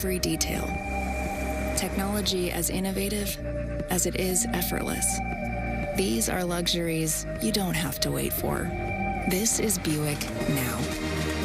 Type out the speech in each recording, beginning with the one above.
every detail. Technology as innovative as it is effortless. These are luxuries you don't have to wait for. This is Buick now.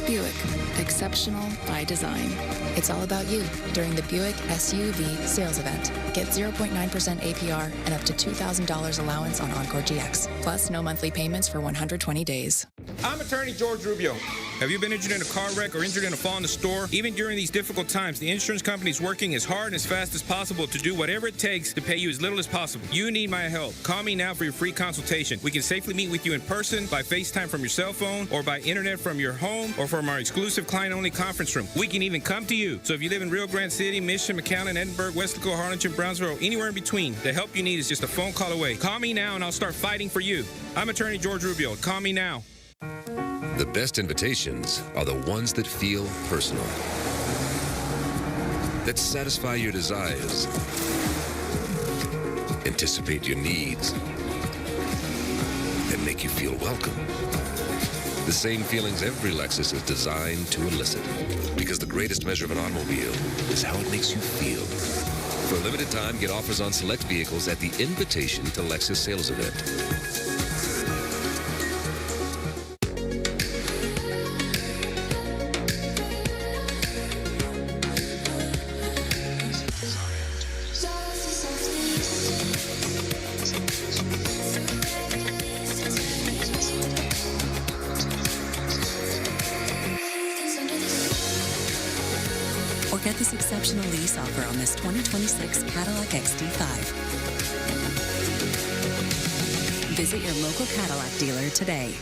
Buick, exceptional by design. It's all about you during the Buick SUV sales event. Get 0.9% APR and up to $2,000 allowance on Encore GX. Plus, no monthly payments for 120 days. I'm attorney George Rubio. Have you been injured in a car wreck or injured in a fall in the store? Even during these difficult times, the insurance company is working as hard and as fast as possible to do whatever it takes to pay you as little as possible. You need my help. Call me now for your free consultation. We can safely meet with you in person, by FaceTime from your cell phone, or by internet from your home, or from our exclusive client-only conference room. We can even come to you. So if you live in Rio Grande City, Mission, McAllen, Edinburgh, Westlaco, Harlingen, Brownsville, or anywhere in between, the help you need is just a phone call away. Call me now and I'll start fighting for you. I'm attorney George Rubio. Call me now. The best invitations are the ones that feel personal, that satisfy your desires, anticipate your needs, and make you feel welcome. The same feelings every Lexus is designed to elicit, because the greatest measure of an automobile is how it makes you feel. For a limited time, get offers on select vehicles at the Invitation to Lexus sales event. Or get this exceptional lease offer on this 2026 Cadillac XT5. Visit your local Cadillac dealer today.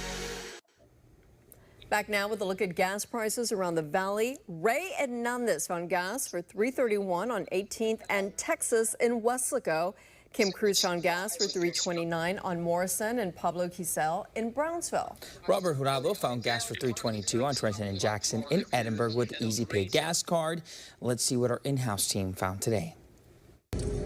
Back now with a look at gas prices around the valley. Ray and Nundas found gas for $3.31 on 18th and Texas in Westlaco. Kim Cruz found gas for $3.29 on Morrison, and Pablo Quisel in Brownsville. Robert Jurado found gas for $3.22 on Trenton and Jackson in Edinburgh with the Easy Pay gas card. Let's see what our in-house team found today.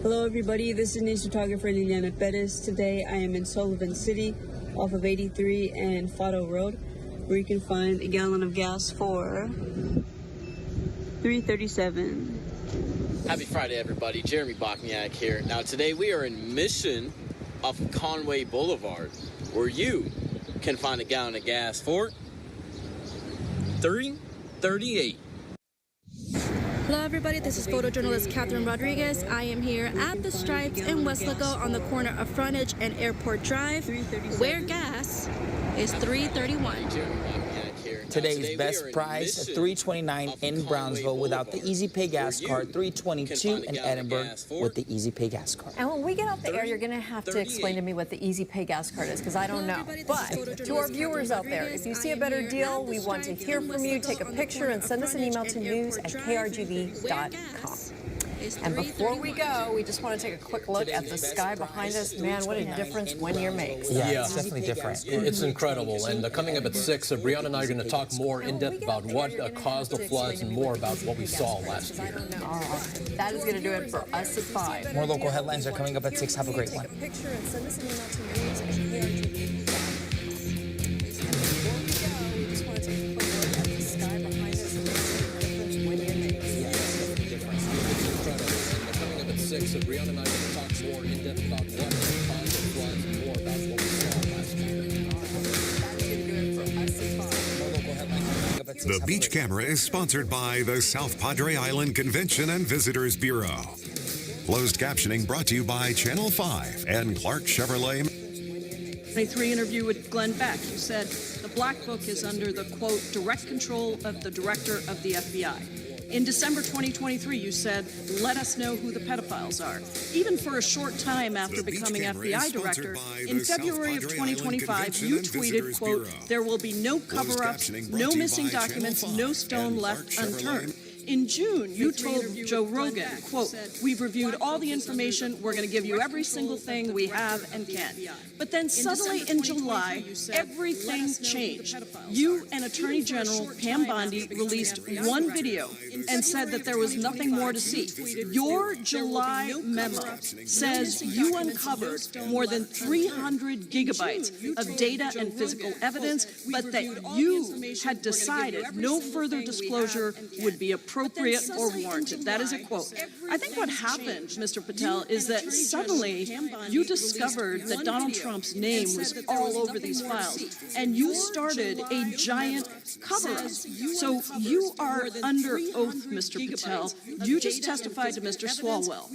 Hello everybody, this is news photographer Liliana Perez. Today I am in Sullivan City off of 83 and Fado Road, where you can find a gallon of gas for $3.37. Happy Friday, everybody. Jeremy Bachniak here. Now, today we are in Mission off of Conway Boulevard, where you can find a gallon of gas for $3.38. Hello everybody, this is photojournalist Catherine Rodriguez. I am here at the Stripes in Westlaco on the corner of Frontage and Airport Drive, where gas is $3.31. Today's best price, $3.29 in Brownsville without the Easy Pay gas card, $3.22 in Edinburgh with the Easy Pay gas card. And when we get off the air, you're going to have to explain to me what the Easy Pay gas card is, because I don't know. But to our viewers out there, if you see a better deal, we want to hear from you. Take a picture and send us an email to news@krgv.com. And before we go, we just want to take a quick look at the sky behind us. Man, what a difference one year makes. Yeah, it's definitely different. It's incredible. And coming up at 6, Brianna and I are going to talk more in depth about what caused the floods and more about what we saw last year. All right. That is going to do it for us at 5. More local headlines are coming up at 6. Have a great one. Take a picture and send us an email to news@krgv.com. So Brianna and I are going to talk more in depth about what caused the floods and more about what we saw last year. The Beach Camera is sponsored by the South Padre Island Convention and Visitors Bureau. Closed captioning brought to you by Channel 5 and Clark Chevrolet. 23 interview with Glenn Beck. You said the Black Book is under the, quote, direct control of the director of the FBI. In December 2023, you said, let us know who the pedophiles are. Even for a short time after becoming FBI director, in February of 2025, you tweeted, quote, there will be no cover-ups, no missing documents, no stone left unturned. In June, you told Joe Rogan, quote, we've reviewed all the information. We're going to give you every single thing we have and can. But then suddenly in July, everything changed. You and Attorney General Pam Bondi released one video and said that there was nothing more to see. Your July memo says you uncovered more than 300 gigabytes of data and physical evidence, but that you had decided no further disclosure would be appropriate or warranted. That is a quote. I think what happened, Mr. Patel, is that suddenly you discovered that Donald Trump's name was all over these files, and you started a giant cover-up. So you are under oath, Mr. Patel. You just testified to Mr. Swalwell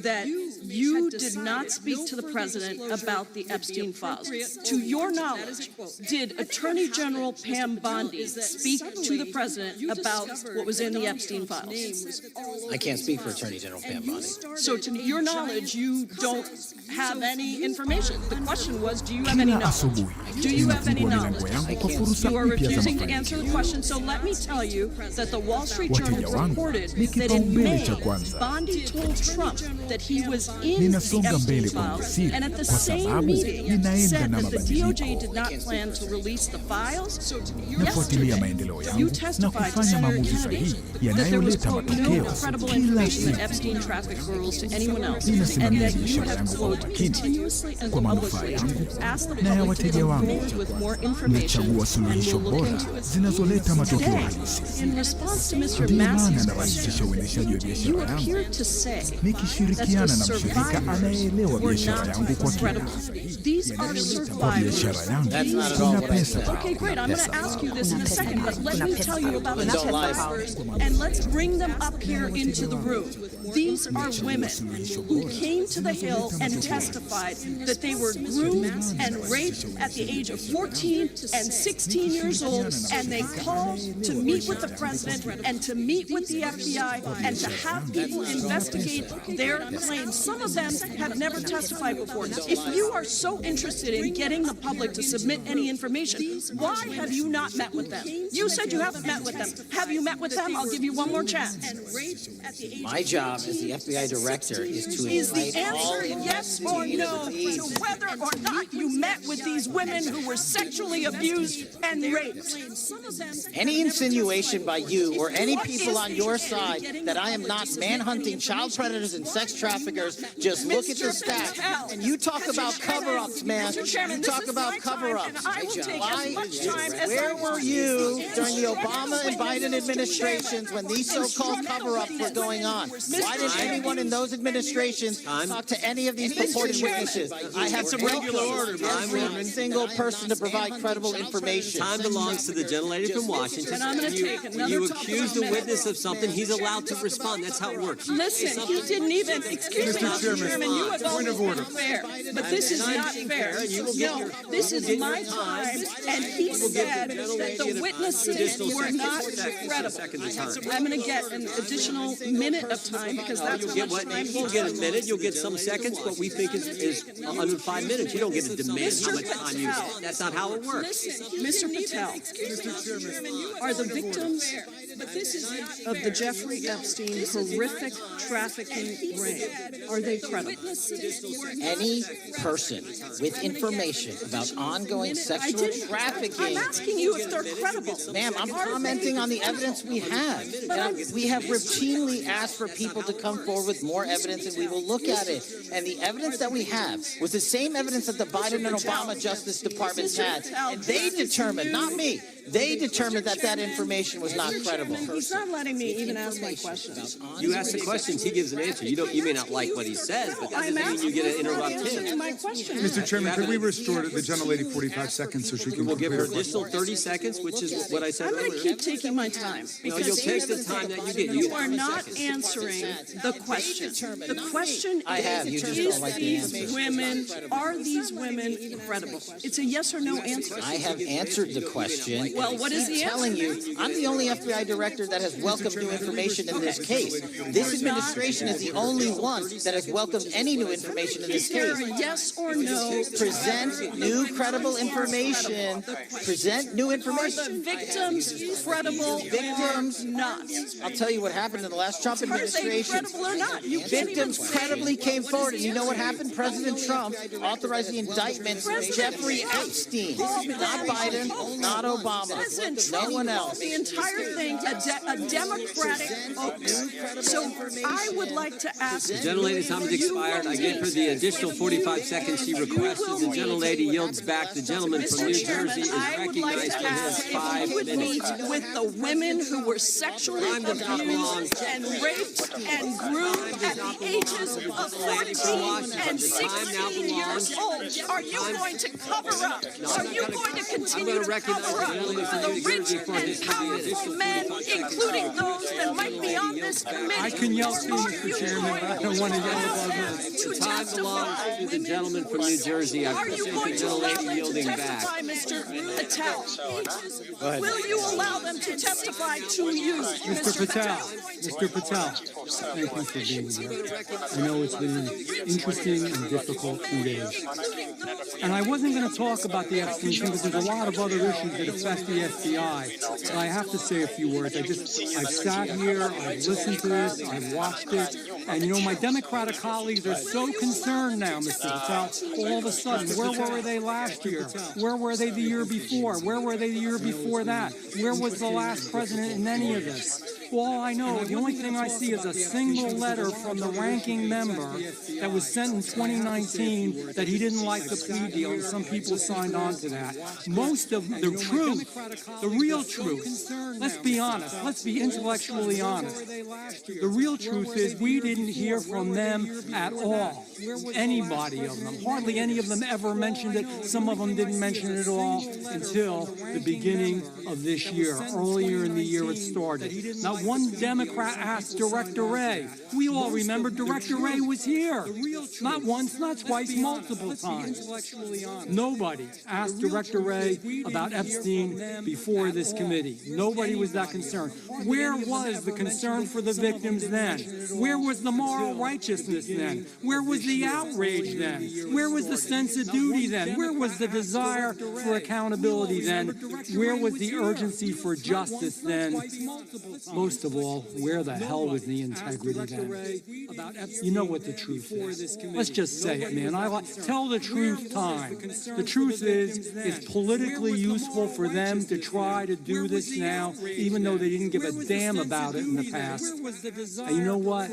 that you did not speak to the president about the Epstein files. To your knowledge, did Attorney General Pam Bondi speak to the president about what was in the Epstein files? I can't speak for Attorney General Pam Bondi. So to your knowledge, you don't have any information. The question was, do you have any knowledge? Do you have any knowledge? You are refusing to answer the question, so let me tell you that the Wall Street Journal reported that in May, Bondi told Trump that he was in the Epstein files, and at the same meeting said that the DOJ did not plan to release the files. Yesterday, you testified to Senator Kennedy that there was, quote, no credible information that Epstein trafficked girls to anyone else, and that you have, quote, continuously and publicly asked the public to come forward with more information, and we'll look into it. Today, in response to Mr. Massey's question, you appeared to say that the survivors were not credible. These are survivors. That's not at all what I said. Okay, great. I'm going to ask you this in a second, but let me tell you about the survivors, and let's bring them up here into the room. These are women who came to the Hill and testified that they were groomed and raped at the age of 14 and 16 years old, and they called to meet with the president and to meet with the FBI and to have people investigate their claims. Some of them have never testified before. If you are so interested in getting the public to submit any information, why have you not met with them? You said you haven't met with them. Have you met with them? I'll give you one more chance. My job as the FBI director is to Is the invite all answer yes or no to whether or not you met with these women who were sexually abused and raped? Any insinuation by you or any people on your side that I am not manhunting child predators and sex traffickers, just look at the stats. And you talk about cover-ups, man. You talk about cover-ups. Where were you during the Obama and Biden administrations when these so-called cover-ups were going on? Why didn't anyone in those administrations talk to any of these purported witnesses? I have some regular order. Every single person to provide credible information. Time belongs to the gentlelady from Washington. And I'm going to take another You accuse the witness of something, he's allowed to respond. That's how it works. Listen, he didn't even, excuse me, Mr. Chairman, you have always been fair, but this is not fair. No, this is my time, and he said that the witnesses were not credible. I'm going to get an additional minute of time because that's how much time You'll get a minute, you'll get some seconds. What we think is 105 minutes. You don't get to demand how much time you get. That's not how it works. Mr. Patel, are the victims of the Jeffrey Epstein horrific trafficking ring, are they credible? Any person with information about ongoing sexual trafficking. I'm asking you if they're credible. Ma'am, I'm commenting on the evidence we have. And we have routinely asked for people to come forward with more evidence, and we will look at it. And the evidence that we have was the same evidence that the Biden and Obama Justice Departments had. And they determined, not me, they determined that that information was not credible. He's not letting me even ask my questions. You ask the questions, he gives an answer. You may not like what he says, but that doesn't mean you get to interrupt him. My question. Mr. Chairman, could we restore the gentlelady 45 seconds so she can We'll give her additional 30 seconds, which is what I said I'm earlier. going to keep taking my time. No, you'll take the time that you get. You are not answering the question. The question are these women credible? It's a yes or no answer. I have answered the question. Well, what is the answer? I'm telling you, I'm the only FBI director that has welcomed new information in this case. This administration is the only one that has welcomed any new information in this case. Yes or no? Present new credible information. Present new information. Are the victims credible? Victims not. I'll tell you what happened in the last Trump administration. Credible or not? Victims credibly came forward, and you know what happened? President Trump authorized the indictment of Jeffrey Epstein. Not Biden, not Obama. Obama. President No Trump one called else. the entire thing a Democratic hoax. So I would like to ask... The gentlelady's time has expired. I gave her the additional 45 seconds she requested. The gentlelady yields back. The gentleman from New Jersey is recognized for his 5 would meet minutes. with the women who were sexually abused and raped and groomed at the ages of 14 and 16 years old. Are you going to cover up? Are you going to continue to cover up for the rich and powerful men, including those that might be on this committee? I can yell too, Mr. Chairman, but I don't want to yell above this. The time belongs to the gentleman from New Jersey. I Are you appreciate going the to allow gentlelady them to yielding back. testify, Mr. Patel? ahead. Will you allow them to testify to you, Mr. Patel, Mr. Patel, thank you for being here. I know it's been an interesting and difficult few days. And I wasn't going to talk about the Epstein thing because there's a lot of other issues that affect the FBI. But I have to say a few words. I've sat here, I've listened to this, I've watched it. And, you know, my Democratic colleagues are so concerned now, Mr. Patel, all of a sudden. Where were they last year? Where were they the year before? Where were they the year before that? Where was the last president in any of this? All I know, the only thing I see is a single letter from the ranking member that was sent in 2019 that he didn't like the plea deal, and some people signed on to that. Most of the truth, the real truth, let's be honest, let's be intellectually honest. The real truth is we didn't hear from them at all. Anybody of them. Hardly any of them ever mentioned it. Some of them didn't mention it at all until the beginning of this year. Earlier in the year it started. Not one Democrat asked Director Wray. We all remember Director Wray was here. Not once, not twice, multiple times. Nobody asked Director Wray about Epstein before this committee. Nobody was that concerned. Where was the concern for the victims then? Where was the moral righteousness then? Where was the outrage then? Where was the sense of duty then? Where was the desire for accountability then? Where was the urgency for justice then? Most of all, where the hell was the integrity then? You know what the truth is. Let's just say it, man. Tell the truth time. The truth is, it's politically useful for them to try to do this now, even though they didn't give a damn about it in the past. And you know what?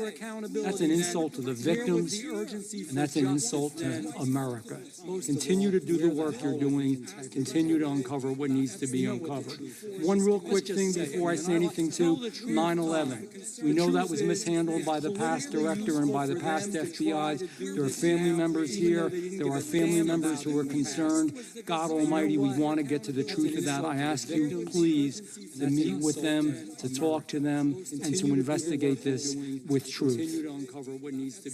That's an insult to the victims, and that's an insult to America. Continue to do the work you're doing. Continue to uncover what needs to be uncovered. One real quick thing before I say anything to 9/11. We know that was mishandled by the past director and by the past FBIs. There are family members here. There are family members who are concerned. God Almighty, we want to get to the truth of that. I ask you, please, to meet with them, to talk to them, and to investigate this with truth.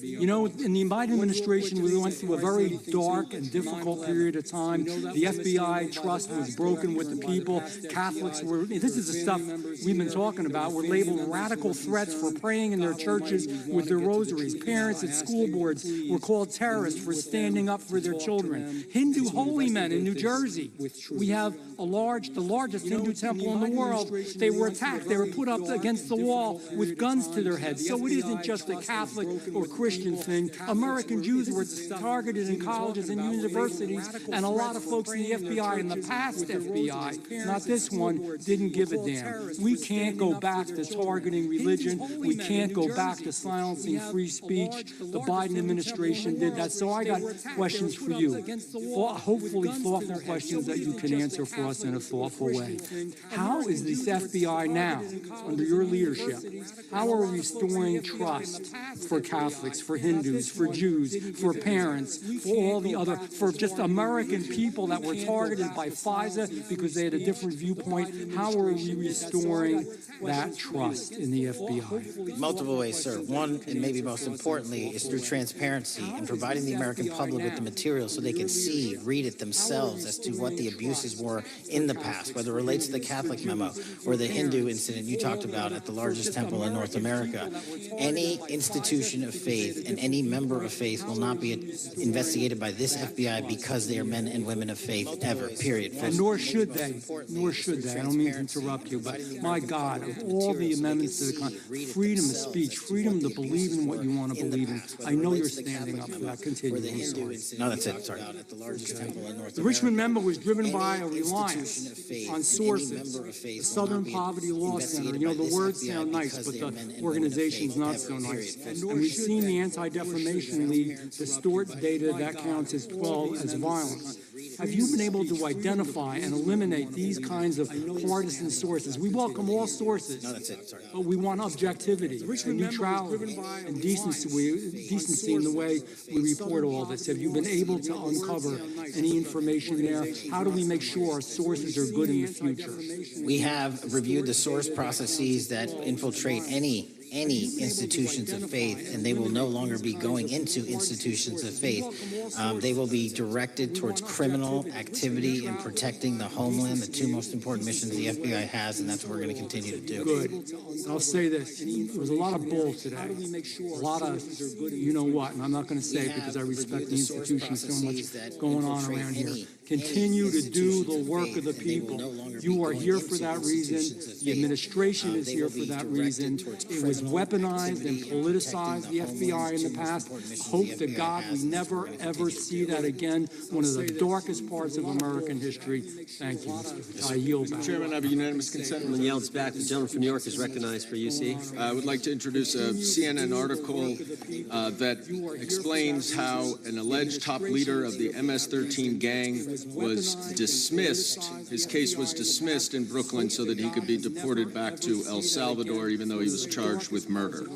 You know, in the Biden administration, we went through a very dark and difficult period of time. The FBI trust was broken with the people. Catholics were, this is the stuff we've been talking about, were labeled radical threats for praying in their churches with their rosaries. Parents at school boards were called terrorists for standing up for their children. Hindu holy men in New Jersey. We have the largest Hindu temple in the world. They were attacked. They were put up against the wall with guns to their heads. So it isn't just a Catholic or Christian thing. American Jews were targeted in colleges and universities, and a lot of folks in the FBI and the past FBI, not this one, didn't give a damn. We can't go back to targeting religion. We can't go back to silencing free speech. The Biden administration did that. So I got questions for you. Hopefully thoughtful questions that you can answer for us in a thoughtful way. How is this FBI now, under your leadership, how are we restoring trust for Catholics, for Hindus, for Jews, for parents, for all the other, for just American people that were targeted by FISA because they had a different viewpoint? How are we restoring that trust in the FBI? Multiple ways, sir. One, and maybe most importantly, is through transparency and providing the American public with the material so they can see, read it themselves as to what the abuses were in the past, whether it relates to the Catholic memo or the Hindu incident you talked about at the largest temple in North America. Any institution of faith and any member of faith will not be investigated by this FBI because they are men and women of faith ever, period. And nor should they. Nor should they. I don't mean to interrupt you, but my God, of all all the amendments to the freedom of speech, freedom to believe in what you want to believe in. I know you're standing up for that. Continue. I'm sorry. No, that's it. Sorry. The Richmond member was driven by a reliance on sources. The Southern Poverty Law Center. You know, the words sound nice, but the organization's not so nice. And we've seen the Anti-Defamation League distort data that counts as violence. Have you been able to identify and eliminate these kinds of partisan sources? We welcome all sources, but we want objectivity and neutrality and decency in the way we report all this. Have you been able to uncover any information there? How do we make sure our sources are good in the future? We have reviewed the source processes that infiltrate any institutions of faith, and they will no longer be going into institutions of faith. They will be directed towards criminal activity and protecting the homeland, the two most important missions the FBI has, and that's what we're going to continue to do. Good. I'll say this. There was a lot of bull today. A lot of you know what, and I'm not going to say it because I respect the institution so much going on around here. Continue to do the work of the people. You are here for that reason. The administration is here for that reason. It was weaponized and politicized, the FBI in the past. Hope to God we never, ever see that again. One of the darkest parts of American history. Thank you. I yield back. Chairman, I have a unanimous consent. Gentleman yields back. The gentleman from New York is recognized for UC. I would like to introduce a CNN article that explains how an alleged top leader of the MS-13 gang was dismissed. His case was dismissed in Brooklyn so that he could be deported back to El Salvador, even though he was charged with murder.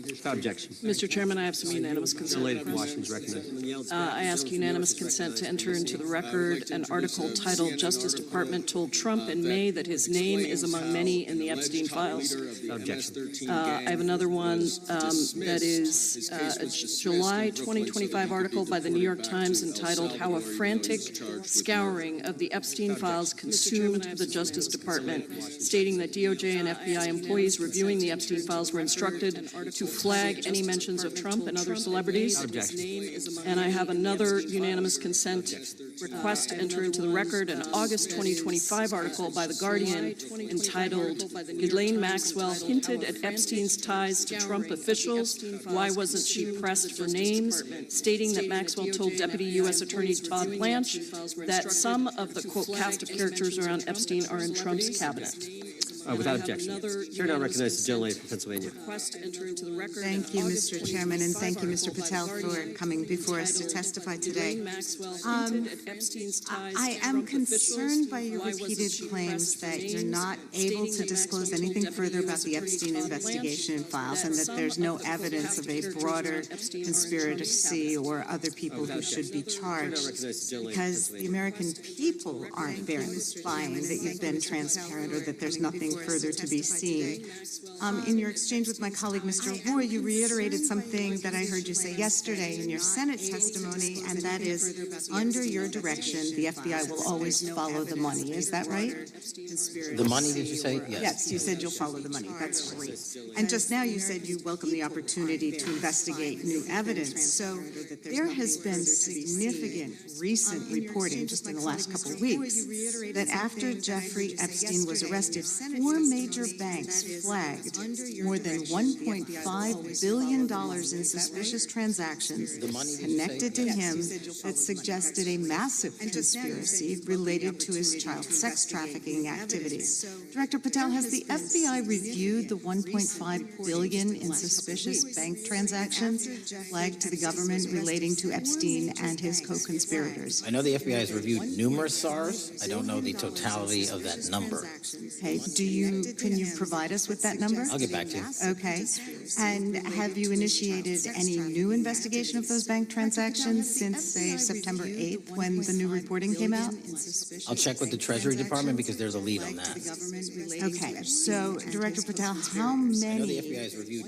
Without objection. Mr. Chairman, I have some unanimous consent. The lady from Washington is recognized. I ask unanimous consent to enter into the record an article titled "Justice Department Told Trump in May that his name is among many in the Epstein files." Objection. I have another one that is a July 2025 article by the New York Times entitled "How a Frantic Scouring of the Epstein Files Consumed the Justice Department," stating that DOJ and FBI employees reviewing the Epstein files were instructed to flag any mentions of Trump and other celebrities. And I have another unanimous consent request to enter into the record an August 2025 article by The Guardian entitled "Ghislaine Maxwell Hinted at Epstein's Ties to Trump Officials. Why Wasn't She Pressed for Names?" stating that Maxwell told Deputy U.S. Attorney Todd Blanche that some of the, quote, cast of characters around Epstein are in Trump's cabinet. Without objection. Chair now recognizes the gentlelady from Pennsylvania. Thank you, Mr. Chairman, and thank you, Mr. Patel, for coming before us to testify today. I am concerned by your repeated claims that you're not able to disclose anything further about the Epstein investigation files and that there's no evidence of a broader conspiracy or other people who should be charged because the American people aren't buying that you've been transparent or that there's nothing further to be seen. In your exchange with my colleague, Mr. Roy, you reiterated something that I heard you say yesterday in your Senate testimony, and that is, under your direction, the FBI will always follow the money. Is that right? The money, did you say? Yes. Yes, you said you'll follow the money. That's great. And just now you said you welcome the opportunity to investigate new evidence. So there has been significant recent reporting just in the last couple of weeks that after Jeffrey Epstein was arrested, 4 major banks flagged more than $1.5 billion in suspicious transactions connected to him that suggested a massive conspiracy related to his child sex trafficking activities. Director Patel, has the FBI reviewed the $1.5 billion in suspicious bank transactions flagged to the government relating to Epstein and his co-conspirators? I know the FBI has reviewed numerous SARs. I don't know the totality of that number. Okay. Can you provide us with that number? I'll get back to you. Okay. And have you initiated any new investigation of those bank transactions since, say, September 8th when the new reporting came out? I'll check with the Treasury Department because there's a lead on that. Okay. So, Director Patel, how many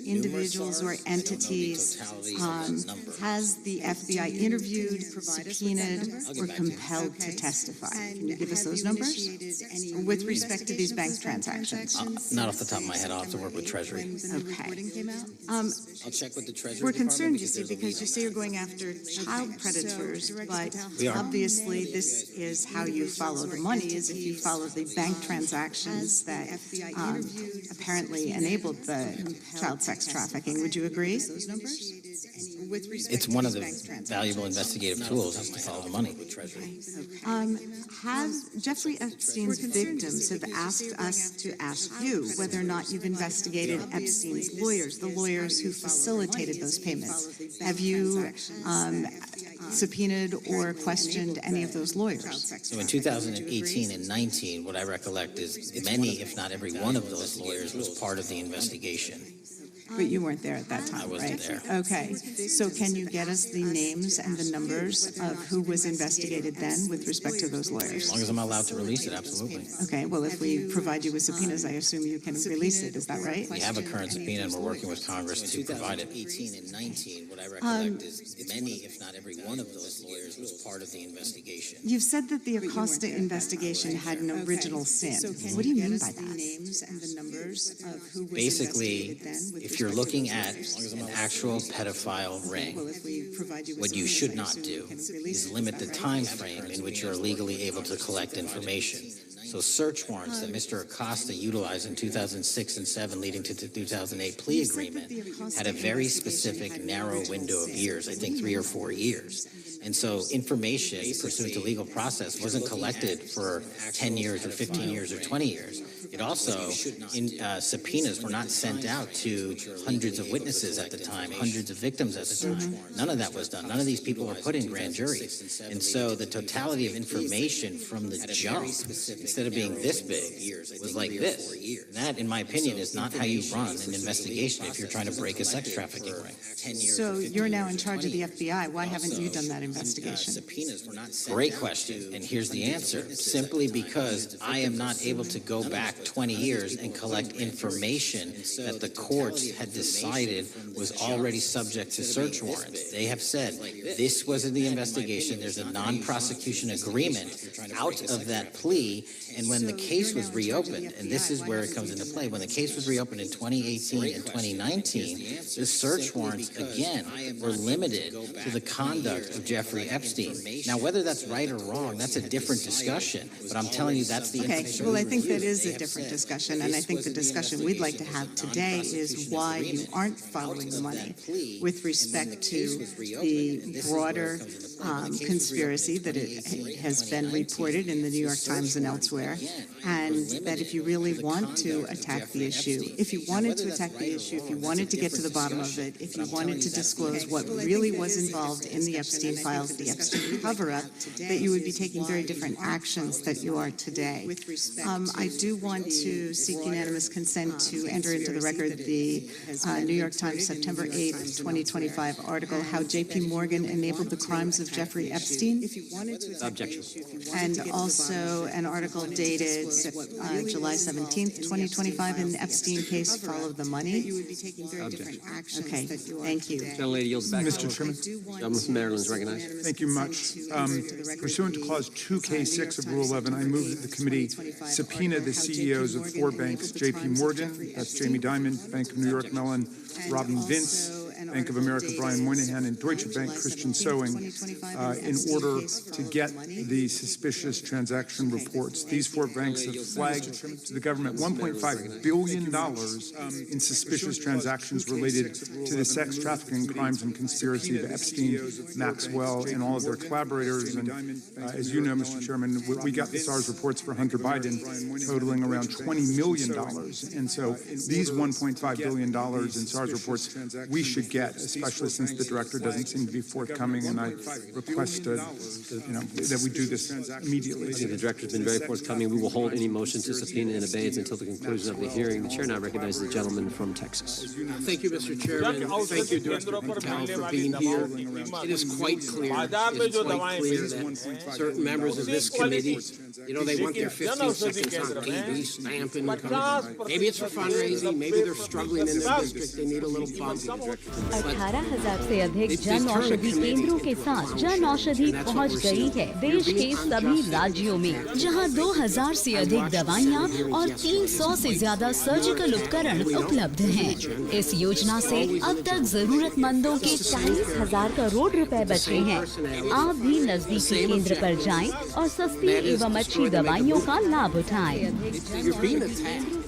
individuals or entities has the FBI interviewed, subpoenaed, or compelled to testify? Can you give us those numbers with respect to these bank transactions? transactions? Not off the top of my head. I'll have to work with Treasury. Okay. I'll check with the Treasury. We're concerned, you see, because you say you're going after child predators, but obviously this is how you follow the money, is if you follow the bank transactions that apparently enabled the child sex trafficking. Would you agree? It's one of the valuable investigative tools is to follow the money with Treasury. Have Jeffrey Epstein's victims have asked us to ask you whether or not you've investigated Epstein's lawyers, the lawyers who facilitated those payments. Have you subpoenaed or questioned any of those lawyers? So in 2018 and 19, what I recollect is many, if not every one of those lawyers was part of the investigation. But you weren't there at that time, I wasn't right? there. Okay. So can you get us the names and the numbers of who was investigated then with respect to those lawyers? As long as I'm allowed to release it, absolutely. Okay. Well, if we provide you with subpoenas, I assume you can release it. Is that right? We have a current subpoena, and we're working with Congress to provide it. 18 and 19, what I recollect is many, if not every one of those lawyers was part of the investigation. You've said that the Acosta investigation had an original sin. What do you mean by that? Basically, if you're looking at an actual pedophile ring, what you should not do is limit the time frame in which you're legally able to collect information. So search warrants that Mr. Acosta utilized in 2006 and 7 leading to the 2008 plea agreement had a very specific narrow window of years, I think 3 or 4 years. And so information pursuant to legal process wasn't collected for 10 years or 15 years or 20 years. It also, subpoenas were not sent out to hundreds of witnesses at the time, hundreds of victims at the time. None of that was done. None of these people were put in grand juries. And so the totality of information from the jump, instead of being this big, was like this. That, in my opinion, is not how you run an investigation if you're trying to break a sex trafficking ring. So you're now in charge of the FBI. Why haven't you done that investigation? Great question. And here's the answer. Simply because I am not able to go back 20 years and collect information that the courts had decided was already subject to search warrants. They have said this was in the investigation. There's a non-prosecution agreement out of that plea. And when the case was reopened, and this is where it comes into play, when the case was reopened in 2018 and 2019, the search warrants, again, were limited to the conduct of Jeffrey Epstein. Now, whether that's right or wrong, that's a different discussion. But I'm telling you, that's the information. Well, I think that is a different discussion, and I think the discussion we'd like to have today is why you aren't following the money with respect to the broader conspiracy that it has been reported in the New York Times and elsewhere, and that if you really want to attack the issue, if you wanted to attack the issue, if you wanted to get to the bottom of it, if you wanted to disclose what really was involved in the Epstein files, the Epstein cover-up, that you would be taking very different actions that you are today. I do want to seek unanimous consent to enter into the record the New York Times September 8th, 2025 article, How J.P. Morgan Enabled the Crimes of Jeffrey Epstein. Objection. And also an article dated July 17th, 2025 in the Epstein case, Follow the Money. Okay, thank you. Gentlelady yields back. Mr. Chairman. Gentleman from Maryland is recognized. Thank you much. Pursuant to Clause 2K6 of Rule 11, I move that the committee subpoena the CEOs of 4 banks, J.P. Morgan, that's Jamie Dimon, Bank of New York Mellon, Robin Vince, Bank of America, Brian Moynihan, and Deutsche Bank, Christian Sewing, in order to get the suspicious transaction reports. These 4 banks have flagged to the government $1.5 billion in suspicious transactions related to the sex trafficking crimes and conspiracy of Epstein, Maxwell, and all of their collaborators. And as you know, Mr. Chairman, we got the SARS reports for Hunter Biden totaling around $20 million. And so these $1.5 billion in SARS reports we should get, especially since the director doesn't seem to be forthcoming, and I request that we do this immediately. I think the director has been very forthcoming. We will hold any motion to subpoena in abeyance until the conclusion of the hearing. The chair now recognizes the gentleman from Texas. Thank you, Mr. Chairman. Thank you, Director Patel, for being here. It is quite clear that certain members of this committee, they want their 15 seconds on TV, stamping. Maybe it's for fundraising. Maybe they're struggling in their district. They need a little bump. 18,000 से अधिक जन औषधि केंद्रों के साथ जन औषधि पहुंच गई है देश के सभी राज्यों में, जहां 2,000 से अधिक दवाइयां और 300 से ज्यादा सर्जिकल उपकरण उपलब्ध हैं। इस योजना से अब तक जरूरतमंदों के 40,000 करोड़ रुपए बचे हैं। आप भी नजदीकी केंद्र पर जाएं और सस्ती एवं अच्छी दवाइयों का लाभ उठाएं।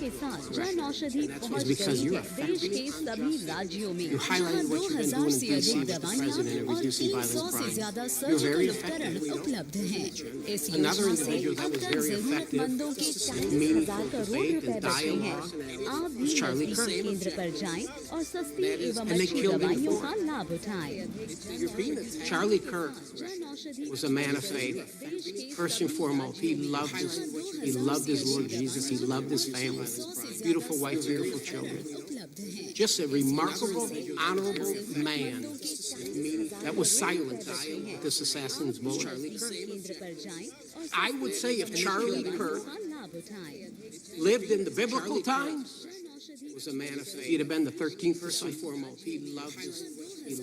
के साथ जन औषधि पहुंच गई है देश के सभी राज्यों में, जहां 2,000 से अधिक दवाइयां और 300 से ज्यादा सर्जिकल उपकरण उपलब्ध हैं। इस योजना से अब तक जरूरतमंदों के 40,000 करोड़ रुपए बचे हैं। आप भी नजदीकी केंद्र पर जाएं और सस्ती एवं अच्छी दवाइयों का लाभ उठाएं। Charlie Kirk was a man of faith. First and foremost, he loved his Lord Jesus. He loved his family. Beautiful wife, beautiful children. Just a remarkable, honorable man that was silent at this assassin's bullet. I would say if Charlie Kirk lived in the biblical times, was a man of faith, he'd have been the 13th disciple.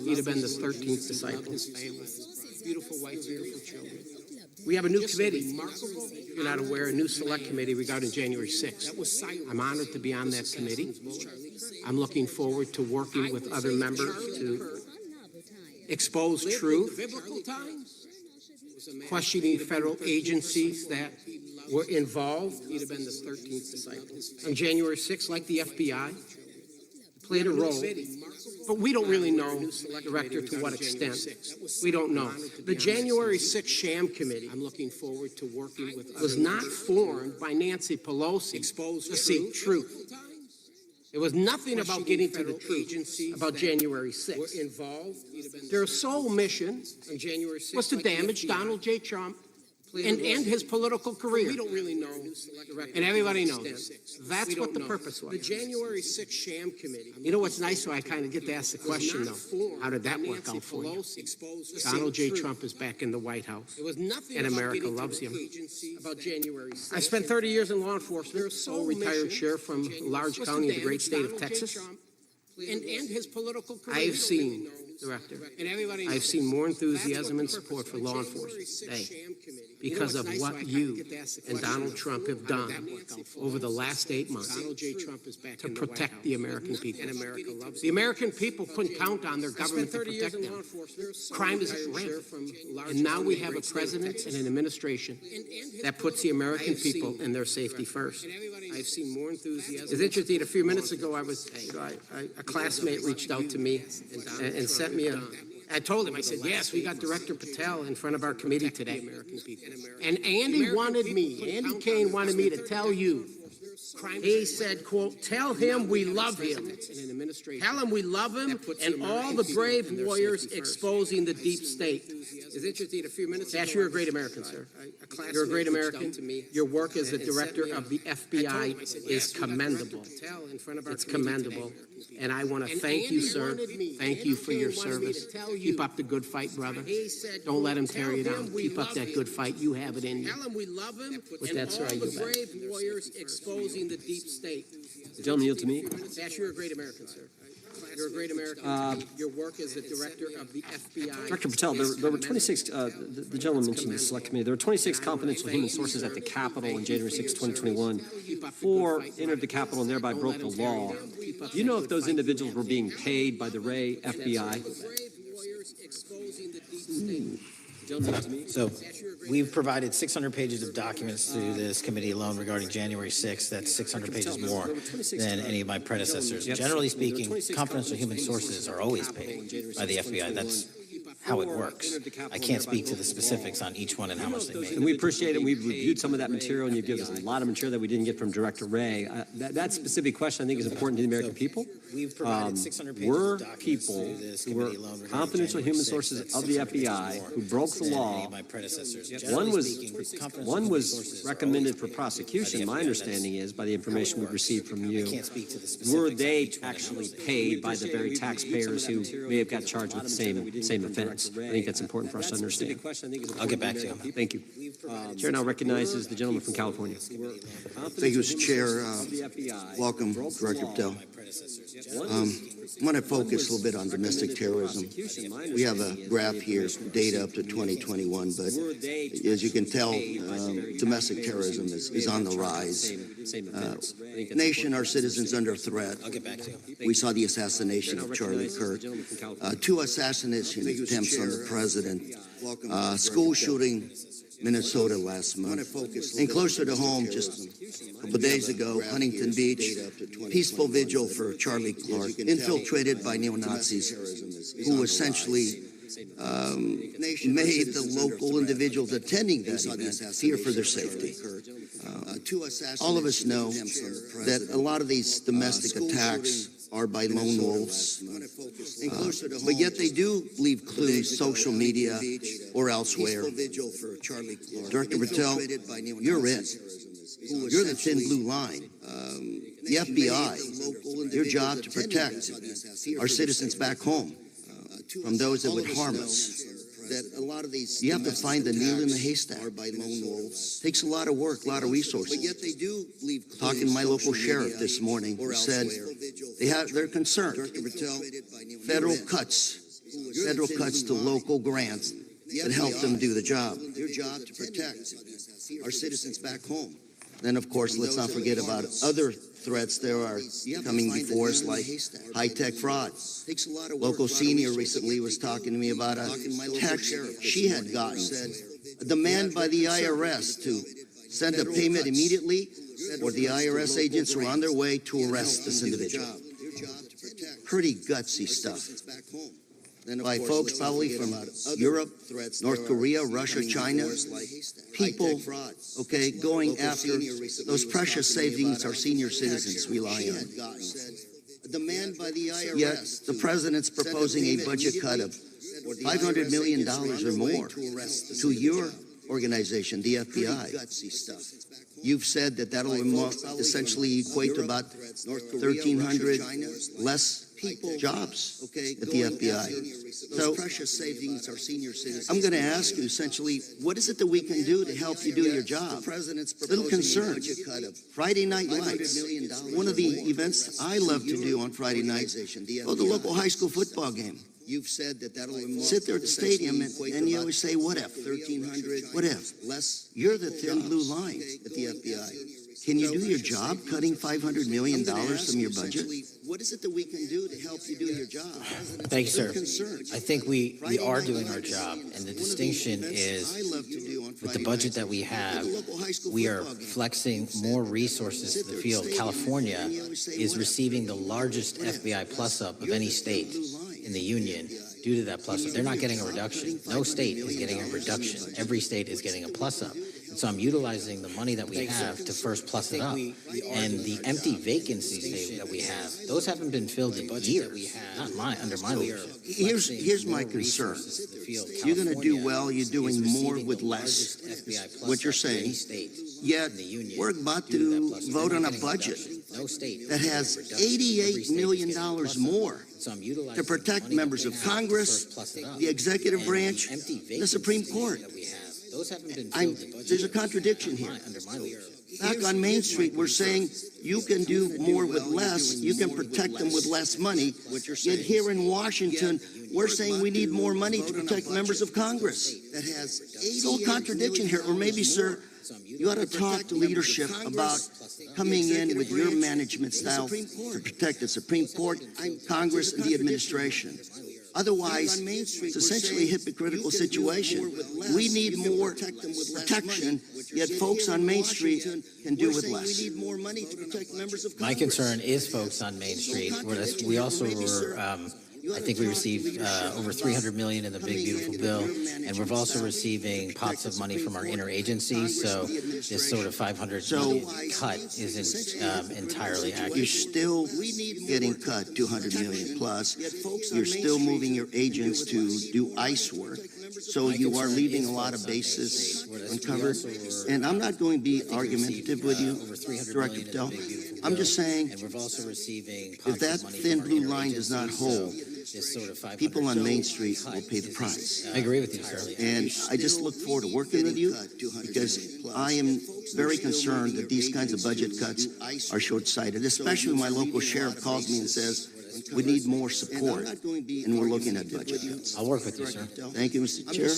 He'd have been the 13th disciple. Beautiful wife, beautiful children. We have a new committee. If you're not aware, a new select committee regarding January 6th. I'm honored to be on that committee. I'm looking forward to working with other members to expose truth, questioning federal agencies that were involved. He'd have been the 13th disciple. On January 6th, like the FBI, played a role. But we don't really know, Director, to what extent. We don't know. The January 6th sham committee, I'm looking forward to working with, was not formed by Nancy Pelosi to seek truth. It was nothing about getting to the truth about January 6th. Their sole mission was to damage Donald J. Trump and end his political career. We don't really know. And everybody knows it. That's what the purpose was. The January 6th sham committee. You know what's nice? So I kind of get to ask the question, though. How did that work out for you? Donald J. Trump is back in the White House, and America loves him. I spent 30 years in law enforcement, retired sheriff from a large county in the great state of Texas. And his political career. I have seen, Director, I've seen more enthusiasm and support for law enforcement today because of what you and Donald Trump have done over the last 8 months to protect the American people. The American people couldn't count on their government to protect them. Crime is rampant. And now we have a president and an administration that puts the American people and their safety first. I've seen more enthusiasm. It's interesting. A few minutes ago, a classmate reached out to me and sent me I told him, I said, yes, we got Director Patel in front of our committee today. And Andy Kane wanted me to tell you, he said, quote, tell him we love him. Tell him we love him and all the brave warriors exposing the deep state. It's interesting, a few minutes ago. Ash, you're a great American, sir. You're a great American. Your work as the director of the FBI is commendable. It's commendable. And I want to thank you, sir. Thank you for your service. Keep up the good fight, brother. Don't let him tear you down. Keep up that good fight. You have it in you. With that, sir, I yield back. Brave warriors exposing the deep state. The gentleman yield to me. Ash, you're a great American, sir. You're a great American. Your work as the director of the FBI. Director Patel, there were 26, the gentleman mentioned the select committee, there were 26 confidential human sources at the Capitol on January 6, 2021. 4 entered the Capitol and thereby broke the law. Do you know if those individuals were being paid by the Ray FBI? So we've provided 600 pages of documents to this committee alone regarding January 6th. That's 600 pages more than any of my predecessors. Generally speaking, confidential human sources are always paid by the FBI. That's how it works. I can't speak to the specifics on each one and how much they make. And we appreciate it. We've reviewed some of that material, and you've given us a lot of material that we didn't get from Director Ray. That specific question, I think, is important to the American people. Were people who were confidential human sources of the FBI who broke the law, one was recommended for prosecution, my understanding is, by the information we've received from you. Were they actually paid by the very taxpayers who may have got charged with the same offense? I think that's important for us to understand. I'll get back to you. Thank you. Chair now recognizes the gentleman from California. Thank you, Mr. Chair. Welcome, Director Patel. I want to focus a little bit on domestic terrorism. We have a graph here, data up to 2021, but as you can tell, domestic terrorism is on the rise. Nation, our citizens under threat. We saw the assassination of Charlie Kirk. 2 assassination attempts on the president. School shooting, Minnesota last month. And closer to home, just a couple days ago, Huntington Beach, peaceful vigil for Charlie Clark, infiltrated by neo-Nazis who essentially made the local individuals attending that event fear for their safety. All of us know that a lot of these domestic attacks are by lone wolves, but yet they do leave clues, social media or elsewhere. Director Patel, you're it. You're the thin blue line. The FBI, your job to protect our citizens back home from those that would harm us. You have to find the needle in the haystack. Takes a lot of work, a lot of resources. Talking to my local sheriff this morning, who said they're concerned. Federal cuts to local grants that help them do the job. Your job to protect our citizens back home. Then, of course, let's not forget about other threats there are coming before us, like high-tech fraud. Local senior recently was talking to me about a text she had gotten, a demand by the IRS to send a payment immediately, or the IRS agents are on their way to arrest this individual. Pretty gutsy stuff. By folks probably from Europe, North Korea, Russia, China, people, going after those precious savings our senior citizens rely on. Yet the president's proposing a budget cut of $500 million or more to your organization, the FBI. You've said that that'll essentially equate to about 1,300 less jobs at the FBI. So I'm going to ask you essentially, what is it that we can do to help you do your job? Little concerned. Friday Night Lights. One of the events I love to do on Friday nights, go to the local high school football game. You've said that sit there at the stadium and you always say, what if? 1,300. What if? You're the thin blue line at the FBI. Can you do your job cutting $500 million from your budget? What is it that we can do to help you do your job? Thank you, sir. I think we are doing our job, and the distinction is with the budget that we have, we are flexing more resources to the field. California is receiving the largest FBI plus-up of any state in the union due to that plus-up. They're not getting a reduction. No state is getting a reduction. Every state is getting a plus-up. So I'm utilizing the money that we have to first plus it up. And the empty vacancies that we have, those haven't been filled in years, not under my leadership. Here's my concern. You're going to do well, you're doing more with less, what you're saying. Yet, we're about to vote on a budget that has $88 million more to protect members of Congress, the executive branch, the Supreme Court. There's a contradiction here. Back on Main Street, we're saying you can do more with less, you can protect them with less money. Yet here in Washington, we're saying we need more money to protect members of Congress. There's a contradiction here. Or maybe, sir, you ought to talk to leadership about coming in with your management style to protect the Supreme Court, Congress, and the administration. Otherwise, it's essentially a hypocritical situation. We need more protection, yet folks on Main Street can do with less. My concern is folks on Main Street. We also were, I think we received over $300 million in the Big Beautiful Bill, and we're also receiving pots of money from our interagencies. So this sort of $500 million cut isn't entirely accurate. You're still getting cut $200 million plus. You're still moving your agents to do ICE work. So you are leaving a lot of bases uncovered. And I'm not going to be argumentative with you, Director Patel. I'm just saying, if that thin blue line does not hold, people on Main Street will pay the price. I agree with you, sir. And I just look forward to working with you because I am very concerned that these kinds of budget cuts are short-sighted, especially when my local sheriff calls me and says, we need more support, and we're looking at budget cuts. I'll work with you, sir. Thank you, Mr. Chair.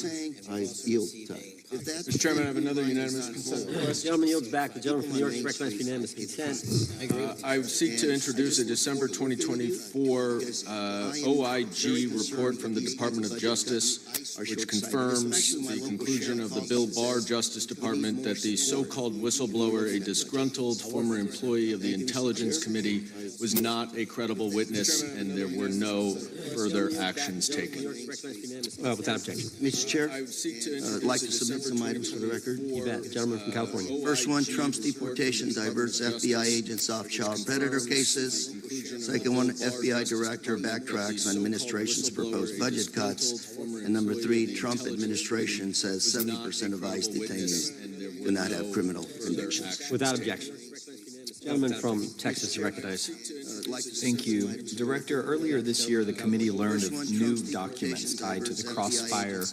I yield time. Mr. Chairman, I have another unanimous consent. The gentleman yields back. The gentleman from New York is recognized for unanimous consent. I seek to introduce a December 2024 OIG report from the Department of Justice, which confirms the conclusion of the Bill Barr Justice Department that the so-called whistleblower, a disgruntled former employee of the Intelligence Committee, was not a credible witness, and there were no further actions taken. Without objection. Mr. Chair, I'd like to submit some items for the record. You bet. Gentleman from California. First one, Trump's deportation diverts FBI agents off child predator cases. Second one, FBI director backtracks on administration's proposed budget cuts. And number three, Trump administration says 70% of ICE detainees do not have criminal convictions. Without objection. Gentleman from Texas is recognized. Thank you. Director, earlier this year, the committee learned of new documents tied to the Crossfire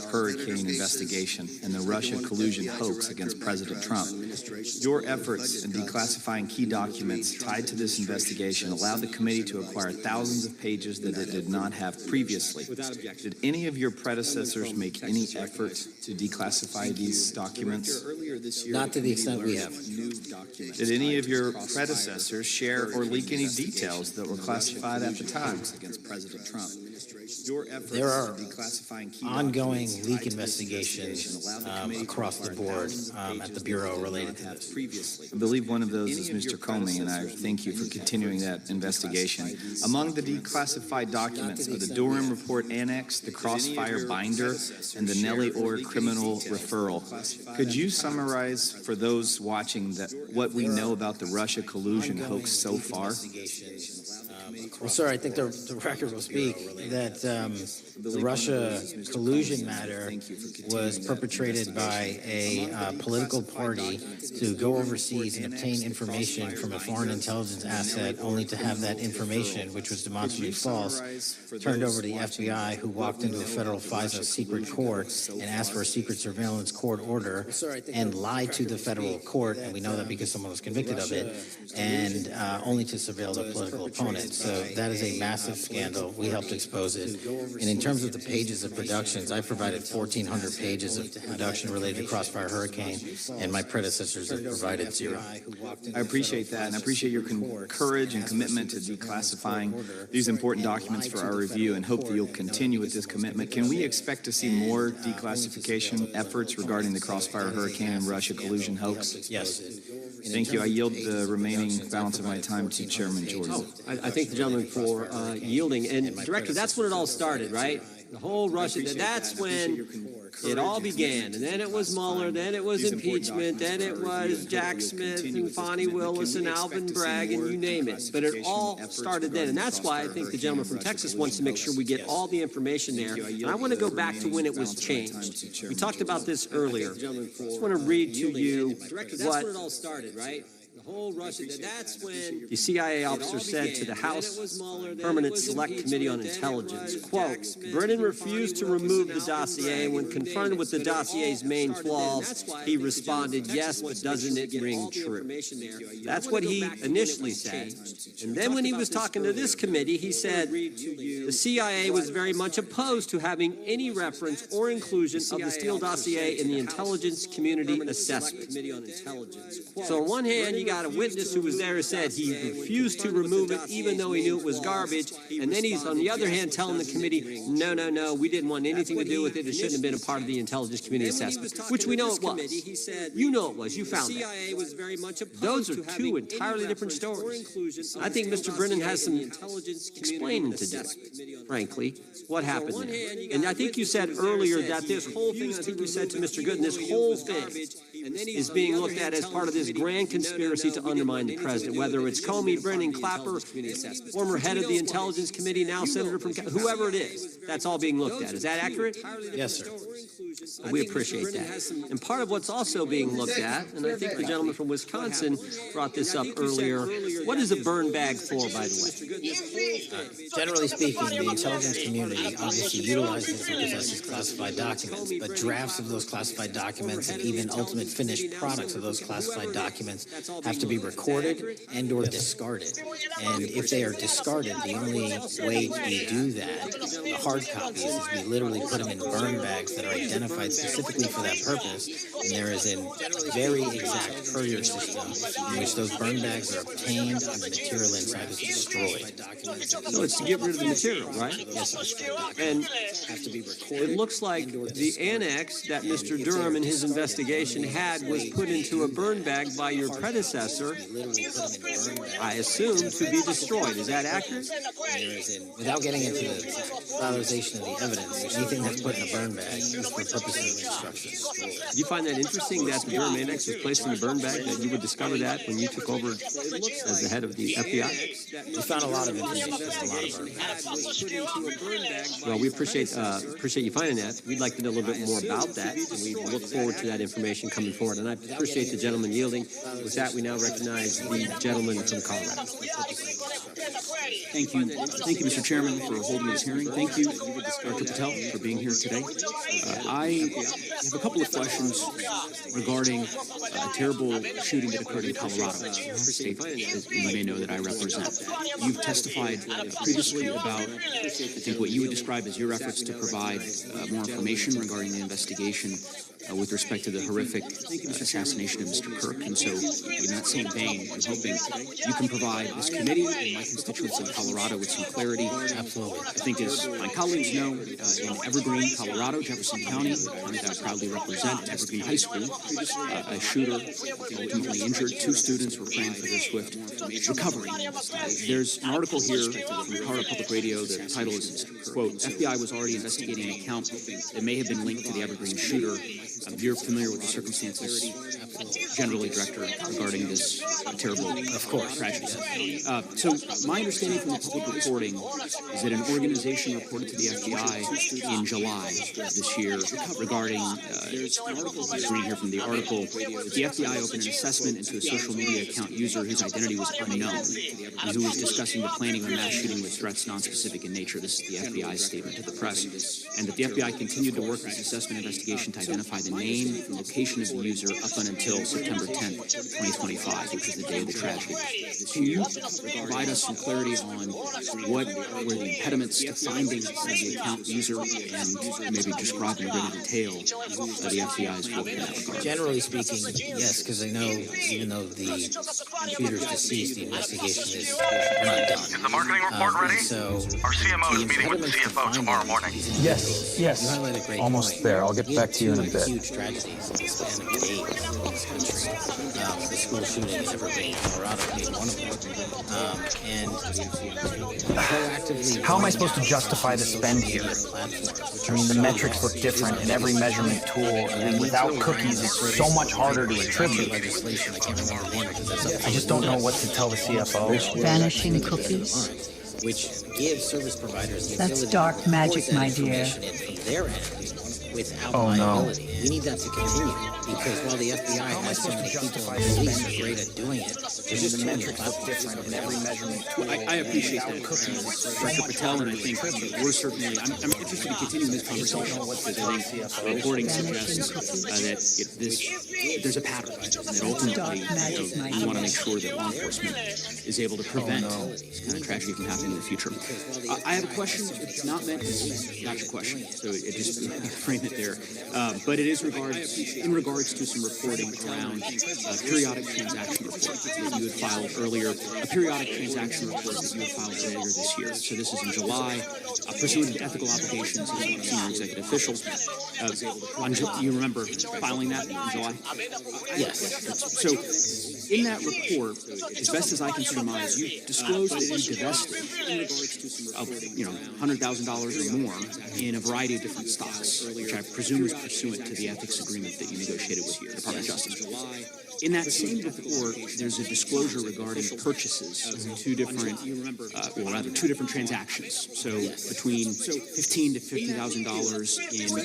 hurricane investigation and the Russia collusion hoax against President Trump. Your efforts in declassifying key documents tied to this investigation allowed the committee to acquire thousands of pages that it did not have previously. Did any of your predecessors make any effort to declassify these documents? Not to the extent we have. Did any of your predecessors share or leak any details that were classified at the time against President Trump? There are ongoing leak investigations across the board at the Bureau related to this. I believe one of those is Mr. Comey, and I thank you for continuing that investigation. Among the declassified documents are the Durham Report Annex, the Crossfire Binder, and the Nellie Orr Criminal Referral. Could you summarize for those watching what we know about the Russia collusion hoax so far? Well, sir, I think the record will speak that the Russia collusion matter was perpetrated by a political party to go overseas and obtain information from a foreign intelligence asset, only to have that information, which was demonstrably false, turned over to the FBI, who walked into a federal FISA secret court and asked for a secret surveillance court order and lied to the federal court, and we know that because someone was convicted of it, and only to surveil their political opponent. So that is a massive scandal. We helped expose it. And in terms of the pages of productions, I provided 1,400 pages of production related to Crossfire Hurricane, and my predecessors have provided 0. I appreciate that, and I appreciate your courage and commitment to declassifying these important documents for our review, and hope that you'll continue with this commitment. Can we expect to see more declassification efforts regarding the Crossfire Hurricane and Russia collusion hoax? Yes. Thank you. I yield the remaining balance of my time to Chairman Jordan. I thank the gentleman for yielding. And, Director, that's when it all started, right? The whole Russia, that's when it all began. And then it was Mueller, then it was impeachment, then it was Jack Smith and Fonnie Willis and Alvin Bragg and you name it. But it all started then. And that's why I think the gentleman from Texas wants to make sure we get all the information there. And I want to go back to when it was changed. We talked about this earlier. I just want to read to you what it all started, right? Whole Russia, that's when the CIA officer said to the House Permanent Select Committee on Intelligence, quote, Brennan refused to remove the dossier. When confronted with the dossier's main flaws, he responded, yes, but doesn't it ring true? That's what he initially said. And then when he was talking to this committee, he said the CIA was very much opposed to having any reference or inclusion of the Steele dossier in the intelligence community assessment. So on one hand, you got a witness who was there who said he refused to remove it even though he knew it was garbage, and then he's on the other hand telling the committee, no, we didn't want anything to do with it, it shouldn't have been a part of the intelligence community assessment, which we know it was. You know it was, you found it. Those are two entirely different stories. I think Mr. Brennan has some explaining to do, frankly, what happened there. And I think you said earlier that this whole thing, I think you said to Mr. Gooden, this whole thing is being looked at as part of this grand conspiracy to undermine the president, whether it's Comey, Brennan, Clapper, former head of the Intelligence Committee, now Senator from whoever it is. That's all being looked at. Is that accurate? Yes, sir. We appreciate that. And part of what's also being looked at, and I think the gentleman from Wisconsin brought this up earlier, what is a burn bag for, by the way? Generally speaking, the intelligence community obviously utilizes and possesses classified documents, but drafts of those classified documents and even ultimate finished products of those classified documents have to be recorded and or discarded. And if they are discarded, the only way we do that, the hard copies, is we literally put them in burn bags that are identified specifically for that purpose, and there is a very exact courier system in which those burn bags are obtained and the material inside is destroyed. So it's to get rid of the material, right? Yes, sir. And it looks like the annex that Mr. Durham in his investigation had was put into a burn bag by your predecessor, I assume, to be destroyed. Is that accurate? Without getting into the finalization of the evidence, anything that's put in a burn bag is for purposes of instruction. Do you find that interesting that the Durham annex was placed in a burn bag, that you would discover that when you took over as the head of the FBI? We found a lot of information, a lot of burn bags. Well, we appreciate you finding that. We'd like to know a little bit more about that, and we look forward to that information coming forward. And I appreciate the gentleman yielding. With that, we now recognize the gentleman from Colorado. Thank you. Thank you, Mr. Chairman, for holding this hearing. Thank you, Dr. Patel, for being here today. I have a couple of questions regarding a terrible shooting that occurred in Colorado, a state that you may know that I represent. You've testified previously about, I think, what you would describe as your efforts to provide more information regarding the investigation with respect to the horrific assassination of Mr. Kirk. And so, in that same vein, I'm hoping you can provide this committee and my constituents in Colorado with some clarity. Absolutely. I think, as my colleagues know, in Evergreen, Colorado, Jefferson County, the county that I proudly represent, Evergreen High School, a shooter ultimately injured. 2 students were praying for their swift recovery. There's an article here from Colorado Public Radio. The title is, quote, FBI was already investigating an account that may have been linked to the Evergreen shooter. You're familiar with the circumstances, generally, Director, regarding this terrible, of course, tragedy. So my understanding from the public reporting is that an organization reported to the FBI in July of this year regarding, reading here from the article, that the FBI opened an assessment into a social media account user whose identity was unknown and who was discussing the planning of a mass shooting with threats nonspecific in nature. This is the FBI's statement to the press. And that the FBI continued to work this assessment investigation to identify the name and location of the user up until September 10th, 2025, which is the day of the tragedy. Can you provide us some clarity on what were the impediments to finding the account user and maybe describe in greater detail the FBI's work in that regard? Generally speaking, yes, because I know even though the shooter is deceased, the investigation is not done. Is the marketing report ready? So our CMO is meeting with the CFO tomorrow morning. Yes, yes. Almost there. I'll get back to you in a bit. Huge tragedies in the span of days in this country. The school shooting in Evergreen, Colorado, being one of them. And proactively. How am I supposed to justify the spend here? I mean, the metrics look different in every measurement tool, and without cookies, it's so much harder to attribute. I just don't know what to tell the CFO. Vanishing cookies? Which gives service providers the That's ability dark to magic, report that my dear. information in from their end without Oh, no. liability. We need that to continue because while the FBI has so many people and the police are great at doing it, there's just too many different in every measurement tool. I appreciate that, Director Patel, and I think we're certainly, I'm interested in continuing this conversation. The reporting suggests that there's a pattern, and that ultimately we want to make sure that law enforcement is able to prevent this kind of tragedy from happening in the future. I have a question. It's not meant as a gotcha question, so it just frame it there. But it is in regards to some reporting around periodic transaction reports that you had filed earlier, a periodic transaction report that you had filed earlier this year. So this is in July, pursuant to ethical obligations as a senior executive official. You remember filing that in July? Yes. So in that report, as best as I can surmise, you disclosed that you divested of, $100,000 or more in a variety of different stocks, which I presume was pursuant to the ethics agreement that you negotiated with the Department of Justice. In that same report, there's a disclosure regarding purchases of two different transactions. So between $15,000 to $50,000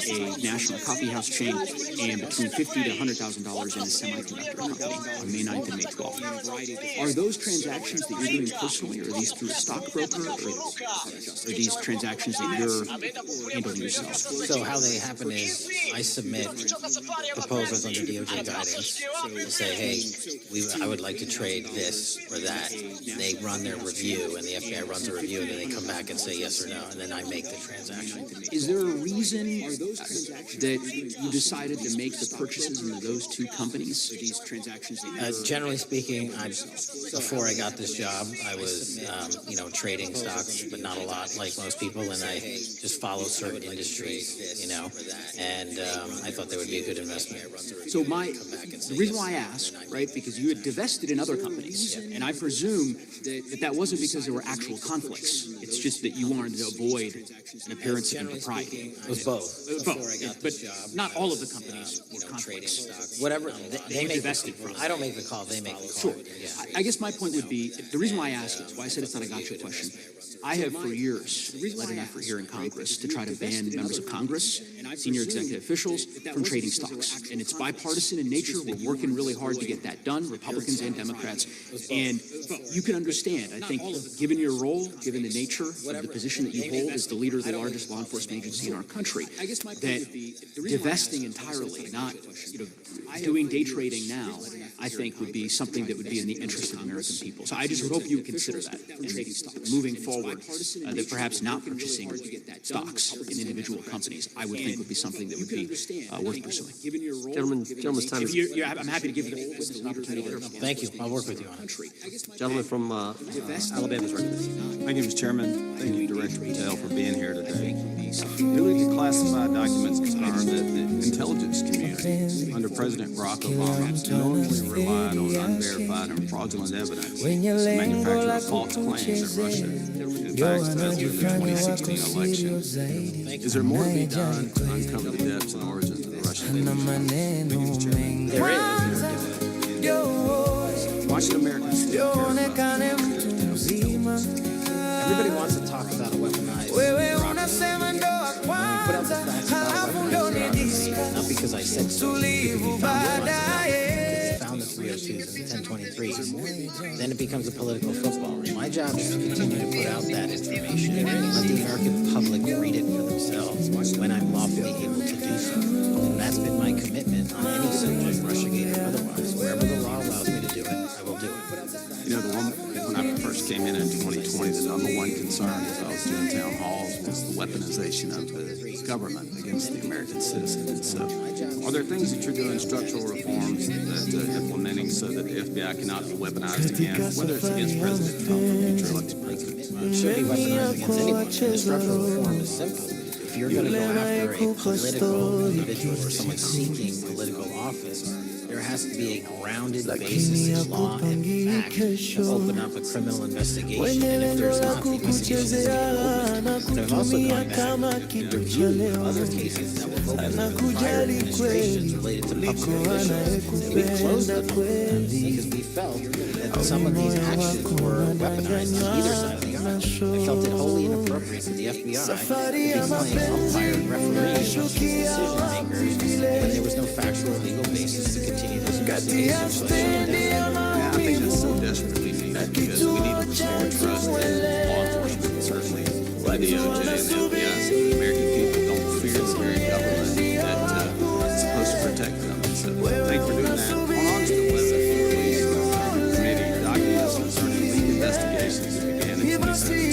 in a national coffee house chain and between $50,000 to $100,000 in a semiconductor company on May 9th and May 12th. Are those transactions that you're doing personally, or are these through a stockbroker, or are these transactions that you're handling yourself? So how they happen is I submit proposals under DOJ guidance to say, hey, I would like to trade this or that. They run their review, and the FBI runs a review, and then they come back and say yes or no, and then I make the transaction. Is there a reason that you decided to make the purchases into those two companies? These transactions? Generally speaking, before I got this job, I was, trading stocks, but not a lot, like most people, and I just follow certain industries, and I thought they would be a good investment. So the reason why I ask, right, because you had divested in other companies, and I presume that wasn't because there were actual conflicts. It's just that you wanted to avoid an appearance of impropriety. It was both. But not all of the companies were conflicts. Whatever they make divested from. I don't make the call; they make the call. Sure. Yeah. I guess my point would be the reason why I ask is why I said it's not a gotcha question. I have for years led an effort here in Congress to try to ban members of Congress, senior executive officials, from trading stocks. And it's bipartisan in nature. We're working really hard to get that done, Republicans and Democrats. And you can understand, I think, given your role, given the nature of the position that you hold as the leader of the largest law enforcement agency in our country, that divesting entirely, not doing day trading now, I think would be something that would be in the interest of American people. So I just would hope you would consider that trading stocks moving forward, that perhaps not purchasing stocks in individual companies, I would think would be something that would be worth pursuing. Gentlemen's time is... I'm happy to give you the opportunity to... Thank you. I'll work with you on it. Gentleman from Alabama's recommendation. Thank you, Mr. Chairman. Thank you, Director Patel, for being here today. Newly declassified documents confirm that the intelligence community under President Barack Obama knowingly relied on unverified and fraudulent evidence to manufacture false claims that Russia, in fact, tested the 2016 election. Is there more to be done to uncover the depths and origins of the Russian collusion? Thank you, Mr. Chairman. There is. Why should Americans still care about Everybody wants to talk about a weaponized democracy. When we put out the facts about weaponized democracy, not because I said so, because we found the 302s and the 1023s, then it becomes a political football. My job is to continue to put out that information and let the American public read it for themselves when I'm lawfully able to do so. And that's been my commitment on any subject, Russiagate or otherwise. Wherever the law allows me to do it, I will do it. When I first came in 2020, the number one concern as I was doing town halls was the weaponization of the government against the American citizen. And so, are there things that you're doing, structural reforms that implementing so that the FBI cannot be weaponized again, whether it's against President Trump or future elected presidents? It should be weaponized against anyone. The structural reform is simple. If you're going to go after a political individual or someone seeking political office, there has to be a grounded basis in law and fact to open up a criminal investigation. And if there's not, the investigation is open. But I've also gone back and reviewed other cases that were opened under prior administrations related to public officials. And we closed them because we felt that some of these actions were weaponized on either side of the aisle. I felt it wholly inappropriate for the FBI to be playing umpire and referee as decision makers when there was no factual or legal basis to continue those investigations. I think that's so desperately needed because we need to restore trust in law enforcement, and certainly by the DOJ and the FBI, so the American people don't fear the very government that is supposed to protect them. So thank you for doing that. On August 11th, the police committee documents concerning leak investigations that began in 2017.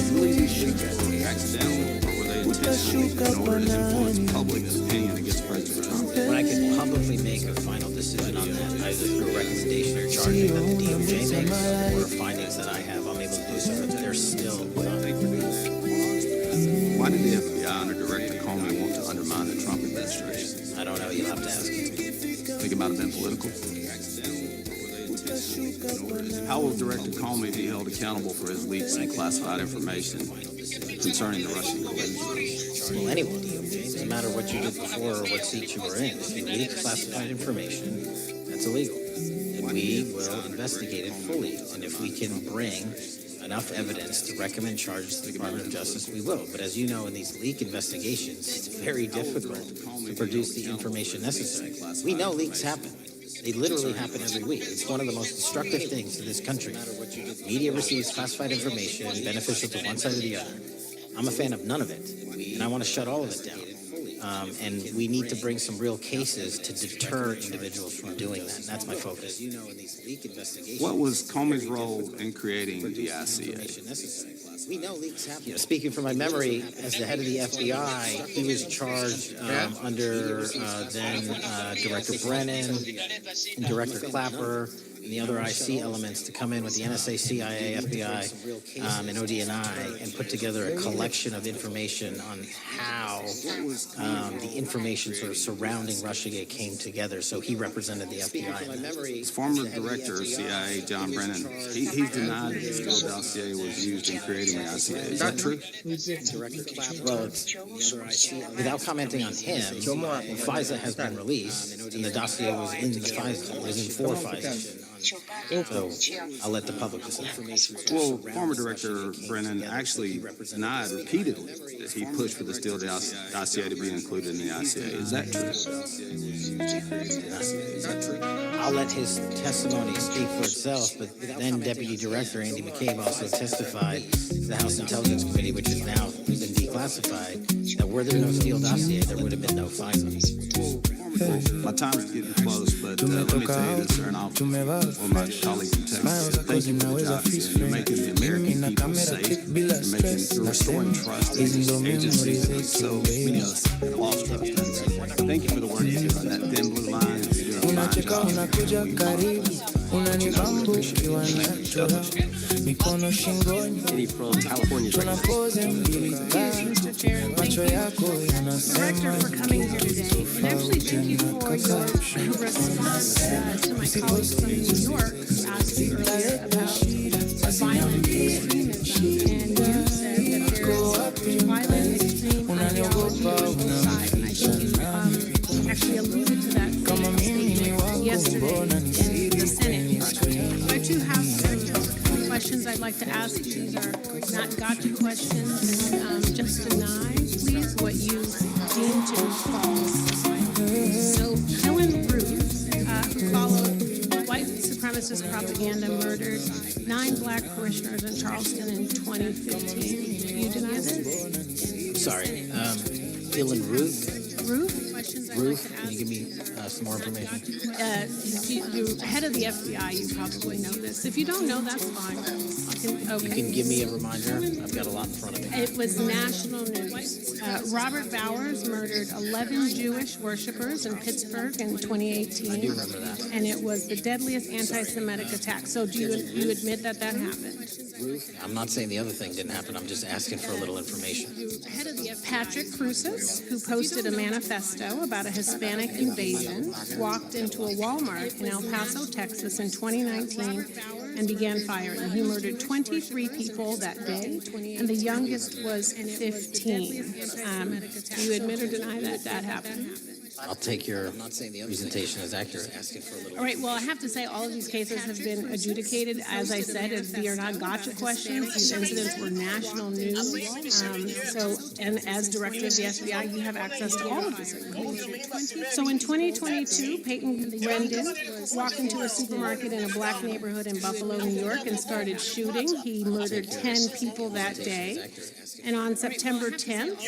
Released accidentally, or were they intentionally in order to influence the public's opinion against President Trump? When I can publicly make a final decision on that, either through a recommendation or charging that the DOJ makes, or findings that I have, I'm able to do so, but they're still not. Why did the FBI under Director Comey want to undermine the Trump administration? I don't know. You'll have to ask him. Think it might have been political. How will Director Comey be held accountable for his leaks and classified information concerning the Russian collusion? Well, anyone. Doesn't matter what you did before or what seat you were in. If you leak classified information, That's illegal. And we will investigate it fully. And if we can bring enough evidence to recommend charges to the Department of Justice, we will. But as you know, in these leak investigations, it's very difficult to produce the information necessary. We know leaks happen. They literally happen every week. It's one of the most destructive things to this country. Media receives classified information beneficial to one side or the other. I'm a fan of none of it, and I want to shut all of it down. And we need to bring some real cases to deter individuals from doing that. And that's my focus. What was Comey's role in creating the ICA? We know leaks happen. Speaking from my memory, as the head of the FBI, he was charged under then Director Brennan and Director Clapper and the other IC elements to come in with the NSA, CIA, FBI, and ODNI and put together a collection of information on how the information sort of surrounding Russiagate came together. So he represented the FBI. As former director of CIA, John Brennan, he's denied that the Steele dossier was used in creating the ICA. Is that true? Well, without commenting on him, FISA has been released, and the dossier was in the FISA, was in for FISA. So I'll let the public decide. Well, former Director Brennan actually denied repeatedly that he pushed for the Steele dossier to be included in the ICA. Is that true? I'll let his testimony speak for itself, but then Deputy Director Andy McCabe also testified to the House Intelligence Committee, which has now been declassified, that were there no Steele dossier, there would have been no FISA. My time's getting close, but let me tell you this, sir, and I'll my colleague from Texas. Thank you for the job you're making the American people safe. You're restoring trust in these agencies that so many of us have lost trust in. Thank you for the work you do on that thin blue line. You're doing a fine job. Mikono shingoni tunapoze macho yako yanasema tofauti na kasapsho unaniogopa actually alluded to that kama mimi ni wako mbona in the Senate. I do have questions I'd like to ask you. These are not gotcha questions. Just deny, please, what you deem to be false. So Helen Ruth, who followed white supremacist propaganda, murdered 9 black parishioners in Charleston in 2015. Do you deny this? I'm sorry. Dylan Ruth? Ruth, can you give me some more information? You're head of the FBI, you probably know this. If you don't know, that's fine. You can give me a reminder. I've got a lot in front of me. It was national news. Robert Bowers murdered 11 Jewish worshipers in Pittsburgh in 2018. I do remember that. And it was the deadliest anti-Semitic attack. So do you admit that happened? I'm not saying the other thing didn't happen. I'm just asking for a little information. Patrick Cruces, who posted a manifesto about a Hispanic invasion, walked into a Walmart in El Paso, Texas in 2019 and began firing. He murdered 23 people that day, and the youngest was 15. Do you admit or deny that happened? I'll take your presentation as accurate. All right, well, I have to say all of these cases have been adjudicated. As I said, these are not gotcha questions. These incidents were national news. And as director of the FBI, you have access to all of this information. So in 2022, Peyton Brendan walked into a supermarket in a black neighborhood in Buffalo, New York, and started shooting. He murdered 10 people that day. And on September 10th,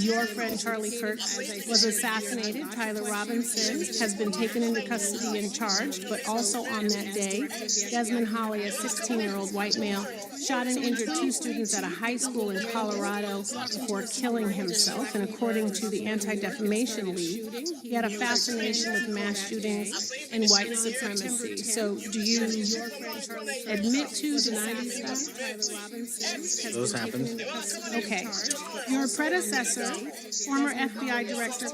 your friend Charlie Kirk was assassinated. Tyler Robinson has been taken into custody and charged, but also on that day, Desmond Holley, a 16-year-old white male, shot and injured 2 students at a high school in Colorado before killing himself. And according to the Anti-Defamation League, he had a fascination with mass shootings and white supremacy. So do you admit to, deny these facts? Those happened. Okay. Your predecessor, former FBI Director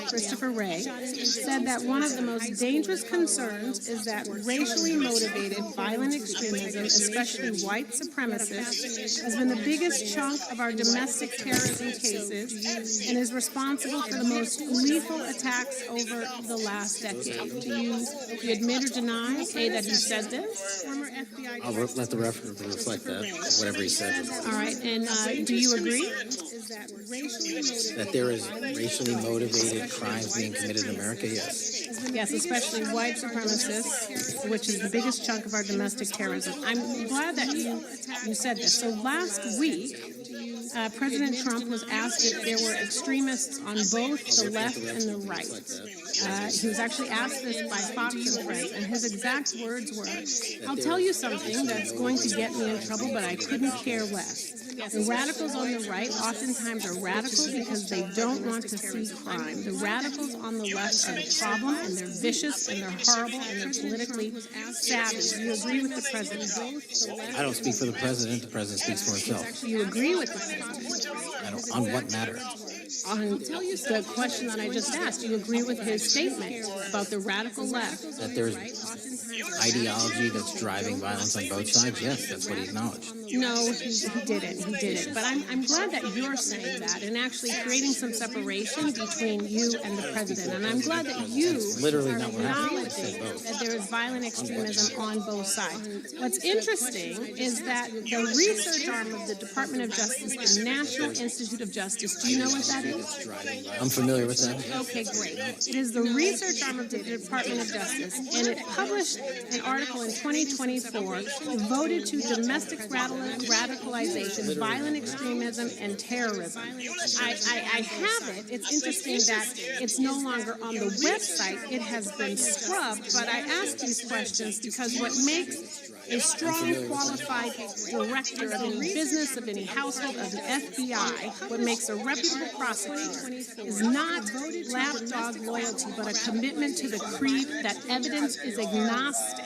Christopher Wray, said that one of the most dangerous concerns is that racially motivated violent extremism, especially white supremacists, has been the biggest chunk of our domestic terrorism cases and is responsible for the most lethal attacks over the last decade. Do you admit or deny, A, that he said this? Former FBI I'll let the reference reflect that, whatever he said. All right, and do you agree? That there is racially motivated crimes being committed in America, yes. Yes, especially white supremacists, which is the biggest chunk of our domestic terrorism. I'm glad that you said this. So last week, President Trump was asked if there were extremists on both the left and the right. He was actually asked this by Fox and Friends, and his exact words were, "I'll tell you something that's going to get me in trouble, but I couldn't care less. The radicals on the right oftentimes are radical because they don't want to see crime. The radicals on the left are the problem, and they're vicious, and they're horrible, and they're politically savvy." Do you agree with the president? I don't speak for the president. The president speaks for himself. You agree with the president? On what matter? On the question that I just asked, do you agree with his statement about the radical left? That there's ideology that's driving violence on both sides? Yes, that's what he acknowledged. No, he didn't. He didn't. But I'm glad that you're saying that and actually creating some separation between you and the president. And I'm glad that you literally are not what happened. acknowledging that there is violent extremism on both sides. What's interesting is that the research arm of the Department of Justice, the National Institute of Justice, do you know what that is? I'm familiar with that. Okay, great. It is the research arm of the Department of Justice, and it published an article in 2024 devoted to domestic radicalization, violent extremism, and terrorism. I have it. It's interesting that it's no longer on the website. It has been scrubbed, but I ask these questions because what makes a strong, qualified director of any business, of any household, of the FBI, what makes a reputable prosecutor is not lapdog loyalty, but a commitment to the creed that evidence is agnostic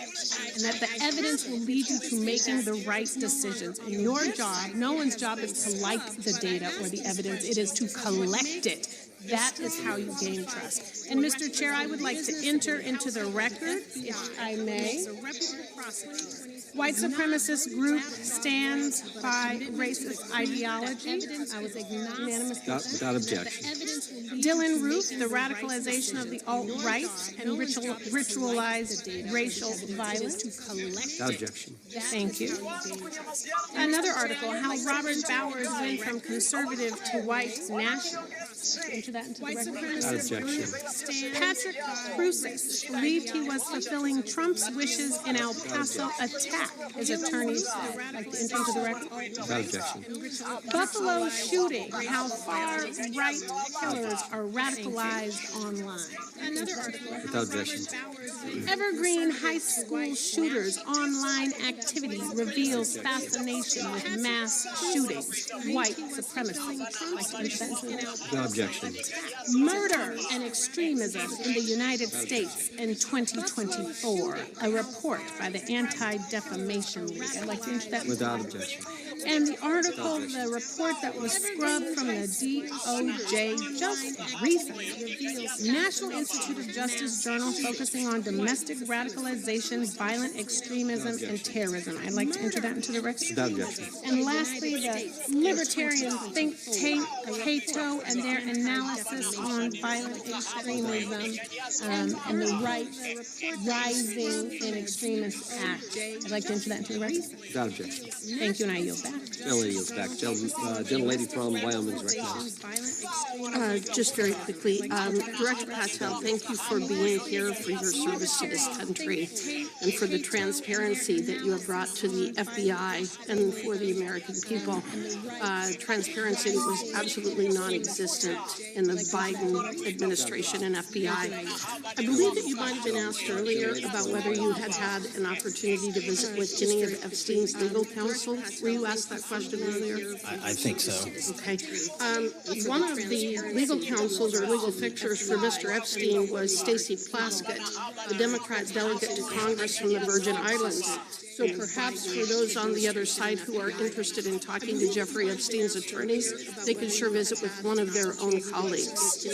and that the evidence will lead you to making the right decisions. And your job, no one's job is to like the data or the evidence, it is to collect it. That is how you gain trust. And Mr. Chair, I would like to enter into the record, if I may. White supremacist group stands by racist ideology. I was unanimous. Without objection. Dylan Roof, the radicalization of the alt-right and ritualized racial violence. Without objection. Thank you. Another article, how Robert Bowers went from conservative to white nationalist. Enter that into the record. Without objection. Patrick Cruces believed he was fulfilling Trump's wishes in El Paso attack. His attorneys like to enter into the record. Without objection. Buffalo shooting, how far-right killers are radicalized online. Another article. Without objection. Evergreen High School shooters' online activity reveals fascination with mass shootings, white supremacy. Without objection. Murder and extremism in the United States in 2024. A report by the Anti-Defamation League. I'd like to enter that. Without objection. And the article, the report that was scrubbed from the DOJ just recently. National Institute of Justice Journal focusing on domestic radicalization, violent extremism, and terrorism. I'd like to enter that into the record. Without objection. And lastly, the libertarian think tank Cato and their analysis on violent extremism and the right rising in extremist acts. I'd like to enter that into the record. Without objection. Thank you, and I yield back. Gentlelady yields back. Gentlelady from Wyoming's recognized. Just very quickly, Director Patel, thank you for being here, for your service to this country, and for the transparency that you have brought to the FBI and for the American people. Transparency was absolutely non-existent in the Biden administration and FBI. I believe that you might have been asked earlier about whether you had had an opportunity to visit with any of Epstein's legal counsel. Were you asked that question earlier? I think so. Okay. One of the legal counsels or legal fixers for Mr. Epstein was Stacey Plaskett, the Democrat delegate to Congress from the Virgin Islands. So perhaps for those on the other side who are interested in talking to Jeffrey Epstein's attorneys, they could sure visit with one of their own colleagues.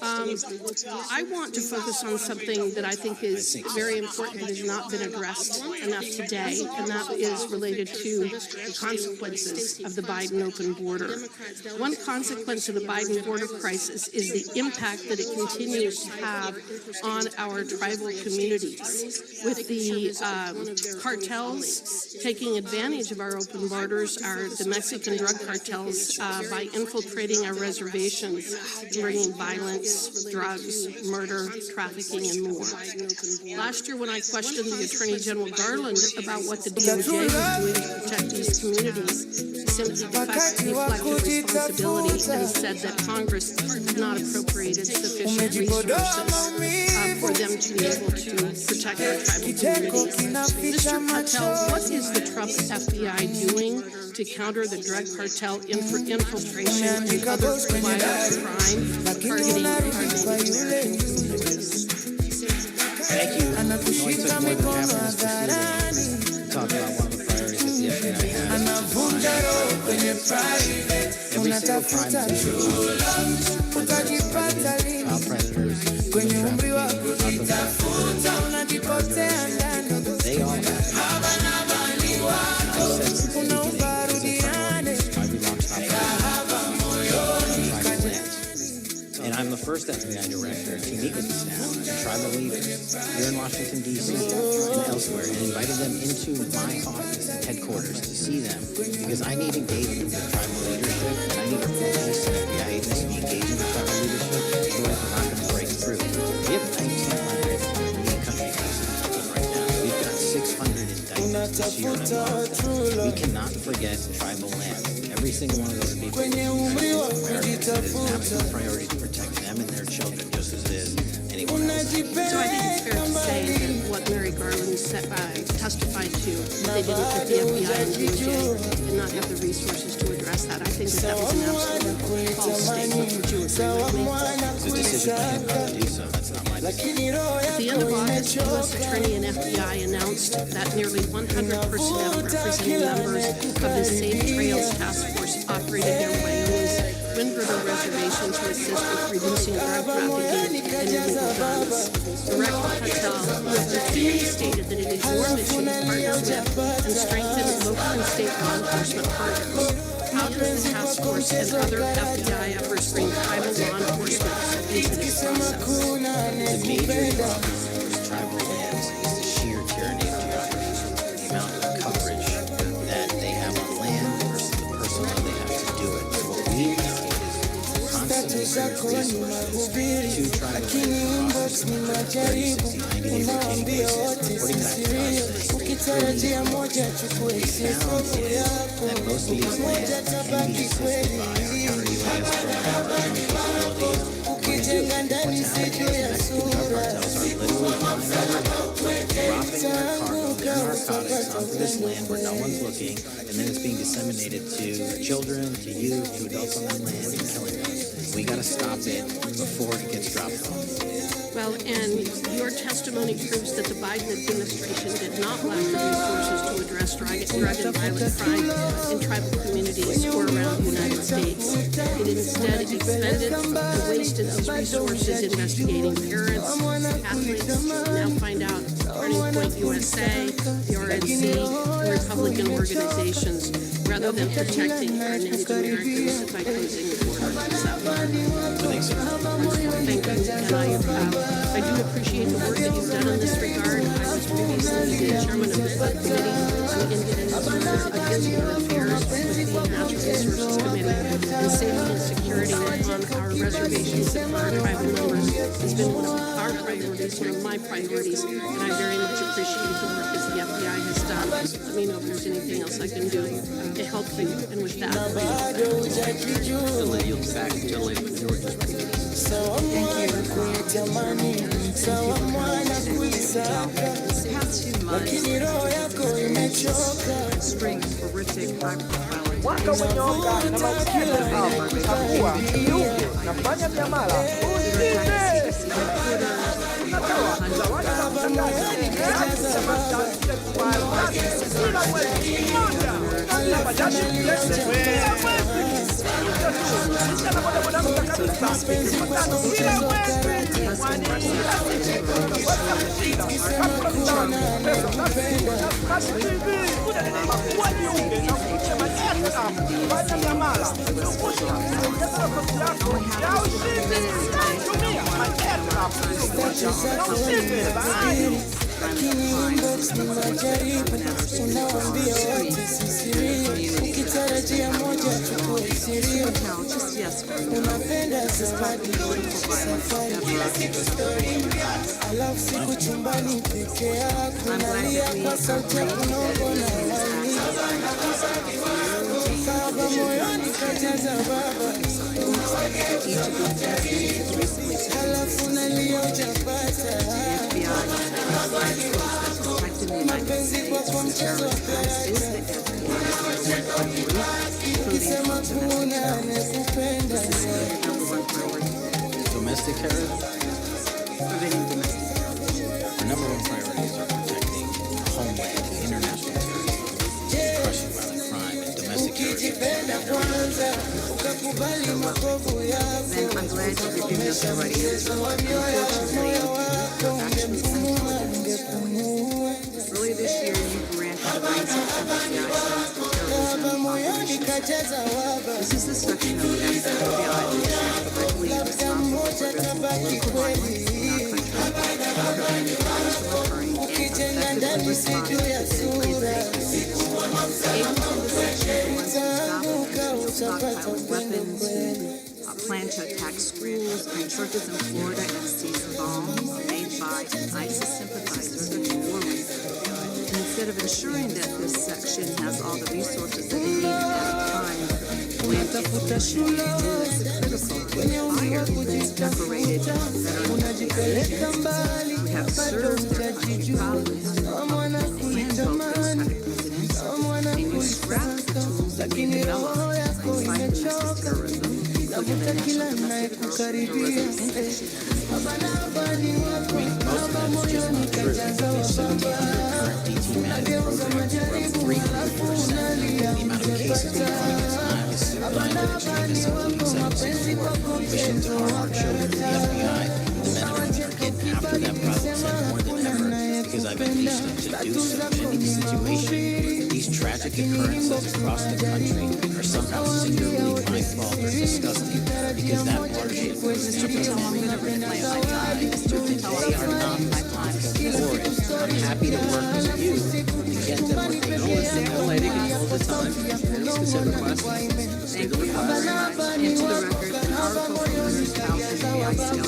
I want to focus on something that I think is very important that has not been addressed enough today, and that is related to the consequences of the Biden open border. One consequence of the Biden border crisis is the impact that it continues to have on our tribal communities, with the cartels taking advantage of our open borders, the Mexican drug cartels, by infiltrating our reservations, bringing violence, drugs, murder, trafficking, and more. Last year, when I questioned the Attorney General Garland about what the DOJ was doing to protect these communities, he simply deflected responsibility and said that Congress had not appropriated sufficient resources for them to be able to protect our tribal communities. Mr. Patel, what is the Trump FBI doing to counter the drug cartel infiltration and other violent crime targeting American communities? Thank you. It only took more than half of this to talk about one of the priorities that the FBI has. Every single crime that is child predators, they all have. And I'm the first FBI director to meet with the staff and tribal leaders here in Washington, D.C. and elsewhere, and invited them into my office and headquarters to see them, because I need engagement with tribal leadership, and I need a police and FBI agency to be engaging with tribal leadership, otherwise we're not going to break through. We have 1,900 in-country cases right now. We've got 600 indictments this year alone. We cannot forget tribal land. Every single one of those people is an absolute priority to protect them and their children, just as it is anyone else. So I think it's fair to say that what Mary Garland testified to, they didn't put the FBI and DOJ and not have the resources to address that. I think that was an absolute false statement. Would you agree with me? It's a decision by him not to do so. That's not my decision. At the end of August, the U.S. Attorney and FBI announced that nearly 100 personnel representing members of the Safe Trails Task Force operated near Wyoming's Twin River Reservation to assist with reducing drug trafficking and illegal guns. Director Patel, who has repeatedly stated that it is your mission to partner with and strengthen local and state law enforcement partners. How does the task force and other FBI efforts bring tribal law enforcement into this process? The major problem with tribal lands is the sheer tyranny of geography, the amount of coverage that they have on land versus the personnel they have to do it. So what we need is constantly resources to tribal land officers, 30, 60, 90-day rotating basis, reporting back to us. What we found is that most of these lands can be assisted by our counter-UAS program, our joint capabilities. What's happening is Mexican drug cartels are literally dropping their cargo, their narcotics onto this land where no one's looking, and then it's being disseminated to children, to youth, to adults on that land, and killing them. We got to stop it before it gets dropped off. Well, and your testimony proves that the Biden administration did not lack the resources to address drug and violent crime in tribal communities or around the United States. It instead expended and wasted those resources investigating parents, athletes, now find out Turning Point USA, the RNC, and Republican organizations, rather than protecting our Native Americans by closing the border. Thank you, and I do appreciate the work that you've done in this regard. I was previously the chairman of the subcommittee on Indian Against War Affairs with the Natural Resources Committee, and safety and security on our reservations and our tribal members has been one of our priorities, one of my priorities, and I very much appreciate the work that the FBI has done. Let me know if there's anything else I can do to help you, and with that, Spring horrific high-profile Mwaka umenyoka na masikio hapa itakuwa kiungo nafanya miamala usinde unatoa zawadi za ukitarajia moja chukua isirio unapenda safari kila kitu story alafu siku chumbani peke yako nalia kwa sauti ya kunongo na wani baba moyoni kajaza baba alafu nalia ujapata mapenzi kwa mchezo wa karata ukisema kuna anekupenda Domestic terrorism? Our number one priorities are protecting homeland and international terrorism, crushing violent crime and domestic terrorism. ukakubali makovu yako ukomesha mchezo wa mioyo wako ungepumua ungepumua baba moyoni kajaza waba labda mmoja tabaki kweli ukijenga ndani si juu ya sura utaanguka utapata upendo kweli. Plan to attack schools and churches in Florida and seize bombs made by ISIS sympathizers in New Orleans. And instead of ensuring that this section has all the resources that it needed at a time when its mission is critical, fire has decorated veterans who have served their country proudly and democratic presidents, and you scrap the tools that we developed to fight domestic terrorism. Navuta kila nayekukaribia baba moyoni kajaza wababa nageuza majaribu halafu nalia ungepata abanabani wako mapenzi kwako because I've unleashed them to do so. And in this situation, these tragic occurrences across the country are somehow singularly my fault or disgusting because that partnership was they are not my for it. I'm happy to work with you to get them what they need. That lady can all the time. Specific questions. State of the class. Into the record, an article from Women's House and the ICL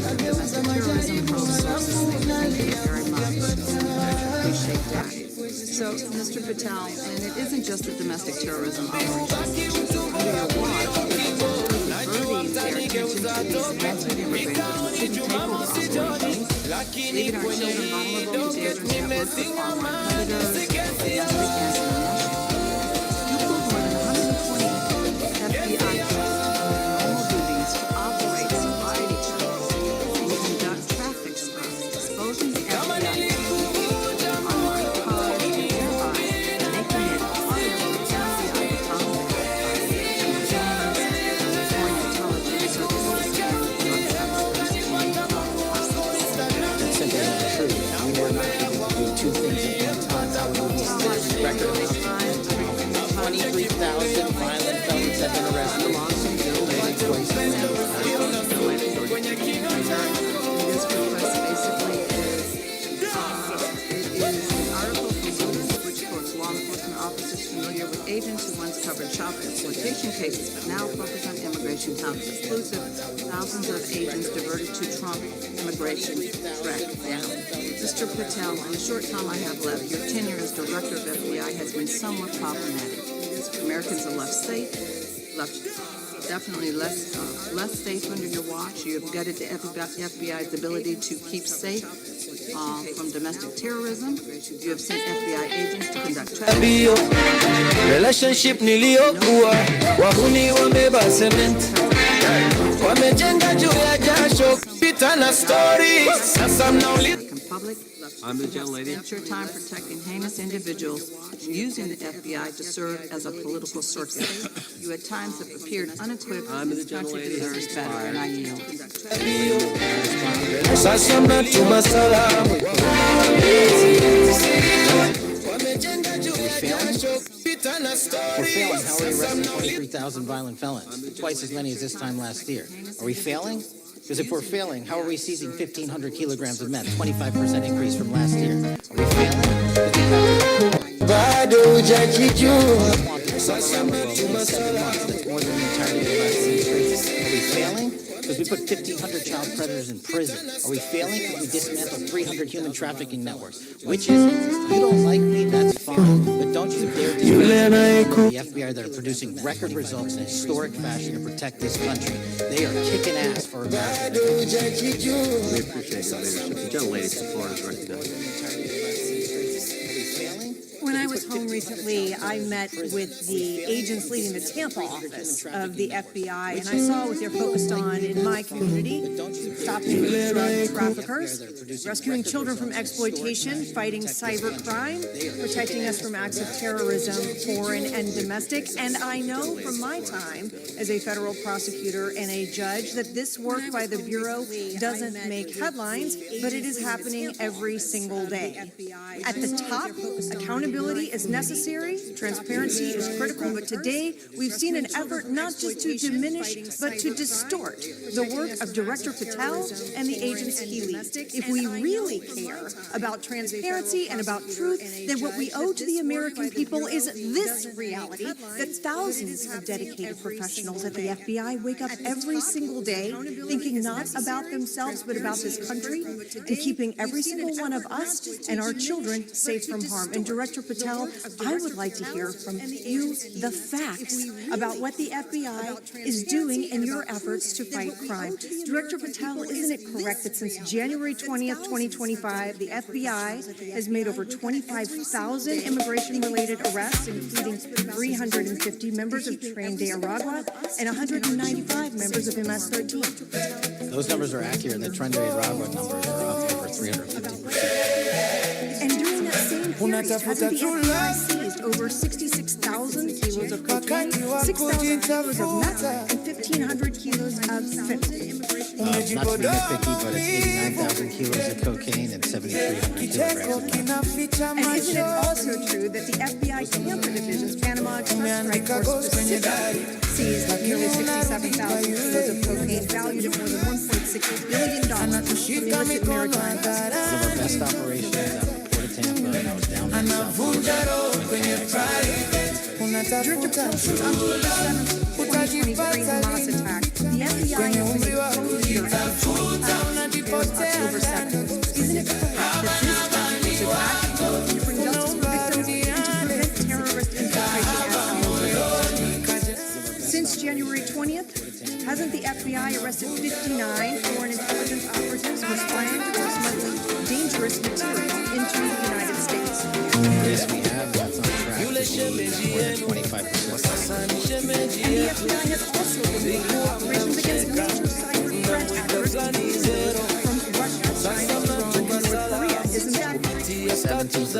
domestic terrorism pro-sources. Thank you very much. Appreciate that. So, Mr. Patel, and it isn't just the domestic terrorism operations. Under your watch, diverting their attention to these anti-immigrant and city takeover operations, leaving our children vulnerable to dangerous networks of online predators and domestic espionage. You pulled more than 120 FBI agents from their normal duties to operate sobriety checks and conduct traffic stops, exposing the FBI to online crime and thereby making it harder for the FBI to tolerate California intelligence services to drug traffickers and That's simply not true. We were not able to do two things at one time. How would we see this record of 23,000 violent felons have been arrested. This request basically is an article from Lotus, which quotes law enforcement officers familiar with agents who once covered child exploitation cases but now focus on immigration sounds exclusive. Thousands of agents diverted to Trump immigration crackdown. Mr. Patel, in the short time I have left, your tenure as director of FBI has been somewhat problematic. Americans are left safe, definitely less safe under your watch. You have gutted the FBI's ability to keep safe from domestic terrorism. You have sent FBI agents to conduct traffic. Relationship niliyokuwa wahuni wameba cement wamejenga juu ya jasho pita na story sasa mnauliza Republic. I'm the gentlelady. Spent your time protecting heinous individuals and using the FBI to serve as a political circus. You at times have appeared unequipped. I'm the This country gentlelady. deserves better, and I yield. We're failing. How are we arresting 23,000 violent felons? Twice as many as this time last year. Are we failing? Because if we're failing, how are we seizing 1,500 kilograms of meth? 25% increase from last year. Are we failing? That's more than the entirety of the last administration. Are we failing? Because we put 1,500 child predators in prison. Are we failing? Because we dismantled 300 human trafficking networks. Which is, you don't like me, that's fine. But don't you dare the FBI that are producing record results in historic fashion to protect this country. They are kicking ass for America. We appreciate your leadership. The gentlelady, the floor is recognized. When I was home recently, I met with the agents leading the Tampa office of the FBI, and I saw what they're focused on in my community: stopping drug traffickers, rescuing children from exploitation, fighting cybercrime, protecting us from acts of terrorism, foreign and domestic. And I know from my time as a federal prosecutor and a judge that this work by the Bureau doesn't make headlines, but it is happening every single day. At the top, accountability is necessary, transparency is critical, but today we've seen an effort not just to diminish, but to distort the work of Director Patel and the agents he leads. If we really care about transparency and about truth, then what we owe to the American people is this reality, that thousands of dedicated professionals at the FBI wake up every single day thinking not about themselves, but about this country and keeping every single one of us and our children safe from harm. And Director Patel, I would like to hear from you the facts about what the FBI is doing in your efforts to fight crime. Director Patel, isn't it correct that since January 20th, 2025, the FBI has made over 25,000 immigration-related arrests, including 350 members of Tren de Aragua and 195 members of MS-13? Those numbers are accurate. The Tren de Aragua numbers are up over 350%. And during that same period, hasn't the FBI seized over 66,000 kilos of cocaine, 6,000 kilos of meth, and 1,500 kilos of fentanyl? Not to be nitpicky, but it's 89,000 kilos of cocaine and 7,300 kilograms of meth. And isn't it also true that the FBI Tampa Division's Panama Express Strike Force specifically seized nearly 67,000 kilos of cocaine valued at more than $1.6 billion from illicit maritime vessels? One of our best operations out of the Port of Tampa, and I was down there Director Patel, since October 7th, 2023 Hamas attack, the FBI has been a co-leader of the joint task force October 7th. Isn't it correct that this task force attack is looking to bring justice for victims and to prevent terrorist infiltration at our borders? Since January 20th, hasn't the FBI arrested 59 foreign intelligence operatives who spying or smuggling dangerous material into the United States? Yes, we have. That's on track to be more than 25%. And the FBI has also been making operations against major cyber threat actors from Russia, China, Iran, and North Korea. Isn't that 17%.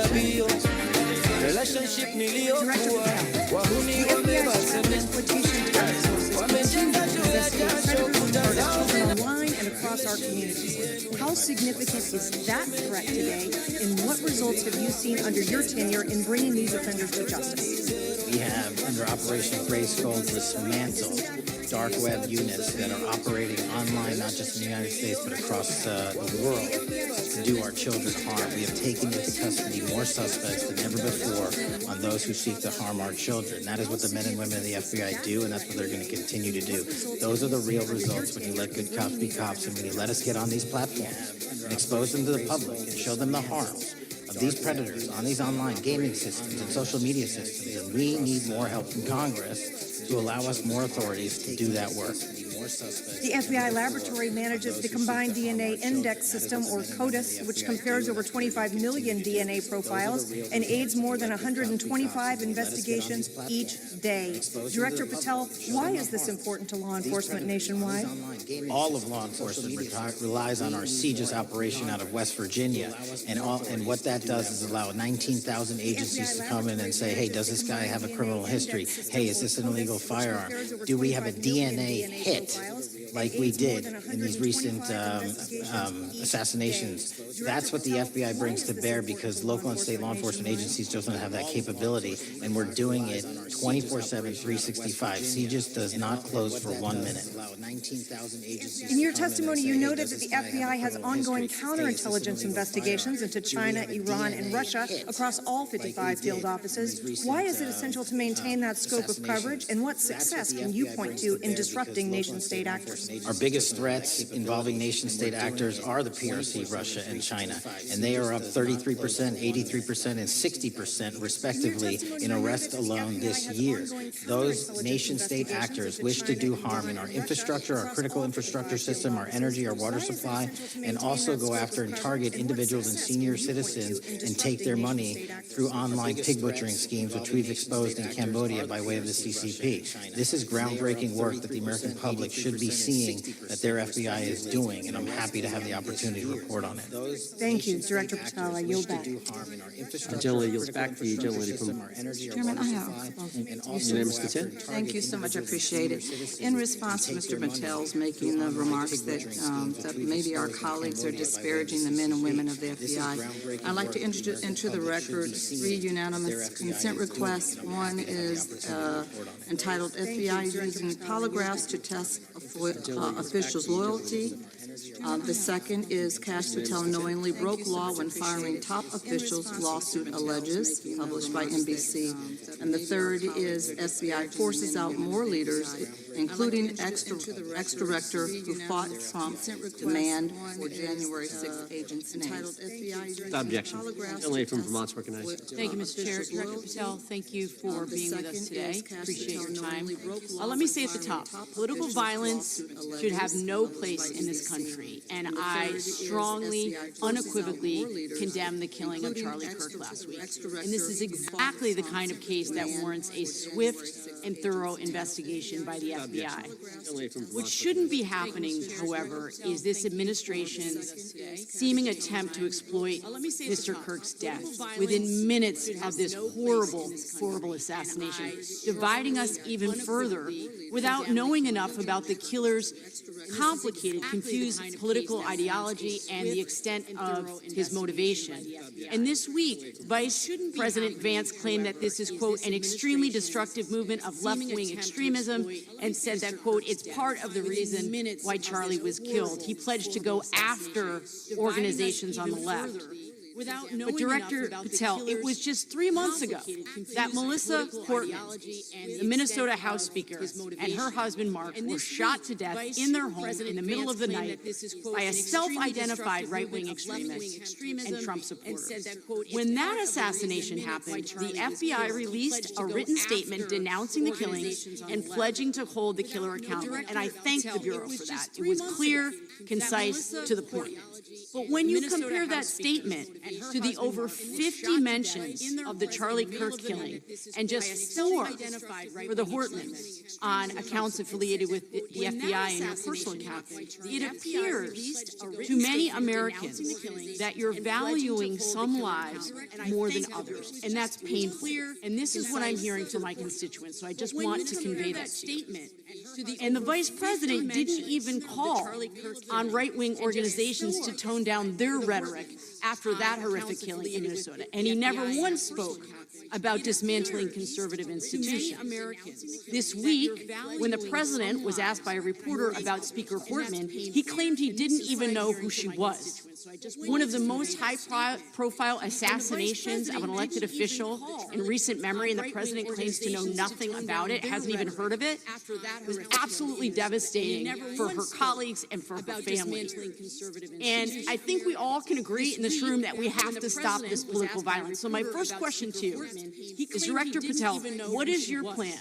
Director Patel, the FBI's child exploitation task forces continue to investigate predators and target children online and across our communities. How significant is that threat today, and what results have you seen under your tenure in bringing these offenders to justice? We have, under Operation Grayskull, dismantled dark web units that are operating online, not just in the United States, but across the world to do our children harm. We have taken into custody more suspects than ever before on those who seek to harm our children. That is what the men and women of the FBI do, and that's what they're going to continue to do. Those are the real results when you let good cops be cops and when you let us get on these platforms and expose them to the public and show them the harms of these predators on these online gaming systems and social media systems. And we need more help from Congress to allow us more authorities to do that work. The FBI laboratory manages the Combined DNA Index System, or CODIS, which compares over 25 million DNA profiles and aids more than 125 investigations each day. Director Patel, why is this important to law enforcement nationwide? All of law enforcement relies on our CJIS operation out of West Virginia, and what that does is allow 19,000 agencies to come in and say, hey, does this guy have a criminal history? Hey, is this an illegal firearm? Do we have a DNA hit like we did in these recent assassinations? That's what the FBI brings to bear, because local and state law enforcement agencies just don't have that capability, and we're doing it 24/7, 365. CJIS does not close for 1 minute. In your testimony, you noted that the FBI has ongoing counterintelligence investigations into China, Iran, and Russia across all 55 field offices. Why is it essential to maintain that scope of coverage, and what success can you point to in disrupting nation-state actors? Our biggest threats involving nation-state actors are the PRC, Russia, and China, and they are up 33%, 83%, and 60%, respectively, in arrests alone this year. Those nation-state actors wish to do harm in our infrastructure, our critical infrastructure system, our energy, our water supply, and also go after and target individuals and senior citizens and take their money through online pig butchering schemes, which we've exposed in Cambodia by way of the CCP. This is groundbreaking work that the American public should be seeing that their FBI is doing, and I'm happy to have the opportunity to report on it. Thank you, Director Patel. I yield back. Gentleman yields back. The gentleman from Chairman, I have. Thank you so much. I appreciate it. In response to Mr. Patel's making the remarks that maybe our colleagues are disparaging the men and women of the FBI, I'd like to introduce into the record 3 unanimous consent requests. One is entitled FBI using polygraphs to test officials' loyalty. The second is Cash Patel knowingly broke law when firing top officials, lawsuit alleges, published by NBC. And the third is FBI forces out more leaders, including ex-director who fought Trump's demand for January 6th agents' names. Without objection. Gentleman from Vermont's recognized. Thank you, Mr. Chair. Director Patel, thank you for being with us today. Appreciate your time. Let me say at the top, political violence should have no place in this country, and I strongly, unequivocally condemn the killing of Charlie Kirk last week. And this is exactly the kind of case that warrants a swift and thorough investigation by the FBI. What shouldn't be happening, however, is this administration's seeming attempt to exploit Mr. Kirk's death within minutes of this horrible, horrible assassination, dividing us even further without knowing enough about the killer's complicated, confused political ideology and the extent of his motivation. And this week, Vice President Vance claimed that this is, quote, an extremely destructive movement of left-wing extremism, and said that, quote, it's part of the reason why Charlie was killed. He pledged to go after organizations on the left. But Director Patel, it was just 3 months ago that Melissa Portman, the Minnesota House Speaker, and her husband Mark were shot to death in their home in the middle of the night by a self-identified right-wing extremist and Trump supporter. When that assassination happened, the FBI released a written statement denouncing the killing and pledging to hold the killer accountable. And I thank the Bureau for that. It was clear, concise, to the point. But when you compare that statement to the over 50 mentions of the Charlie Kirk killing and just 4 for the Hortmans on accounts affiliated with the FBI and your personal accounts, it appears to many Americans that you're valuing some lives more than others, and that's painful. And this is what I'm hearing from my constituents, so I just want to convey that statement. And the Vice President didn't even call on right-wing organizations to tone down their rhetoric after that horrific killing in Minnesota. And he never once spoke about dismantling conservative institutions. This week, when the president was asked by a reporter about Speaker Portman, he claimed he didn't even know who she was. One of the most high-profile assassinations of an elected official in recent memory, and the president claims to know nothing about it, hasn't even heard of it. It was absolutely devastating for her colleagues and for her family. And I think we all can agree in this room that we have to stop this political violence. So my first question to you is, Director Patel, what is your plan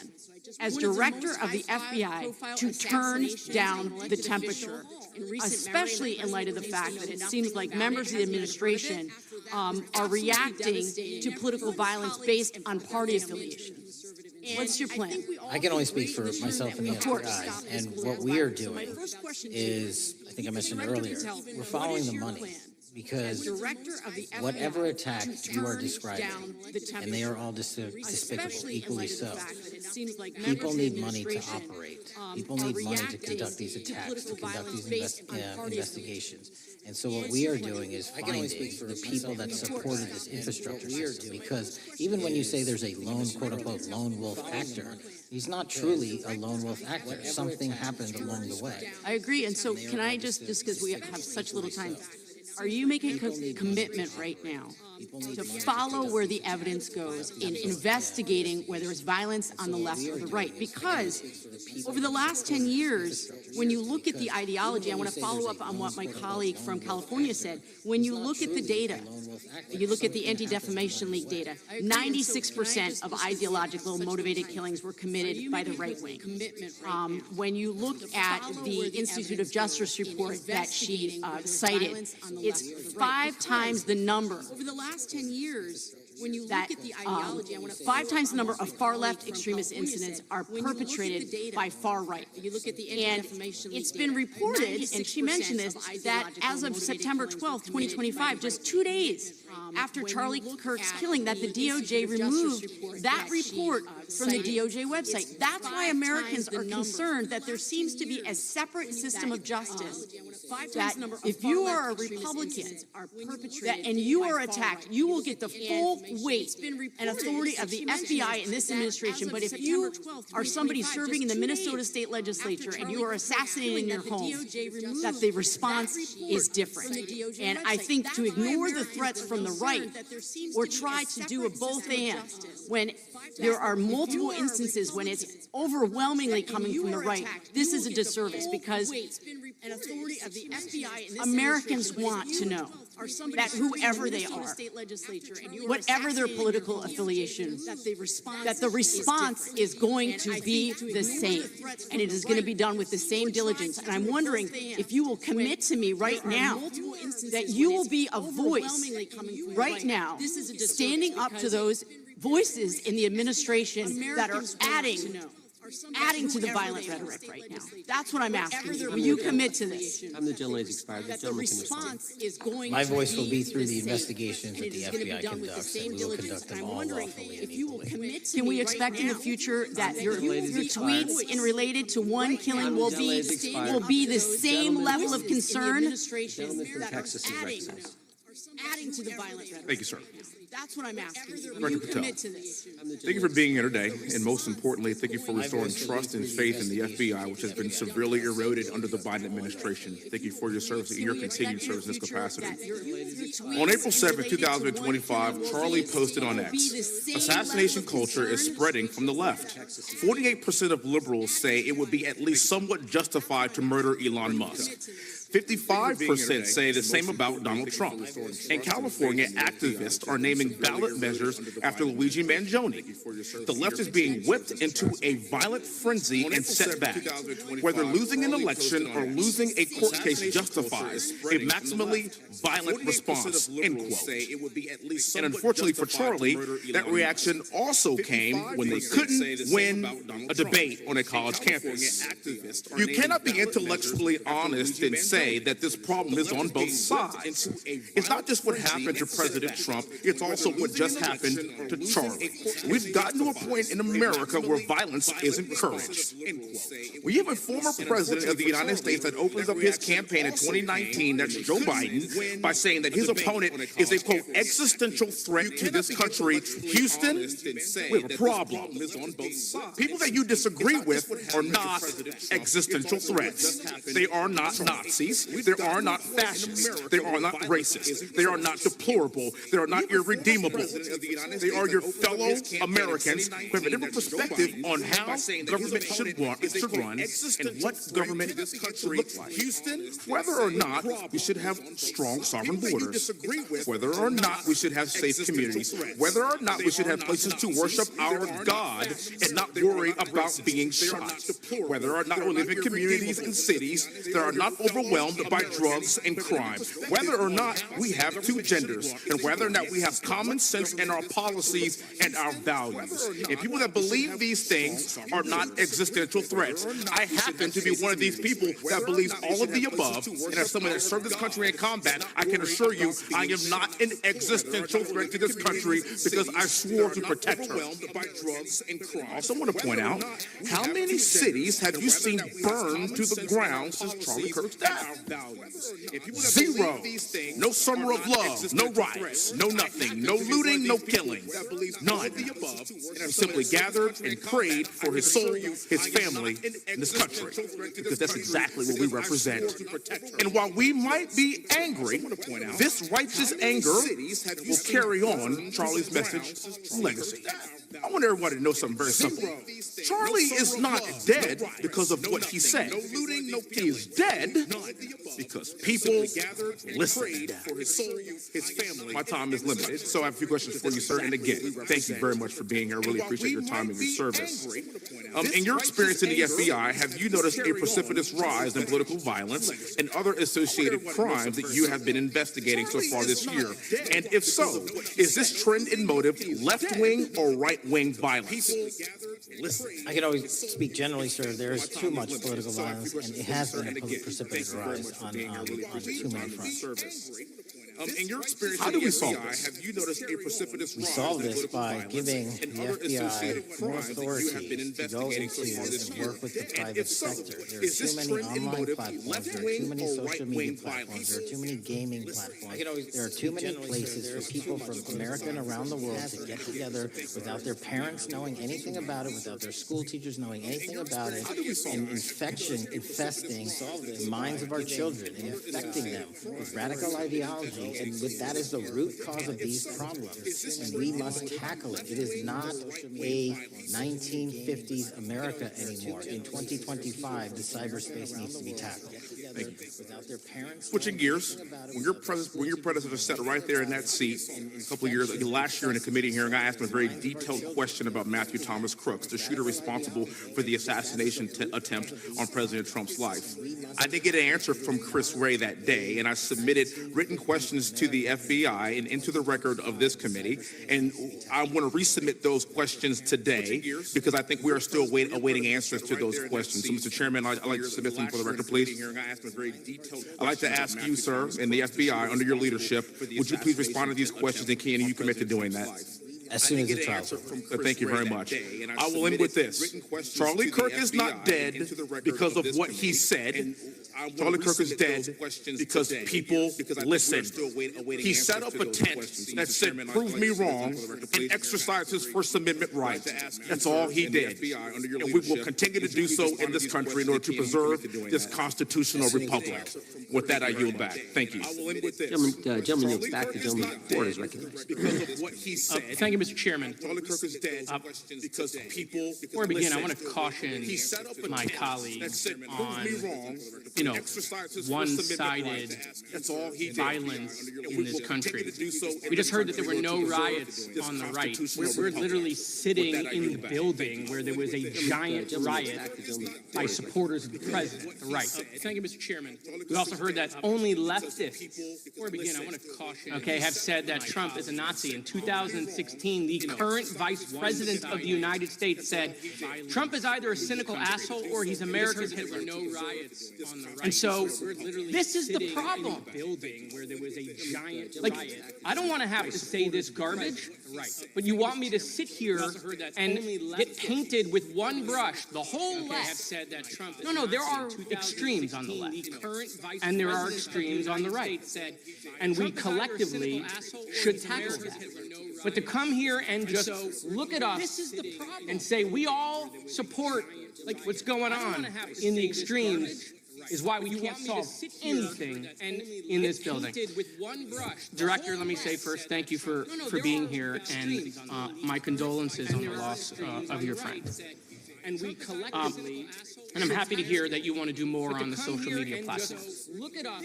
as Director of the FBI to turn down the temperature, especially in light of the fact that it seems like members of the administration are reacting to political violence based on party affiliation? What's your plan? I can only speak for myself and the FBI. And what we are doing is, I think I mentioned earlier, we're following the money. Because whatever attack you are describing, and they are all despicable, equally so, people need money to operate. People need money to conduct these attacks, to conduct these investigations. And so what we are doing is finding the people that supported this infrastructure system. Because even when you say there's a lone, quote-unquote, lone wolf actor, he's not truly a lone wolf actor. Something happened along the way. I agree. And so can I just because we have such little time, are you making a commitment right now to follow where the evidence goes in investigating whether it's violence on the left or the right? Because over the last 10 years, when you look at the ideology, I want to follow up on what my colleague from California said. When you look at the data, you look at the Anti-Defamation League data, 96% of ideological motivated killings were committed by the right wing. When you look at the Institute of Justice report that she cited, it's 5 times the number. Over the last 10 years, when you look at the ideology, 5 times the number of far-left extremist incidents are perpetrated by far-right. You look at the and it's been reported, and she mentioned this, that as of September 12th, 2025, just 2 days after Charlie Kirk's killing, that the DOJ removed that report from the DOJ website. That's why Americans are concerned that there seems to be a separate system of justice, that if you are a Republican and you are attacked, you will get the full weight and authority of the FBI in this administration. But if you are somebody serving in the Minnesota State Legislature and you are assassinated in your home, that the response is different. And I think to ignore the threats from the right or try to do a both and when there are multiple instances when it's overwhelmingly coming from the right, this is a disservice because Americans want to know that whoever they are, whatever their political affiliation, that the response is going to be the same, and it is going to be done with the same diligence. And I'm wondering if you will commit to me right now that you will be a voice right now standing up to those voices in the administration that are adding to the violent rhetoric right now. That's what I'm asking you. Will you commit to this? The gentleman's expired. The gentleman can respond. My voice will be through the investigations that the FBI conducts, and we will conduct them all lawfully and equally. Can we expect in the future that your tweets in related to one killing will be the same level of concern? Adding to the violent rhetoric. Thank you, sir. That's what I'm asking you. Will Director you Patel, commit to this? thank you for being here today, and most importantly, thank you for restoring trust and faith in the FBI, which has been severely eroded under the Biden administration. Thank you for your service and your continued service in this capacity. On April 7, 2025, Charlie posted on X, "Assassination culture is spreading from the left. 48% of liberals say it would be at least somewhat justified to murder Elon Musk. 55% say the same about Donald Trump. In California, activists are naming ballot measures after Luigi Mangione. The left is being whipped into a violent frenzy and set back. Whether losing an election or losing a court case justifies a maximally violent response," end quote. And unfortunately for Charlie, that reaction also came when they couldn't win a debate on a college campus. You cannot be intellectually honest and say that this problem is on both sides. It's not just what happened to President Trump, it's also what just happened to Charlie. We've gotten to a point in America where violence is encouraged. We have a former president of the United States that opens up his campaign in 2019, that's Joe Biden, by saying that his opponent is a, quote, existential threat to this country. Houston, we have a problem. People that you disagree with are not existential threats. They are not Nazis. cities. They are not fascist. They are not racist. They are not deplorable. They are not irredeemable. They are your fellow Americans who have a different perspective on how government should run and what government should look like. Whether or not we should have strong sovereign borders, whether or not we should have safe communities, whether or not we should have places to worship our God and not worry about being shot, whether or not we live in communities and cities that are not overwhelmed by drugs and crime, whether or not we have two genders, and whether or not we have common sense in our policies and our values. And people that believe these things are not existential threats. I happen to be one of these people that believes all of the above, and as someone that served this country in combat, I can assure you I am not an existential threat to this country because I swore to protect her. I also want to point out, how many cities have you seen burned to the ground since Charlie Kirk's death? Zero. No summer of love, no riots, no nothing, no looting, no killing. None. He simply gathered and prayed for his soul, his family, and this country, because that's exactly what we represent. And while we might be angry, this righteous anger will carry on Charlie's message and legacy. I want everybody to know something very simple. Charlie is not dead because of what he said. He is dead because people listened. My time is limited, so I have a few questions for you, sir. And again, thank you very much for being here. I really appreciate your time and your service. In your experience in the FBI, have you noticed a precipitous rise in political violence and other associated crimes that you have been investigating so far this year? And if so, is this trend and motive left-wing or right-wing violence? I can always speak generally, sir. There is too much political violence, and it has been a precipitous rise on too many fronts. In your experience, how do we solve this? Have you noticed a precipitous rise? We solve this by giving the FBI more authority to go into and work with the private sector. There are too many online platforms. There are too many social media platforms. There are too many gaming platforms. There are too many places for people from America and around the world to get together without their parents knowing anything about it, without their school teachers knowing anything about it, and infesting the minds of our children and infecting them with radical ideology. And with that is the root cause of these problems, and we must tackle it. It is not a 1950s America anymore. In 2025, the cyberspace needs to be tackled. Thank you. Switching gears, when your predecessor sat right there in that seat a couple of years ago, last year in a committee hearing, I asked him a very detailed question about Matthew Thomas Crooks, the shooter responsible for the assassination attempt on President Trump's life. I didn't get an answer from Chris Wray that day, and I submitted written questions to the FBI and into the record of this committee, and I want to resubmit those questions today because I think we are still awaiting answers to those questions. So, Mr. Chairman, I'd like to submit them for the record, please. I'd like to ask you, sir, and the FBI, under your leadership, would you please respond to these questions, and can you commit to doing that? As soon as the trial's Thank you very much. I will end with this. Charlie Kirk is not dead because of what he said. Charlie Kirk is dead because people listened. He set up a tent that said, prove me wrong, and exercised his First Amendment right. That's all he did. And we will continue to do so in this country in order to preserve this constitutional republic. With that, I yield back. Thank you. Gentleman yields back. The gentleman before is recognized. Thank you, Mr. Chairman. Before I begin, I want to caution my colleagues on, one-sided violence in this country. We just heard that there were no riots on the right. We're literally sitting in the building where there was a giant riot by supporters of the president, the right. Thank you, Mr. Chairman. We also heard that only leftists, before I begin, I want to caution, have said that Trump is a Nazi. In 2016, the current vice president of the United States said, Trump is either a cynical asshole or he's America's Hitler. No riots on the right. And so this is the problem. I don't want to have to say this garbage, but you want me to sit here and get painted with one brush, the whole left. No, there are extremes on the left, and there are extremes on the right, and we collectively should tackle that. But to come here and just look at us and say we all support what's going on in the extremes is why we can't solve anything in this building. Director, let me say first, thank you for being here, and my condolences on the loss of your friend. And I'm happy to hear that you want to do more on the social media platform.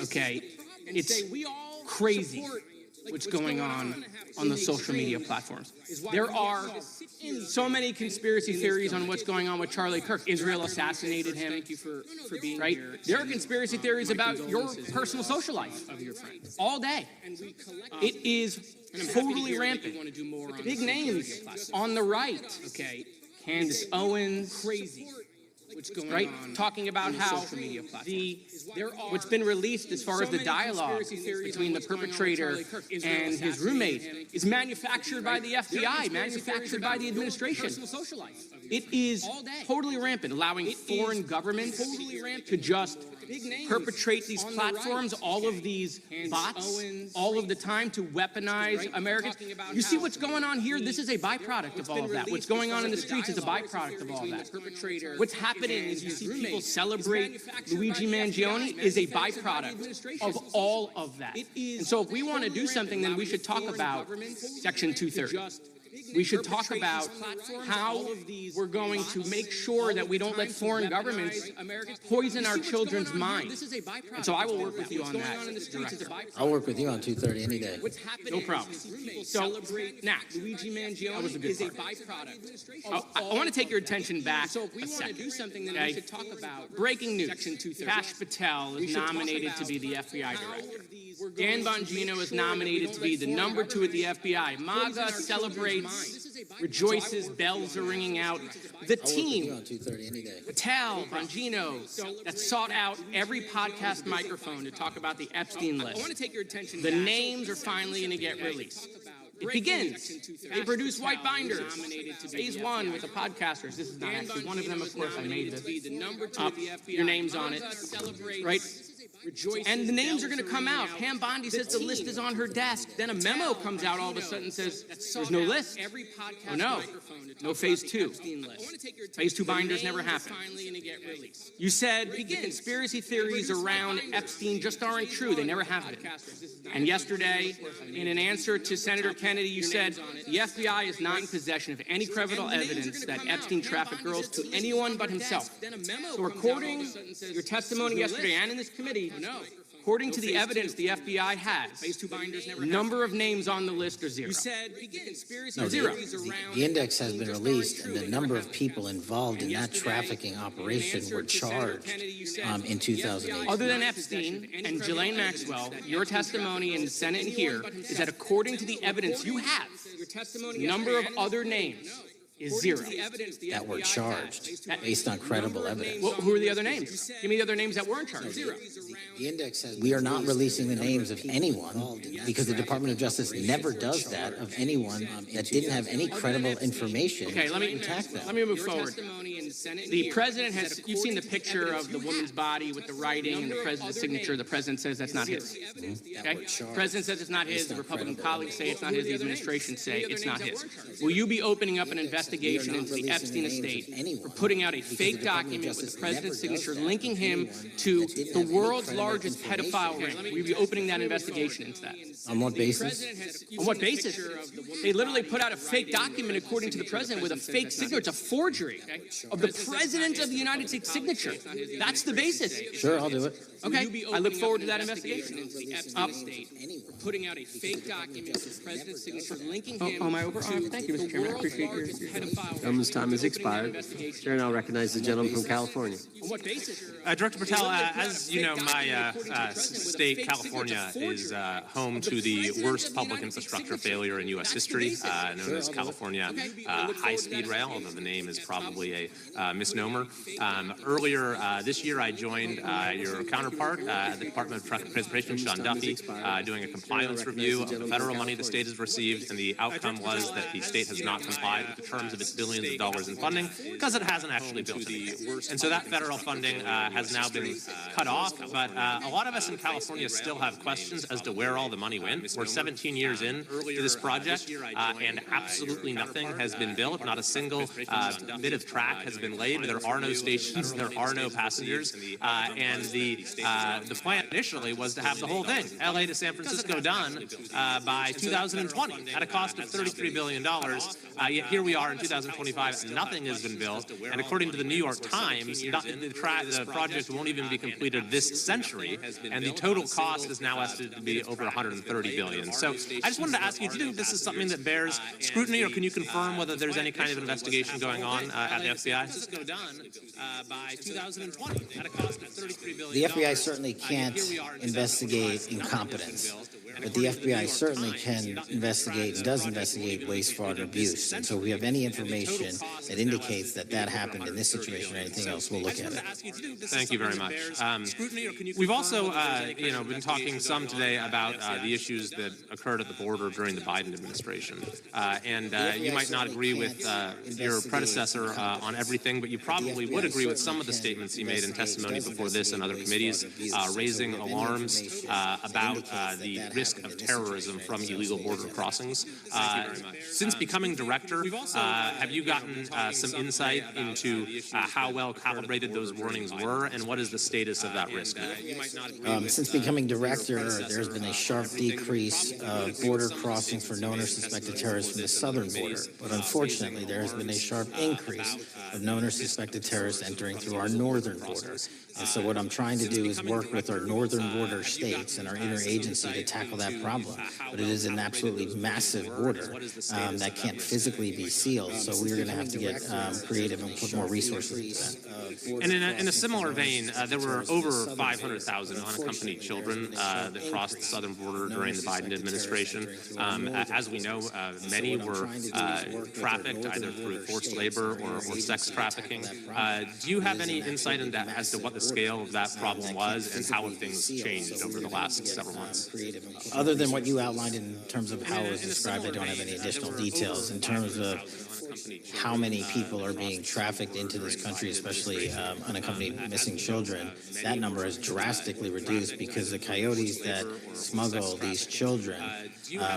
Okay, it's crazy what's going on the social media platforms. There are so many conspiracy theories on what's going on with Charlie Kirk. Israel assassinated him. Thank you for being right? Here. There are conspiracy theories about your personal social life of your friends all day. It is totally rampant. Big names on the right. Okay, Candace Owens. Crazy. Right, talking about how what's been released as far as the dialogue between the perpetrator and his roommate is manufactured by the FBI, manufactured by the administration. It is totally rampant, allowing foreign governments to just perpetrate these platforms, all of these bots, all of the time to weaponize Americans. You see what's going on here? This is a byproduct of all of that. What's going on in the streets is a byproduct of all of that. What's happening is you see people celebrate Luigi Mangione is a byproduct of all of that. And so if we want to do something, then we should talk about Section 230. We should talk about how we're going to make sure that we don't let foreign governments poison our children's minds. And so I will work with you on that, Director. I'll work with you on 230 any day. No problem. So now, Luigi Mangione was a good part. I want to take your attention back a second. Okay? Breaking news. Kash Patel is nominated to be the FBI director. Dan Bongino is nominated to be the number 2 at the FBI. MAGA celebrates, rejoices, bells are ringing out. The team, Patel, Bongino, that sought out every podcast microphone to talk about the Epstein list. The names are finally going to get released. It begins. They produce white binders. Phase 1 with the podcasters. This is not actually one of them, of course. I made this. Your name's on it, right? And the names are going to come out. Pam Bondi says the list is on her desk. Then a memo comes out all of a sudden and says there's no list. Oh no, no phase 2. Phase 2 binders never happened. You said the conspiracy theories around Epstein just aren't true. They never have been. And yesterday, in an answer to Senator Kennedy, you said the FBI is not in possession of any credible evidence that Epstein trafficked girls to anyone but himself. So according to your testimony yesterday and in this committee, according to the evidence the FBI has, the number of names on the list are 0. No, zero. The index has been released, and the number of people involved in that trafficking operation were charged in 2008. Other than Epstein and Ghislaine Maxwell, your testimony in the Senate and here is that according to the evidence you have, the number of other names is 0. That were charged based on credible evidence. Well, who are the other names? Give me the other names that weren't charged. 0. The index says we are not releasing the names of anyone because the Department of Justice never does that of anyone that didn't have any credible information. Okay, let me move forward. The president has, you've seen the picture of the woman's body with the writing and the president's signature. The president says that's not his. Okay? The president says it's not his. The Republican colleagues say it's not his. The administration say it's not his. Will you be opening up an investigation into the Epstein estate for putting out a fake document with the president's signature linking him to the world's largest pedophile ring? Will you be opening that investigation into that? On what basis? On what basis? They literally put out a fake document, according to the president, with a fake signature. It's a forgery of the president of the United States signature. That's the basis. Sure, I'll do it. Okay, I look forward to that investigation. Putting out a fake document with the president's signature linking him. Am I over? Thank you, Mr. Chairman. I appreciate your Gentleman's time has expired. Chair now recognizes the gentleman from California. On what basis? Director Patel, as you know, my state, California, is home to the worst public infrastructure failure in U.S. history, known as California High-Speed Rail, although the name is probably a misnomer. Earlier this year, I joined your counterpart counterpart at the Department of Transportation, Sean Duffy, doing a compliance review of the federal money the state has received, and the outcome was that the state has not complied with the terms of its billions of dollars in funding because it hasn't actually built anything. And so that federal funding has now been cut off, but a lot of us in California still have questions as to where all the money went. We're 17 years in to this project, and absolutely nothing has been built. Not a single bit of track has been laid. There are no stations. There are no passengers. And the plan initially was to have the whole thing, LA to San Francisco, done by 2020 at a cost of $33 billion. Yet here we are in 2025, nothing has been built. And according to the New York Times, the project won't even be completed this century. And the total cost is now estimated to be over $130 billion. So I just wanted to ask you, do you think this is something that bears scrutiny, or can you confirm whether there's any kind of investigation going on at the FBI? The FBI certainly can't investigate incompetence, but the FBI certainly can investigate and does investigate waste, fraud, and abuse. And so if we have any information that indicates that that happened in this situation or anything else, we'll look at it. Thank you very much. We've also, been talking some today about the issues that occurred at the border during the Biden administration. And you might not agree with your predecessor on everything, but you probably would agree with some of the statements he made in testimony before this and other committees, raising alarms about the risk of terrorism from illegal border crossings. Since becoming director, have you gotten some insight into how well calibrated those warnings were, and what is the status of that risk? Since becoming director, there's been a sharp decrease of border crossings for known or suspected terrorists from the southern border. But unfortunately, there has been a sharp increase of known or suspected terrorists entering through our northern border. And so what I'm trying to do is work with our northern border states and our interagency to tackle that problem. But it is an absolutely massive border that can't physically be sealed. So we're going to have to get creative and put more resources into that. And in a similar vein, there were over 500,000 unaccompanied children that crossed the southern border during the Biden administration. As we know, many were trafficked either through forced labor or sex trafficking. Do you have any insight into that as to what the scale of that problem was and how have things changed over the last several months? Other than what you outlined in terms of how it was described, I don't have any additional details. In terms of how many people are being trafficked into this country, especially unaccompanied missing children, that number is drastically reduced because the coyotes that smuggle these children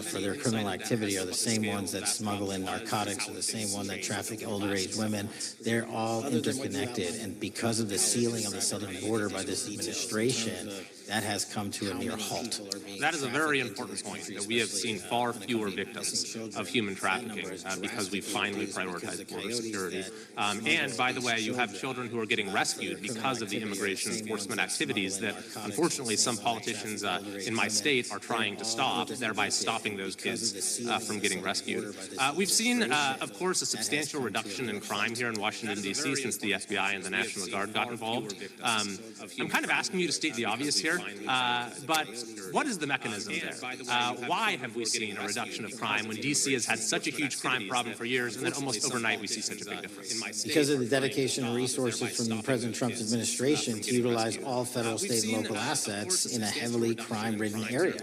for their criminal activity are the same ones that smuggle in narcotics, or the same one that traffic older age women. They're all interconnected, and because of the sealing of the southern border by this administration, that has come to a near halt. That is a very important point, that we have seen far fewer victims of human trafficking because we finally prioritized border security. And by the way, you have children who are getting rescued because of the immigration enforcement activities that, unfortunately, some politicians in my state are trying to stop, thereby stopping those kids from getting rescued. We've seen, of course, a substantial reduction in crime here in Washington, D.C. since the FBI and the National Guard got involved. I'm kind of asking you to state the obvious here. But what is the mechanism there? Why have we seen a reduction of crime when D.C. has had such a huge crime problem for years, and then almost overnight we see such a big difference? Because of the dedication and resources from President Trump's administration to utilize all federal, state, and local assets in a heavily crime-ridden area.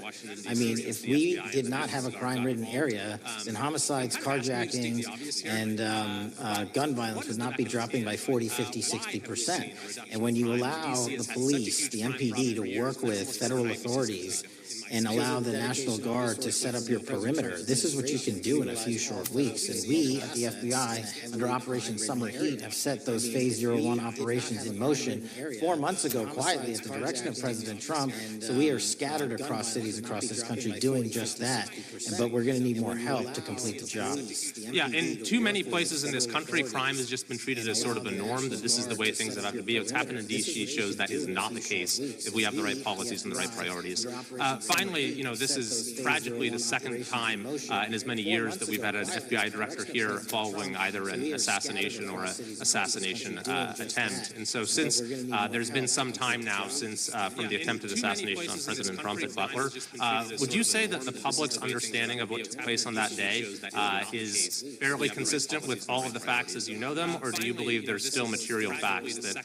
I mean, if we did not have a crime-ridden area, then homicides, carjacking, and gun violence would not be dropping by 40, 50, 60%. And when you allow the police, the MPD, to work with federal authorities and allow the National Guard to set up your perimeter, this is what you can do in a few short weeks. And we at the FBI, under Operation Summer Heat, have set those Phase 01 operations in motion 4 months ago, quietly at the direction of President Trump. So we are scattered across cities across this country doing just that. But we're going to need more help to complete the job. Yeah, in too many places in this country, crime has just been treated as sort of a norm, that this is the way things have to be. What's happened in D.C. shows that is not the case if we have the right right policies and the right priorities. Finally, this is tragically the second time in as many years that we've had an FBI director here following either an assassination or an assassination attempt. And so since there's been some time now since from the attempted assassination on President Trump at Butler, would you say that the public's understanding of what took place on that day is fairly consistent with all of the facts as you know them, or do you believe there's still material facts that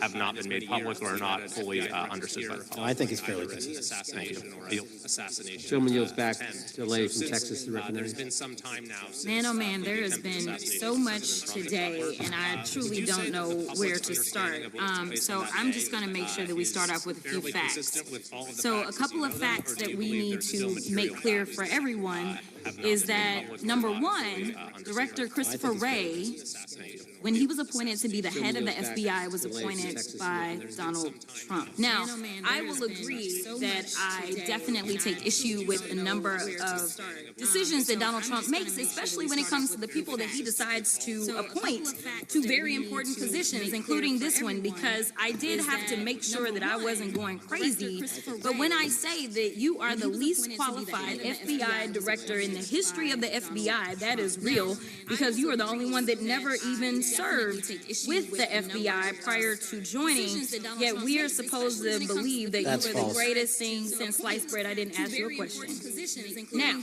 have not been made public or are not fully understood by the public? I think it's fairly consistent. Thank you. Gentleman yields back. Delay from Texas to There's been some time now since, Man, oh man, there has been so much today, and I truly don't know where to start. So I'm just going to make sure that we start off with a few facts. So a couple of facts that we need to make clear for everyone is that, number one, Director Christopher Wray, when he was appointed to be the head of the FBI, was appointed by Donald Trump. Now, I will agree that I definitely take issue with a number of decisions that Donald Trump makes, especially when it comes to the people that he decides to appoint to very important positions, including this one, because I did have to make sure that I wasn't going crazy. But when I say that you are the least qualified FBI director in the history of the FBI, that is real, because you are the only one that never even served with the FBI prior to joining, yet we are supposed to believe that you are the greatest thing since sliced bread. I didn't ask you a question. Now,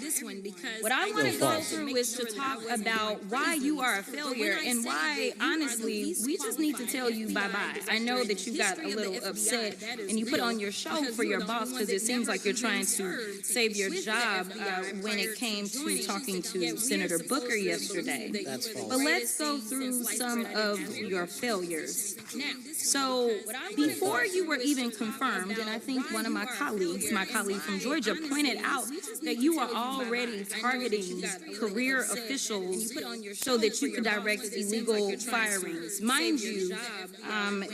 what I want to go through is to talk about why you are a failure and why, honestly, we just need to tell you bye-bye. I know that you got a little upset and you put on your show for your boss because it seems like you're trying to save your job when it came to talking to Senator Booker yesterday. But let's go through some of your failures. So before you were even confirmed, and I think one of my colleague from Georgia, pointed out that you were already targeting career officials so that you could direct illegal firings. Mind you,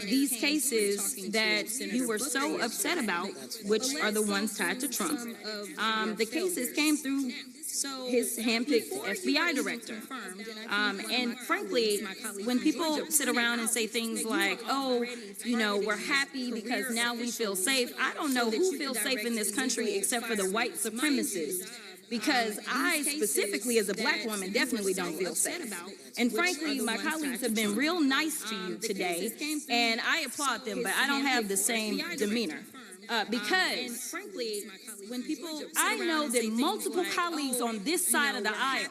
these cases that you were so upset about, which are the ones tied to Trump, the cases came through his handpicked FBI director. And frankly, when people sit around and say things like, oh, we're happy because now we feel safe, I don't know who feels safe in this country except for the white supremacists. Because I specifically, as a black woman, definitely don't feel safe. And frankly, my colleagues have been real nice to you today, and I applaud them, but I don't have the same demeanor. Because, frankly, I know that multiple colleagues on this side of the aisle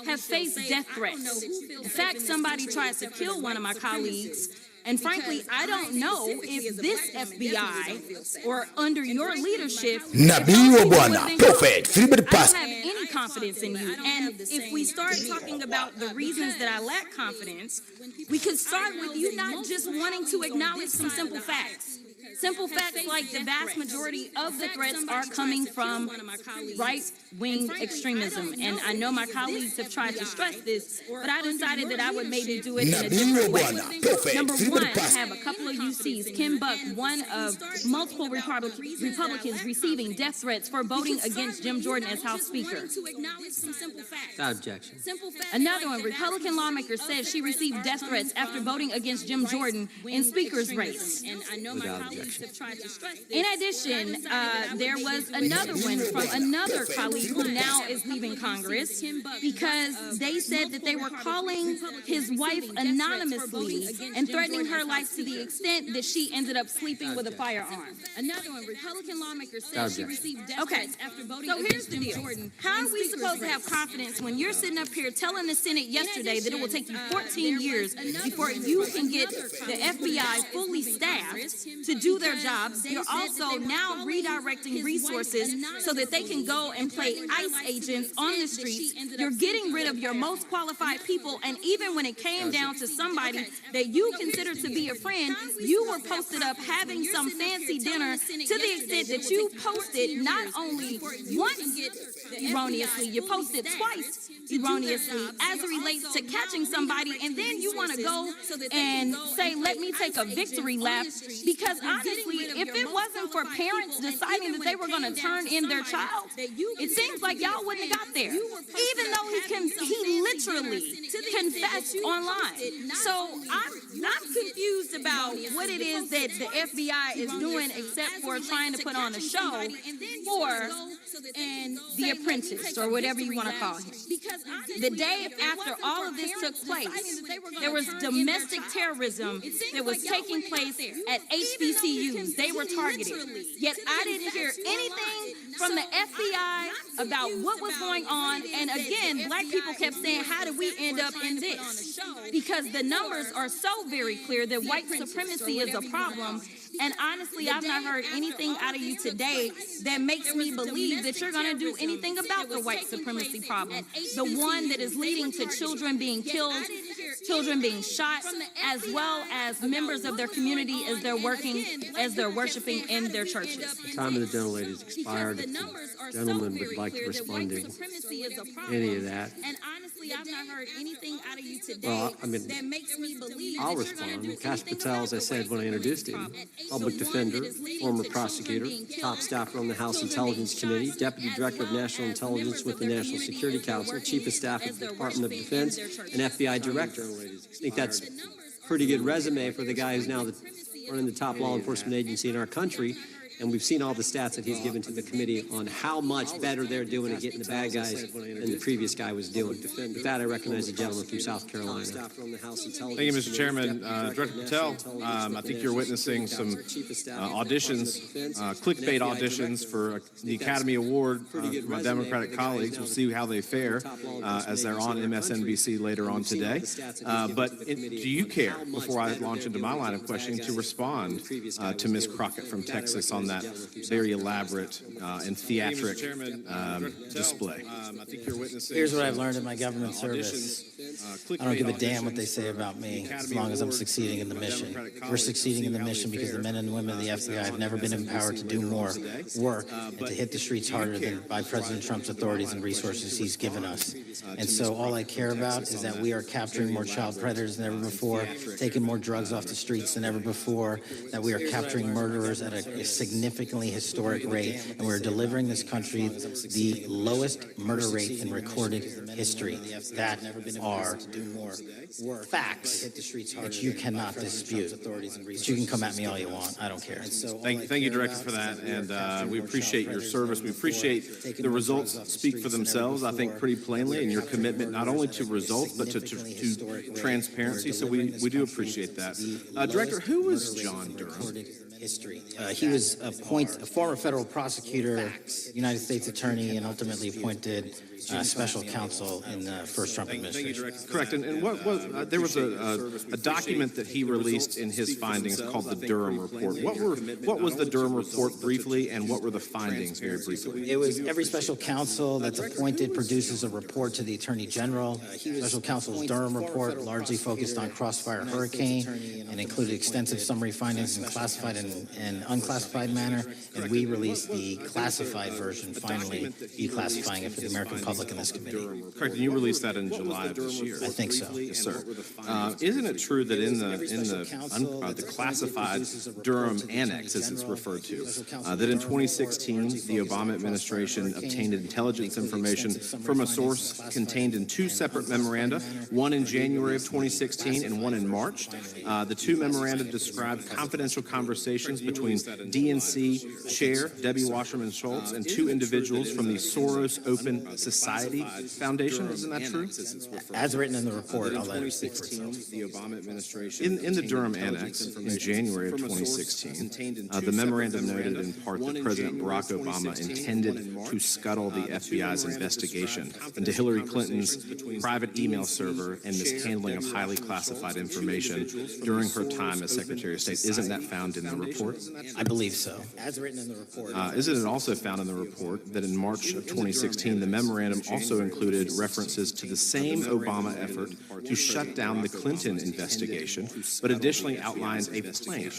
have faced death threats. In fact, somebody tried to kill one of my colleagues. And frankly, I don't know if this FBI or under your leadership, Nabii wa Bwana, Prophet Philip I don't have any confidence in you. And if we start talking about the reasons that I lack confidence, we could start with you not just wanting to acknowledge some simple facts. Simple facts like the vast majority of the threats are coming from right-wing extremism. And I know my colleagues have tried to stress this, but I decided that I would maybe do it in a different way. Number one, I have a couple of UCs. Kim Buck, one of multiple Republicans receiving death threats for voting against Jim Jordan as House Speaker. Without objection. Another one, Republican lawmaker says she received death threats after voting against Jim Jordan in Speaker's race. Without objection. In addition, there was another one from another colleague who now is leaving Congress because they said that they were calling his wife anonymously and threatening her life to the extent that she ended up sleeping with a firearm. Another one, Republican lawmaker said she received death threats after voting against Jim Jordan. How are we supposed to have confidence when you're sitting up here telling the Senate yesterday that it will take you 14 years before you can get the FBI fully staffed to do their jobs? You're also now redirecting resources so that they can go and play ICE agents on the streets. You're getting rid of your most qualified people, and even when it came down to somebody that you consider to be a friend, you were posted up having some fancy dinner to the extent that you posted not only once erroneously, you posted twice erroneously as it relates to catching somebody, and then you want to go and say, let me take a victory lap, because honestly, honestly, if it wasn't for parents deciding that they were going to turn in their child, it seems like y'all wouldn't have got there. Even though he literally confessed online. So I'm confused about what it is that the FBI is doing except for trying to put on a show for The Apprentice, or whatever you want to call him. The day after all of this took place, there was domestic terrorism that was taking place at HBCUs. They were targeted. Yet I didn't hear anything from the FBI about what was going on. And again, black people kept saying, how did we end up in this? Because the numbers are so very clear that white supremacy is a problem. And honestly, I've not heard anything out of you today that makes me believe that you're going to do anything about the white supremacy problem. The one that is leading to children being killed, children being shot, as well as members of their community as they're worshiping in their churches. The time of the gentlelady has expired. If the gentleman would like to respond to any of that. And honestly, I've not heard anything out of you today that makes me believe I'll respond. Kash Patel, as I said when I introduced him, public defender, former prosecutor, top staffer on the House Intelligence Committee, Deputy Director of National Intelligence with the National Security Council, Chief of Staff at the Department of Defense, and FBI Director. I think that's a pretty good resume for the guy who's now running the top law enforcement agency in our country. And we've seen all the stats that he's given to the committee on how much better they're doing at getting the bad guys than the previous guy was doing. With that, I recognize the gentleman from South Carolina. Thank you, Mr. Chairman. Director Patel, I think you're witnessing some auditions, clickbait auditions for the Academy Award for my Democratic colleagues. We'll see how they fare as they're on MSNBC later on today. But do you care, before I launch into my line of questioning, to respond to Ms. Crockett from Texas on that very elaborate and theatric display? Here's what I've learned in my government service. I don't give a damn what they say about me as long as I'm succeeding in the mission. We're succeeding in the mission because the men and women of the FBI have never been empowered to do more work and to hit the streets harder than by President Trump's authorities and resources he's given us. And so all I care about is that we are capturing more child predators than ever before, taking more drugs off the streets than ever before, that we are capturing murderers at a significantly historic rate, and we're delivering this country the lowest murder rate in recorded history. That are facts that you cannot dispute. But you can come at me all you want. I don't care. Thank you, Director, for that. And we appreciate your service. We appreciate the results speak for themselves, I think, pretty plainly, and your commitment not only to results, but to transparency. So we do appreciate that. Director, who was John Durham? He was a former federal prosecutor, United States attorney, and ultimately appointed special counsel in the first Trump administration. Correct. And what was there was a document that he released in his findings called the Durham Report. What was the Durham Report briefly, and what were the findings very briefly? It was every special counsel that's appointed produces a report to the Attorney General. Special counsel's Durham Report largely focused on Crossfire Hurricane and included extensive summary findings in classified and unclassified manner. And we released the classified version, finally declassifying it for the American public in this committee. Correct. And you released that in July of this year. I think so. Yes, sir. Isn't it true that in the classified Durham Annex, as it's referred to, that in 2016 the Obama administration obtained intelligence information from a source contained in two separate memoranda, one in January of 2016 and one in March? The two memoranda described confidential conversations between DNC Chair Debbie Wasserman Schultz and two individuals from the Soros Open Society Foundation. Isn't that true? As written in the report, I'll let it speak for itself. The Obama administration in the Durham Annex in January of 2016, the memorandum noted in part that President Barack Obama intended to scuttle the FBI's investigation into Hillary Clinton's private email server and mishandling of highly classified information during her time as Secretary of State. Isn't that found in the report? I believe so. As written in the report. Isn't it also found in the report that in March of 2016, the memorandum memorandum also included references to the same Obama effort to shut down the Clinton investigation, but additionally outlined a plan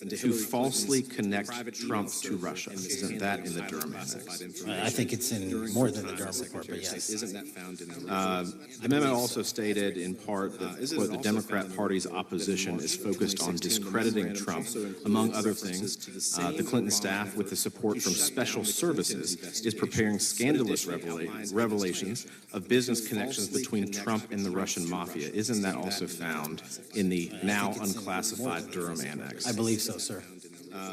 to falsely connect Trump to Russia. Isn't that in the Durham Annex? I think it's in more than the Durham report, but yes. The memo also stated in part that, quote, the Democrat Party's opposition is focused on discrediting Trump. Among other things, the Clinton staff, with the support from special services, is preparing scandalous revelations of business connections between Trump and the Russian mafia. Isn't that also found in the now unclassified Durham Annex? I believe so, sir.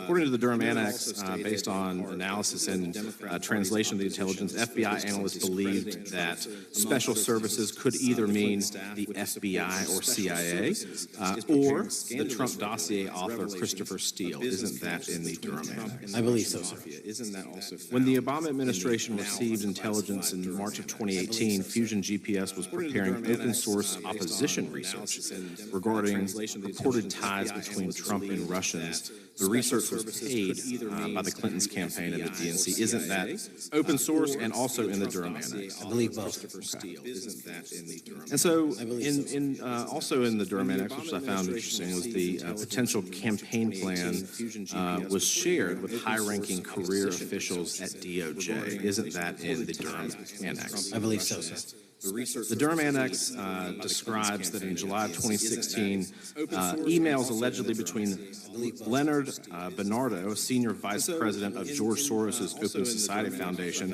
According to the Durham Annex, based on analysis and translation of the intelligence, FBI analysts believed that special services could either mean the FBI or CIA or the Trump dossier author Christopher Steele. Isn't that in the Durham Annex? I believe so, sir. When the Obama administration received intelligence in March of 2018, Fusion GPS was preparing open source opposition research regarding reported ties between Trump and Russians. The research was paid by the Clintons' campaign and the DNC. Isn't that open source and also in the Durham Annex? I believe both. Okay. And so, also in the Durham Annex, which I found interesting, was the potential campaign plan was shared with high-ranking career officials at DOJ. Isn't that in the Durham Annex? I believe so, sir. The Durham Annex describes that in July of 2016, emails allegedly between Leonard Bernardo, senior vice president of George Soros' Open Society Foundation,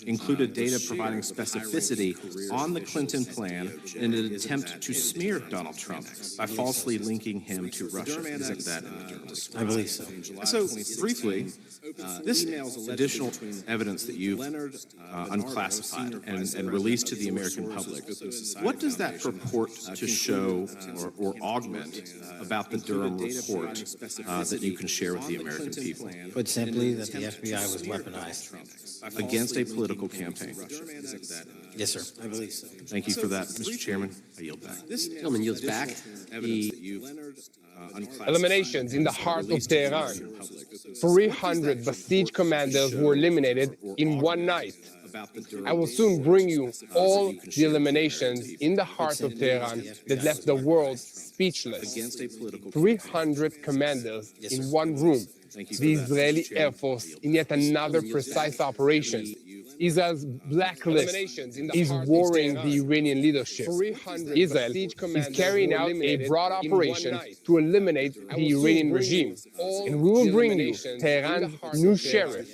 included data providing specificity on the Clinton plan in an attempt to smear Donald Trump by falsely linking him to Russia. Isn't that in the Durham Annex? I believe so. So, briefly, this additional evidence that you've unclassified and released to the American public, what does that purport to show or augment about the Durham report that you can share with the American people? Put simply, that the FBI was weaponized against a political campaign. Yes, sir. I believe so. Thank you for that, Mr. Chairman. I yield back. This gentleman yields back. Eliminations in the heart of Tehran. 300 besieged commanders were eliminated in one night. I will soon bring you all the eliminations in the heart of Tehran that left the world speechless. 300 commanders in one room. The Israeli Air Force in yet another precise operation. Israel's blacklist is worrying the Iranian leadership. Israel is carrying out a broad operation to eliminate the Iranian regime. And we will bring you Tehran's new sheriff.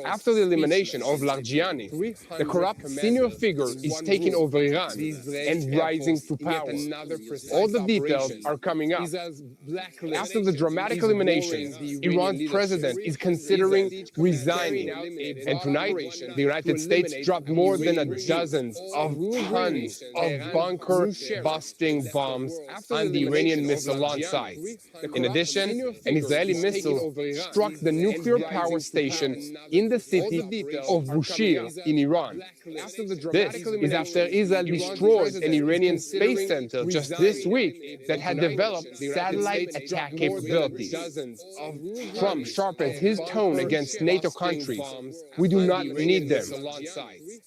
After the elimination of Larijani, the corrupt senior figure is taking over Iran and rising to power. All the details are coming up. After the dramatic elimination, Iran's president is considering resigning. And tonight, the United States dropped more than a dozen of tons of bunker-busting bombs on the Iranian missile launch site. In addition, an Israeli missile struck the nuclear power station in the city of Bushehr in Iran. This is after Israel destroyed an Iranian space center just this week that had developed satellite attack capabilities. Trump sharpens his tone against NATO countries. We do not need them.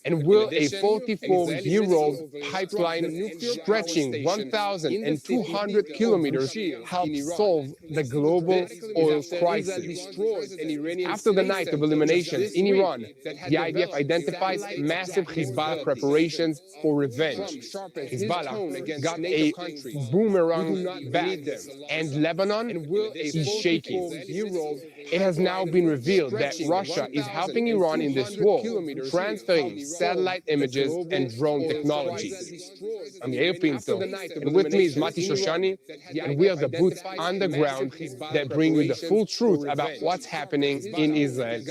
And will a 44-year-old pipeline stretching 1,200 kilometers help solve the global oil crisis? After the night of eliminations in Iran, the IDF identifies massive Hezbollah preparations for revenge. Hezbollah got a boomerang back, and Lebanon is shaking. It has now been revealed that Russia is helping Iran in this war, transferring satellite images and drone technology. I'm Yair Pinto, and with me is Mati Shoshani, and we are the boots on the ground that bring you the full truth about what's happening in Israel,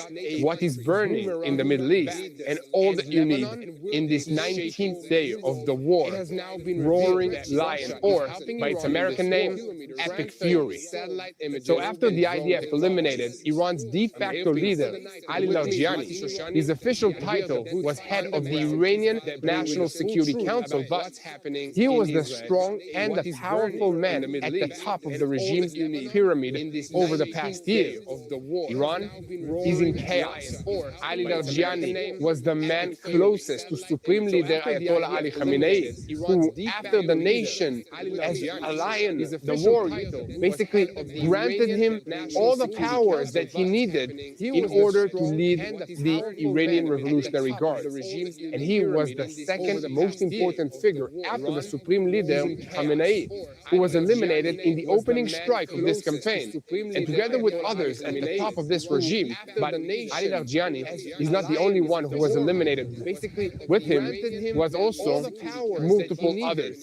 what is burning in the Middle East, and all that you need in this 19th day of the war. Roaring lion, or north by its American name, Epic Fury. So after the IDF eliminated Iran's de facto leader, Ali Larijani, his official title was head of the Iranian National Security Council, but he was the strong and the powerful man at the top of the regime's pyramid over the past year. Iran is in chaos. Ali Larijani was the man closest to Supreme Leader Ayatollah Ali Khamenei, who, after the nation as a lion, the warrior, basically granted him all the powers that he needed in order to lead the Iranian Revolutionary Guard. And he was the second most important figure after the Supreme Leader Khamenei, who was eliminated in the opening strike of this campaign. And together with others at the top of this regime, but Ali Larijani is not the only one who was eliminated. Basically, with him was also multiple others.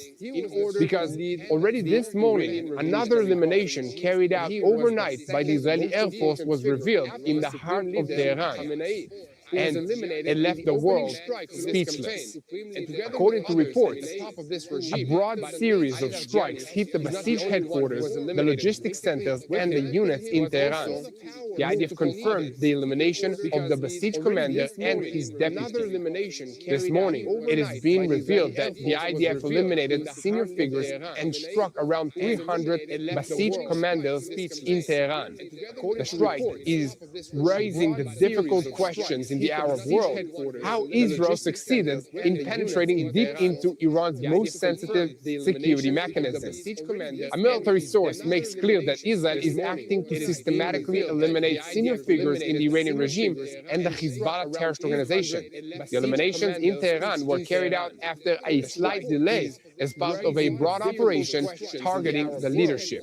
Because already this morning, another elimination carried out overnight by the Israeli Air Force was revealed in the heart of Tehran. And it left the world speechless. According to reports, a broad series of strikes hit the besieged headquarters, the logistics centers, and the units in Tehran. The IDF confirmed the elimination of the besieged commander and his deputy. This morning, it is being revealed that the IDF eliminated senior figures and struck around 300 besieged commanders in Tehran. The strike is raising the difficult questions in the Arab world, how Israel succeeded in penetrating deep into Iran's most sensitive security mechanisms. A military source makes clear that Israel is acting to systematically eliminate senior figures in the Iranian regime and the Hezbollah terrorist organization. The eliminations in Tehran were carried out after a slight delay as part of a broad operation targeting the leadership.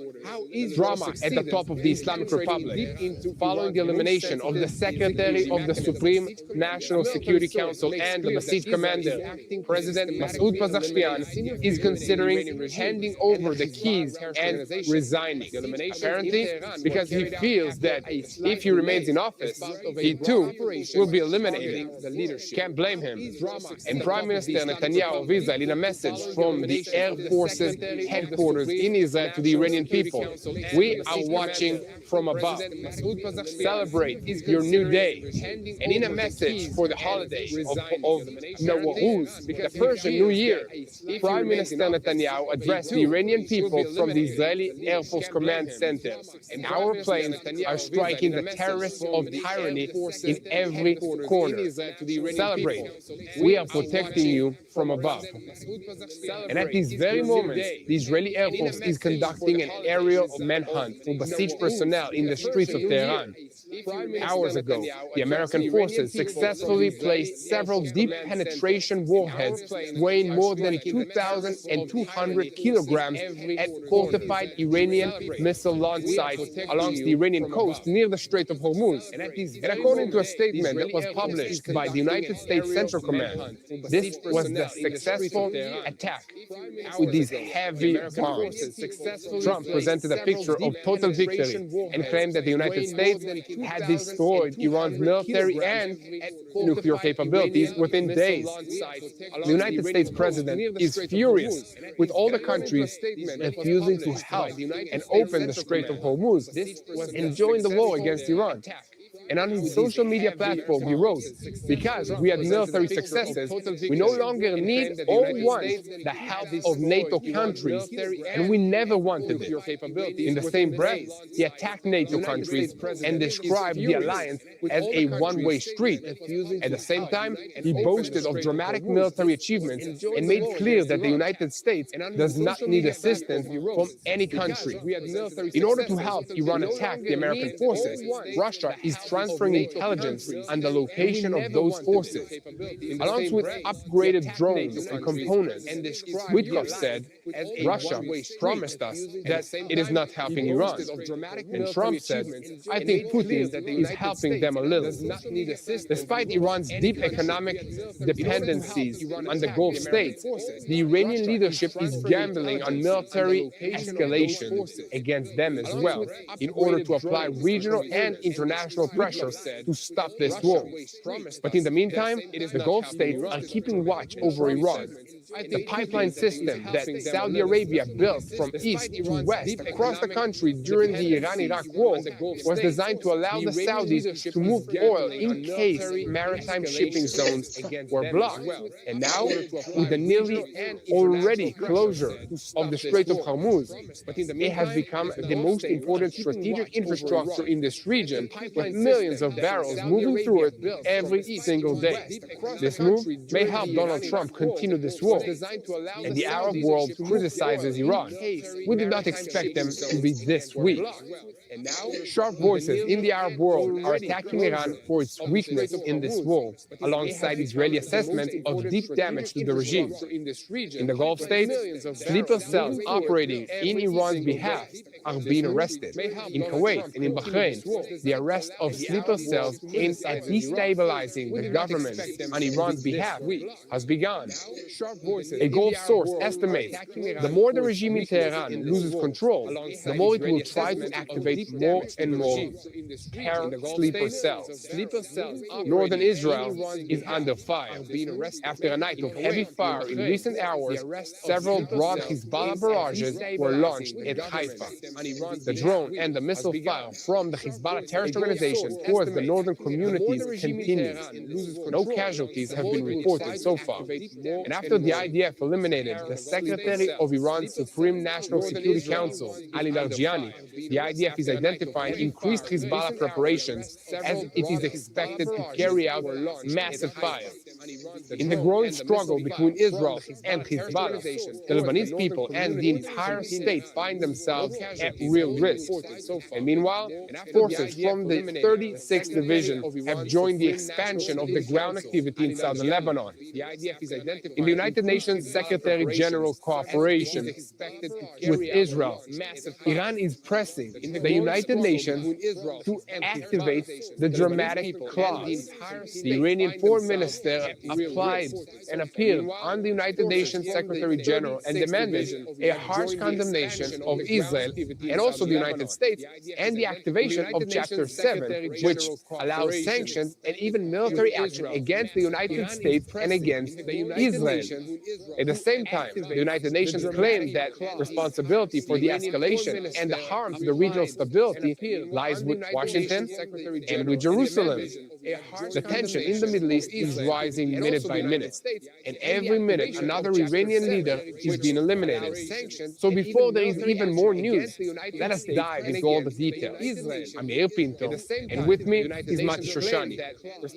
Drama at the top of the Islamic Republic. Following the elimination of the Secretary of the Supreme National Security Council and the besieged commander, President Masoud Pezeshkian is considering handing over the keys and resigning. Apparently, because he feels that if he remains in office, he too will be eliminated. Can't blame him. And Prime Minister Netanyahu of Israel, in a message from the Air Force's headquarters in Israel to the Iranian people, we are watching from above. Celebrate your new day. And in a message for the holiday of Nowruz, the Persian New Year, Prime Minister Netanyahu addressed the Iranian people from the Israeli Air Force Command Center. And our planes are striking the terrorists of tyranny in every corner. Celebrate. We are protecting you from above. And at this very moment, the Israeli Air Force is conducting an aerial manhunt for besieged personnel in the streets of Tehran. Hours ago, the American forces successfully placed several deep penetration warheads weighing more than 2,200 kilograms at fortified Iranian missile launch sites along the Iranian coast near the Strait of Hormuz. And according to a statement that was published by the United States Central Command, this was the successful attack with these heavy bombs. Trump presented a picture of total victory and claimed that the United States had destroyed Iran's military and nuclear capabilities within days. The United States president is furious with all the countries refusing to help and open the Strait of Hormuz and join the war against Iran. And on his social media platform, he wrote, because we had military successes, we no longer need or want the help of NATO countries, and we never wanted it. In the same breath, he attacked NATO countries and described the alliance as a one-way street. At the same time, he boasted of dramatic military achievements and made clear that the United States does not need assistance from any country. In order to help Iran attack the American forces, Russia is transferring intelligence on the location of those forces, along with upgraded drones and components. Witkoff said, Russia promised us that it is not helping Iran. And Trump said, I think Putin is helping them a little. Despite Iran's deep economic dependencies on the Gulf states, the Iranian leadership is gambling on military escalation against them as well, in order to apply regional and international pressure to stop this war. But in the meantime, the Gulf states are keeping watch over Iran. The pipeline system that Saudi Arabia built from east to west across the country during the Iran-Iraq war was designed to allow the Saudis to move oil in case maritime shipping zones were blocked. And now, with the nearly already closure of the Strait of Hormuz, it has become the most important strategic infrastructure in this region, with millions of barrels moving through it every single day. This move may help Donald Trump continue this war, and the Arab world criticizes Iran. We did not expect them to be this weak. Sharp voices in the Arab world are attacking Iran for its weakness in this war, alongside Israeli assessments of deep damage to the regime. In the Gulf states, sleeper cells operating in Iran's behalf are being arrested. In Kuwait and in Bahrain, the arrest of sleeper cells aimed at destabilizing the government on Iran's behalf has begun. A Gulf source estimates the more the regime in Tehran loses control, the more it will try to activate more and more sleeper cells. Northern Israel is under fire. After a night of heavy fire in recent hours, several broad Hezbollah barrages were launched at Haifa. The drone and the missile fire from the Hezbollah terrorist organization towards the northern communities continues. No casualties have been reported so far. And after the IDF eliminated the Secretary of Iran's Supreme National Security Council, Ali Larijani, the IDF is identifying increased Hezbollah preparations as it is expected to carry out massive fire. In the growing struggle between Israel and Hezbollah, the Lebanese people and the entire state find themselves at real risk. And meanwhile, forces from the 36th Division have joined the expansion of the ground activity in southern Lebanon. In the United Nations Secretary General cooperation with Israel, Iran is pressing the United Nations to activate the dramatic clause. The Iranian Foreign Minister applied an appeal on the United Nations Secretary General and demanded a harsh condemnation of Israel and also the United States and the activation of Chapter 7, which allows sanctions and even military action against the United States and against Israel. At the same time, the United Nations claimed that responsibility for the escalation and the harm to the regional stability lies with Washington and with Jerusalem. The tension in the Middle East is rising minute by minute, and every minute another Iranian leader is being eliminated. So before there is even more news, let us dive into all the details. I'm Yair Pinto, and with me is Mati Shoshani,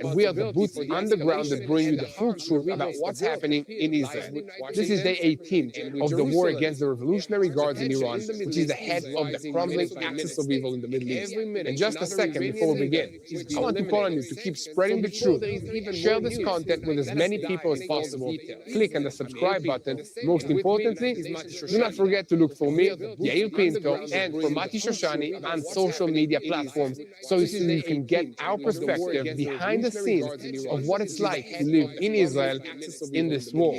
and we are the boots on the ground that bring you the full truth about what's happening in Israel. This is day 18 of the war against the Revolutionary Guards in Iran, which is the head of the crumbling axis of evil in the Middle East. And just a second before we begin, I want to call on you to keep spreading the truth. Share this content with as many people as possible. Click on the subscribe button. Most importantly, do not forget to look for me, Yair Pinto, and for Mati Shoshani on social media platforms so you can get our perspective behind the scenes of what it's like to live in Israel in this war.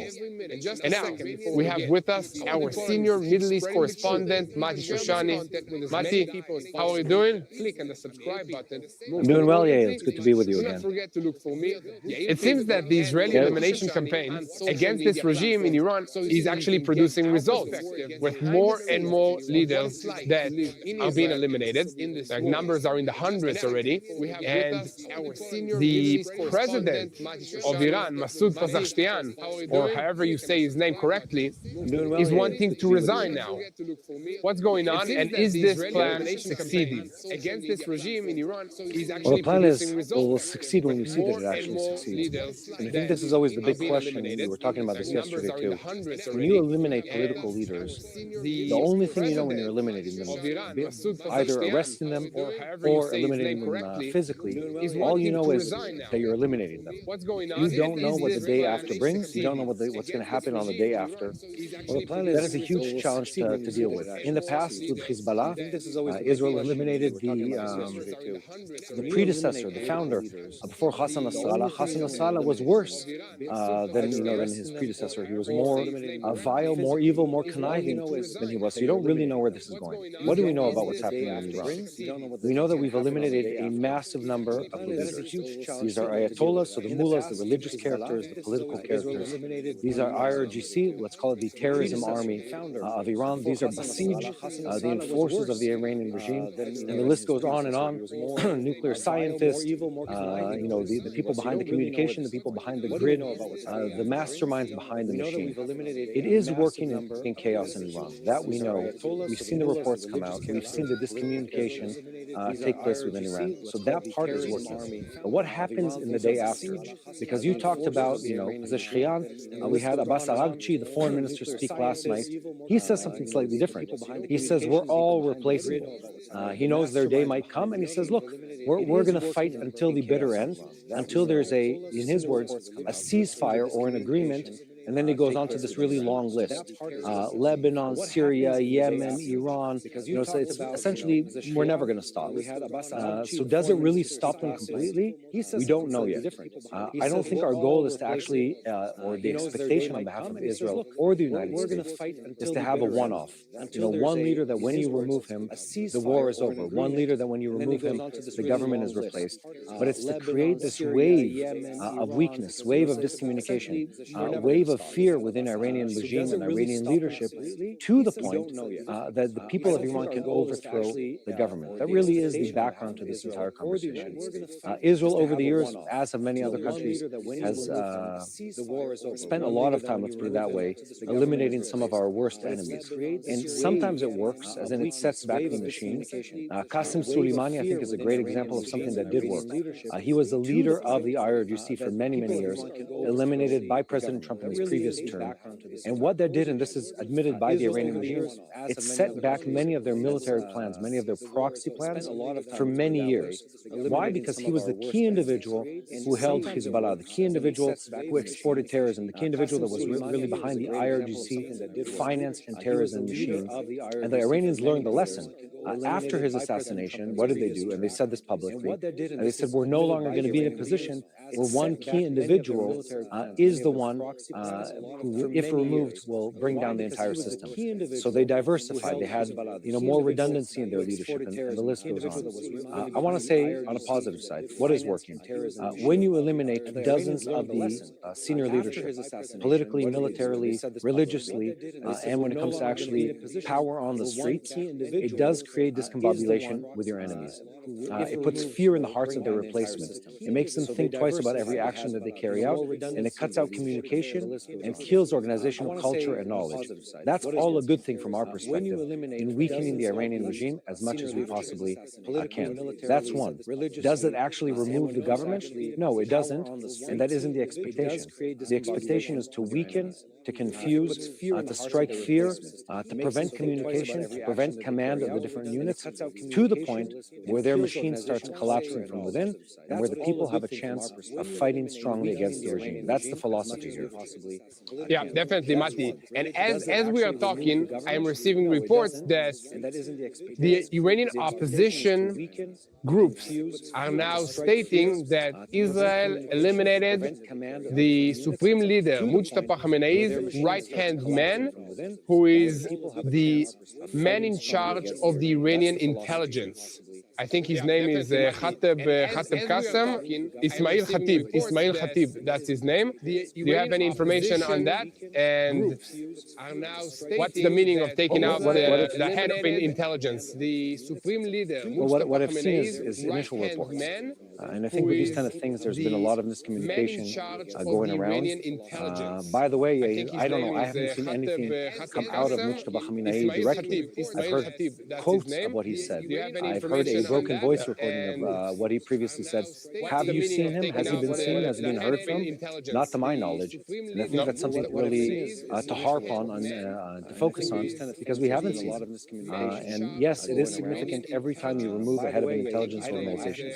And now, we have with us our senior Middle East correspondent, Mati Shoshani. Mati, how are you doing? Click on the subscribe button. I'm doing well, Yair. It's good to be with you again. It seems that the Israeli elimination campaign against this regime in Iran is actually producing results, with more and more leaders that are being eliminated. The numbers are in the hundreds already, and the president of Iran, Masoud Pezeshkian, or however you say his name correctly, is wanting to resign now. What's going on, and is this plan succeeding? Against this regime in Iran is actually producing results. Will succeed when you see that it actually succeeds. And I think this is always the big question. We were talking about this yesterday too. When you eliminate political leaders, the only thing you know when you're eliminating them, either arresting them or eliminating them physically, all you know is that you're eliminating them. You don't know what the day after brings. You don't know what's going to happen on the day after. That is a huge challenge to deal with. In the past, with Hezbollah, Israel eliminated the predecessor, the founder, before Hassan Nasrallah. Hassan Nasrallah was worse than his predecessor. He was more vile, more evil, more conniving than he was. So you don't really know where this is are going. What do we know about what's happening in Iran? We know that we've eliminated a massive number of the leaders. These are ayatollahs, so the mullahs, the religious characters, the political characters. These are IRGC, let's call it the terrorism army of Iran. These are Basij, the enforcers of the Iranian regime, and the list goes on and on. Nuclear scientists, the people behind the communication, the people behind the grid, the masterminds behind the machine. It is working in chaos in Iran. That we know. We've seen the reports come out. We've seen the discommunication take place within Iran. So that part is working. But what happens in the day after? Because you talked about, we had Abbas Araghchi, the foreign minister, speak last night. He says something slightly different. He says we're all replaceable. He knows their day might come, and he says, look, we're going to fight until the bitter end, until there's in his words, a ceasefire or an agreement. And then he goes on to this really long list: Lebanon, Syria, Yemen, Iran. So it's essentially we're never going to stop. So does it really stop them completely? We don't know yet. I don't think our goal is to actually, or the expectation on behalf of Israel or the United States, is to have a one-off. One leader that when you remove him, the war is over. One leader that when you remove him, the government is replaced. But it's to create this wave of weakness, wave of discommunication, wave of fear within Iranian regime and Iranian leadership, to the point that the people of Iran can overthrow the government. That really is the background to this entire conversation. Israel, over the years, as have many other countries, has spent a lot of time, let's put it that way, eliminating some of our worst enemies. And sometimes it works, as in it sets back the machine. Qasem Soleimani, I think, is a great example of something that did work. He was the leader of the IRGC for many, many years, eliminated by President Trump in his previous term. And what that did, and this is admitted by the Iranian regime, it set back many of their military plans, many of their proxy plans for many years. Why? Because he was the key individual who held Hezbollah, the key individual who exported terrorism, the key individual that was really behind the IRGC finance and terrorism machine. And the Iranians learned the lesson. After his assassination, what did they do? And they said this publicly. And they said, we're no longer going to be in a position where one key individual is the one who, if removed, will bring down the entire system. So they diversified. They had, more redundancy in their leadership, and the list goes on. I want to say, on a positive side, what is working? When you eliminate dozens of the senior leadership, politically, militarily, religiously, and when it comes to actually power on the streets, it does create discombobulation with your enemies. It puts fear in the hearts of their replacements. It makes them think twice about every action that they carry out, and it cuts out communication and kills organizational culture and knowledge. That's all a good thing from our perspective in weakening the Iranian regime as much as we possibly can. That's one. Does it actually remove the government? No, it doesn't, and that isn't the expectation. The expectation is to weaken, to confuse, to strike fear, to prevent communication, to prevent command of the different units, to the point where their machine starts collapsing from within, and where the people have a chance of fighting strongly against the regime. That's the philosophy here. Yeah, definitely, Mati. And as we are talking, I am receiving reports that the Iranian opposition groups are now stating that Israel eliminated the supreme leader, Mujtaba Khamenei's right-hand man, who is the man in charge of the Iranian intelligence. I think his name is Khatib Qassem, Ismail Khatib, that's his name. Do you have any information on that? And what's the meaning of taking out the head of intelligence, the supreme leader? Well, what I've seen is initial reports. And I think with these kind of things, there's been a lot of miscommunication going around. By the way, I don't know, I haven't seen anything come out of Mujtaba Khamenei directly. I've heard quotes of what he said. I've heard a broken voice recording of what he previously said. Have you seen him? Has he been seen? Has he been heard from? Not to my knowledge. And I think that's something to really to harp on to focus on, because we haven't seen it. And yes, it is significant every time you remove a head of an intelligence organization.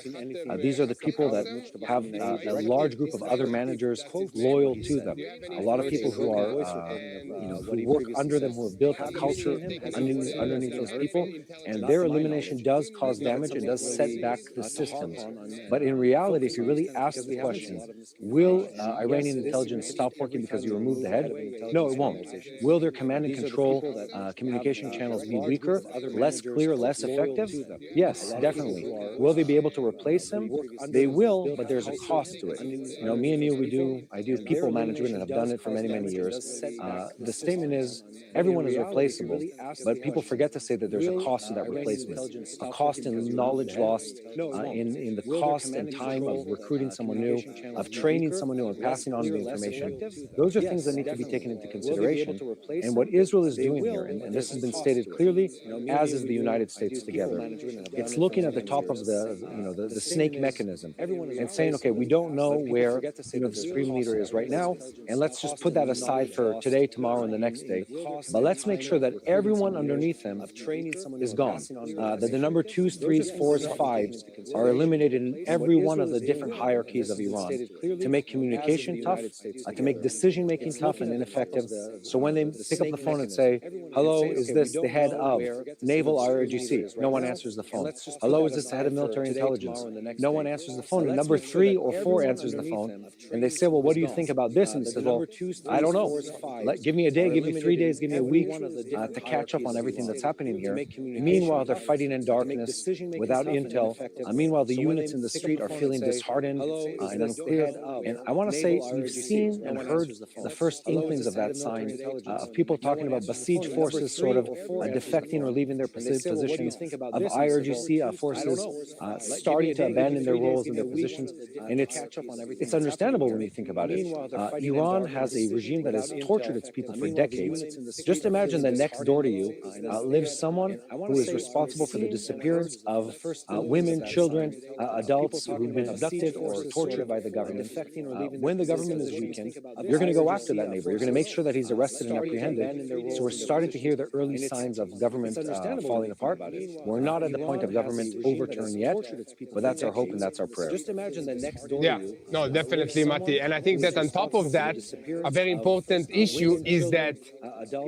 These are the people that have a large group of other managers loyal to them. A lot of people who are, who work under them, who have built a culture underneath those people, and their elimination does cause damage damage, it does set back the systems. But in reality, if you really ask the question, will Iranian intelligence stop working because you remove the head? No, it won't. Will their command and control communication channels be weaker, less clear, less effective? Yes, definitely. Will they be able to replace them? They will, but there's a cost to it. You know, me and you, I do people management and have done it for many, many years. The statement is, everyone is replaceable, but people forget to say that there's a cost to that replacement. A cost in knowledge lost, in the cost and time of recruiting someone new, of training someone new and passing on the information. Those are things that need to be taken into consideration. And what Israel is doing here, and this has been stated clearly, as is the United States together, it's looking at the top of the snake mechanism and saying, okay, we don't know where the Supreme Leader is right now, and let's just put that aside for today, tomorrow, and the next day. But let's make sure that everyone underneath him is gone. That the number 2s, 3s, 4s, 5s are eliminated in every one of the different hierarchies of Iran to make communication tough, to make decision-making tough and ineffective. So when they pick up the phone and say, hello, is this the head of Naval IRGC? No one answers the phone. Hello, is this the head of military intelligence? No one answers the phone. And number 3 or 4 answers the phone. And they say, well, what do you think about this? And he says, well, I don't know. Give me a day, give me 3 days, give me a week to catch up on everything that's happening here. Meanwhile, they're fighting in darkness without intel. Meanwhile, the units in the street are feeling disheartened and unclear. And I want to say, we've seen and heard the first inklings of that sign of people talking about besieged forces sort of defecting or leaving their positions, of IRGC forces starting to abandon their roles and their positions. And it's understandable when you think about it. Iran has a regime that has tortured its people for decades. Just imagine that next door to you lives someone who is responsible for the disappearance of women, children, adults who've been abducted or tortured by the government. When the government is weakened, you're going to go after that neighbor. You're going to make sure that he's arrested and apprehended. So we're starting to hear the early signs of government falling apart. We're not at the point of government overturn yet, but that's our hope and that's our prayer. Just imagine the next door to you. No, definitely, Mati. And I think that on top of that, a very important issue is that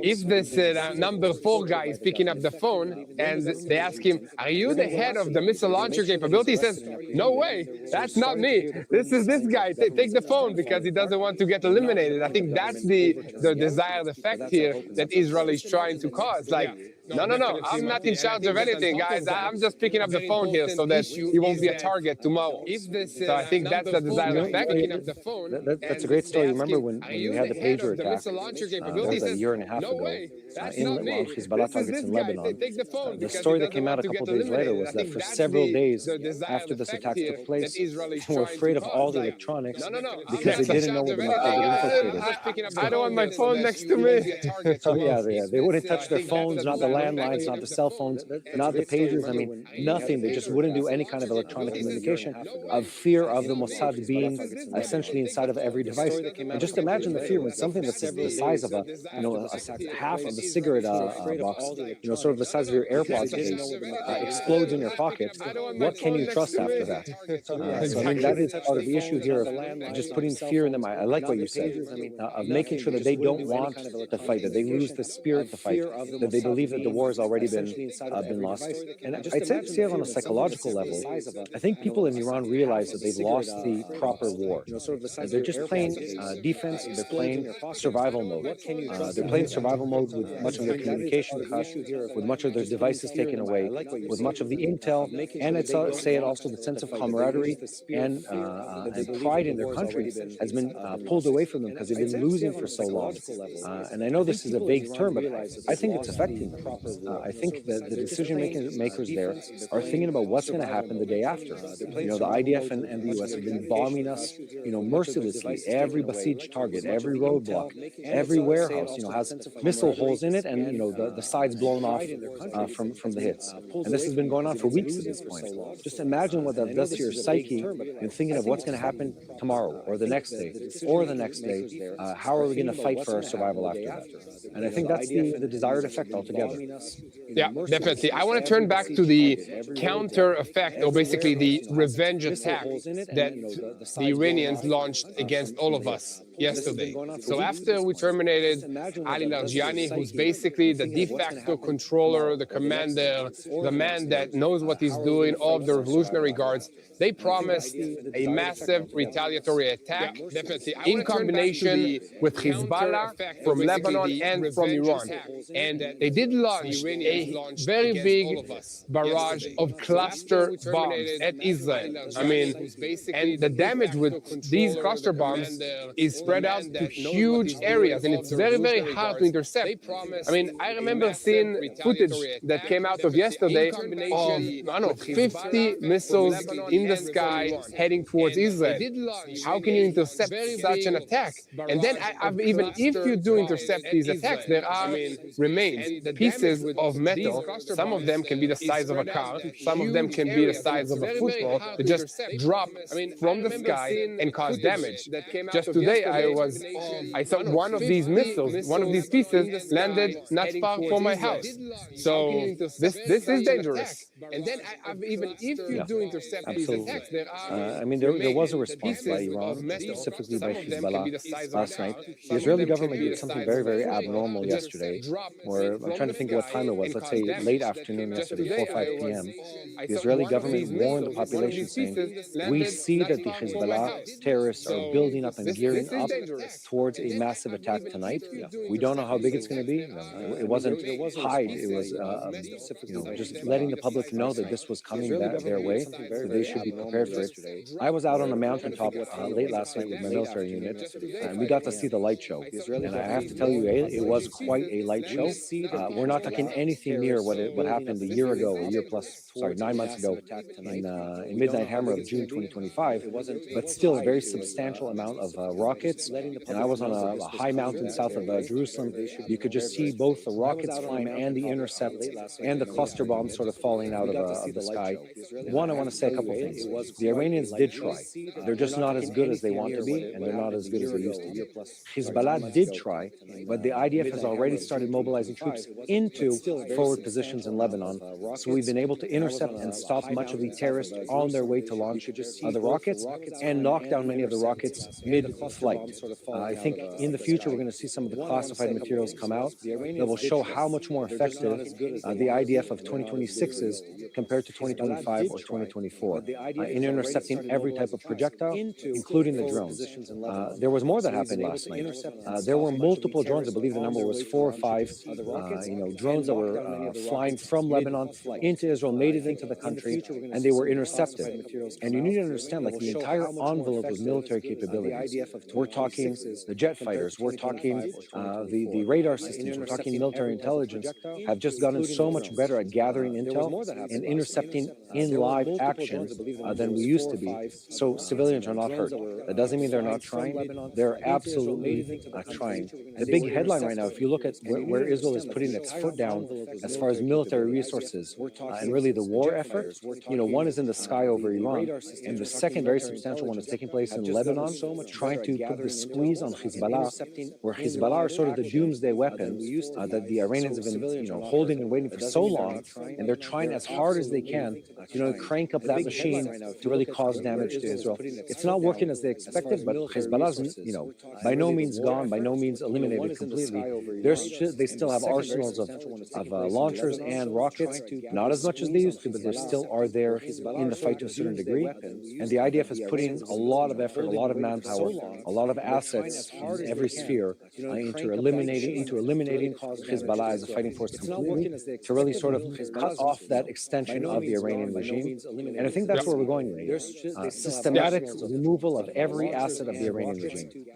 if this number 4 guy is picking up the phone and they ask him, are you the head of the missile launcher capability? He says, no way, that's not me. This is this guy. Take the phone because he doesn't want to get eliminated. I think that's the desired effect here that Israel is trying to cause. Like, no, I'm not in charge of anything, guys. I'm just picking up the phone here so that he won't be a target tomorrow. So I think that's the desired effect. That's a great story. Remember when we had the pager attack? That was a year and a half ago in Hezbollah targets in Lebanon. The story that came out a couple of days later was that for several days after this attack took place, they were afraid of all the electronics because they didn't know where the infiltrated. I don't want my phone next to me. So yeah, they wouldn't touch their phones, not the landlines, not the cell phones, not the pagers. I mean, nothing. They just wouldn't do any kind of electronic communication of fear of the Mossad being essentially inside of every device. And just imagine the fear when something that's the size of a half of a cigarette box, sort of the size of your AirPods case, explodes in your pocket. What can you trust after that? So I mean, that is part of the issue here of just putting fear in them. I like what you said, of making sure that they don't want to fight, that they lose the spirit to fight, that they believe that the war has already been lost. And I'd say it on a psychological level. I think people in Iran realize that they've lost the proper war. They're just playing defense. They're playing survival mode. They're playing survival mode with much of their communication cut, with much of their devices taken away, with much of the intel, and I'd say it also the sense of camaraderie and pride in their country has been pulled away from them because they've been losing for so long. And I know this is a vague term, but I think it's affecting them. I think that the decision makers there are thinking about what's going to happen the day after. The IDF and the US have been bombing us, mercilessly. Every besieged target, every roadblock, every warehouse, has missile holes in it, and the sides blown off from the hits. And this has been going on for weeks at this point. Just imagine what that does to your psyche and thinking of what's going to happen tomorrow or the next day or the next day. How are we going to fight for our survival after that? And I think that's the desired effect altogether. Yeah, definitely. I want to turn back to the counter effect, or basically the revenge attack that the Iranians launched against all of us. yesterday. So after we terminated Ali Largiani, who's basically the de facto controller, the commander, the man that knows what he's doing, all of the Revolutionary Guards, they promised a massive retaliatory attack in combination with Hezbollah from Lebanon and from Iran. And they did launch a very big barrage of cluster bombs at Israel. I mean, and the damage with these cluster bombs is spread out to huge areas, and it's very, very hard to intercept. I mean, I remember seeing footage that came out of yesterday of, I don't know, 50 missiles in the sky heading towards Israel. How can you intercept such an attack? And then, even if you do intercept these attacks, there are remains, pieces of metal. Some of them can be the size of a car. Some of them can be the size of a football that just drop from the sky and cause damage. Just today, I saw one of these missiles, one of these pieces landed not far from my house. So this is dangerous. And then, even if you do intercept these attacks, there are. I mean, there was a response by Iran, specifically by Hezbollah, last night. The Israeli government did something very, very abnormal yesterday, where I'm trying to think what time it was. Let's say late afternoon yesterday, 4 or 5 p.m. The Israeli government warned the population, saying, "We see that the Hezbollah terrorists are building up and gearing up towards a massive attack tonight. We don't know how big it's going to be. It wasn't hide. It was just letting the public know that this was coming their way, so they should be prepared for it." I was out on the mountaintop late last night with my military unit, and we got to see the light show. And I have to tell you, it was quite a light show. We're not talking anything near what happened a year ago, 9 months ago, in Midnight Hammer of June 2025. But still a very substantial amount of rockets. And I was on a high mountain south of Jerusalem. You could just see both the rockets flying and the intercept and the cluster bombs sort of falling out of the sky. One, I want to say a couple things. The Iranians did try. They're just not as good as they want to be, and they're not as good as they used to be. Hezbollah did try, but the IDF has already started mobilizing troops into forward positions in Lebanon. So we've been able to intercept and stop much of the terrorists on their way to launch the rockets and knock down many of the rockets mid-flight. I think in the future we're going to see some of the classified materials come out that will show how much more effective the IDF of 2026 is compared to 2025 or 2024 in intercepting every type of projectile, including the drones. There was more that happened last night. There were multiple drones. I believe the number was 4 or 5 drones that were flying from Lebanon into Israel, made it into the country, and they were intercepted. And you need to understand, like, the entire envelope of military capabilities. We're talking the jet fighters, we're talking the radar systems, we're talking military intelligence have just gotten so much better at gathering intel and intercepting in live action than we used to be. So civilians are not hurt. That doesn't mean they're not trying. They're absolutely trying. The big headline right now, if you look at where Israel is putting its foot down as far as military resources and really the war effort, one is in the sky over Iran, and the second very substantial one is taking place in Lebanon, trying to put the squeeze on Hezbollah, where Hezbollah are sort of the doomsday weapons that the Iranians have been holding and waiting for so long, and they're trying as hard as they can to crank up that machine to really cause damage to Israel. It's not working as they expected, but Hezbollah's by no means gone, by no means eliminated completely. They still have arsenals of launchers and rockets, not as much as they used to, but they still are there in the fight to a certain degree. And the IDF is putting a lot of effort, a lot of manpower, a lot of assets in every sphere into eliminating Hezbollah as a fighting force completely, to really sort of cut off that extension of the Iranian regime. And I think that's where we're going right now. Systematic removal of every asset of the Iranian regime.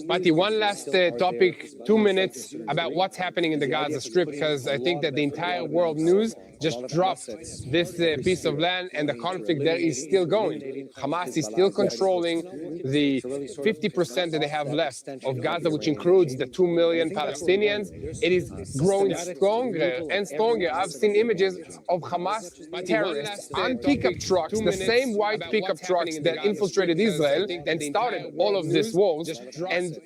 Mati, one last topic, 2 minutes, about what's happening in the Gaza Strip, because I think that the entire world news just dropped this piece of land, and the conflict there is still going. Hamas is still controlling the 50% that they have left of Gaza, which includes the 2 million Palestinians. It is growing stronger and stronger. I've seen images of Hamas terrorists on pickup trucks, the same white pickup trucks that infiltrated Israel and started all of these wars, and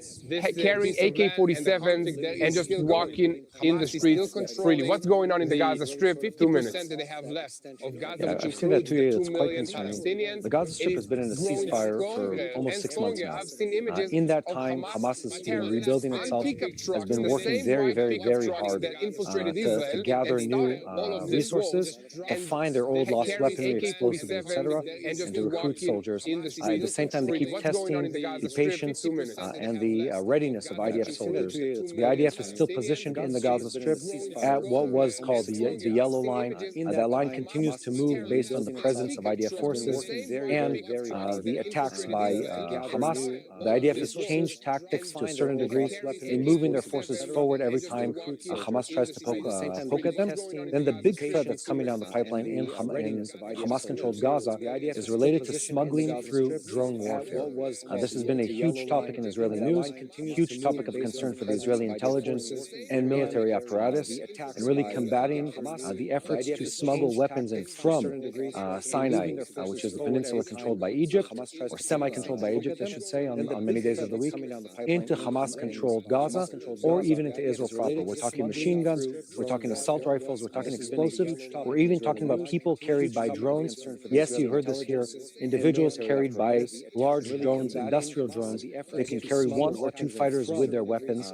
carrying AK-47s and just walking in the streets freely. What's going on in the Gaza Strip? 2 minutes. I've seen that too. It's quite concerning. The Gaza Strip has been in a ceasefire for almost 6 months now. In that time, Hamas has been rebuilding itself, has been working very, very, very hard to gather new resources, to find their old lost weaponry, explosives, etc., and to recruit soldiers. At the same time, they keep testing the patience and the readiness of IDF soldiers. The IDF is still positioned in the Gaza Strip at what was called the yellow line. That line continues to move based on the presence of IDF forces and the attacks by Hamas. The IDF has changed tactics to a certain degree in moving their forces forward every time Hamas tries to poke at them. Then the big threat that's coming down the pipeline in Hamas-controlled Gaza is related to smuggling through drone warfare. This has been a huge topic in Israeli news, huge topic of concern for the Israeli intelligence and military apparatus, and really combating the efforts to smuggle weapons in from Sinai, which is the peninsula controlled by Egypt, or semi-controlled by Egypt, I should say, on many days of the week, into Hamas-controlled Gaza, or even into Israel proper. We're talking machine guns, we're talking assault rifles, we're talking explosives, we're even talking about people carried by drones. Yes, you heard this here, individuals carried by large drones, industrial drones. They can carry 1 or 2 fighters with their weapons.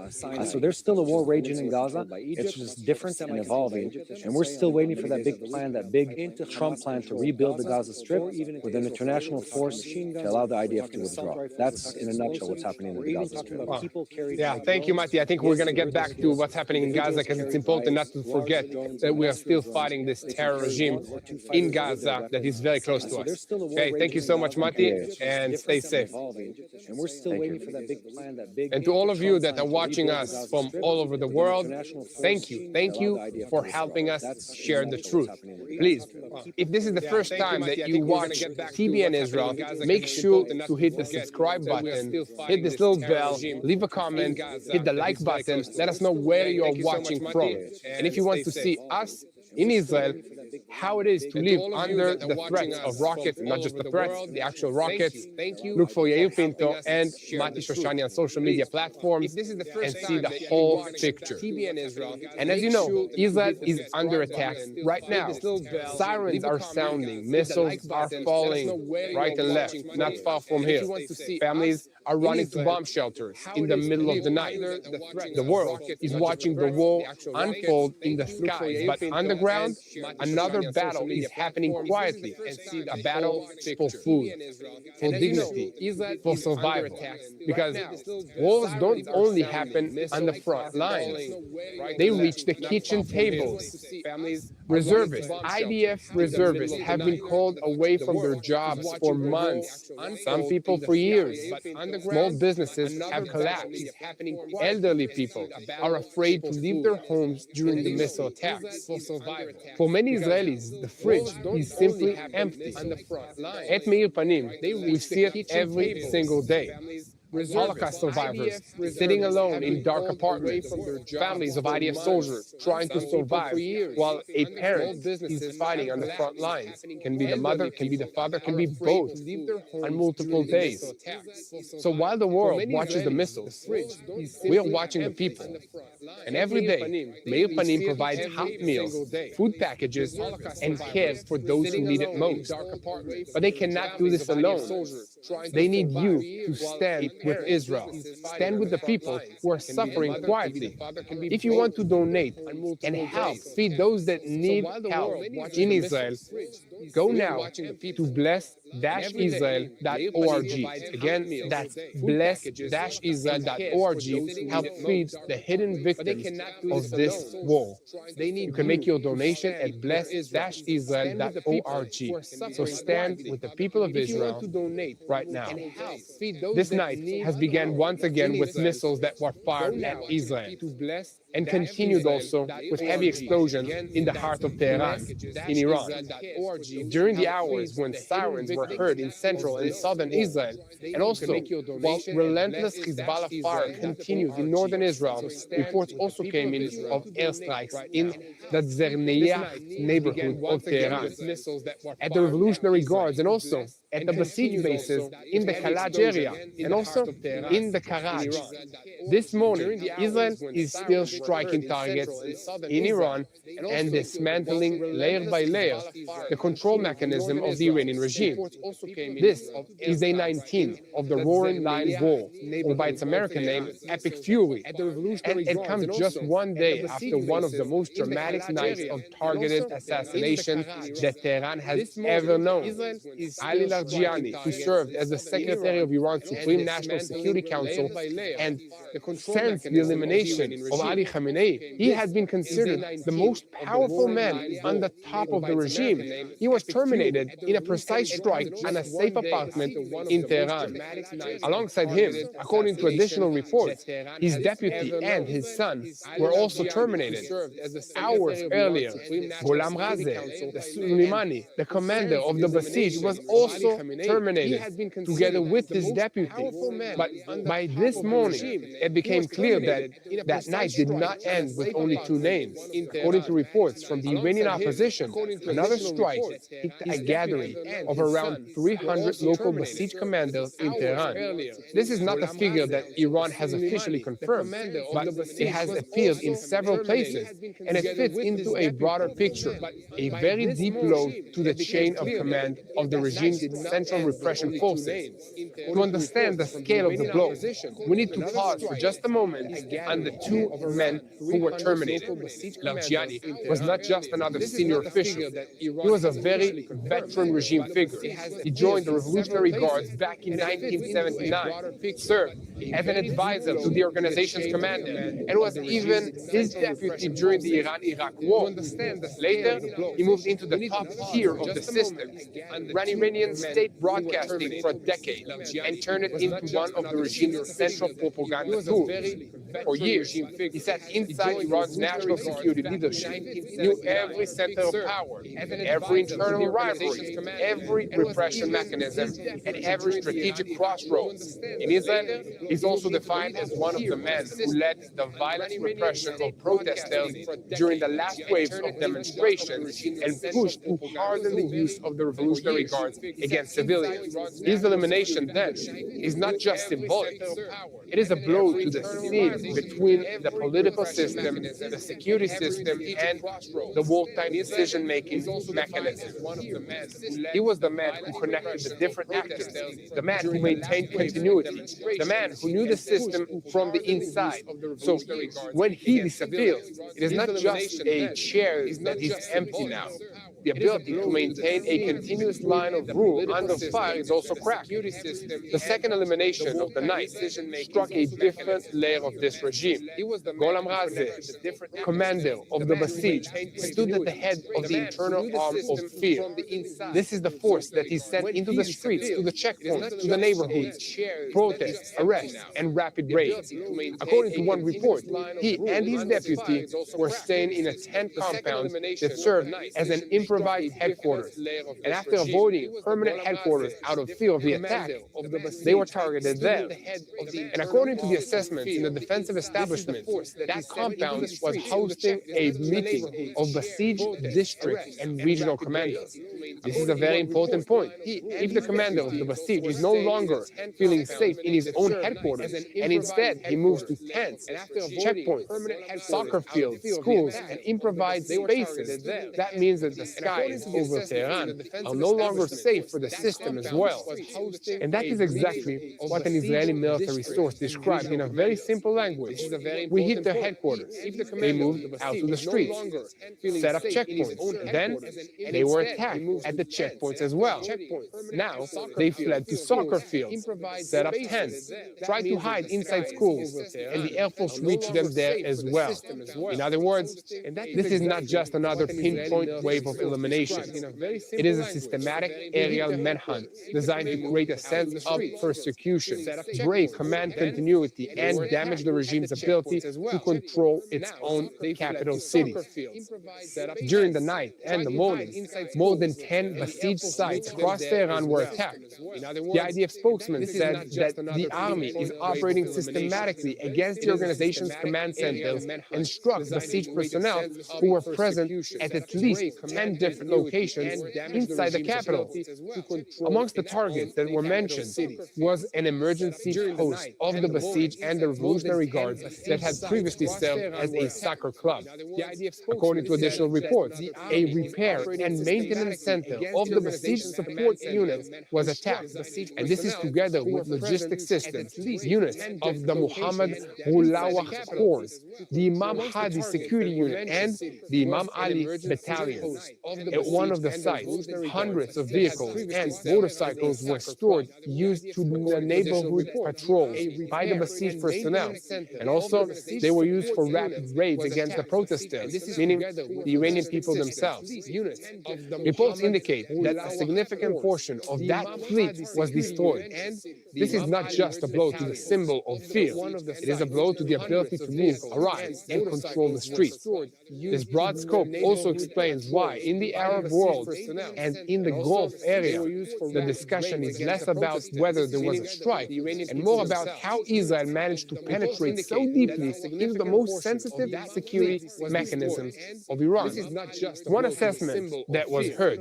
So there's still a war raging in Gaza. It's just different and evolving. And we're still waiting for that big plan, that big Trump plan to rebuild the Gaza Strip with an international force to allow the IDF to withdraw. That's, in a nutshell, what's happening in the Gaza Strip. Yeah, thank you, Mati. I think we're going to get back to what's happening in Gaza because it's important not to forget that we are still fighting this terror regime in Gaza that is very close to us. Okay, thank you so much, Mati, and stay safe. And we're still waiting for that big plan, that big. And to all of you that are watching us from all over the world, thank you. Thank you for helping us share the truth. Please, if this is the first time that you watch TBN Israel, make sure to hit the subscribe button, hit this little bell, leave a comment, hit the like button, let us know where you're watching from. And if you want to see us in Israel, how it is to live under the threats of rockets, not just the threats, the actual rockets. Look for Yair Pinto and Mati Shoshani on social media platforms and see the whole picture. And as you know, Israel is under attack right now. Sirens are sounding, missiles are falling right and left, not far from here. Families are running to bomb shelters in the middle of the night. The world is watching the war unfold in the skies, but underground, another battle is happening quietly. A battle for food, for dignity, for survival. Because wars don't only happen on the front lines. They reach the kitchen tables. Reservists, IDF reservists have been called away from their jobs for months, some people for years. Small businesses have collapsed. Elderly people are afraid to leave their homes during the missile attacks. For many Israelis, the fridge is simply empty. At Meir Panim, we see it every single day. Holocaust survivors sitting alone in dark apartments, families of IDF soldiers trying to survive while a parent is fighting on the front lines. Can be the mother, can be the father, can be both on multiple days. So while the world watches the missiles, we are watching the people. And every day, Meir Panim provides hot meals, food packages, and care for those who need it most. But they cannot do this alone. They need you to stand with Israel. Stand with the people who are suffering quietly. If you want to donate and help feed those that need help in Israel, go now to bless-israel.org. Again, that's bless-israel.org. Help feed the hidden victims of this war. You can make your donation at bless-israel.org. So stand with the people of Israel right now. This night has begun once again with missiles that were fired at Israel and continued also with heavy explosions in the heart of Tehran, in Iran. During the hours when sirens were heard in central and southern Israel, and also while relentless Hezbollah fire continued in northern Israel, reports also came in of airstrikes in the Zerneyah neighborhood of Tehran. At the Revolutionary Guards and also at the besieged bases in the Kalaj area and also in the Karaj. This morning, Israel is still striking targets in Iran and dismantling layer by layer the control mechanism of the Iranian regime. This is day 19 of the Roaring Lion War, or by its American name, Epic Fury, and it comes just one day after one of the most dramatic nights of targeted assassination that Tehran has ever known. Ali Larijani, who served as the Secretary of Iran's Supreme National Security Council, and since the elimination of Ali Khamenei, he had been considered the most powerful man on the top of the regime. He was terminated in a precise strike on a safe apartment in Tehran. Alongside him, according to additional reports, his deputy and his son were also terminated. Hours earlier, Gholam Razeh, the Soleimani, the commander of the besieged, was also terminated, together with his deputy. But by this morning, it became clear that that night did not end with only two names. According to reports from the Iranian opposition, another strike hit a gathering of around 300 local besieged commanders in Tehran. This is not a figure that Iran has officially confirmed, but it has appeared in several places, and it fits into a broader picture, a very deep blow to the chain of command of the regime's central repression forces. To understand the scale of the blow, we need to pause for just a moment on the two men who were terminated. Larijani was not just another senior official. He was a very veteran regime figure. He joined the Revolutionary Guards back in 1979, served as an advisor to the organization's commander, and was even his deputy during the Iran-Iraq War. Later, he moved into the top tier of the system, ran Iranian state broadcasting for a decade, and turned it into one of the regime's central propaganda tools. For years, he sat inside Iran's national security leadership, knew every center of power, every internal rivalry, every repression mechanism, and every strategic crossroads. In Israel, he's also defined as one of the men who led the violent repression of protesters during the last waves of demonstrations and pushed to harden the use of the Revolutionary Guards against civilians. His elimination, then, is not just symbolic. It is a blow to the seam between the political system, the security system, and the wartime decision-making mechanism. He was the man who connected the different actors, the man who maintained continuity, the man who knew the system from the inside. So when he disappears, it is not just a chair that is empty now. The ability to maintain a continuous line of rule under fire is also cracked. The second elimination of the night struck a different layer of this regime. Gholam Razeh, commander of the besieged, stood at the head of the internal arm of fear. This is the force that is sent into the streets, to the checkpoints, to the neighborhoods, protests, arrests, and rapid raids. According to one report, he and his deputy were staying in a tent compound that served as an improvised headquarters. And after avoiding permanent headquarters out of fear of the attack, they were targeted there. And according to the assessments in the defensive establishment, that compound was hosting a meeting of besieged district and regional commanders. This is a very important point. If the commander of the besieged is no longer feeling safe in his own headquarters, and instead he moves to tents, checkpoints, soccer fields, schools, and improvised spaces, that means that the skies over Tehran are no longer safe for the system as well. And that is exactly what an Israeli military source described in a very simple language. We hit their headquarters. They moved out to the streets, set up checkpoints. Then they were attacked at the checkpoints as well. Now they fled to soccer fields, set up tents, tried to hide inside schools, and the Air Force reached them there as well. In other words, this is not just another pinpoint wave of elimination. It is a systematic aerial manhunt designed to create a sense of persecution, break command continuity, and damage the regime's ability to control its own capital city. During the night and the morning, more than 10 besieged sites across Tehran were attacked. The IDF spokesman said that the army is operating systematically against the organization's command centers and struck besieged personnel who were present at least 10 different locations inside the capital. Amongst the targets that were mentioned was an emergency post of the besieged and the Revolutionary Guards that had previously served as a soccer club. According to additional reports, a repair and maintenance center of the besieged support units was attacked, and this is together with logistics systems, units of the Muhammad Rulawah Corps, the Imam Hadi security unit, and the Imam Ali battalion. At one of the sites, hundreds of vehicles and motorcycles were stored, used to the neighborhood patrols by the besieged personnel, and also they were used for rapid raids against the protesters, meaning the Iranian people themselves. Reports indicate that a significant portion of that fleet was destroyed. This is not just a blow to the symbol of fear, it is a blow to the ability to move, arrive, and control the streets. This broad scope also explains why in the Arab world and in the Gulf area, the discussion is less about whether there was a strike and more about how Israel managed to penetrate so deeply into the most sensitive security mechanisms of Iran. One assessment that was heard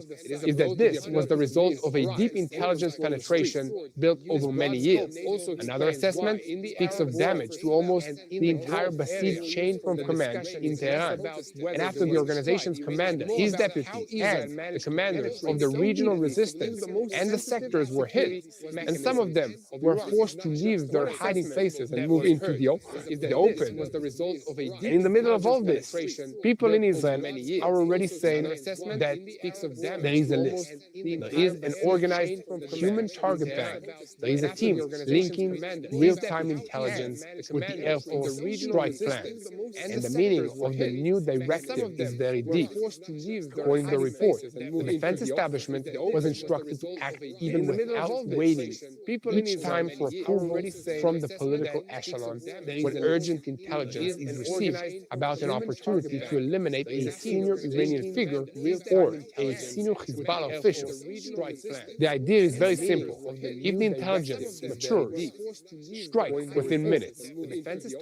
is that this was the result of a deep intelligence penetration built over many years. Another assessment speaks of damage to almost the entire besieged chain from command in Tehran. And after the organization's commander, his deputy, and the commanders of the regional resistance and the sectors were hit, and some of them were forced to leave their hiding places and move into the open. And in the middle of all this, people in Israel are already saying that there is a list. There is an organized human target bank. There is a team linking real-time intelligence with the Air Force strike plan. And the meaning of the new directive is very deep. According to the report, the defense establishment was instructed to act even without waiting each time for approval from the political echelon when urgent intelligence is received about an opportunity to eliminate a senior Iranian figure or a senior Hezbollah official. The idea is very simple. If the intelligence matures, strike within minutes.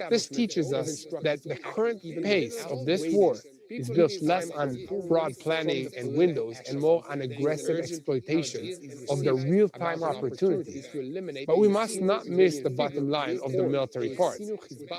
This teaches us that the current pace of this war is built less on broad planning and windows and more on aggressive exploitation of the real-time opportunities. But we must not miss the bottom line of the military part.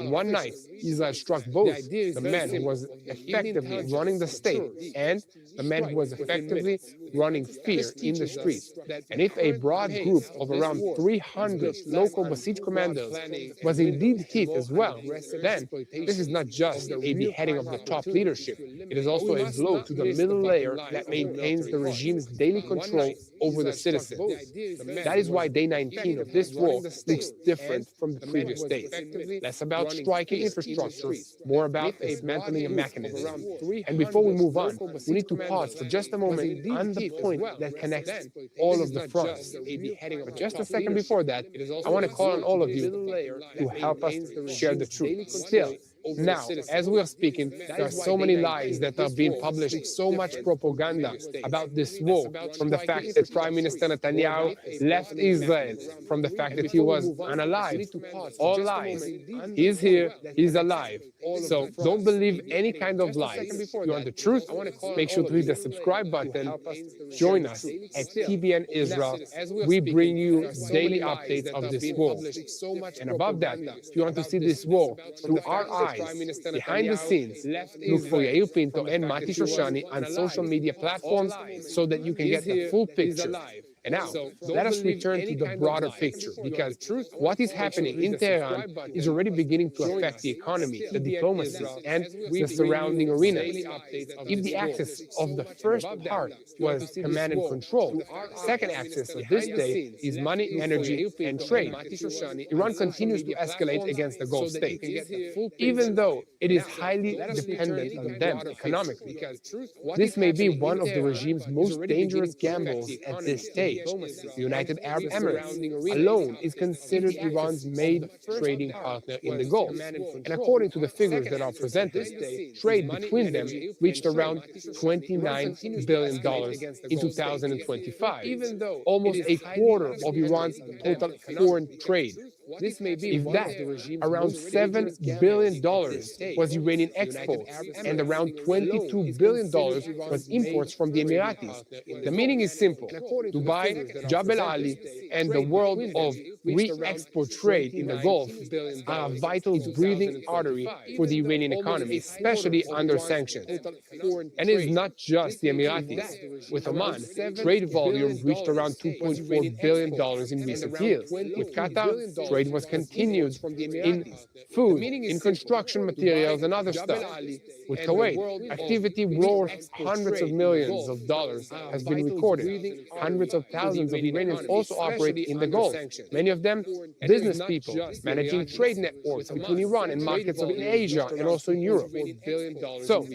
In one night, Israel struck both the man who was effectively running the state and the man who was effectively running fear in the streets. And if a broad group of around 300 local besieged commanders was indeed hit as well, then this is not just a beheading of the top leadership. It is also a blow to the middle layer that maintains the regime's daily control over the citizens. That is why day 19 of this war looks different from the previous days. Less about striking infrastructure, more about dismantling a mechanism. And before we move on, we need to pause for just a moment on the point that connects all of the fronts. But just a second before that, I want to call on all of you to help us share the truth. Still, now, as we are speaking, there are so many lies that are being published, so much propaganda about this war, from the fact that Prime Minister Netanyahu left Israel, from the fact that he was unalive. All lies. He's here, he's alive. So don't believe any kind of lies. If you want the truth, make sure to hit the subscribe button. Join us at TBN Israel. We bring you daily updates of this war. And above that, if you want to see this war through our eyes, behind the scenes, look for Yair Pinto and Mati Shoshani on social media platforms so that you can get the full picture. And now, let us return to the broader picture, because what is happening in Tehran is already beginning to affect the economy, the diplomacy, and the surrounding arenas. If the axis of the first part was command and control, the second axis of this day is money, energy, and trade. Iran continues to escalate against the Gulf states, even though it is highly dependent on them economically. This may be one of the regime's most dangerous gambles at this stage. The United Arab Emirates alone is considered Iran's main trading partner in the Gulf. And according to the figures that are presented, trade between them reached around $29 billion in 2025, almost a quarter of Iran's total foreign trade. If that, around $7 billion was Iranian exports and around $22 billion was imports from the Emiratis. The meaning is simple. Dubai, Jebel Ali, and the world of re-export trade in the Gulf are a vital breathing artery for the Iranian economy, especially under sanctions. And it is not just the Emiratis. With Oman, trade volume reached around $2.4 billion in recent years. With Qatar, trade was continued in food, in construction materials, and other stuff. With Kuwait, activity worth hundreds of millions of dollars has been recorded. Hundreds of thousands of Iranians also operate in the Gulf, many of them business people managing trade networks between Iran and markets in Asia and also in Europe. So,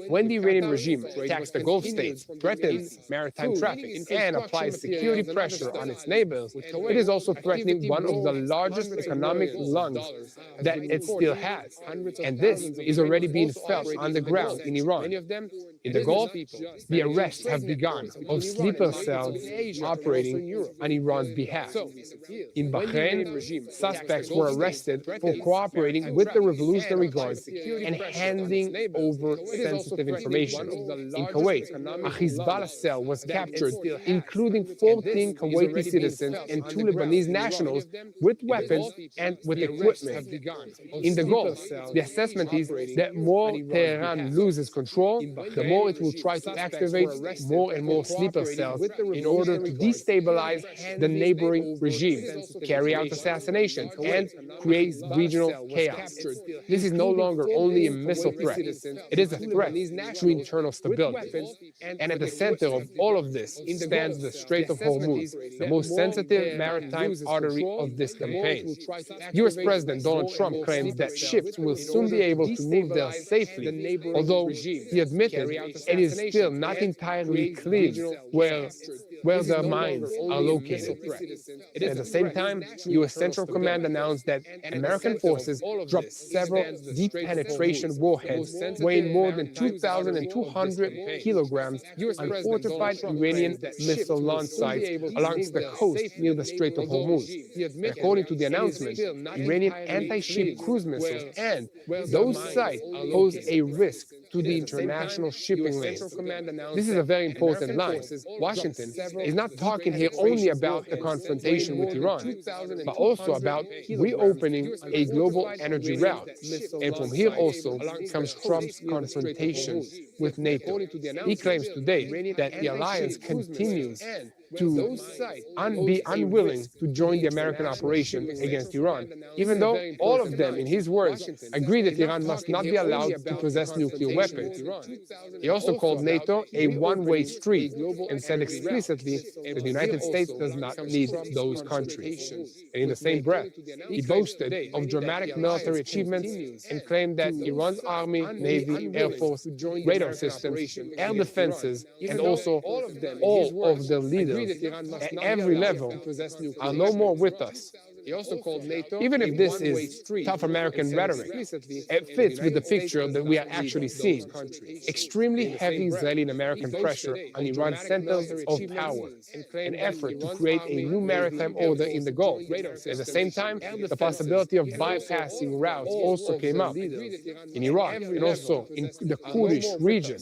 when the Iranian regime attacks the Gulf states, threatens maritime traffic, and applies security pressure on its neighbors, it is also threatening one of the largest economic lungs that it still has. And this is already being felt on the ground in Iran. In the Gulf, the arrests have begun of sleeper cells operating on Iran's behalf. In Bahrain, suspects were arrested for cooperating with the Revolutionary Guards and handing over sensitive information. In Kuwait, a Hezbollah cell was captured, including 14 Kuwaiti citizens and 2 Lebanese nationals with weapons and with equipment. In the Gulf, the assessment is that more Tehran loses control, the more it will try to activate more and more sleeper cells in order to destabilize the neighboring regime, carry out assassinations, and create regional chaos. This is no longer only a missile threat, it is a threat to internal stability. And at the center of all of this stands the Strait of Hormuz, the most sensitive maritime artery of this campaign. US President Donald Trump claims that ships will soon be able to move there safely, although he admitted it is still not entirely clear where the mines are located. At the same time, US Central Command announced that American forces dropped several deep penetration warheads weighing more than 2,200 kilograms on fortified Iranian missile launch sites along the coast near the Strait of Hormuz. According to the announcement, Iranian anti-ship cruise missiles and those sites pose a risk to the international shipping lanes. This is a very important line. Washington is not talking here only about the confrontation with Iran, but also about reopening a global energy route. And from here also comes Trump's confrontation with NATO. He claims today that the alliance continues to be unwilling to join the American operation against Iran, even though all of them, in his words, agree that Iran must not be allowed to possess nuclear weapons. He also called NATO a one-way street and said explicitly that the United States does not need those countries. And in the same breath, he boasted of dramatic military achievements and claimed that Iran's army, navy, air force, radar systems, air defenses, and also all of the leaders at every level are no more with us. Even if this is tough American rhetoric, it fits with the picture that we are actually seeing. Extremely heavy Israeli and American pressure on Iran's centers of power, an effort to create a new maritime order in the Gulf. At the same time, the possibility of bypassing routes also came up. In Iraq and also in the Kurdish region,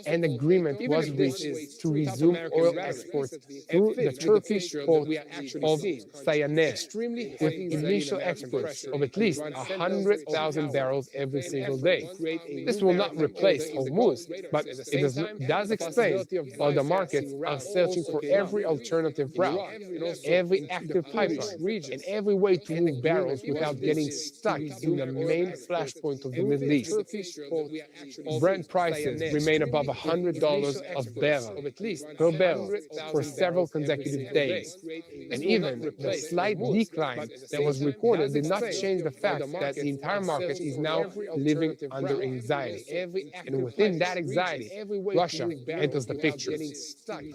an agreement was reached to resume oil exports through the Turkish port of Sayaneh, with initial exports of at least 100,000 barrels every single day. This will not replace Hormuz, but it does explain why the markets are searching for every alternative route, every active pipeline, and every way to move barrels without getting stuck in the main flashpoint of the Middle East. Brent prices remain above $100 per barrel for several consecutive days. And even the slight decline that was recorded did not change the fact that the entire market is now living under anxiety. And within that anxiety, Russia enters the picture.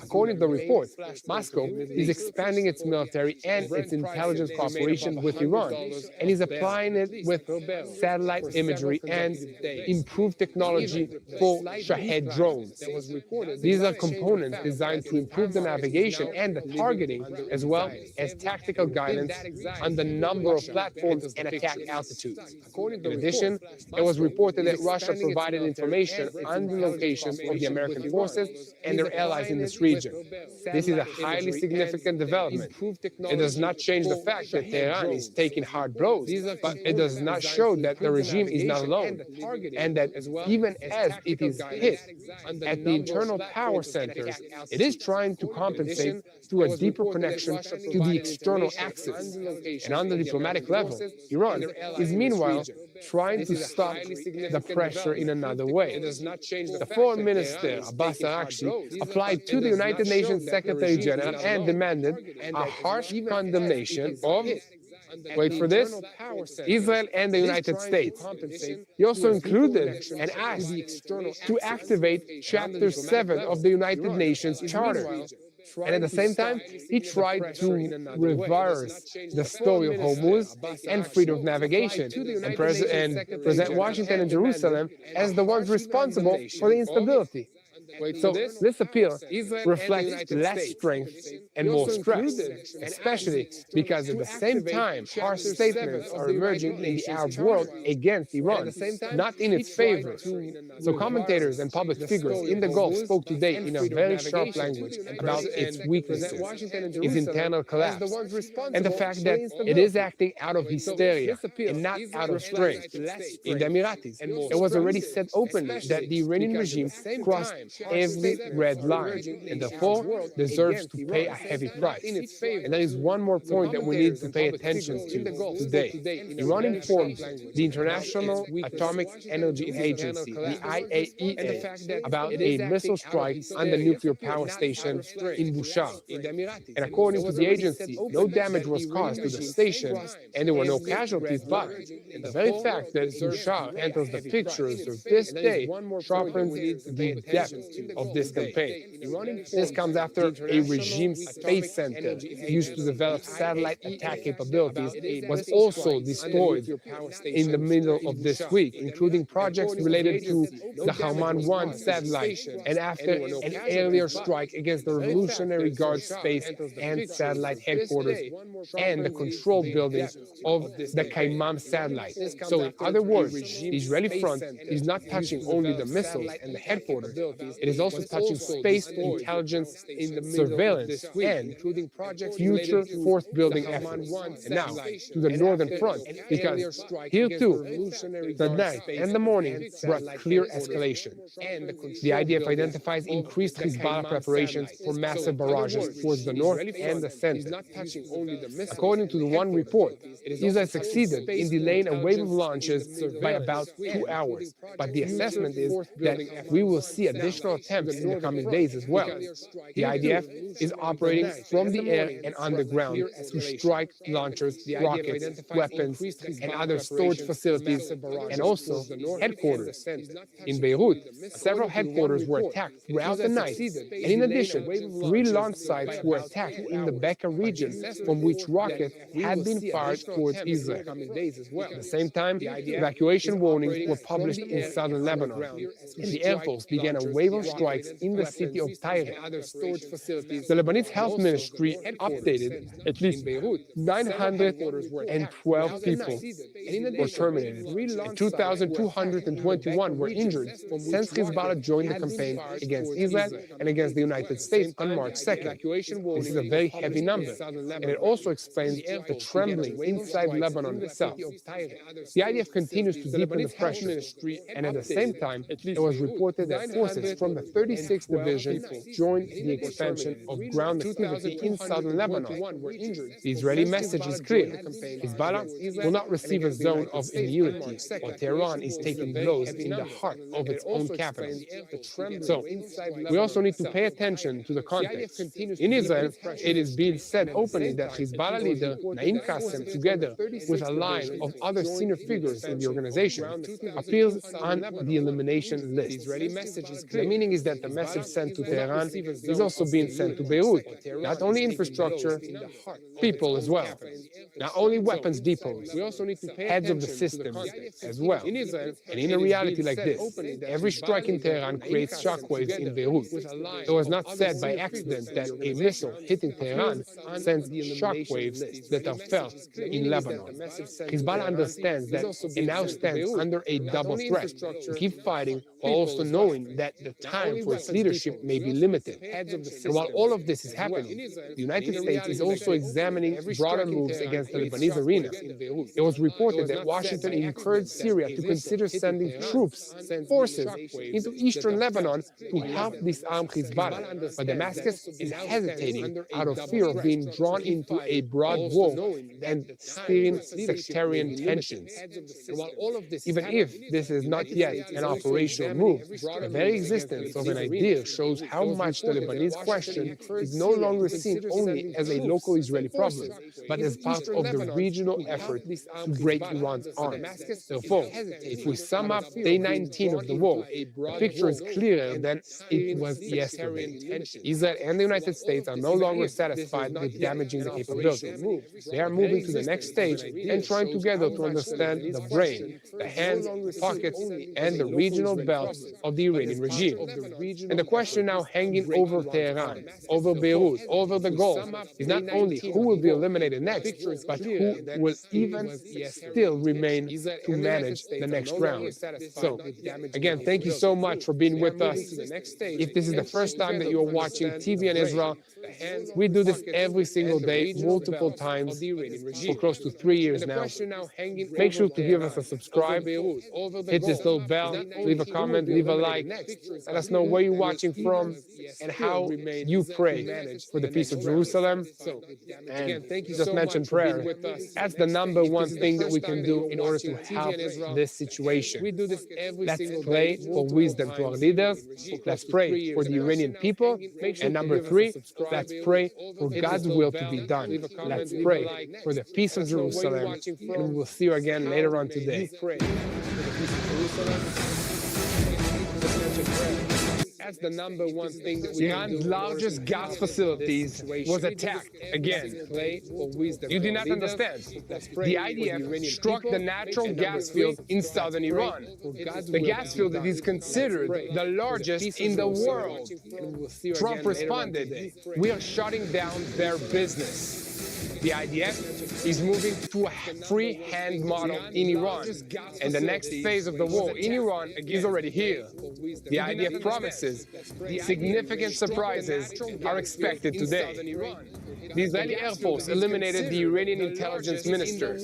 According to the report, Moscow is expanding its military and its intelligence cooperation with Iran, and is applying it with satellite imagery and improved technology for Shahed drones. These are components designed to improve the navigation and the targeting, as well as tactical guidance on the number of platforms and attack altitudes. In addition, it was reported that Russia provided information on the locations of the American forces and their allies in this region. This is a highly significant development. It does not change the fact that Tehran is taking hard blows, but it does not show that the regime is not alone, and that even as it is hit at the internal power centers, it is trying to compensate through a deeper connection to the external axis. And on the diplomatic level, Iran is meanwhile trying to stop the pressure in another way. The Foreign Minister, Abbas Araghchi, applied to the United Nations Secretary General and demanded a harsh condemnation of, wait for this, Israel and the United States. He also included and asked to activate Chapter 7 of the United Nations Charter. And at the same time, he tried to reverse the story of Hormuz and freedom of navigation and present Washington and Jerusalem as the ones responsible for the instability. So this appeal reflects less strength and more stress, especially because at the same time, harsh statements are emerging in the Arab world against Iran, not in its favor. So commentators and public figures in the Gulf spoke today in a very sharp language about its weaknesses, its internal collapse, and the fact that it is acting out of hysteria and not out of strength. In the Emiratis, it was already said openly that the Iranian regime crossed every red line and therefore deserves to pay a heavy price. And there is one more point that we need to pay attention to today. Iran informed the International Atomic Energy Agency, the IAEA, about a missile strike on the nuclear power station in Bushehr. And according to the agency, no damage was caused to the station and there were no casualties, but the very fact that Bushehr enters the pictures of this day sharpens the depth of this campaign. This comes after a regime space center used to develop satellite attack capabilities was also destroyed in the middle of this week, including projects related to the Haman 1 satellite, and after an earlier strike against the Revolutionary Guard space and satellite headquarters and the control buildings of the Kaimam satellite. So in other words, the Israeli front is not touching only the missiles and the headquarters, it is also touching space intelligence, surveillance, and future force-building efforts. And now, to the northern front, because here too, the night and the morning brought clear escalation. The IDF identifies increased Hezbollah preparations for massive barrages towards the north and the center. According to the one report, Israel succeeded in delaying a wave of launches by about 2 hours, but the assessment is that we will see additional attempts in the coming days as well. The IDF is operating from the air and on the ground to strike launchers, rockets, weapons, and other storage facilities, and also headquarters. In Beirut, several headquarters were attacked throughout the night, and in addition, 3 launch sites were attacked in the Bekaa region from which rockets had been fired towards Israel. At the same time, evacuation warnings were published in southern Lebanon, and the Air Force began a wave of strikes in the city of Tyre. The Lebanese Health Ministry updated at least 912 people were terminated, and 2,221 were injured since Hezbollah joined the campaign against Israel and against the United States on March 2nd. This is a very heavy number, and it also explains the trembling inside Lebanon itself. The IDF continues to deepen the pressure, and at the same time, it was reported that forces from the 36th Division joined the expansion of ground activity in southern Lebanon. The Israeli message is clear. Hezbollah will not receive a zone of immunity, while Tehran is taking blows in the heart of its own capital. So, we also need to pay attention to the context. In Israel, it is being said openly that Hezbollah leader Naim Qassem, together with a line of other senior figures in the organization, appears on the elimination list. meaning is that the message sent to Tehran is also being sent to Beirut. Not only infrastructure, people as well. Not only weapons depots, we also need to pay heads of the system as well. And in a reality like this, every strike in Tehran creates shockwaves in Beirut. It was not said by accident that a missile hitting Tehran sends shockwaves that are felt in Lebanon. Hezbollah understands that and now stands under a double threat to keep fighting while also knowing that the time for its leadership may be limited. And while all of this is happening, the United States is also examining broader moves against the Lebanese arena. It was reported that Washington encouraged Syria to consider sending forces into eastern Lebanon to help disarm Hezbollah. But Damascus is hesitating out of fear of being drawn into a broad war and stirring sectarian tensions. Even if this is not yet an operational move, the very existence of an idea shows how much the Lebanese question is no longer seen only as a local Israeli problem, but as part of the regional effort to break Iran's arms. Therefore, if we sum up day 19 of the war, the picture is clearer than it was yesterday. Israel and the United States are no longer satisfied with damaging the capability. They are moving to the next stage and trying together to understand the brain, the hands, pockets, and the regional belt of the Iranian regime. And the question now hanging over Tehran, over Beirut, over the Gulf is not only who will be eliminated next, but who will even still remain to manage the next round. So, again, thank you so much for being with us. If this is the first time that you are watching TV in Israel, we do this every single day, multiple times, for close to 3 years now. Make sure to give us a subscribe, hit this little bell, leave a comment, leave a like, let us know where you're watching from and how you pray for the peace of Jerusalem. And just mention prayer. That's the number one thing that we can do in order to help this situation. Let's pray for wisdom to our leaders. Let's pray for the Iranian people. And number 3, let's pray for God's will to be done. Let's pray for the peace of Jerusalem. And we will see you again later on today. That's the number one thing that Iran's largest gas facilities was attacked again. You do not understand. The IDF struck the natural gas field in southern Iran. The gas field that is considered the largest in the world. Trump responded, "We are shutting down their business." The IDF is moving to a free hand model in Iran, and the next phase of the war in Iran is already here. The IDF promises significant surprises are expected today. The Israeli Air Force eliminated the Iranian intelligence minister.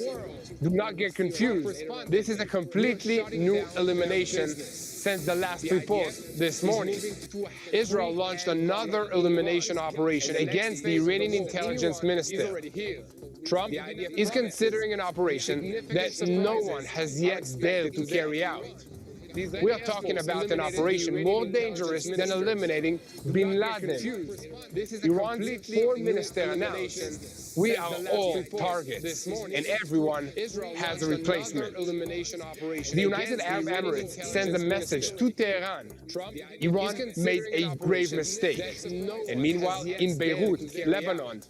Do not get confused. This is a completely new elimination since the last report this morning. Israel launched another elimination operation against the Iranian intelligence minister. Trump is considering an operation that no one has yet dared to carry out. We are talking about an operation more dangerous than eliminating bin Laden. Iran's foreign minister announced, "We are all targets, and everyone has a replacement." The United Arab Emirates sends a message to Tehran. Iran made a grave mistake. And meanwhile, in Beirut, Lebanon,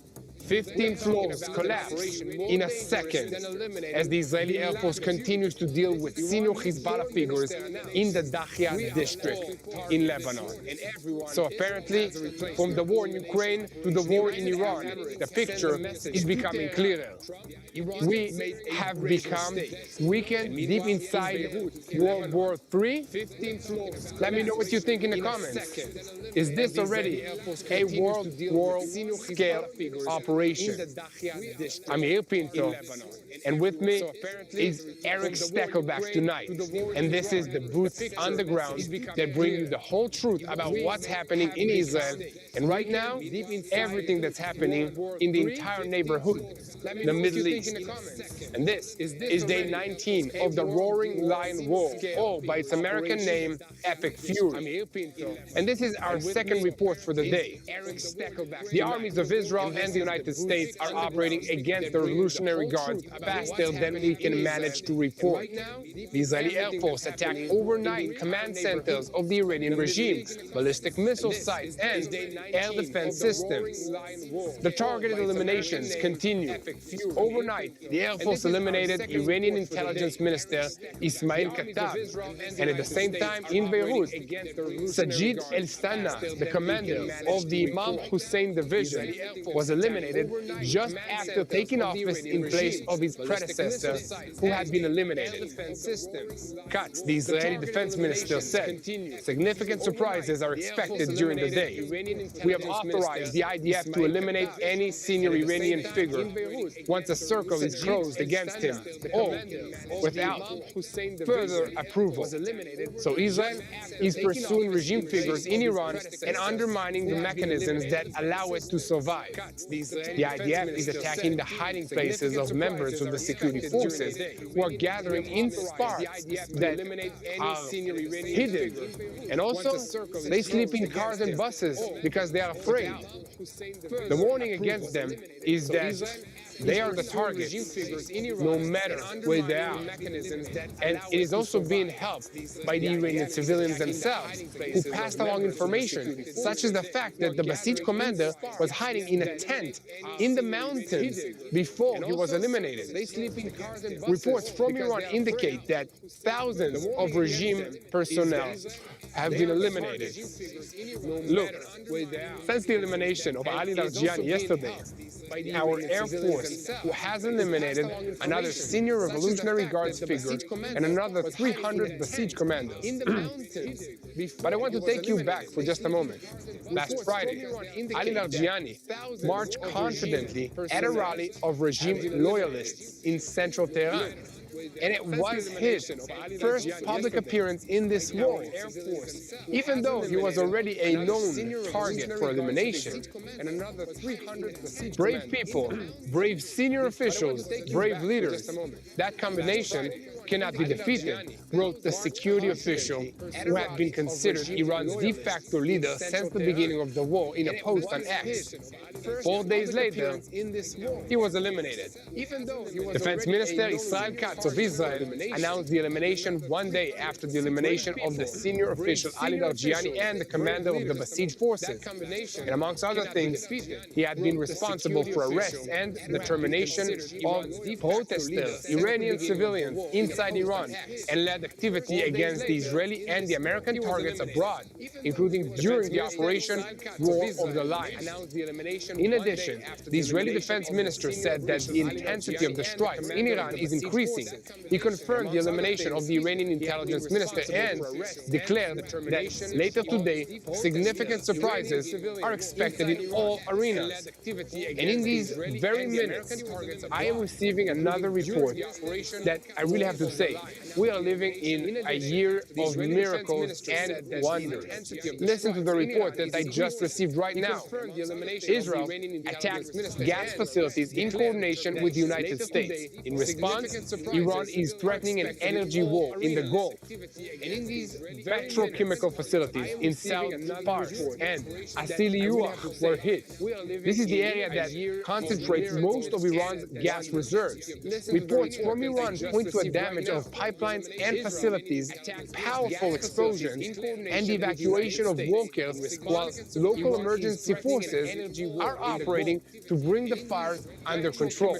15 floors collapsed in a second as the Israeli Air Force continues to deal with senior Hezbollah figures in the Dahia district in Lebanon. So apparently, from the war in Ukraine to the war in Iran, the picture is becoming clearer. We have become weakened deep inside World War III. Let me know what you think in the comments. Is this already a world scale operation? I'm Yair Pinto, and with me is Eric Steckelbach tonight. And this is the Boots Underground that bring you the whole truth about what's happening in Israel. And right now, everything that's happening in the entire neighborhood, the Middle East. And this is day 19 of the Roaring Lion War, or by its American name, Epic Fury. And this is our second report for the day. The armies of Israel and the United United States are operating against the Revolutionary Guards faster than we can manage to report. The Israeli Air Force attacked overnight command centers of the Iranian regime, ballistic missile sites, and air defense systems. The targeted eliminations continue. Overnight, the Air Force eliminated Iranian Intelligence Minister Ismail Kattab, and at the same time in Beirut, Sajid El-Sana, the commander of the Imam Hussein Division, was eliminated just after taking office in place of his predecessor, who had been eliminated. Katz, the Israeli defense minister, said, significant surprises are expected during the day. We have authorized the IDF to eliminate any senior Iranian figure once a circle is closed against him, or without further approval. So Israel is pursuing regime figures in Iran and undermining the mechanisms that allow it to survive. The IDF is attacking the hiding places of members of the security forces who are gathering in sparks that are hidden. And also, they sleep in cars and buses because they are afraid. The warning against them is that they are the target, no matter where they are. And it is also being helped by the Iranian civilians themselves, who passed along information, such as the fact that the Basij commander was hiding in a tent in the mountains before he was eliminated. Reports from Iran indicate that thousands of regime personnel have been eliminated. Look, since the elimination of Ali Larijani yesterday, our Air Force has eliminated another senior Revolutionary Guards figure and another 300 Basij commanders. But I want to take you back for just a moment. Last Friday, Ali Larijani marched confidently at a rally of regime loyalists in central Tehran. And it was his first public appearance in this role, even though he was already a known target for elimination. Brave people, brave senior officials, brave leaders, that combination cannot be defeated, wrote the security official who had been considered Iran's de facto leader since the beginning of the war in a post on X. 4 days later, he was eliminated. Defense Minister Israel Katz of Israel announced the elimination 1 day after the elimination of the senior official Ali Larijani and the commander of the Basij forces. And amongst other things, he had been responsible for arrests and the termination of protesters, Iranian civilians inside Iran, and led activity against the Israeli and the American targets abroad, including during the Operation War of the Lion. In addition, the Israeli defense minister said that the intensity of the strikes in Iran is increasing. He confirmed the elimination of the Iranian intelligence minister and declared that later today, significant surprises are expected in all arenas. And in these very minutes, I am receiving another report that I really have to say, we are living in a year of miracles and wonders. Listen to the report that I just received right now. Israel attacked gas facilities in coordination with the United States. In response, Iran is threatening an energy war in the Gulf. Petrochemical facilities in South Pars and Asiliuah were hit. This is the area that concentrates most of Iran's gas reserves. Reports from Iran point to a damage of pipelines and facilities, powerful explosions, and the evacuation of workers, while local emergency forces are operating to bring the fire under control.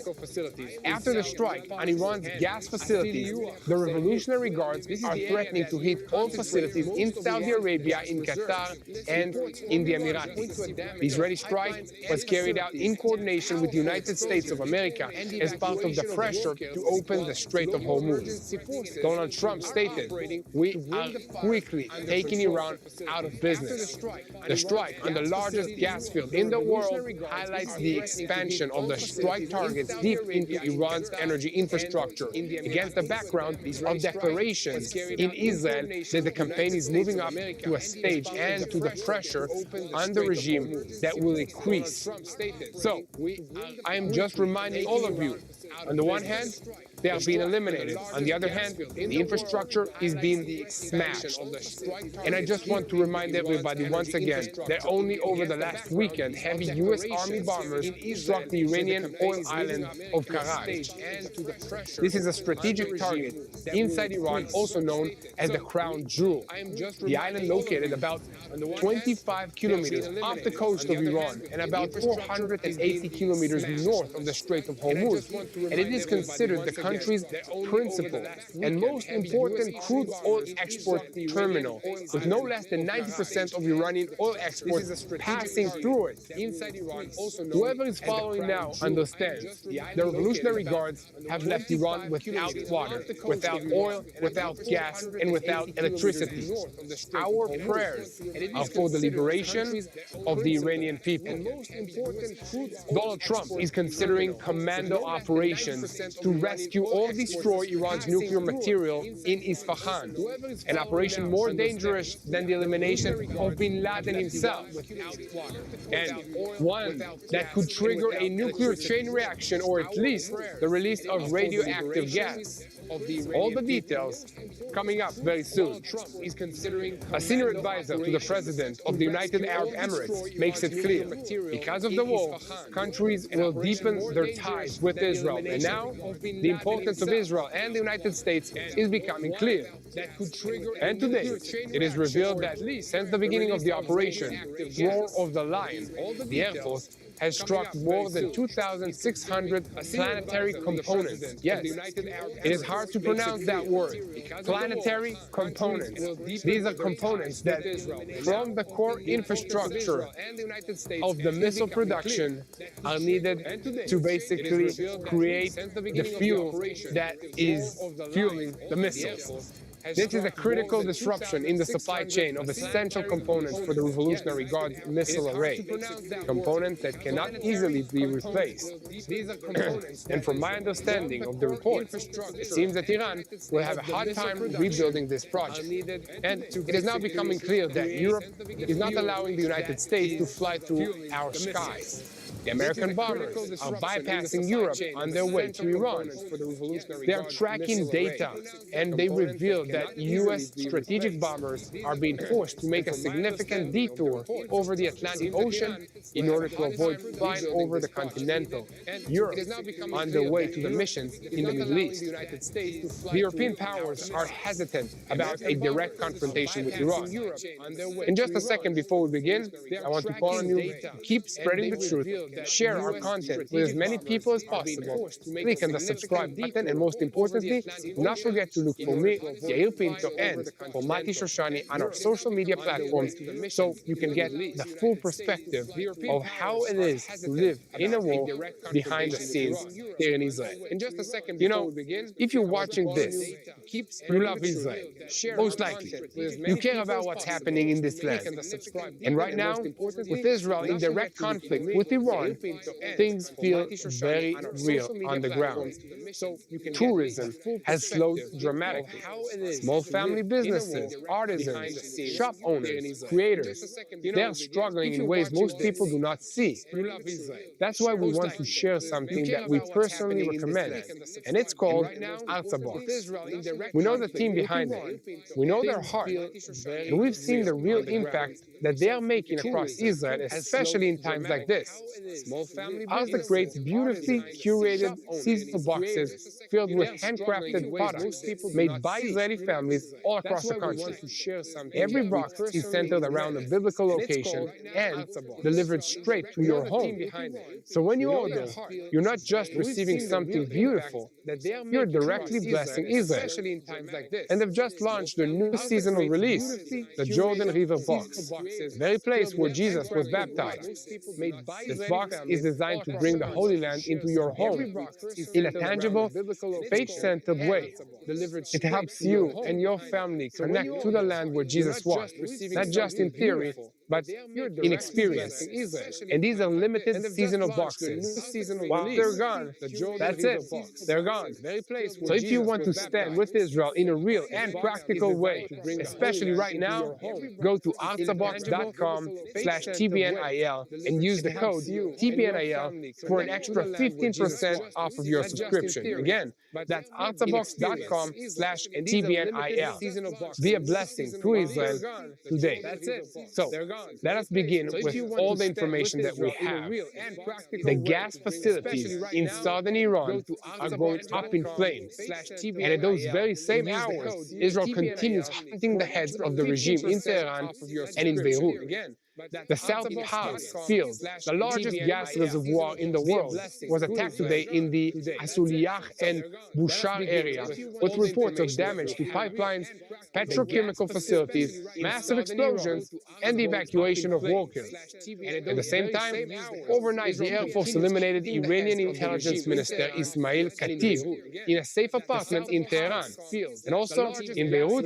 After the strike on Iran's gas facilities, the Revolutionary Guards are threatening to hit all facilities in Saudi Arabia, in Qatar, and in the Emirates. The Israeli strike was carried out in coordination with the United States of America as part of the pressure to open the Strait of Hormuz. Donald Trump stated, "We are quickly taking Iran out of business." The strike on the largest gas field in the world highlights the expansion of the strike targets deep into Iran's energy infrastructure, against the background of declarations in Israel that the campaign is moving up to a stage and to the pressure on the regime that will increase. So, I am just reminding all of you, on the one hand, they are being eliminated. On the other hand, the infrastructure is being smashed. And I just want to remind everybody once again that only over the last weekend, heavy U.S. Army bombers struck the Iranian oil island of Karaj. This is a strategic target inside Iran, also known as the Crown Jewel. The island located about 25 kilometers off the coast of Iran and about 480 kilometers north of the Strait of Hormuz, and it is considered the country's principal and most important crude oil export terminal, with no less than 90% of Iranian oil exports passing through it. Whoever is following now understands the Revolutionary Guards have left Iran without water, without oil, without gas, and without electricity. Our prayers are for the liberation of the Iranian people. Donald Trump is considering commando operations to rescue or destroy Iran's nuclear material in Isfahan, an operation more dangerous than the elimination of bin Laden himself, and one that could trigger a nuclear chain reaction or at least the release of radioactive gas. All the details coming up very soon. A senior advisor to the president of the United Arab Emirates makes it clear, because of the war, countries will deepen their ties with Israel. And now, the importance of Israel and the United States is becoming clear. And today, it is revealed that since the beginning of the operation, Roar of the Lion, the Air Force has struck more than 2,600 planetary components. Yes, it is hard to pronounce that word. Planetary components. These are components that, from the core infrastructure of the missile production, are needed to basically create the fuel that is fueling the missiles. This is a critical disruption in the supply chain of essential components for the Revolutionary Guard's missile array, components that cannot easily be replaced. And from my understanding of the report, it seems that Iran will have a hard time rebuilding this project. And it is now becoming clear that Europe is not allowing the United States to fly through our skies. The American bombers are bypassing Europe on their way to Iran. They are tracking data, and they reveal that U.S. strategic bombers are being forced to make a significant detour over the Atlantic Ocean in order to avoid flying over the continental Europe on their way to the missions in the Middle East. The European powers are hesitant about a direct confrontation with Iran. In just a second before we begin, I want to call on you to keep spreading the truth. Share our content with as many people as possible. Click on the subscribe button, and most importantly, do not forget to look for me, Yair Pinto, and for Mati Shoshani on our social media platforms so you can get the full perspective of how it is to live in a war behind the scenes here in Israel. You know, if you're watching this, you love Israel. Most likely. You care about what's happening in this land. And right now, with Israel in direct conflict with Iran, things feel very real on the ground. Tourism has slowed dramatically. Small family businesses, artisans, shop owners, creators, they are struggling in ways most people do not see. That's why we want to share something that we personally recommend, and it's called Artsabox. We know the team behind it. We know their heart, and we've seen the real impact that they are making across Israel, especially in times like this. Artsabox creates beautifully curated seasonal boxes filled with handcrafted products made by Israeli families all across the country. Every box is centered around a biblical location and delivered straight to your home. So when you order, you're not just receiving something beautiful, you're directly blessing Israel. And they've just launched their new seasonal release, the Jordan River Box, the very place where Jesus was baptized. This box is designed to bring the Holy Land into your home in a tangible, faith-centered way. It helps you and your family connect to the land where Jesus was, not just in theory, but inexperienced. And these are limited seasonal boxes. While they're gone, that's it. They're gone. So if you want to stand with Israel in a real and practical way, especially right now, go to artsabox.com/TBNIL and use the code TBNIL for an extra 15% off of your subscription. Again, that's artsabox.com/TBNIL. Be a blessing to Israel today. So let us begin with all the information that we have. The gas facilities in southern Iran are going up in flames. And at those very same hours, Israel continues hunting the heads of the regime in Tehran and in Beirut. The South Pars field, the largest gas reservoir in the world, was attacked today in the Asuliyah and Bushar area with reports of damage to pipelines, petrochemical facilities, massive explosions, and the evacuation of workers. At the same time, overnight the Air Force eliminated Iranian intelligence minister Ismail Khatib in a safe apartment in Tehran. And also in Beirut,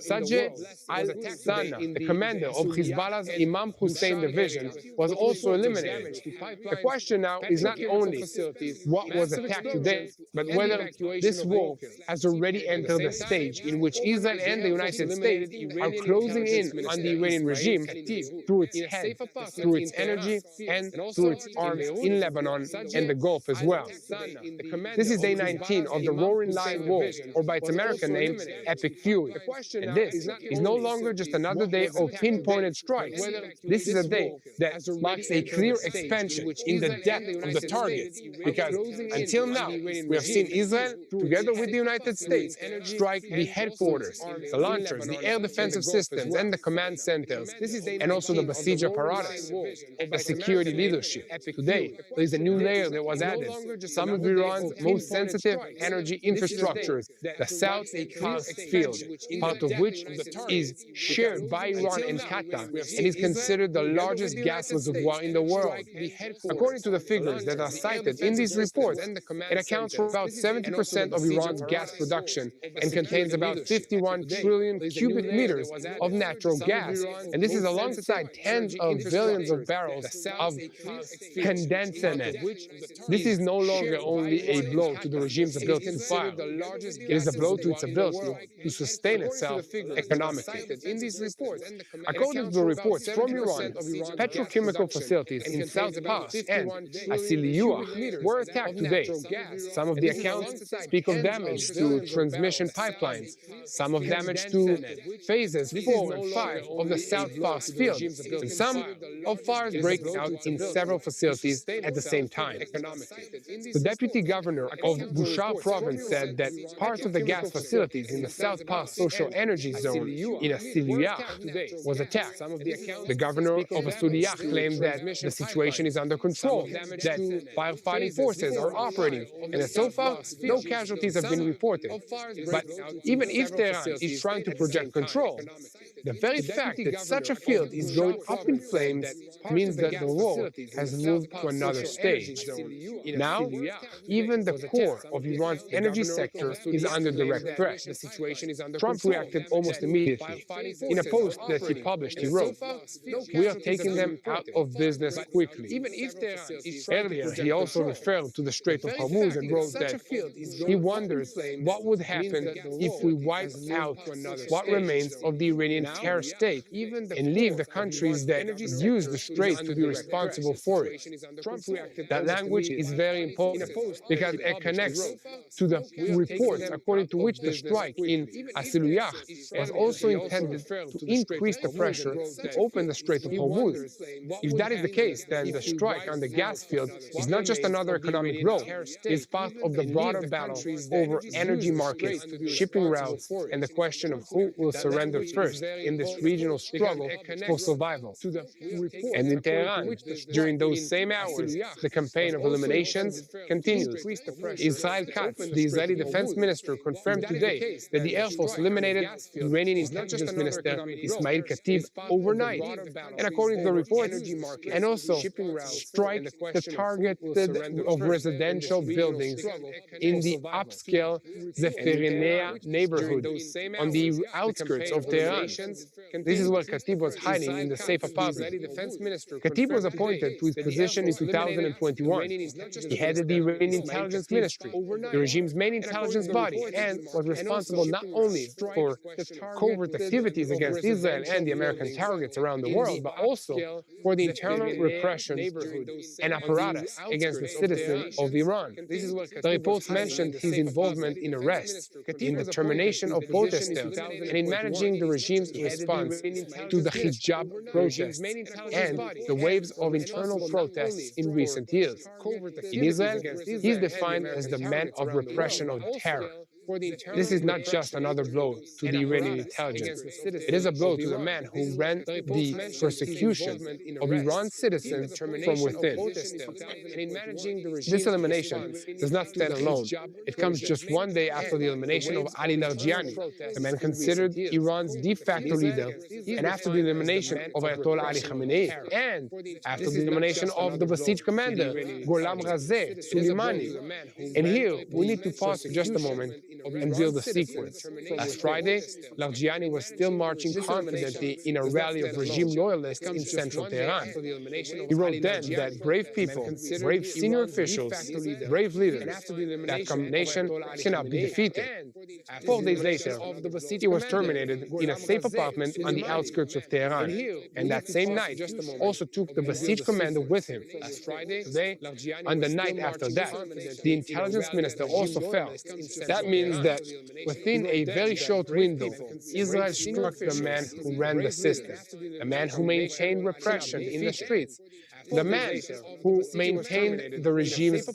Sajeh al-Sana, the commander of Hezbollah's Imam Hussein division, was also eliminated. The question now is not only what was attacked today, but whether this war has already entered the stage in which Israel and the United States are closing in on the Iranian regime through its head, through its energy, and through its arms in Lebanon and the Gulf as well. This is day 19 of the Roaring Lion War, or by its American name, Epic Fury. And this is no longer just another day of pinpointed strikes. This is a day that marks a clear expansion in the depth of the target, because until now, we have seen Israel, together with the United States, strike the headquarters, the launchers, the air defensive systems, and the command centers, and also the besieged apparatus, the security leadership. Today, there is a new layer that was added. Some of Iran's most sensitive energy infrastructures, the South Pars field, part of which is shared by Iran and Qatar, and is considered the largest gas reservoir in the world. According to the figures that are cited in these reports, it accounts for about 70% of Iran's gas production and contains about 51 trillion cubic meters of natural gas. And this is alongside tens of billions of barrels of condensate. This is no longer only a blow to the regime's ability to fire. It is a blow to its ability to sustain itself economically. According to the reports from Iran, petrochemical facilities in South Pars and Asiliyah were attacked today. Some of the accounts speak of damage to transmission pipelines, some of damage to phases 4 and 5 of the South Pars field, and some of fires breaking out in several facilities at the same time. The deputy governor of Bushar province said that parts of the gas facilities in the South Pars social energy zone in Asiliyah was attacked. The governor of Asiliyah claimed that the situation is under control, that firefighting forces are operating, and that so far no casualties have been reported. But even if Tehran is trying to project control, the very fact that such a field is going up in flames means that the war has moved to another stage. Now, even the core of Iran's energy sector is under direct threat. Trump reacted almost immediately. In a post that he published, he wrote, "We are taking them out of business quickly." Earlier, he also referred to the Strait of Hormuz and wrote that he wonders what would happen if we wipe out what remains of the Iranian terror state and leave the countries that use the strait to be responsible for it. That language is very important because it connects to the reports according to which the strike in Asiliyah was also intended to increase the pressure to open the Strait of Hormuz. If that is the case, then the strike on the gas field is not just another economic blow, it's part of the broader battle over energy markets, shipping routes, and the question of who will surrender first in this regional struggle for survival. And in Tehran, during those same hours, the campaign of eliminations continues. Israel Katz, the Israeli defense minister, confirmed today that the Air Force eliminated Iranian intelligence minister Ismail Khatib overnight and according to the reports, and also strike the targeted of residential buildings in the upscale Zeferinea neighborhood on the outskirts of Tehran. This is where Katib was hiding in the safe apartment. Katib was appointed to his position in 2021. He headed the Iranian intelligence ministry, the regime's main intelligence body, and was responsible not only for covert activities against Israel and the American targets around the world, but also for the internal repression and apparatus against the citizens of Iran. The reports mentioned his involvement in arrests, in the termination of protesters, and in managing the regime's response to the hijab protests and the waves of internal protests in recent years. In Israel, he is defined as the man of repression of terror. This is not just another blow to the Iranian intelligence. It is a blow to the man who ran the persecution of Iran's citizens from within. This elimination does not stand alone. It comes just one day after the elimination of Ali Larijani, the man considered Iran's de facto leader, and after the elimination of Ayatollah Ali Khamenei, and after the elimination of the besieged commander, Gholam Ghazeh Soleimani. And here, we need to pause for just a moment and build a sequence. Last Friday, Larijani was still marching confidently in a rally of regime loyalists in central Tehran. He wrote then that brave people, brave senior officials, brave leaders, that combination cannot be defeated. 4 days later, he was terminated in a safe apartment on the outskirts of Tehran, and that same night also took the besieged commander with him. Today, on the night after that, the intelligence minister also fell. That means that within a very short window, Israel struck the man who ran the system, the man who maintained repression in the streets, the man who maintained the regime's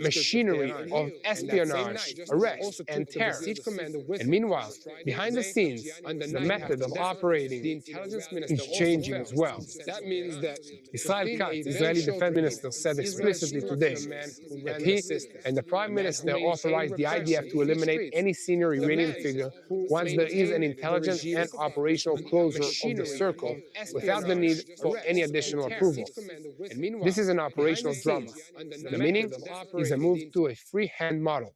machinery of espionage, arrest, and terror. And meanwhile, behind the scenes, the method of operating is changing as well. That means that Israel Katz, Israeli defense minister, said explicitly today that he and the prime minister authorized the IDF to eliminate any senior Iranian figure once there is an intelligent and operational closure of the circle without the need for any additional approval. This is an operational drama. The meaning is a move to a free-hand model.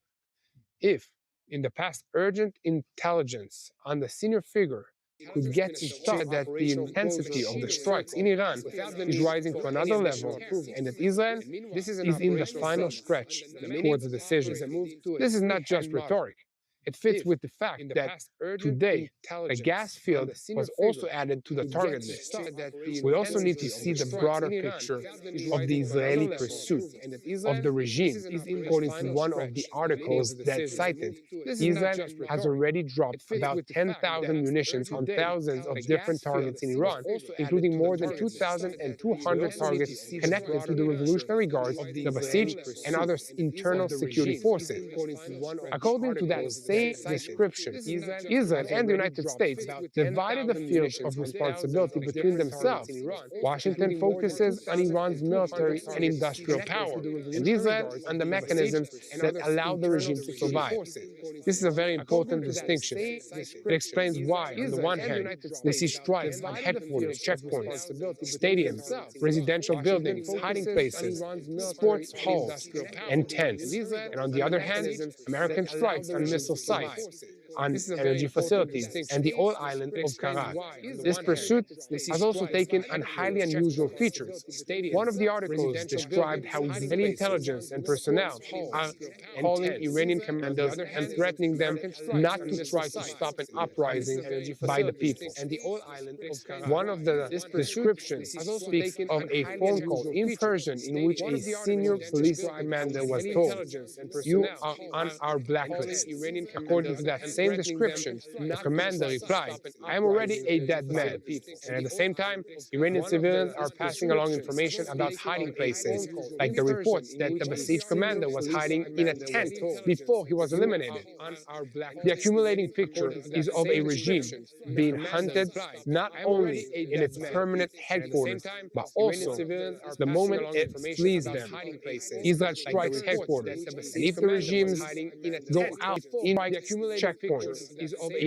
If, in the past, urgent intelligence on the senior figure could get to thought that the intensity of the strikes in Iran is rising to another level, and that Israel is in the final stretch towards a decision. This is not just rhetoric. It fits with the fact that today a gas field was also added to the target list. We also need to see the broader picture of the Israeli pursuit of the regime. According to one of the articles that cited, Israel has already dropped about 10,000 munitions on thousands of different targets in Iran, including more than 2,200 targets connected to the Revolutionary Guards, the Basij, and other internal security forces. According to that same description, Israel and the United States divided the fields of responsibility between themselves. Washington focuses on Iran's military and industrial power, and Israel on the mechanisms that allow the regime to survive. This is a very important distinction. It explains why, on the one hand, we see strikes on headquarters, checkpoints, stadiums, residential buildings, hiding places, sports halls, and tents, and on the other hand, American strikes on missile sites, on energy facilities, and the oil island of Karat. This pursuit has also taken on highly unusual features. One of the articles described how Israeli intelligence and personnel are calling Iranian commanders and threatening them not to try to stop an uprising by the people. One of the descriptions speaks of a phone call in Persian in which a senior police commander was told, "You are on our blacklist." According to that same description, the commander replied, "I am already a dead man." And at the same time, Iranian civilians are passing along information about hiding places, like the reports that the besieged commander was hiding in a tent before he was eliminated. The accumulating picture is of a regime being hunted not only in its permanent headquarters, but also the moment it flees them. Israel strikes headquarters, and if the regimes go out in check checkpoints.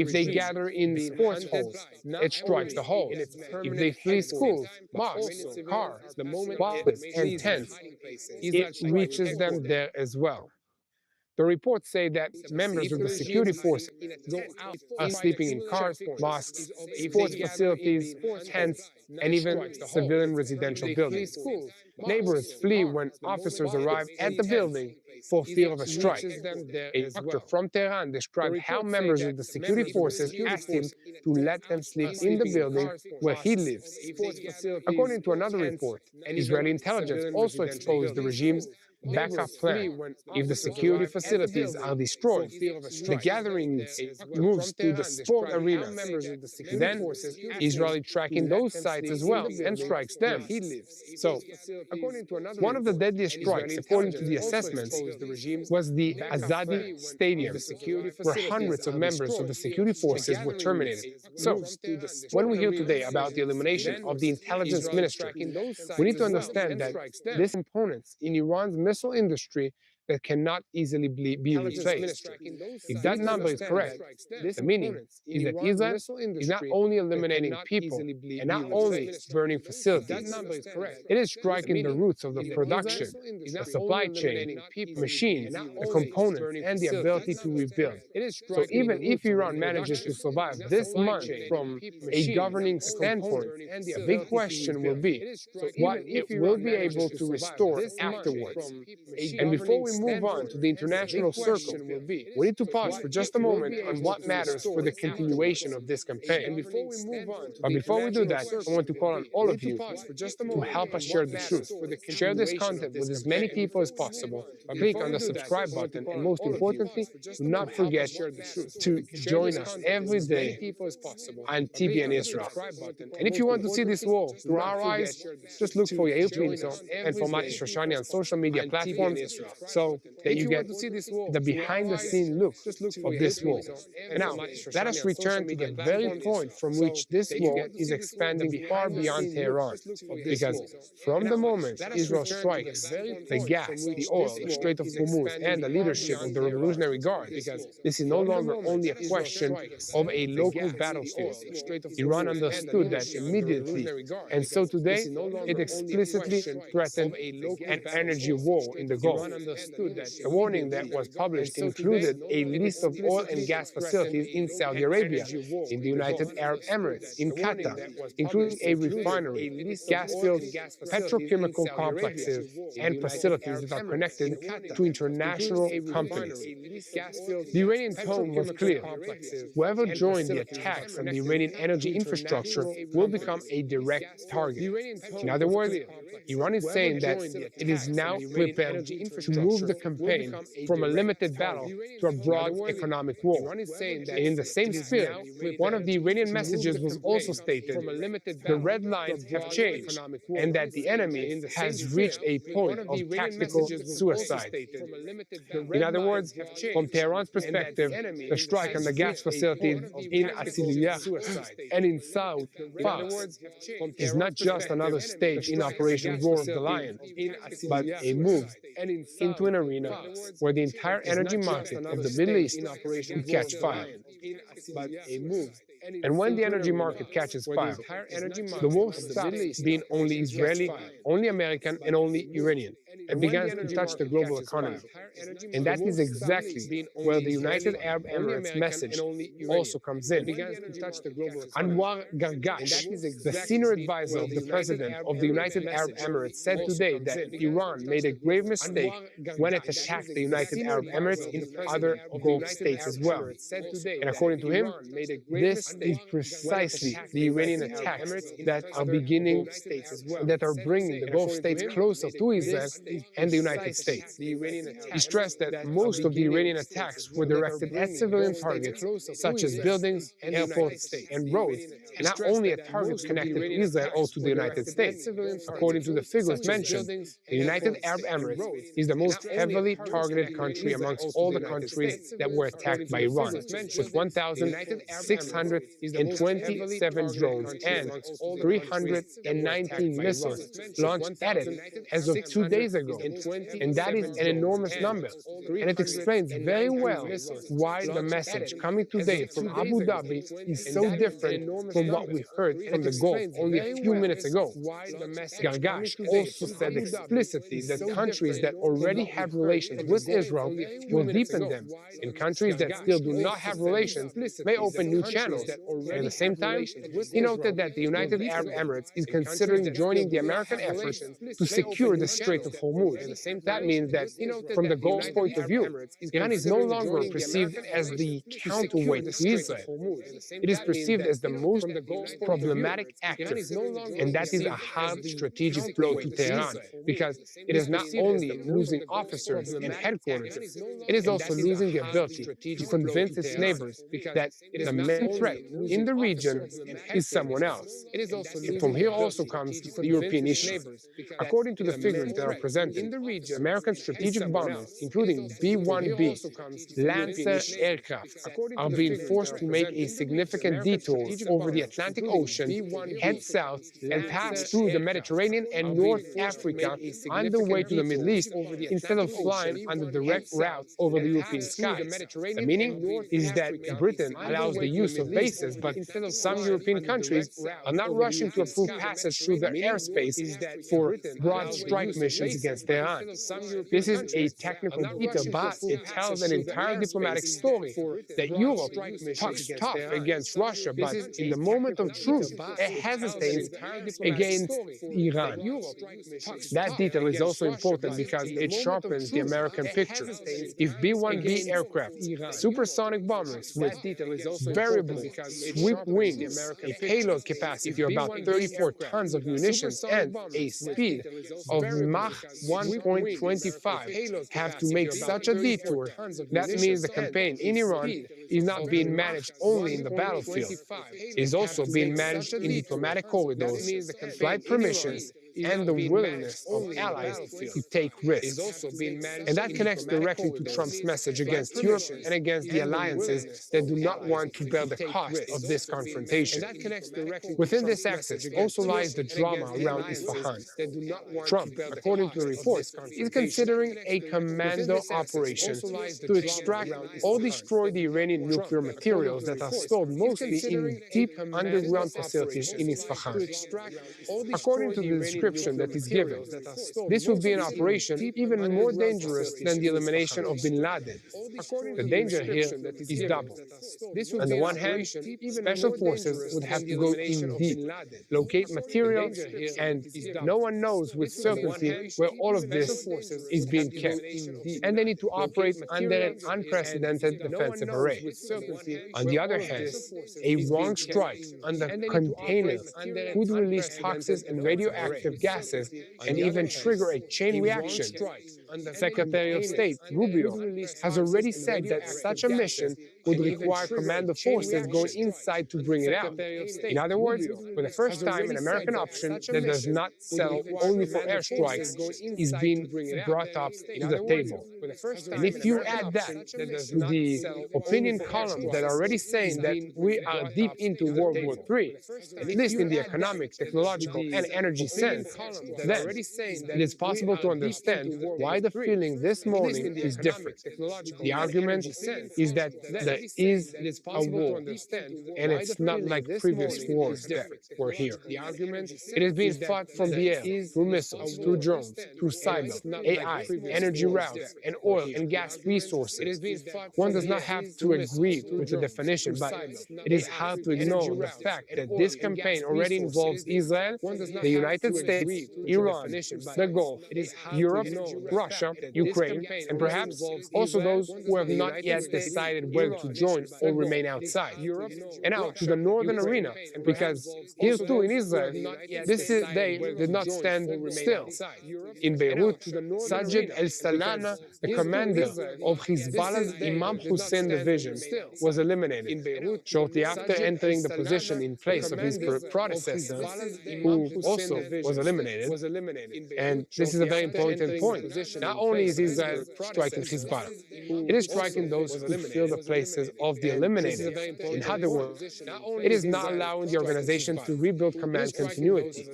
If they gather in sports halls, it strikes the halls. If they flee schools, mosques, cars, buses, and tents, it reaches them there as well. The reports say that members of the security forces are sleeping in cars, mosques, sports facilities, tents, and even civilian residential buildings. Neighbors flee when officers arrive at the building for fear of a strike. A doctor from Tehran described how members of the security forces asked him to let them sleep in the building where he lives. According to another report, Israeli intelligence also exposed the regime's backup plan. If the security facilities are destroyed, the gatherings moves to the sport arenas. Then Israel is tracking those sites as well and strikes them. So, one of the deadliest strikes, according to the assessments, was the Azadi Stadium, where hundreds of members of the security forces were terminated. So, when we hear today about the elimination of the intelligence ministry, we need to understand that these components in Iran's missile industry that cannot easily be replaced. If that number is correct, the meaning is that Israel is not only eliminating people and not only burning facilities, it is striking the roots of the production, the supply chain, machines, the components, and the ability to rebuild. So even if Iran manages to survive this month from a governing standpoint, a big question will be what it will be able to restore afterwards. And before we move on to the international circle, we need to pause for just a moment on what matters for the continuation of this campaign. But before we do that, I want to call on all of you to help us share the truth. Share this content with as many people as possible. Click on the subscribe button, and most importantly, do not forget to join us every day on TBN Israel. And if you want to see this war through our eyes, just look for Yair Pinto and for Mati Shoshani on social media platforms, so that you get the behind-the-scene look of this war. Now, let us return to the very point from which this war is expanding far beyond Tehran. Because from the moment Israel strikes the gas, the oil, the Strait of Hormuz, and the leadership of the Revolutionary Guard, this is no longer only a question of a local battlefield. Iran understood that immediately, and so today it explicitly threatened an energy war in the Gulf. The warning that was published included a list of oil and gas facilities in Saudi Arabia, in the United Arab Emirates, in Qatar, including a refinery, gas fields, petrochemical complexes, and facilities that are connected to international companies. The Iranian tone was clear. Whoever joined the attacks on the Iranian energy infrastructure will become a direct target. In other words, Iran is saying that it is now prepared to move the campaign from a limited battle to a broad economic war. And in the same spirit, one of the Iranian messages was also stated, the red lines have changed, and that the enemy has reached a point of tactical suicide. In other words, from Tehran's perspective, the strike on the gas facilities in Asiliyah and in South Fars is not just another stage in Operation Roar of the Lion, but a move into an arena where the entire energy market of the Middle East could catch fire. And when the energy market catches fire, the war stops being only Israeli, only American, and only Iranian, and begins to touch the global economy. And that is exactly where the United Arab Emirates message also comes in. Anwar Gargash, the senior advisor of the president of the United Arab Emirates, said today that Iran made a grave mistake when it attacked the United Arab Emirates in other Gulf states as well. And according to him, this is precisely the Iranian attacks that are beginning, that are bringing the Gulf states closer to Israel and the United States. He stressed that most of the Iranian attacks were directed at civilian targets, such as buildings, airports, and roads, and not only at targets connected to Israel or to the United States. According to the figures mentioned, the United Arab Emirates is the most heavily targeted country amongst all the countries that were attacked by Iran, with 1,600 and 27 drones and 319 missiles launched at it as of 2 days ago. And that is an enormous number. And it explains very well why the message coming today from Abu Dhabi is so different from what we heard from the Gulf only a few minutes ago. Gargash also said explicitly that countries that already have relations with Israel will deepen them, and countries that still do not have relations may open new channels. And at the same time, he noted that the United Arab Emirates is considering joining the American efforts to secure the Strait of Hormuz. That means that, from the Gulf's point of view, Iran is no longer perceived as the counterweight to Israel. It is perceived as the most problematic actor, and that is a hard strategic blow to Tehran, because it is not only losing officers and headquarters, it is also losing the ability to convince its neighbors that the main threat in the region is someone else. And from here also comes the European issue. According to the figures that are presented, American strategic bombers, including B-1B Lancer aircraft, are being forced to make a significant detour over the Atlantic Ocean, head south, and pass through the Mediterranean and North Africa on the way to the Middle East instead of flying on the direct route over the European skies. The meaning is that Britain allows the use of bases, but some European countries are not rushing to approve passage through their airspace for broad strike missions against Tehran. This is a technical detail, but it tells an entire diplomatic story that Europe talks tough against Russia, but in the moment of truth, it hesitates against Iran. That detail is also important because it sharpens the American picture. If B-1B aircraft, supersonic bombers with variable sweep wings, a payload capacity of about 34 tons of munitions, and a speed of Mach 1.25 have to make such a detour, that means the campaign in Iran is not being managed only in the battlefield. It is also being managed in diplomatic corridors, flight permissions, and the willingness of allies to take risks. And that connects directly to Trump's message against Europe and against the alliances that do not want to bear the cost of this confrontation. Within this axis also lies the drama around Isfahan. Trump, according to the reports, is considering a commando operation to extract or destroy the Iranian nuclear materials that are stored mostly in deep underground facilities in Isfahan. According to the description that is given, this would be an operation even more dangerous than the elimination of bin Laden. The danger here is double. On the one hand, special forces would have to go in deep, locate material, and no one knows with certainty where all of this is being kept. And they need to operate under an unprecedented defensive array. On the other hand, a wrong strike under containers could release toxins and radioactive gases and even trigger a chain reaction. Secretary of State Rubio has already said that such a mission would require commando forces going inside to bring it out. In other words, for the first time, an American option that does not settle only for airstrikes is being brought up to the table. And if you add that to the opinion columns that are already saying that we are deep into World War III, at least in the economic, technological, and energy sense, then it is possible to understand why the feeling this morning is different. The argument is that there is a war, and it's not like previous wars that were here. It is being fought from the air, through missiles, through drones, through cyber, AI, energy routes, and oil and gas resources. One does not have to agree with the definition, but it is hard to ignore the fact that this campaign already involves Israel, the United States, Iran, the Gulf, Europe, Russia, Ukraine, and perhaps also those who have not yet decided whether to join or remain outside. And now to the northern arena, because here too in Israel, they did not stand still. In Beirut, Sajid el-Salana, the commander of Hezbollah's Imam Hussein division, was eliminated shortly after entering the position in place of his predecessor, who also was eliminated. And this is a very important point. Not only is Israel striking Hezbollah, it is striking those who fill the places of the eliminated. In other words, it is not allowing the organization to rebuild command continuity.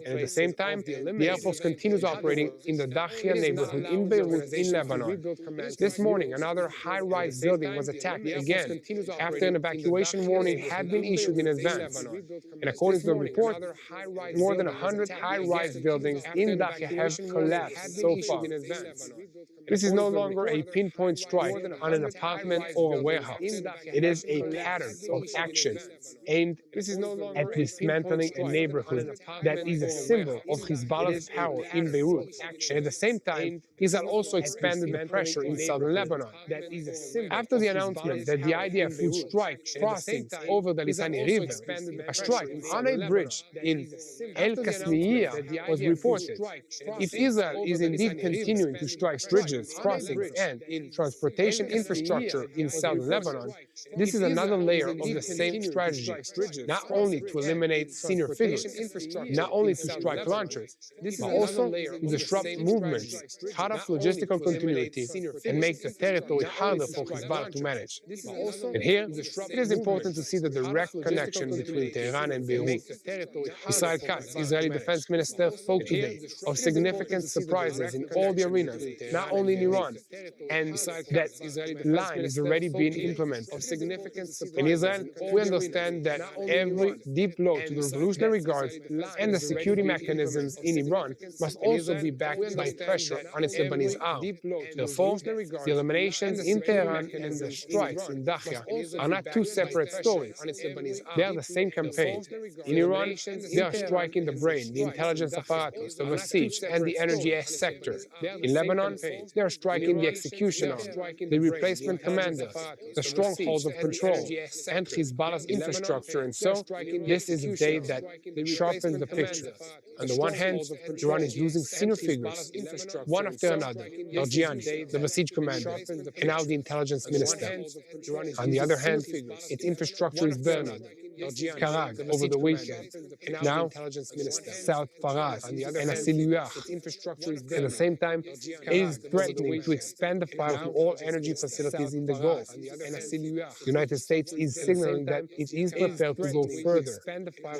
And at the same time, the Air Force continues operating in the Dahia neighborhood in Beirut, in Lebanon. This morning, another high-rise building was attacked again after an evacuation warning had been issued in advance. And according to the report, more than 100 high-rise buildings in Dahia have collapsed so far. This is no longer a pinpoint strike on an apartment or a warehouse. It is a pattern of action aimed at dismantling a neighborhood that is a symbol of Hezbollah's power in Beirut. And at the same time, Israel also expanded the pressure in southern Lebanon. After the announcement that the IDF would strike crossings over the Litani River, a strike on a bridge in El Kasmiya was reported. If Israel is indeed continuing to strike bridges, crossings, and transportation infrastructure in southern Lebanon, this is another layer of the same strategy, not only to eliminate senior figures, not only to strike launchers, but also to disrupt movements, cut off logistical continuity, and make the territory harder for Hezbollah to manage. And here, it is important to see the direct connection between Tehran and Beirut. Israel Katz, Israeli defense minister, spoke today of significant surprises in all the arenas, not only in Iran, and that line is already being implemented. In Israel, we understand that every deep blow to the Revolutionary Guards and the security mechanisms in Iran must also be backed by pressure on its Lebanese arm. Therefore, the eliminations in Tehran and the strikes in Dahia are not two separate stories. They are the same campaign. In Iran, they are striking the brain, the intelligence apparatus, the besieged, and the energy sector. In Lebanon, they are striking the execution arm, the replacement commanders, the strongholds of control, and Hezbollah's infrastructure. And so, this is a day that sharpens the picture. On the one hand, Iran is losing senior figures, one after another, Al-Jiani, the besieged commander, and now the intelligence minister. On the other hand, its infrastructure is burning. Karag over the weekend. Now, South Faras and Asiluyah. At the same time, it is threatening to expand the fire to all energy facilities in the Gulf. The United States is signaling that it is prepared to go further,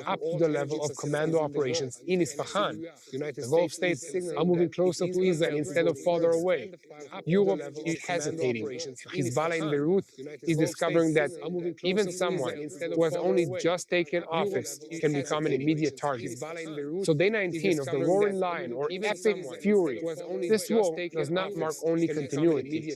up to the level of commando operations in Isfahan. The Gulf states are moving closer to Israel instead of farther away. Europe is hesitating. Hezbollah in Beirut is discovering that even someone who has only just taken office can become an immediate target. So day 19 of the Roaring Lion, or Epic Fury, this war does not mark only continuity.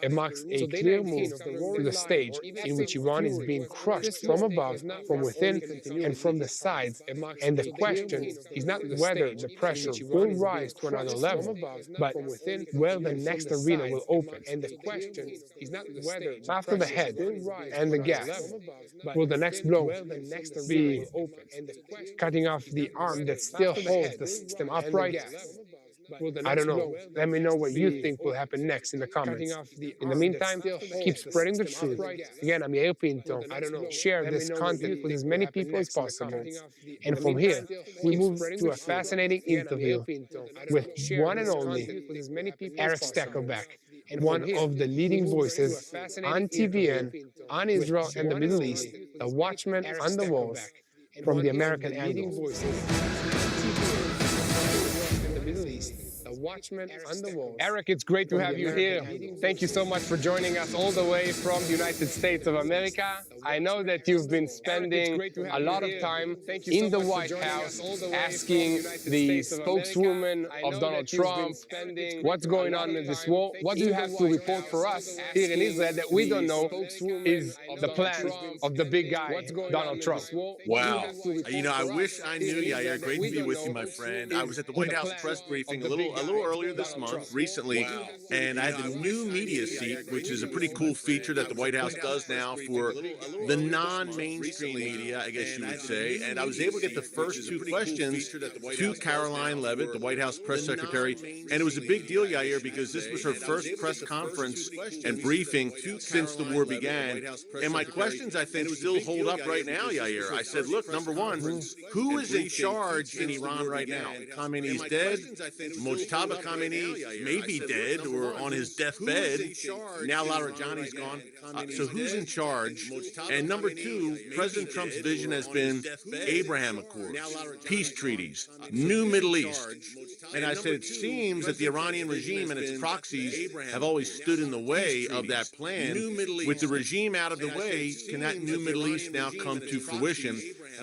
It marks a clear move to the stage in which Iran is being crushed from above, from within, and from the sides. And the question is not whether the pressure will rise to another level, but where the next arena will open. And the question is not whether after the head and the gas, will the next blow be cutting off the arm that still holds the system upright? I don't know. Let me know what you think will happen next in the comments. In the meantime, keep spreading the truth. Again, I'm Yair Pinto. Share this content with as many people as possible. And from here, we move to a fascinating interview with one and only Eric Stackelback, one of the leading voices on TVN, on Israel and the Middle East, a watchman on the walls from the American angle. Watchman on the wall. Eric, it's great to have you here. Thank you so much for joining us all the way from the United States of America. I know that you've been spending a lot of time in the White House asking the spokeswoman of Donald Trump what's going on in this war. What do you have to report for us here in Israel that we don't know is the plan of the big guy, Donald Trump? Wow. I wish I knew, Yair. Great to be with you, my friend. I was at the White House press briefing a little earlier this month, recently, and I had the new media seat, which is a pretty cool feature that the White House does now for the non-mainstream media, I guess you would say. And I was able to get the first two questions to Caroline Leavitt, the White House press secretary. And it was a big deal, Yair, because this was her first press conference and briefing since the war began. And my questions, I think, still hold up right now, Yair. I said, look, number one, who is in charge in Iran right now? Khamenei's dead. Mojtaba Ayatollah Khamenei may be dead or on his deathbed. Now Larijani's gone. So who's in charge? And number two, President Trump's vision has been Abraham Accords, peace treaties, new Middle East. And I said it seems that the Iranian regime and its proxies have always stood in the way of that plan. With the regime out of the way, can that new Middle East now come to fruition?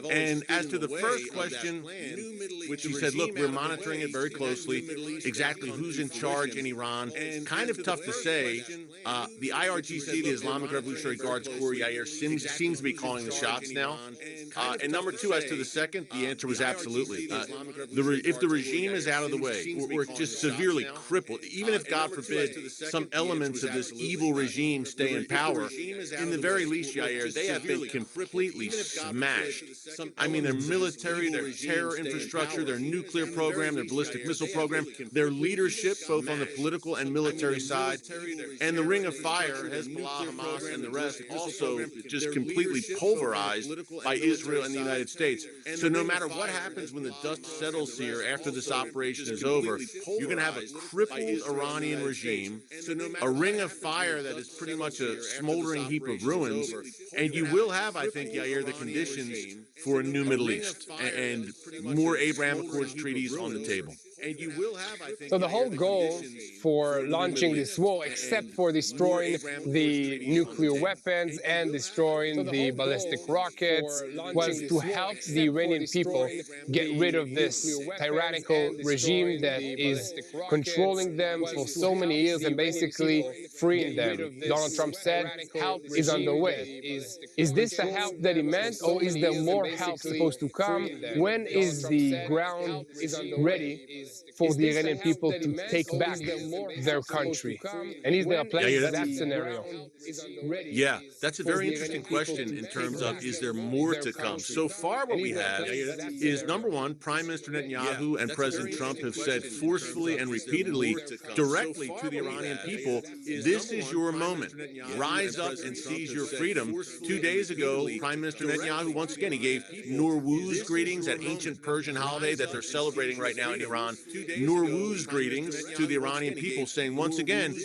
And as to the first question, which he said, look, we're monitoring it very closely. Exactly who's in charge in Iran? Kind of tough to say. The IRGC, the Islamic Revolutionary Guards Corps, Yair, seems to be calling the shots now. And number two, as to the second, the answer was absolutely. If the regime is out of the way, or just severely crippled, even if, God forbid, some elements of this evil regime stay in power, in the very least, Yair, they have been completely smashed. I mean, their military, their terror infrastructure, their nuclear program, their ballistic missile program, their leadership, both on the political and military side, and the Ring of Fire, Hezbollah, Hamas, and the rest, also just completely pulverized by Israel and the United States. So no matter what happens when the dust settles here after this operation is over, you're going to have a crippled Iranian regime, a Ring of Fire that is pretty much a smoldering heap of ruins, and you will have, I think, Yair, the conditions for a new Middle East and more Abraham Accords treaties on the table. And you will have, I think, so the whole goal for launching this war, except for destroying the nuclear weapons and destroying the ballistic rockets, was to help the Iranian people get rid of this tyrannical regime that is controlling them for so many years and basically freeing them. Donald Trump said help is on the way. Is this the help that he meant, or is there more help supposed to come? When is the ground ready for the Iranian people to take back their country? And is there a plan for that scenario? Yeah, that's a very interesting question in terms of, is there more to come? So far, what we have is, number one, Prime Minister Netanyahu and President Trump have said forcefully and repeatedly, directly to the Iranian people, this is your moment. Rise up and seize your freedom. 2 days ago, Prime Minister Netanyahu, once again, he gave Nowruz greetings, that ancient Persian holiday that they're celebrating right now in Iran. Nowruz greetings to the Iranian people, saying, once again,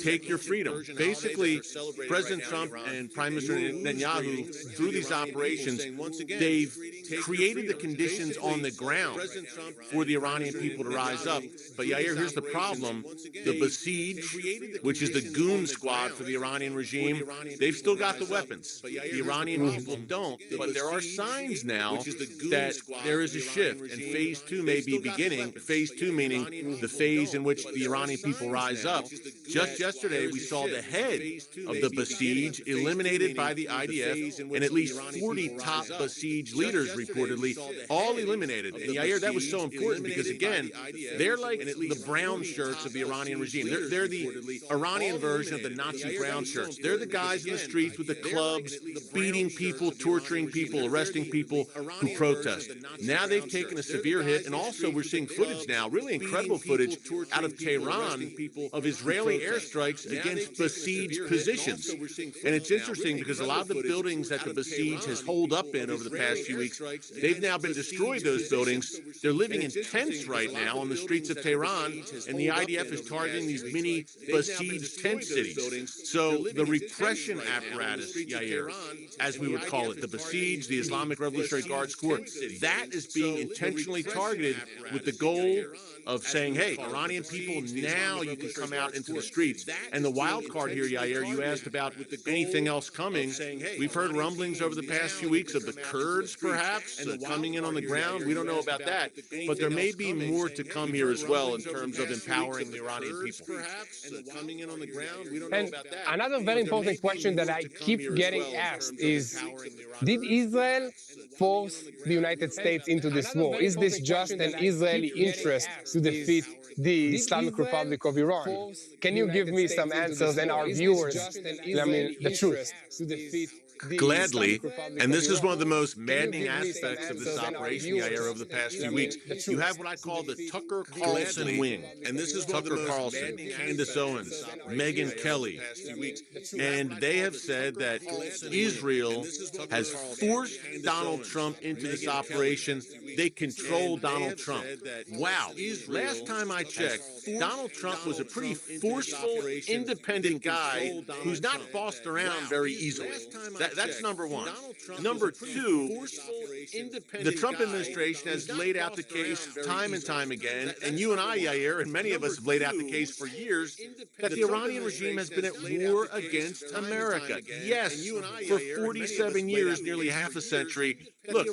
take your freedom. Basically, President Trump and Prime Minister Netanyahu, through these operations, they've created the conditions on the ground for the Iranian people to rise up. But Yair, here's the problem. The Besieged, which is the goon squad for the Iranian regime, they've still got the weapons. The Iranian people don't. But there are signs now that there is a shift, and phase two may be beginning. Phase two meaning the phase in which the Iranian people rise up. Just yesterday, we saw the head of the Besieged eliminated by the IDF, and at least 40 top Besieged leaders reportedly all eliminated. And Yair, that was so important because, again, they're like the brown shirts of the Iranian regime. They're the Iranian version of the Nazi brown shirts. They're the guys in the streets with the clubs, beating people, torturing people, arresting people who protest. Now they've taken a severe hit, and also we're seeing footage now, really incredible footage out of Tehran of Israeli airstrikes against besieged positions. And it's interesting because a lot of the buildings that the Besieged has holed up in over the past few weeks, they've now been destroyed, those buildings. They're living in tents right now on the streets of Tehran, and the IDF is targeting these mini besieged tent cities. So the repression apparatus, Yair, as we would call it, the Besieged, the Islamic Revolutionary Guards Corps, that is being intentionally targeted with the goal of saying, hey, Iranian people, now you can come out into the streets. And the wild card here, Yair, you asked about anything else coming. We've heard rumblings over the past few weeks of the Kurds, perhaps, coming in on the ground. We don't know about that. But there may be more to come here as well in terms of empowering the Iranian people. And another very important question that I keep getting asked is, did Israel force the United States into this war? Is this just an Israeli interest to defeat the Islamic Republic of Iran? Can you give me some answers and our viewers, the truth? Gladly, and this is one of the most maddening aspects of this operation, Yair, over the past few weeks. You have what I call the Tucker Carlson wing, and this is Tucker Carlson, Candace Owens, Megyn Kelly, and they have said that Israel has forced Donald Trump into this operation, they control Donald Trump. Wow. Last time I checked, Donald Trump was a pretty forceful, independent guy who's not bossed around very easily. That's number one. Number two, the Trump administration has laid out the case time and time again, and you and I, Yair, and many of us have laid out the case for years, that the Iranian regime has been at war against America. Yes, for 47 years, nearly half a century. Look,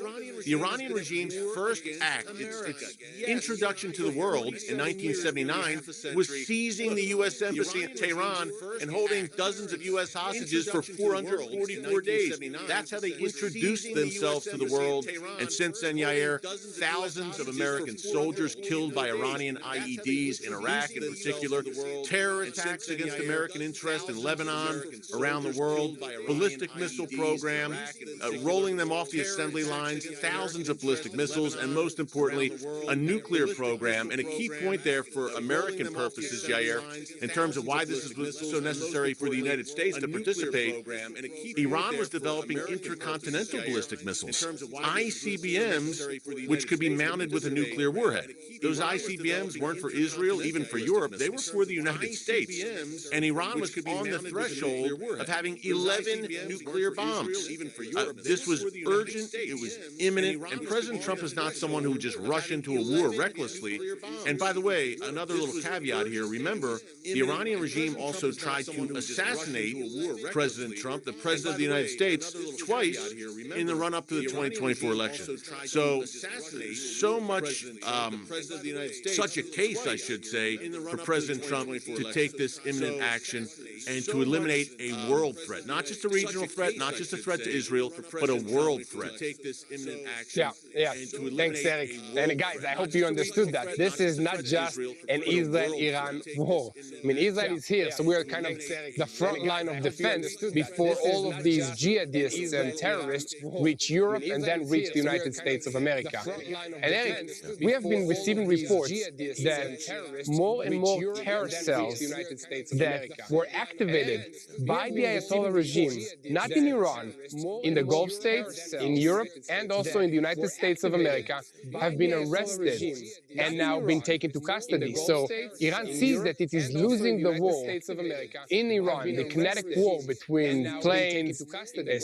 the Iranian regime's first act, its introduction to the world in 1979, was seizing the U.S. Embassy in Tehran and holding dozens of U.S. hostages for 444 days. That's how they introduced themselves to the world. And since then, Yair, thousands of American soldiers killed by Iranian IEDs in Iraq in particular, terror attacks against American interests in Lebanon, around the world, ballistic missile program, rolling them off the assembly lines, thousands of ballistic missiles, and most importantly, a nuclear program. And a key point there for American purposes, Jair, in terms of why this is so necessary for the United States to participate, Iran was developing intercontinental ballistic missiles, ICBMs, which could be mounted with a nuclear warhead. Those ICBMs weren't for Israel, even for Europe. They were for the United States. And Iran was on the threshold of having 11 nuclear bombs. This was urgent, it was imminent, and President Trump is not someone who would just rush into a war recklessly. And by the way, another little caveat here, remember, the Iranian regime also tried to assassinate President Trump, the President of the United States, twice in the run-up to the 2024 election. So much, such a case, I should say, for President Trump to take this imminent action and to eliminate a world threat, not just a regional threat, not just a threat to Israel, but a world threat. Yeah. Thanks, Eric. And guys, I hope you understood that. This is not just an Israel-Iran war. I mean, Israel is here, so we are kind of the front line of defense before all of these jihadists and terrorists reach Europe and then reach the United States of America. And Eric, we have been receiving reports that more and more terror cells that were activated by the Ayatollah regime, not in Iran, in the Gulf states, in Europe, and also in the United States of America, have been arrested and now been taken to custody. So Iran sees that it is losing the war in Iran, the kinetic war between planes,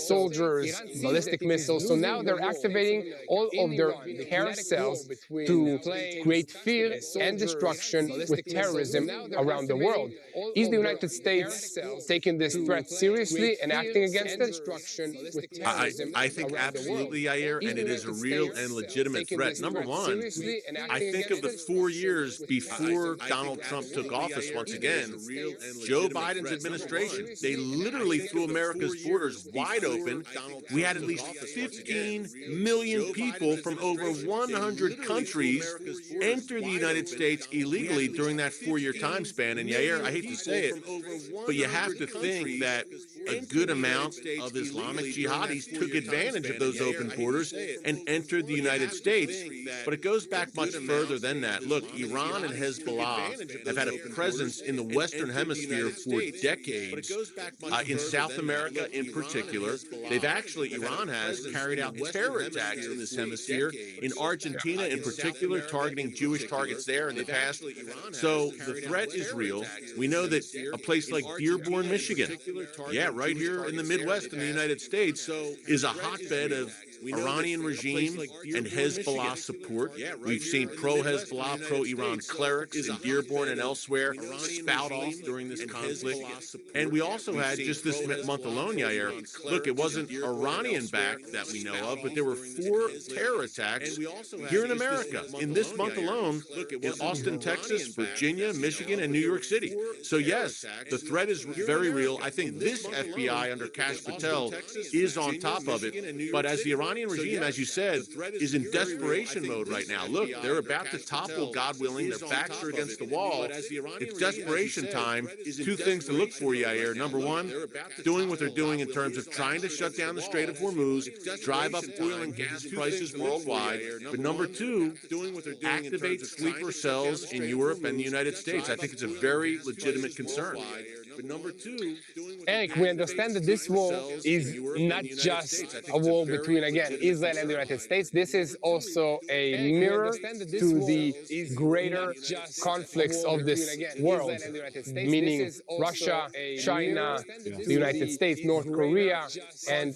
soldiers, ballistic missiles. So now they're activating all of their terror cells to create fear and destruction with terrorism around the world. Is the United States taking this threat seriously and acting against it? I think absolutely, Yair, and it is a real and legitimate threat. Number one, I think of the 4 years before Donald Trump took office once again, Joe Biden's administration, they literally threw America's borders wide open. We had at least 15 million people from over 100 countries enter the United States illegally during that 4-year time span. And Yair, I hate to say it, but you have to think that a good amount of Islamic jihadis took advantage of those open borders and entered the United States. But it goes back much further than that. Look, Iran and Hezbollah have had a presence in the Western Hemisphere for decades, in South America in particular. Iran has carried out terror attacks in this hemisphere, in Argentina in particular, targeting Jewish targets there in the past. So the threat is real. We know that a place like Dearborn, Michigan, right here in the Midwest in the United States, is a hotbed of Iranian regime and Hezbollah support. We've seen pro-Hezbollah, pro-Iran clerics in Dearborn and elsewhere spout off during this conflict. And we also had, just this month alone, Yair, look, it wasn't Iranian-backed that we know of, but there were 4 terror attacks here in America in this month alone, in Austin, Texas, Virginia, Michigan, and New York City. So yes, the threat is very real. I think this FBI under Kash Patel is on top of it. But as the Iranian regime, as you said, is in desperation mode right now. Look, they're about to topple, God willing. Their backs are against the wall. It's desperation time. 2 things to look for, Yair. Number one, doing what they're doing in terms of trying to shut down the Strait of Hormuz, drive up oil and gas prices worldwide. But number 2, activate sleeper cells in Europe and the United States. I think it's a very legitimate concern. Eric, we understand that this war is not just a war between, again, Israel and the United States. This is also a mirror to the greater conflicts of this world, meaning Russia, China, the United States, North Korea, and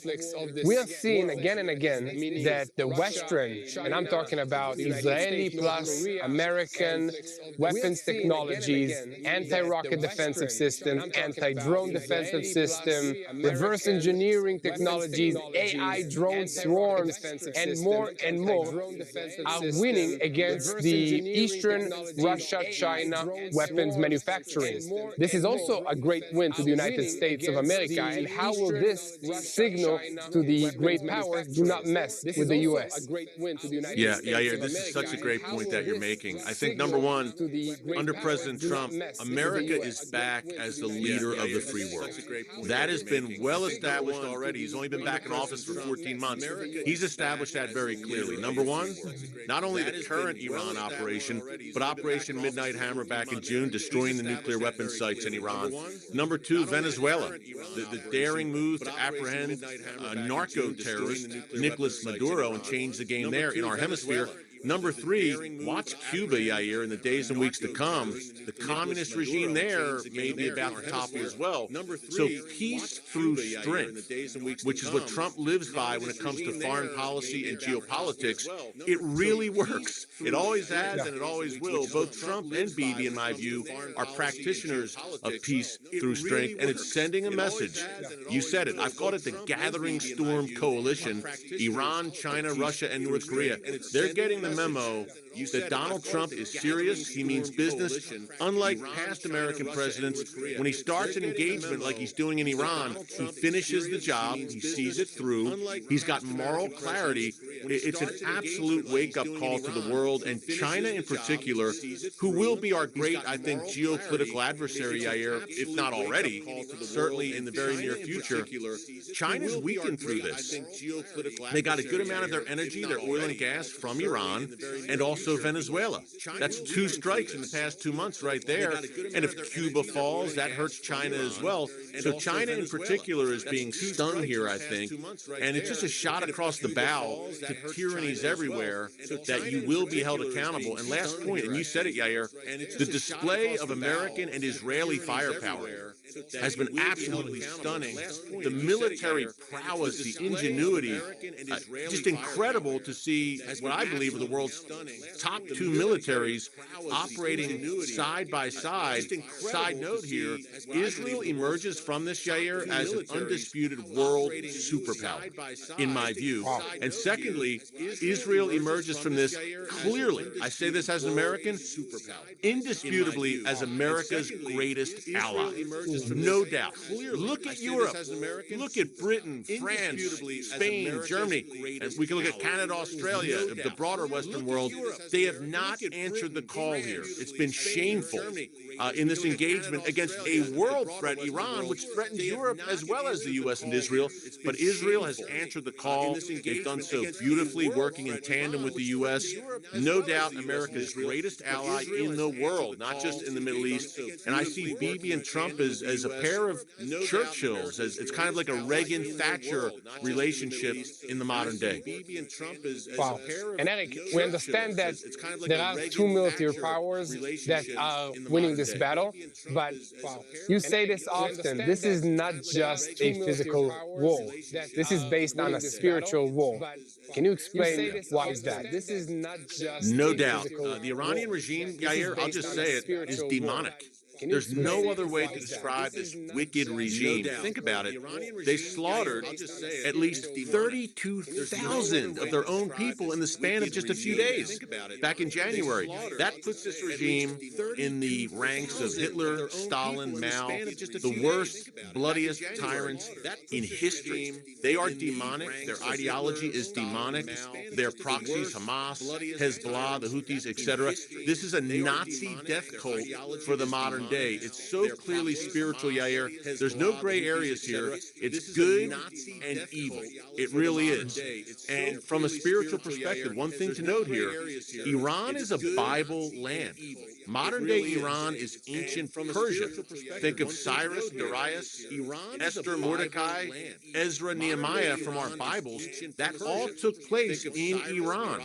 we are seeing again and again that the Western, and I'm talking about Israeli plus American weapons technologies, anti-rocket defensive systems, anti-drone defensive system, reverse engineering technologies, AI drone swarms, and more are winning against the Eastern Russia-China weapons manufacturing. This is also a great win to the United States of America, and how will this signal to the great powers, do not mess with the U.S.? Yeah, Yair, this is such a great point that you're making. I think, number one, under President Trump, America is back as the leader of the free world. That has been well established already. He's only been back in office for 14 months. He's established that very clearly. Number one, not only the current Iran operation, but Operation Midnight Hammer back in June, destroying the nuclear weapons sites in Iran. Number two, Venezuela, the daring move to apprehend narco-terrorist Nicolas Maduro and change the game there in our hemisphere. Number three, watch Cuba, Yair, in the days and weeks to come. The communist regime there may be about to topple as well. So peace through strength, which is what Trump lives by when it comes to foreign policy and geopolitics, it really works. It always has and it always will. Both Trump and Bibi, in my view, are practitioners of peace through strength, and it's sending a message. You said it. I've called it the Gathering Storm Coalition. Iran, China, Russia, and North Korea. They're getting the memo that Donald Trump is serious, he means business. Unlike past American presidents, when he starts an engagement like he's doing in Iran, he finishes the job, he sees it through, he's got moral clarity. It's an absolute wake-up call to the world, and China in particular, who will be our great, I think, geopolitical adversary, Yair, if not already, certainly in the very near future. China's weakened through this. They got a good amount of their energy, their oil and gas from Iran, and also Venezuela. That's two strikes in the past 2 months right there. And if Cuba falls, that hurts China as well. So China in particular is being stunned here, I think. And it's just a shot across the bow to tyrannies everywhere that you will be held accountable. And last point, and you said it, Yair, the display of American and Israeli firepower has been absolutely stunning. The military prowess, the ingenuity, just incredible to see what I believe are the world's top two militaries operating side by side. Side note here, Israel emerges from this, Yair, as an undisputed world superpower, in my view. And secondly, Israel emerges from this clearly, I say this as an American, indisputably as America's greatest ally. No doubt. Look at Europe. Look at Britain, France, Spain, Germany. And we can look at Canada, Australia, the broader Western world. They have not answered the call here. It's been shameful in this engagement against a world threat, Iran, which threatens Europe as well as the U.S. and Israel. But Israel has answered the call. They've done so beautifully, working in tandem with the U.S. No doubt America's greatest ally in the world, not just in the Middle East. And I see Bibi and Trump as a pair of Churchills. It's kind of like a Reagan-Thatcher relationship in the modern day. Wow. And Eric, we understand that there are two military powers that are winning this battle, but you say this often, this is not just a physical war. This is based on a spiritual war. Can you explain why is that? This is not just no doubt. The Iranian regime, Yair, I'll just say it, is demonic. There's no other way to describe this wicked regime. Think about it. They slaughtered at least 32,000 of their own people in the span of just a few days back in January. That puts this regime in the ranks of Hitler, Stalin, Mao, the worst, bloodiest tyrants in history. They are demonic. Their ideology is demonic. Their proxies, Hamas, Hezbollah, the Houthis, etc. This is a Nazi death cult for the modern modern day. It's so clearly spiritual, Yair. There's no gray areas here. It's good and evil. It really is. And from a spiritual perspective, one thing to note here, Iran is a Bible land. Modern day Iran is ancient Persia. Think of Cyrus, Darius, Esther, Mordecai, Ezra, Nehemiah from our Bibles. That all took place in Iran,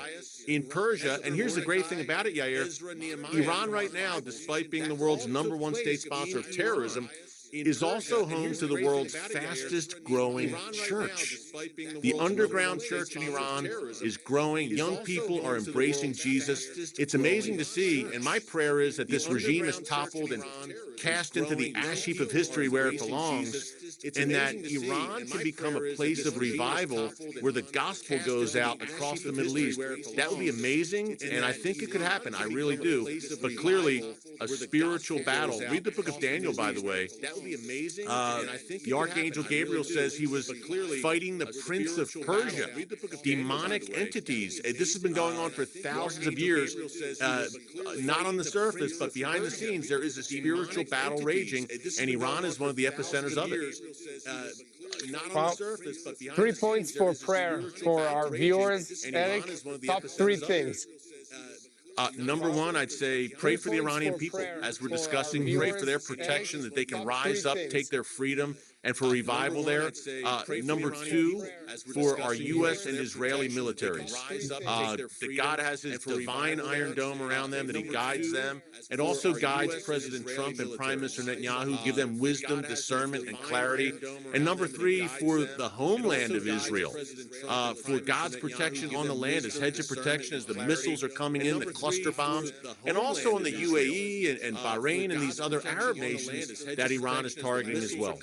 in Persia. And here's the great thing about it, Yair. Iran right now, despite being the world's #1 state sponsor of terrorism, is also home to the world's fastest growing church. The underground church in Iran is growing. Young people are embracing Jesus. It's amazing to see, and my prayer is that this regime is toppled and cast into the ash heap of history where it belongs, and that Iran can become a place of revival where the gospel goes out across the Middle East. That would be amazing, and I think it could happen. I really do. But clearly, a spiritual battle. Read the book of Daniel, by the way. Be amazing. The Archangel Gabriel says he was fighting the Prince of Persia, demonic entities. This has been going on for thousands of years, not on the surface, but behind the scenes. There is a spiritual battle raging, and Iran is one of the epicenters of it. Well, 3 points for prayer for our viewers. Eric, top 3 things. Number one, I'd say pray for the Iranian people. As we're discussing, pray for their protection, that they can rise up, take their freedom, and for revival there. Number two, for our U.S. and Israeli militaries. That God has his divine iron dome around them, that he guides them, and also guides President Trump and Prime Minister Netanyahu, give them wisdom, discernment, and clarity. And number three, for the homeland of Israel, for God's protection on the land, his hedge of protection as the missiles are coming in, the cluster bombs, and also in the UAE and Bahrain and these other Arab nations that Iran is targeting as well.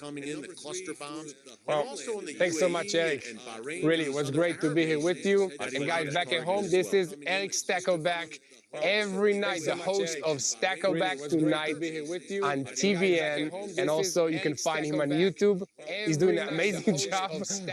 Well, thanks so much, Eric. Really, it was great to be here with you. And guys, back at home, this is Eric Stackleback. Every night, the host of Stackleback Tonight on TVN, and also you can find him on YouTube. He's doing an amazing job.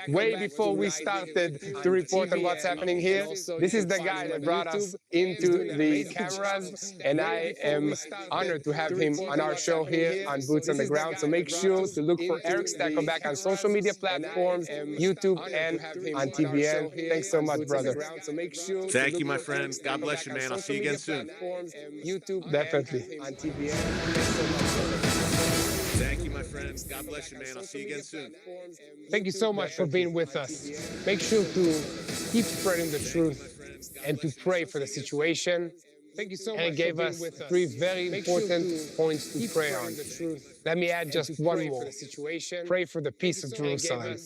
Way before we started to report on what's happening here, this is the guy that brought us into the cameras, and I am honored to have him on our show here on Boots on the Ground. So make sure to look for Eric Stackleback on social media platforms, YouTube, and on TVN. Thanks so much, brother. Thank you, my friend. God bless you, man. I'll see you again soon. YouTube, definitely. On TVN. Thank you, my friends. God bless you, man. I'll see you again soon. Thank you so much for being with us. Make sure to keep spreading the truth and to pray for the situation. Thank you so much. And it gave us 3 very important points to pray on. Let me add just one more. Pray for the peace of Jerusalem.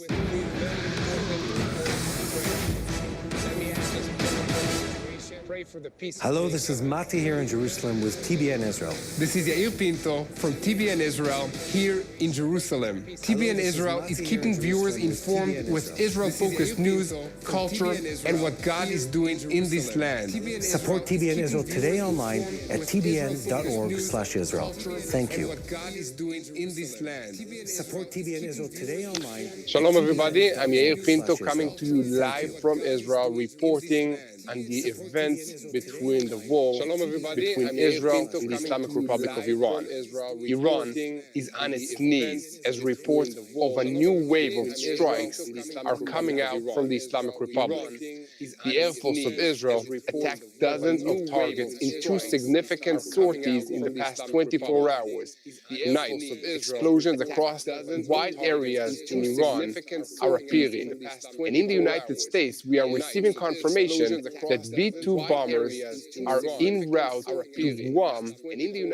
Hello, this is Mati here in Jerusalem with TBN Israel. This is Yair Pinto from TBN Israel here in Jerusalem. TBN Israel is keeping viewers informed with Israel-focused news, culture, and what God is doing in this land. Support TBN Israel today online at tbn.org/Israel. Thank you. Support TBN Israel today online. Shalom, everybody. I'm Yair Pinto coming to you live from Israel, reporting on the events between the war between Israel and the Islamic Republic of Iran. Iran is on its knees as reports of a new wave of strikes are coming out from the Islamic Republic. The Air Force of Israel attacked dozens of targets in 2 significant sorties in the past 24 hours. Tonight, explosions across wide areas in Iran are appearing. And in the United States, we are receiving confirmation that B-2 bombers are en route to Guam,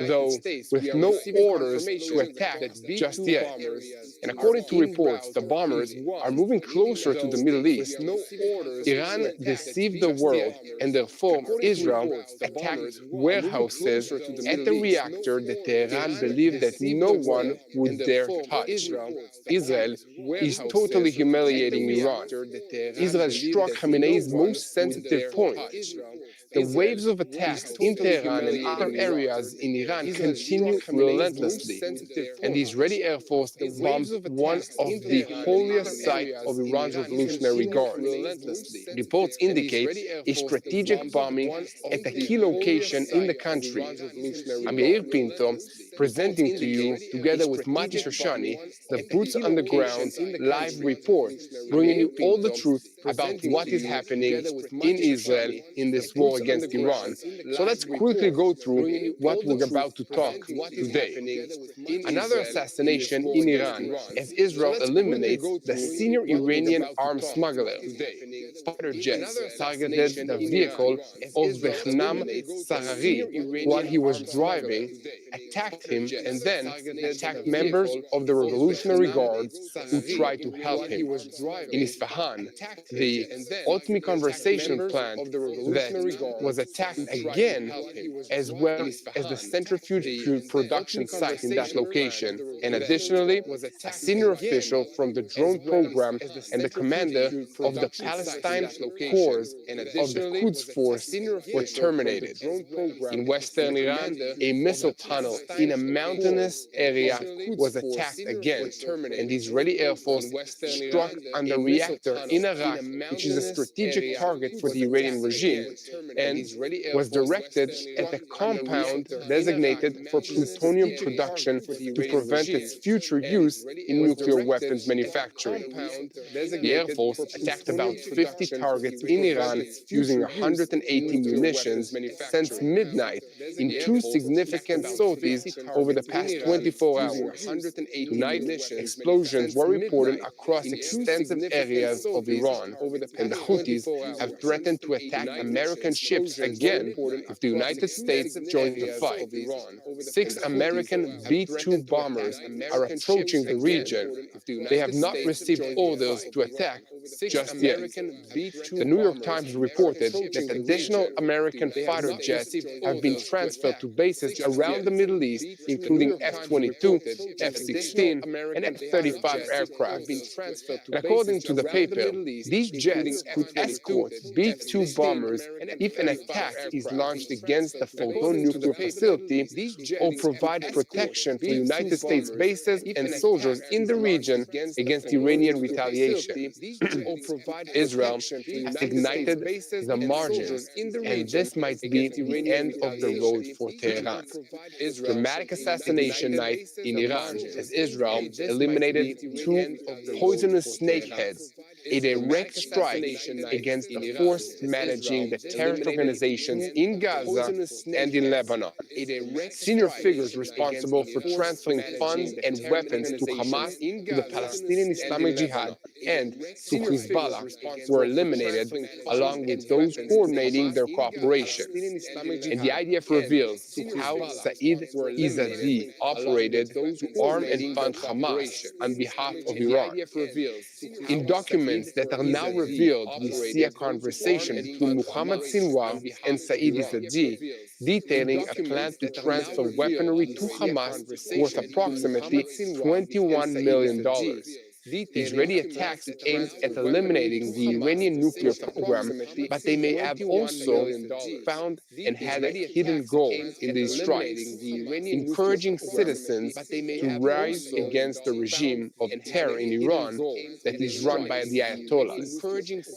though with no orders to attack just yet. And according to reports, the bombers are moving closer to the Middle East. Iran deceived the world, and therefore Israel attacked warehouses at the reactor that Tehran believed that no one would dare touch. Israel is totally humiliating Iran. Israel struck Khamenei's most sensitive point. The waves of attacks in Tehran and other areas in Iran continue relentlessly, and the Israeli Air Force bombed one of the holiest sites of Iran's Revolutionary Guard. Reports indicate a strategic bombing at a key location in the country. I'm Yair Pinto, presenting to you, together with Mati Shoshani, the Boots on the Ground live report, bringing you all the truth about what is happening in Israel in this war against Iran. So let's quickly go through what we're about to talk today. Another assassination in Iran as Israel eliminates the senior Iranian arms smuggler. Fighter jets targeted the vehicle of Behnam Sarari while he was driving, attacked him, and then attacked members of the Revolutionary Guard who tried to help him. In Isfahan, the Otmi conversation plant that was attacked again, as well as the centrifuge production site in that location. And additionally, a senior official from the drone program and the commander of the Palestine Corps of the Quds Force were terminated. In western Iran, a missile tunnel in a mountainous area was attacked again, and the Israeli Air Force struck on the reactor in Iraq, which is a strategic target for the Iranian regime, and was directed at the compound designated for plutonium production to prevent its future use in nuclear weapons manufacturing. The Air Force attacked about 50 targets in Iran using 180 munitions since midnight in two significant sorties over the past 24 hours. Tonight, explosions were reported across extensive areas of Iran, and the Houthis have threatened to attack American ships again if the United States joins the fight. 6 American B-2 bombers are approaching the region. They have not received orders to attack just yet. The New York Times reported that additional American fighter jets have been transferred to bases around the Middle East, including F-22, F-16, and F-35 aircraft. And according to the paper, these jets could escort B-2 bombers if an attack is launched against the Fordo nuclear facility or provide protection for United States bases and soldiers in the region against Iranian retaliation. Israel has ignited the margins, and this might be the end of the road for Tehran. Dramatic assassination night in Iran as Israel eliminated 2 poisonous snakeheads, a direct strike against the force managing the terrorist organizations in Gaza and in Lebanon. Senior figures responsible for transferring funds and weapons to Hamas, to the Palestinian Islamic Jihad, and to Hezbollah were eliminated, along with those coordinating their cooperation. And the IDF reveals how Saeed Izzadi operated to arm and fund Hamas on behalf of Iran. In documents that are now revealed, we see a conversation between Muhammad Sinwar and Saeed Izzadi, detailing a plan to transfer weaponry to Hamas worth approximately $21 million. The Israeli attacks aimed at eliminating the Iranian nuclear program, but they may have also found and had a hidden goal in these strikes, encouraging citizens to rise against the regime of terror in Iran that is run by the Ayatollahs.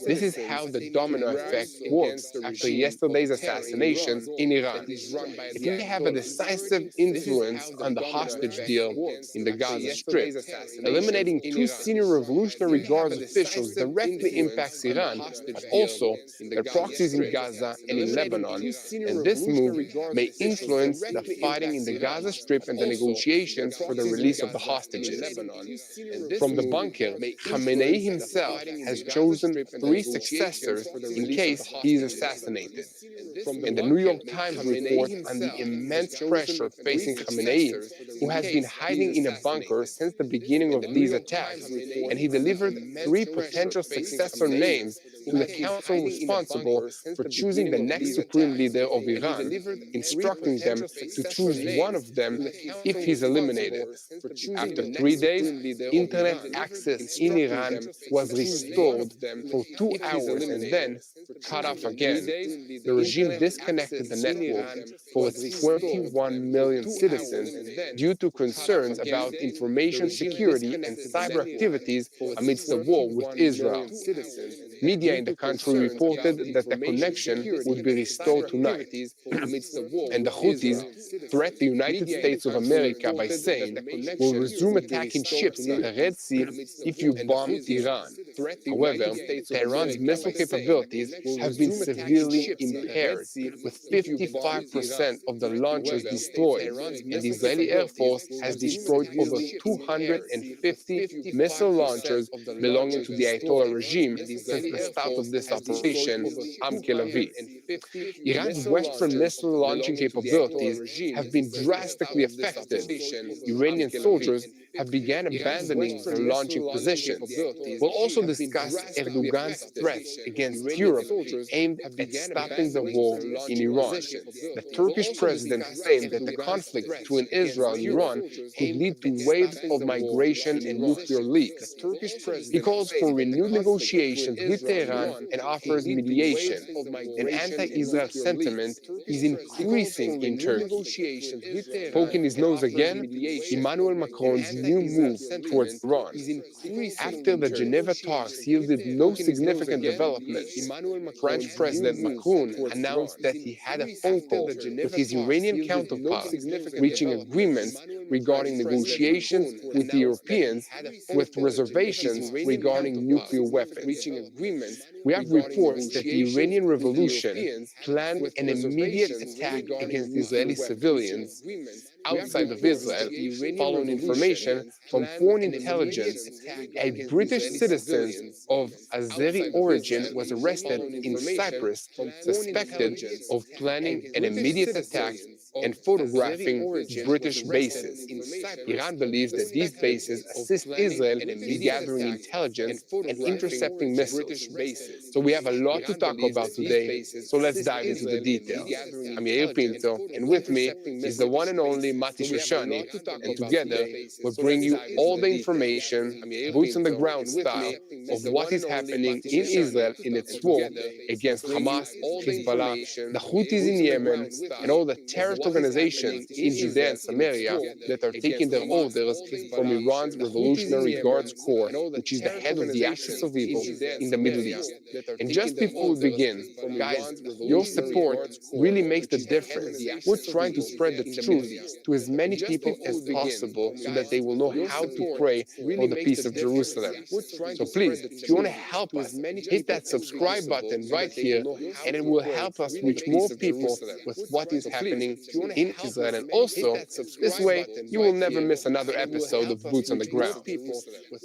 This is how the domino effect works after yesterday's assassinations in Iran. It may have a decisive influence on the hostage deal in the Gaza Strip. Eliminating 2 senior Revolutionary Guards officials directly impacts Iran, but also their proxies in Gaza and in Lebanon, and this move may influence the fighting in the Gaza Strip and the negotiations for the release of the hostages. From the bunker, Khamenei himself has chosen 3 successors in case he is assassinated. And the New York Times report on the immense pressure facing Khamenei, who has been hiding in a bunker since the beginning of these attacks, and he delivered three potential successor names to the council responsible for choosing the next supreme leader of Iran, instructing them to choose one of them if he's eliminated. After 3 days, internet access in Iran was restored for 2 hours and then cut off again. The regime disconnected the network for its 21 million citizens due to concerns about information security and cyber activities amidst the war with Israel. Media in the country reported that the connection would be restored tonight, and the Houthis threat the United States of America by saying, "We'll resume attacking ships in the Red Sea if you bomb Iran." However, Tehran's missile capabilities have been severely impaired, with 55% of the launchers destroyed, and the Israeli Air Force has destroyed over 250 missile launchers belonging to the Ayatollah regime since the start of this operation, Am-Kelavi. Iran's Western missile launching capabilities have been drastically affected. Iranian soldiers have begun abandoning their launching positions. We'll also discuss Erdogan's threats against Europe aimed at stopping the war in Iran. The Turkish president claimed that the conflict between Israel and Iran could lead to waves of migration and nuclear leaks. He calls for renewed negotiations with Tehran and offers mediation. An anti-Israel sentiment is increasing in Turkey. Poking his nose again, Emmanuel Macron's new move towards Iran. After the Geneva talks yielded no significant developments, French President Macron announced that he had a phone call with his Iranian counterpart, reaching agreements regarding negotiations with the Europeans, with reservations regarding nuclear weapons. We have reports that the Iranian Revolution planned an immediate attack against Israeli civilians outside of Israel, following information from foreign intelligence. A British citizen of Azeri origin was arrested in Cyprus, suspected of planning an immediate attack and photographing British bases. Iran believes that these bases assist Israel in gathering intelligence and intercepting missiles. So we have a lot to talk about today, so let's dive into the details. I'm Yair Pinto, and with me is the one and only Mati Shoshani, and together we'll bring you all the information, boots on the ground style, of what is happening in Israel in its war against Hamas, Hezbollah, the Houthis in Yemen, and all the terrorist organizations in Judea and Samaria that are taking their orders from Iran's Revolutionary Guards Corps, which is the head of the axis of evil in the Middle East. And just before we begin, guys, your support really makes the difference. We're trying to spread the truth to as many people as possible so that they will know how to pray for the peace of Jerusalem. So please, if you want to help us, hit that subscribe button right here, and it will help us reach more people with what is happening in Israel. And also, this way, you will never miss another episode of Boots on the Ground.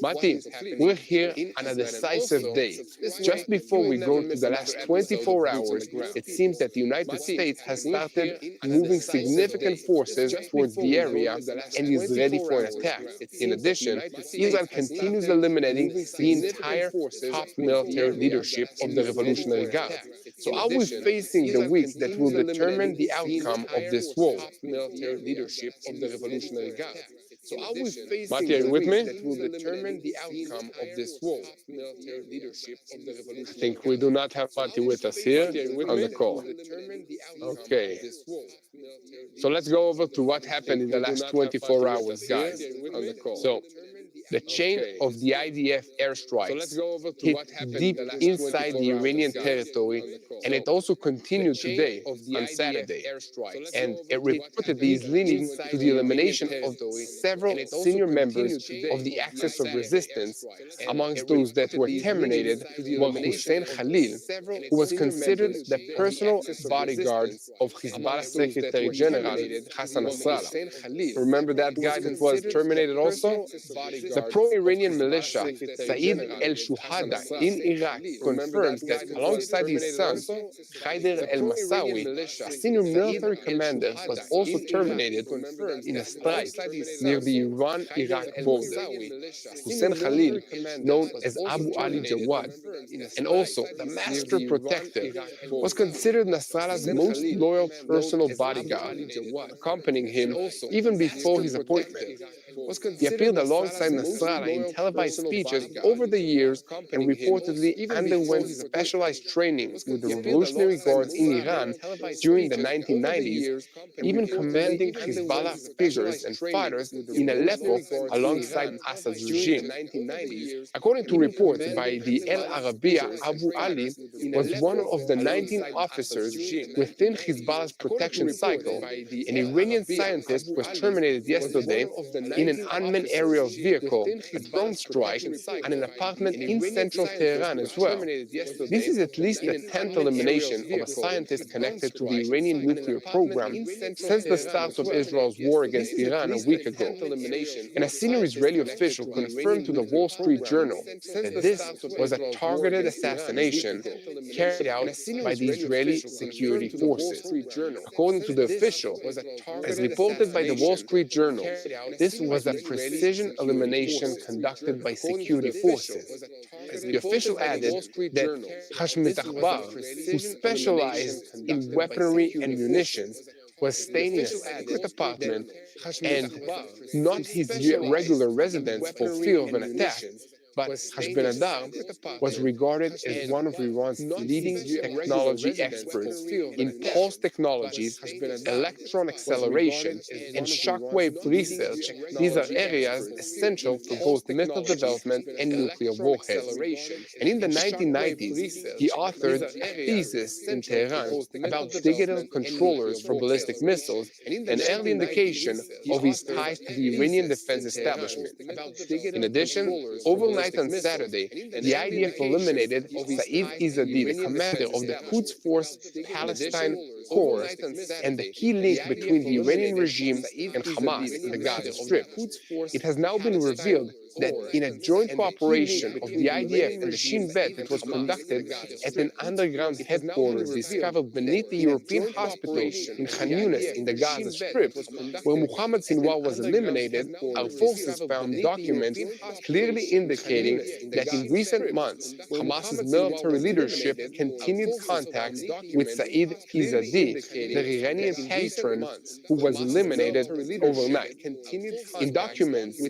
Mati, we're here on a decisive day. Just before we go to the last 24 hours, it seems that the United States has started moving significant forces towards the area and is ready for an attack. In addition, Israel continues eliminating the entire top military leadership of the Revolutionary Guard. So are we facing the weeks that will determine the outcome of this war? Mati, are you with me? That will determine the outcome of this war. I think we do not have Mati with us here on the call. Okay. So let's go over to what happened in the last 24 hours, guys, on the call. So the chain of the IDF airstrikes hit deep inside the Iranian territory, and it also continued today on Saturday. And it reportedly is leading to the elimination of several senior members of the axis of resistance. Amongst those that were terminated were Hussein Khalil, who was considered the personal bodyguard of Hezbollah Secretary General Hassan Nasrallah. Remember that guy that was terminated also? The pro-Iranian militia Saeed el-Shuhada in Iraq confirms that alongside his son, Haider el-Massawi, a senior military commander, was also terminated in a strike near the Iran-Iraq border. Hussein Khalil, known as Abu Ali Jawad, and also the master protector, was considered Nasrallah's most loyal personal bodyguard, accompanying him even before his appointment. He appeared alongside Nasrallah in televised speeches over the years and reportedly underwent specialized training with the Revolutionary Guards in Iran during the 1990s, even commanding Hezbollah figures and fighters in Aleppo alongside Assad's regime. According to reports by the El Arabiya, Abu Ali was one of the 19 officers within Hezbollah's protection cycle. An Iranian scientist was terminated yesterday in an unmanned aerial vehicle, a drone strike, and an apartment in central Tehran as well. This is at least the 10th elimination of a scientist connected to the Iranian nuclear program since the start of Israel's war against Iran a week ago. And a senior Israeli official confirmed to the Wall Street Journal that this was a targeted assassination carried out by the Israeli security forces. According to the official, as reported by the Wall Street Journal, this was a precision elimination conducted by security forces. The official added that Hashmet Akbar, who specialized in weaponry and munitions, was staying in a secret apartment and not his regular residence for fear of an attack. But Hashbenadar was regarded as one of Iran's leading technology experts in pulse technologies, electron acceleration, and shockwave research. These are areas essential for both missile development and nuclear warheads. And in the 1990s, he authored a thesis in Tehran about digital controllers for ballistic missiles, an early indication of his ties to the Iranian defense establishment. In addition, overnight on Saturday, the IDF eliminated Saeed Izzadi, the commander of the Quds Force Palestine Corps and the key link between the Iranian regime and Hamas in the Gaza Strip. It has now been revealed that in a joint cooperation of the IDF and the Shin Bet that was conducted at an underground headquarters discovered beneath the European hospital in Khan Yunis in the Gaza Strip, where Mohammed Sinwar was eliminated, our forces found documents clearly indicating that in recent months, Hamas's military leadership continued contacts with Saeed Izzadi, the Iranian patron who was eliminated overnight. In documents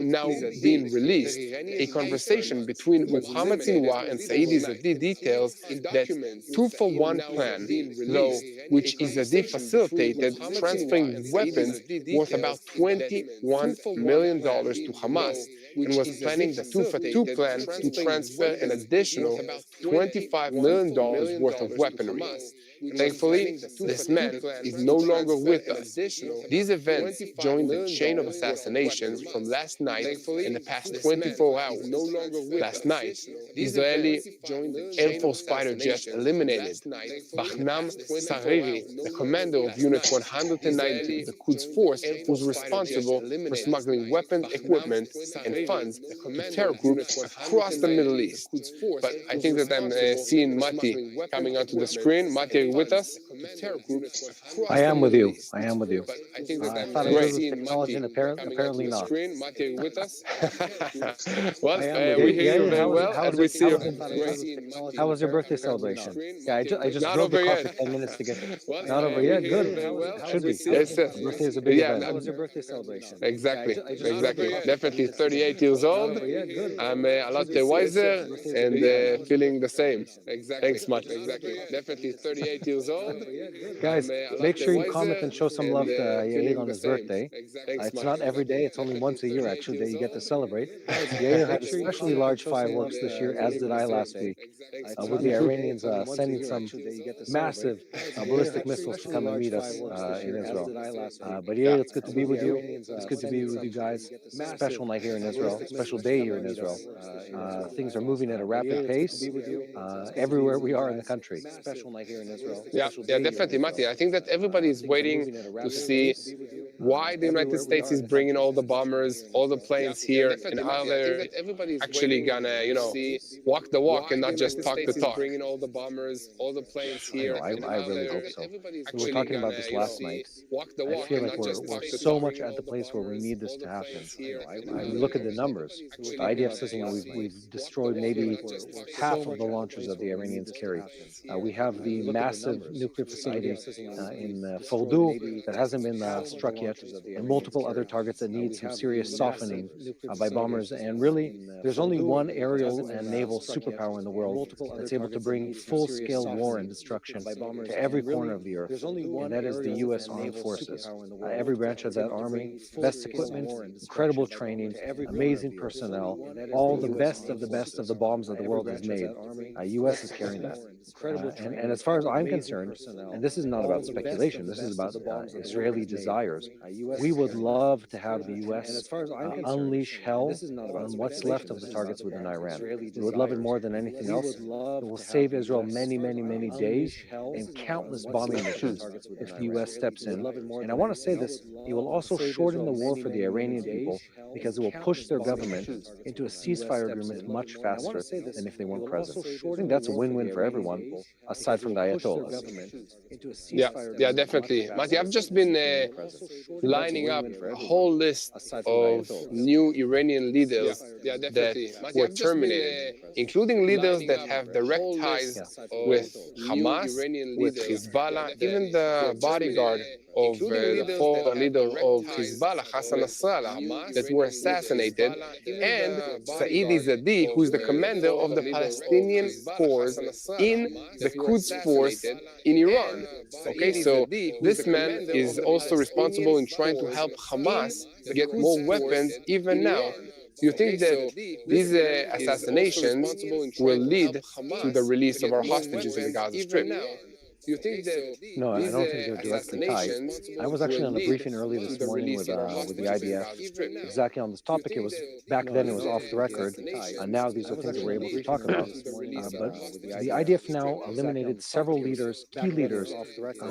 now being released, a conversation between Mohammed Sinwar and Saeed Izzadi details that two-for-one plan, though, which Izzadi facilitated transferring weapons worth about $21 million to Hamas, and was planning the two-for-two plan to transfer an additional $25 million worth of weaponry. Thankfully, this man is no longer with us. These events join the chain of assassinations from last night and the past 24 hours. Last night, Israeli Air Force fighter jets eliminated Bahnam Sariri, the commander of Unit 190 of the Quds Force, who's responsible for smuggling weapons, equipment, and funds to terror groups across the Middle East. But I think that I'm seeing Mati coming onto the screen. Mati, are you with us? I am with you. I am with you. I thought it was technology, and apparently not. Mati, are you with us? Well, we hear you very well, and we see you. How was your birthday celebration? Yeah, I just drove the car for 10 minutes to get there. Not over yet? Good. It should be. Yes, sir. Birthday is a big event. How was your birthday celebration? Exactly. Definitely 38 years old. I'm a lot wiser and feeling the same. Thanks, Mati. Definitely 38 years old. Guys, make sure you comment and show some love to Yair on his birthday. It's not every day, it's only once a year actually that you get to celebrate. Yair had especially large fireworks this year, as did I last week, with the Iranians sending some massive ballistic missiles to come and meet us in Israel. But Yair, it's good to be with you. It's good to be with you guys. Special night here in Israel, special day here in Israel. Things are moving at a rapid pace everywhere we are in the country. Special night here in Israel. Yeah, definitely, Mati. I think that everybody is waiting to see why the United States is bringing all the bombers, all the planes here, and are they actually gonna, walk the walk and not just talk the talk? I know, I really hope so. We were talking about this last night. I feel like we're so much at the place where we need this to happen. I mean, look at the numbers. The IDF says, we've destroyed maybe half of the launches that the Iranians carry. We have the massive nuclear facility in Fordow that hasn't been struck yet, and multiple other targets that need some serious softening by bombers. And really, there's only one aerial and naval superpower in the world that's able to bring full-scale war and destruction to every corner of the earth, and that is the U.S. Armed Forces. Every branch of that army, best equipment, incredible training, amazing personnel, all the best of the best of the bombs that the world has made. U.S. is carrying that. And as far as I'm concerned, and this is not about speculation, this is about Israeli desires, we would love to have the U.S. Unleash hell on what's left of the targets within Iran. We would love it more than anything else. It will save Israel many, many, many days and countless bombing missions if the U.S. steps in. And I want to say this, it will also shorten the war for the Iranian people because it will push their government into a ceasefire agreement much faster than if they weren't present. I think that's a win-win for everyone, aside from the Ayatollahs. Yeah, definitely. Mati, I've just been lining up a whole list of new Iranian leaders that were terminated, including leaders that have direct ties with Hamas, with Hezbollah, even the bodyguard of the former leader of Hezbollah, Hassan Nasrallah, that were assassinated, and Saidi Zadi, who's the commander of the Palestinian force in the Quds force in Iran. Okay, so this man is also responsible in trying to help Hamas get more weapons even now. Do you think that these assassinations will lead to the release of our hostages in the Gaza Strip? No, I don't think they're directly tied. I was actually on a briefing early this morning with the IDF exactly on this topic. It was back then it was off the record, and now these are things that we're able to talk about. But the IDF now eliminated several leaders, key leaders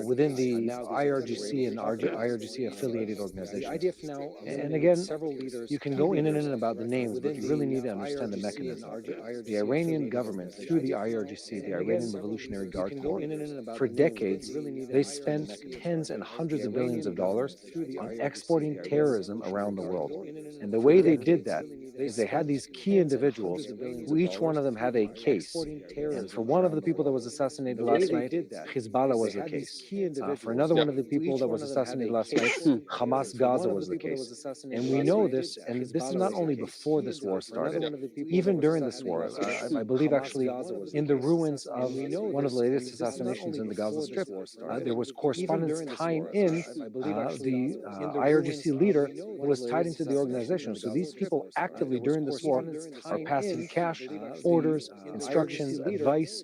within the IRGC and IRGC affiliated organizations. And again, you can go in and in about the names, but you really need to understand the mechanism. The Iranian government, through the IRGC, the Iranian Revolutionary Guard Corps, for decades, they spent tens and hundreds of billions of dollars on exporting terrorism around the world. And the way they did that is they had these key individuals who each one of them had a case. And for one of the people that was assassinated last night, Hezbollah was the case. For another one of the people that was assassinated last night, Hamas Gaza was the case. And we know this, and this is not only before this war started, even during this war. I believe actually in the ruins of one of the latest assassinations in the Gaza Strip, there was correspondence tying in the IRGC leader who was tied into the organization. So these people actively during this war are passing cash, orders, instructions, advice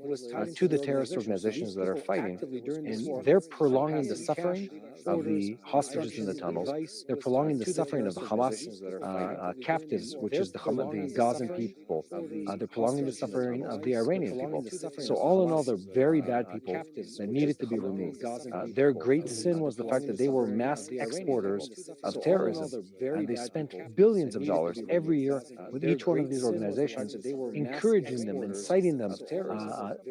to the terrorist organizations that are fighting. And they're prolonging the suffering of the hostages in the tunnels. They're prolonging the suffering of the Hamas captives, which is the Gazan people. They're prolonging the suffering of the Iranian people. So all in all, they're very bad people that needed to be removed. Their great sin was the fact that they were mass exporters of terrorism. And they spent billions of dollars every year with each one of these organizations, encouraging them, inciting them,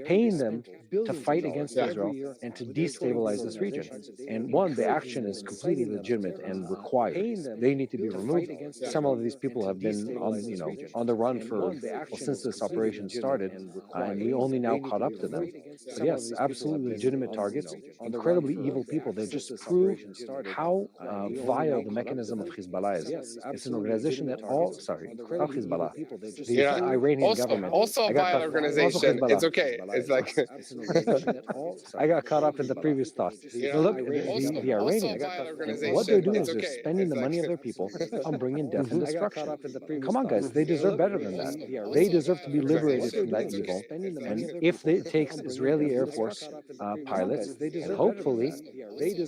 paying them to fight against Israel and to destabilize this region. And one, the action is completely legitimate and required. They need to be removed. Some of these people have been on the run for since this operation started, and we only now caught up to them. But yes, absolutely legitimate targets, incredibly evil people. They just prove how vile the mechanism of Hezbollah is. It's an organization that not Hezbollah, the Iranian government. Also a vile organization. It's okay. It's like I got caught up in the previous thought. Look, the Iranians, what they're doing is they're spending the money of their people on bringing death and destruction. Come on, guys, they deserve better than that. They deserve to be liberated from that evil. And if it takes Israeli Air Force pilots and hopefully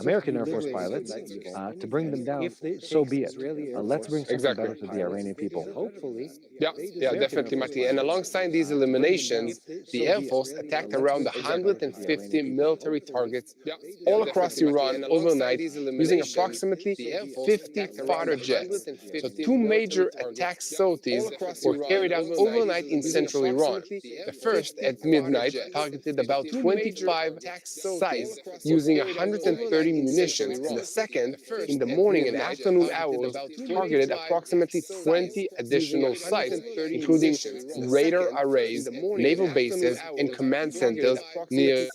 American Air Force pilots to bring them down, so be it. Let's bring something better to the Iranian people. Yeah, definitely, Mati. And alongside these eliminations, the Air Force attacked around 150 military targets all across Iran overnight using approximately 50 fighter jets. So two major attack sorties were carried out overnight in central Iran. The first at midnight targeted about 25 sites using 130 munitions, and the second in the morning and afternoon hours targeted approximately 20 additional sites, including radar arrays, naval bases, and command centers near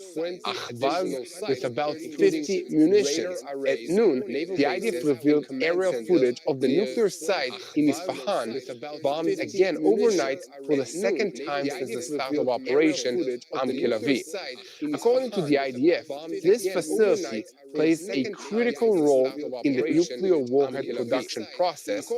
Ahvaz with about 50 munitions. At noon, the IDF revealed aerial footage of the nuclear site in Isfahan, bombed again overnight for the second time since the start of Operation Am-Kelavi. According to the IDF, this facility plays a critical role in the nuclear warhead production process,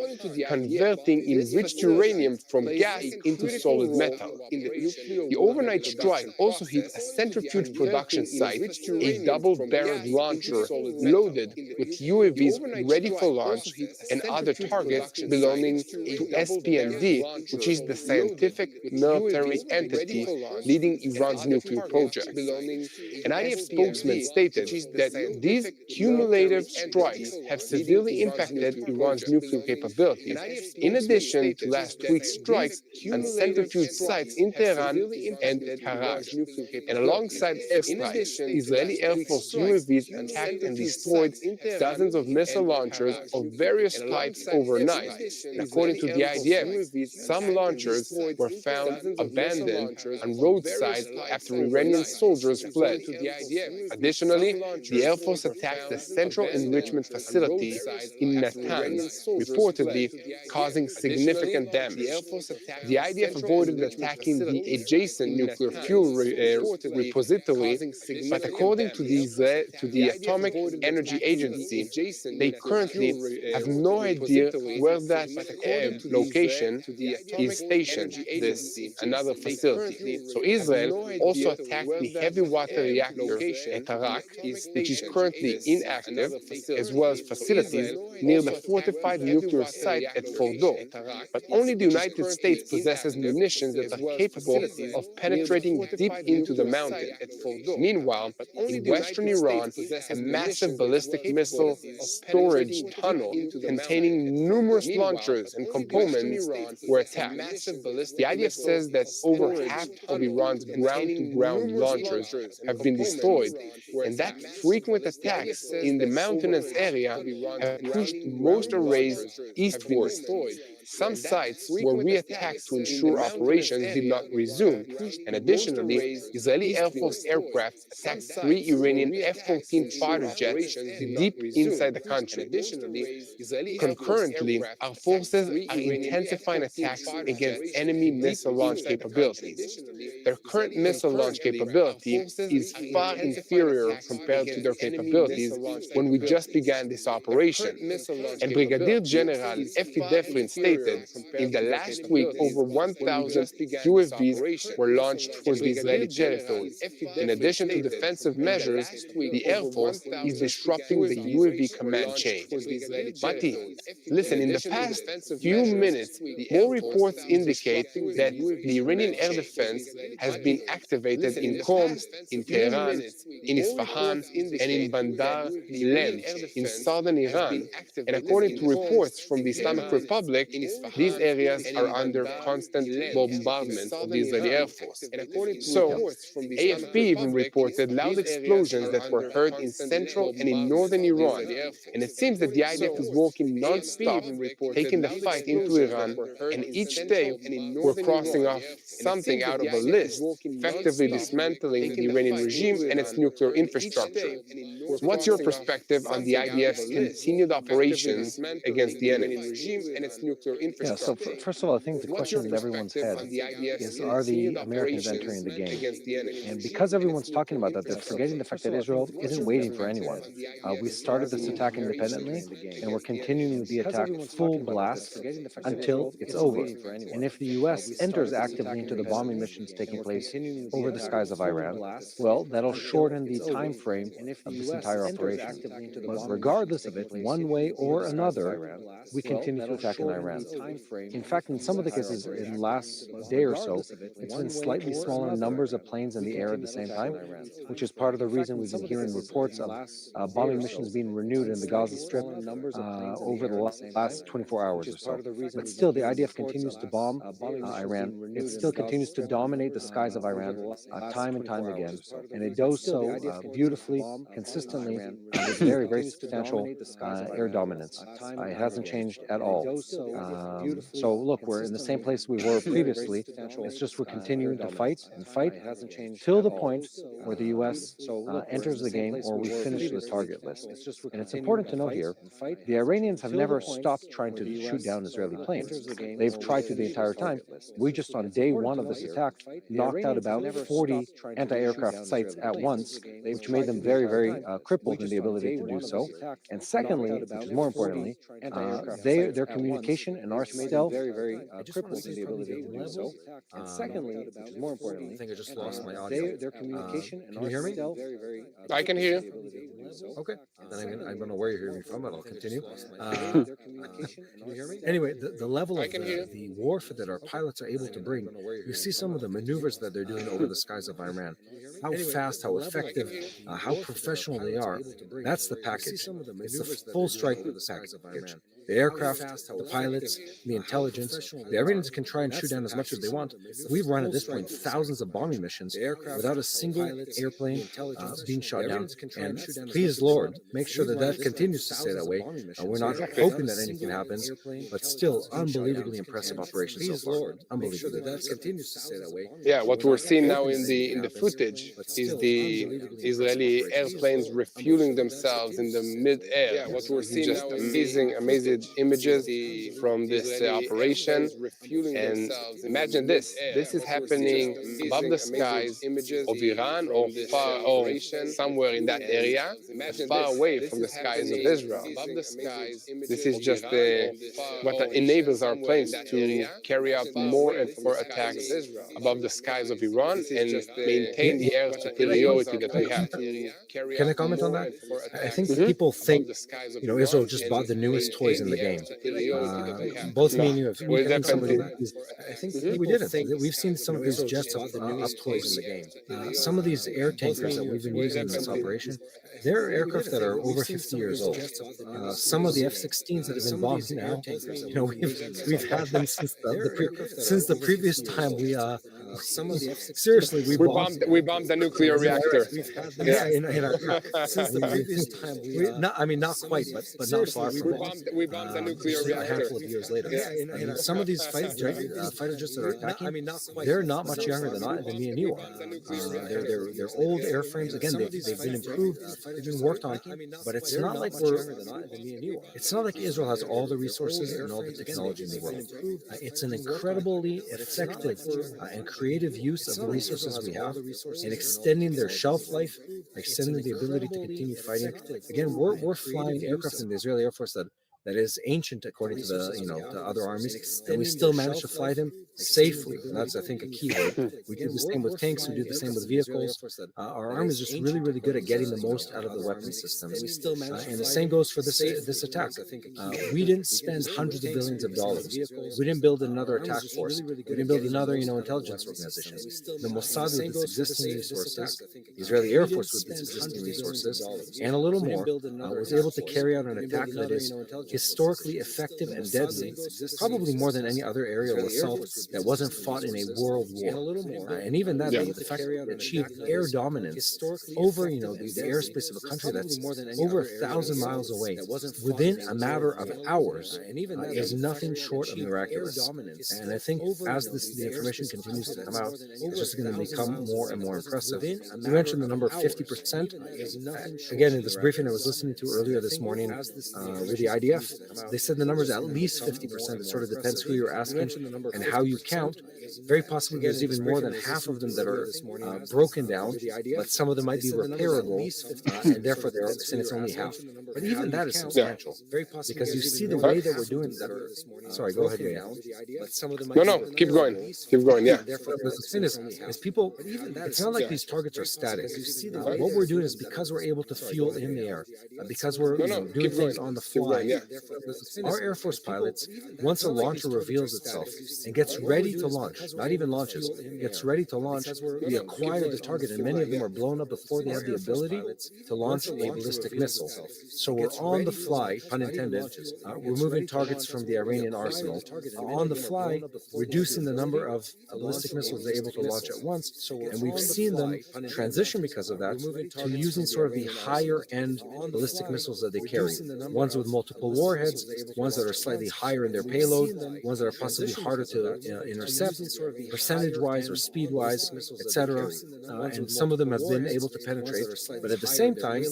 converting enriched uranium from gas into solid metal. The overnight strike also hit a centrifuge production site, a double-barreled launcher loaded with UAVs ready for launch, and other targets belonging to SPND, which is the scientific military entity leading Iran's nuclear project. An IDF spokesman stated that these cumulative strikes have severely impacted Iran's nuclear capabilities, in addition to last week's strikes on centrifuge sites in Tehran and Karaj. And alongside airstrikes, Israeli Air Force UAVs attacked and destroyed dozens of missile launchers of various types overnight. And according to the IDF, some launchers were found abandoned on roadsides after Iranian soldiers fled. Additionally, the Air Force attacked the Central Enrichment Facility in Natanz, reportedly causing significant damage. The IDF avoided attacking the adjacent nuclear fuel repository, but according to the Atomic Energy Agency, they currently have no idea where that location is stationed, this another facility. So Israel also attacked the heavy water reactor at Arak, which is currently inactive, as well as facilities near the fortified nuclear site at Fordo. But only the United States possesses munitions that are capable of penetrating deep into the mountain. Meanwhile, in western Iran, a massive ballistic missile storage tunnel containing numerous launchers and components were attacked. The IDF says that over half of Iran's ground-to-ground launchers have been destroyed, and that frequent attacks in the mountainous area have pushed most arrays eastward. Some sites were re-attacked to ensure operations did not resume, and additionally, Israeli Air Force aircraft attacked 3 Iranian F-14 fighter jets deep inside the country. Concurrently, our forces are intensifying attacks against enemy missile launch capabilities. Their current missile launch capability is far inferior compared to their capabilities when we just began this operation. And Brigadier General Efi Defrin stated, in the last week, over 1,000 UAVs were launched towards the Israeli territory. In addition to defensive measures, the Air Force is disrupting the UAV command chain. Mati, listen, in the past few minutes, more reports indicate that the Iranian air defense has been activated in Qom, in Tehran, in Isfahan, and in Bandar Lem, in southern Iran. And according to reports from the Islamic Republic, these areas are under constant bombardment of the Israeli Air Force. So, AFP even reported loud explosions that were heard in central and in northern Iran. And it seems that the IDF is working non-stop, taking the fight into Iran, and each day we're crossing off something out of a list, effectively dismantling the Iranian regime and its nuclear infrastructure. So what's your perspective on the IDF's continued operations against the enemy? Yeah, so first of all, I think the question in everyone's head is, are the Americans entering the game? And because everyone's talking about that, they're forgetting the fact that Israel isn't waiting for anyone. We started this attack independently, and we're continuing the attack full blast until it's over. And if the U.S. enters actively into the bombing missions taking place over the skies of Iran, well, that'll shorten the time frame of this entire operation. But regardless of it, one way or another, we continue to attack in Iran. Iran. In fact, in some of the cases, in the last day or so, it's been slightly smaller numbers of planes in the air at the same time, which is part of the reason we've been hearing reports of bombing missions being renewed in the Gaza Strip over the last 24 hours or so. But still, the IDF continues to bomb Iran. It still continues to dominate the skies of Iran time and time again. And it does so beautifully, consistently, with very, very substantial air dominance. It hasn't changed at all. So look, we're in the same place we were previously. It's just we're continuing to fight and fight till the point where the U.S. enters the game or we finish the target list. And it's important to note here, the Iranians have never stopped trying to shoot down Israeli planes. They've tried to the entire time. We just on day one of this attack knocked out about 40 anti-aircraft sites at once, which made them very, very crippled in the ability to do so. And secondly, which is more importantly, their communication and our stealth crippled in the ability to do so. And secondly, which is more importantly, I think I just lost my audio. Their communication and can you hear me? I can hear you. Okay, then I don't know where you're hearing me from, but I'll continue. Anyway, the level of the warfare that our pilots are able to bring, you see some of the maneuvers that they're doing over the skies of Iran. How fast, how effective, how professional they are. That's the package. It's the full strike package. The aircraft, the pilots, the intelligence. The Iranians can try and shoot down as much as they want. We've run at this point thousands of bombing missions without a single airplane being shot down. And please, Lord, make sure that that continues to stay that way. We're not hoping that anything happens, but still unbelievably impressive operation so far. Unbelievable. That continues to stay that way. Yeah, what we're seeing now in the footage is the Israeli airplanes refueling themselves in the mid-air. Yeah, what we're seeing just amazing images from this operation. And imagine this is happening above the skies of Iran or far or somewhere in that area, far away from the skies of Israel. This is just what enables our planes to carry out more and more attacks above the skies of Iran and maintain the air superiority that we have. Can I comment on that? I think people think, Israel just bought the newest toys in the game. Both me and you have seen some of these. I think we didn't. We've seen some of these jets up close in the game. Some of these air tankers that we've been using in this operation, they're aircraft that are over 50 years old. Some of the F-16s that have been bombed now, we've had them since the previous time we seriously we bombed the nuclear reactor. In our since the previous time not quite, but not far from it. We bombed the nuclear reactor a handful of years later. Some of these fighter jets that are attacking, they're not much younger than me and you are. They're old airframes. Again, they've been improved, they've been worked on, but it's not like Israel has all the resources and all the technology in the world. It's an incredibly effective and creative use of the resources we have in extending their shelf life, extending the ability to continue fighting. Again, we're flying aircraft in the Israeli Air Force that is ancient according to the other armies, and we still manage to fly them safely. And that's, I think, a key word. We do the same with tanks, we do the same with vehicles. Our army is just really, really good at getting the most out of the weapon systems. And the same goes for this attack. We didn't spend hundreds of billions of dollars. We didn't build another attack force. We didn't build another, intelligence organization. The Mossad with its existing resources, the Israeli Air Force with its existing resources, and a little more, was able to carry out an attack that is historically effective and deadly, probably more than any other aerial assault that wasn't fought in a world war. And even that, the fact that it achieved air dominance over, the airspace of a country that's over 1,000 miles away within a matter of hours is nothing short of miraculous. And I think as the information continues to come out, it's just going to become more and more impressive. You mentioned the number 50%. Again, in this briefing I was listening to earlier this morning with the IDF, they said the number is at least 50%. It sort of depends who you're asking and how you count. Very possibly there's even more than half of them that are broken down, but some of them might be repairable, and therefore they're saying it's only half. But even that is substantial, because you see the way that we're doing that. Sorry, go ahead, No, keep going. Keep going, yeah. Therefore, the thing is people, it's not like these targets are static. What we're doing is because we're able to fuel in the air, because we're doing things on the fly, Our Air Force pilots, once a launcher reveals itself and gets ready to launch, not even launches, gets ready to launch, we acquire the target, and many of them are blown up before they have the ability to launch a ballistic missile. So we're on the fly, pun intended, removing targets from the Iranian arsenal, on the fly, reducing the number of ballistic missiles they're able to launch at once, and we've seen them transition because of that to using sort of the higher end ballistic missiles that they carry, ones with multiple warheads, ones that are slightly higher in their payload, ones that are possibly harder to intercept, percentage-wise or speed-wise, etc. And some of them have been able to penetrate, but at the same time,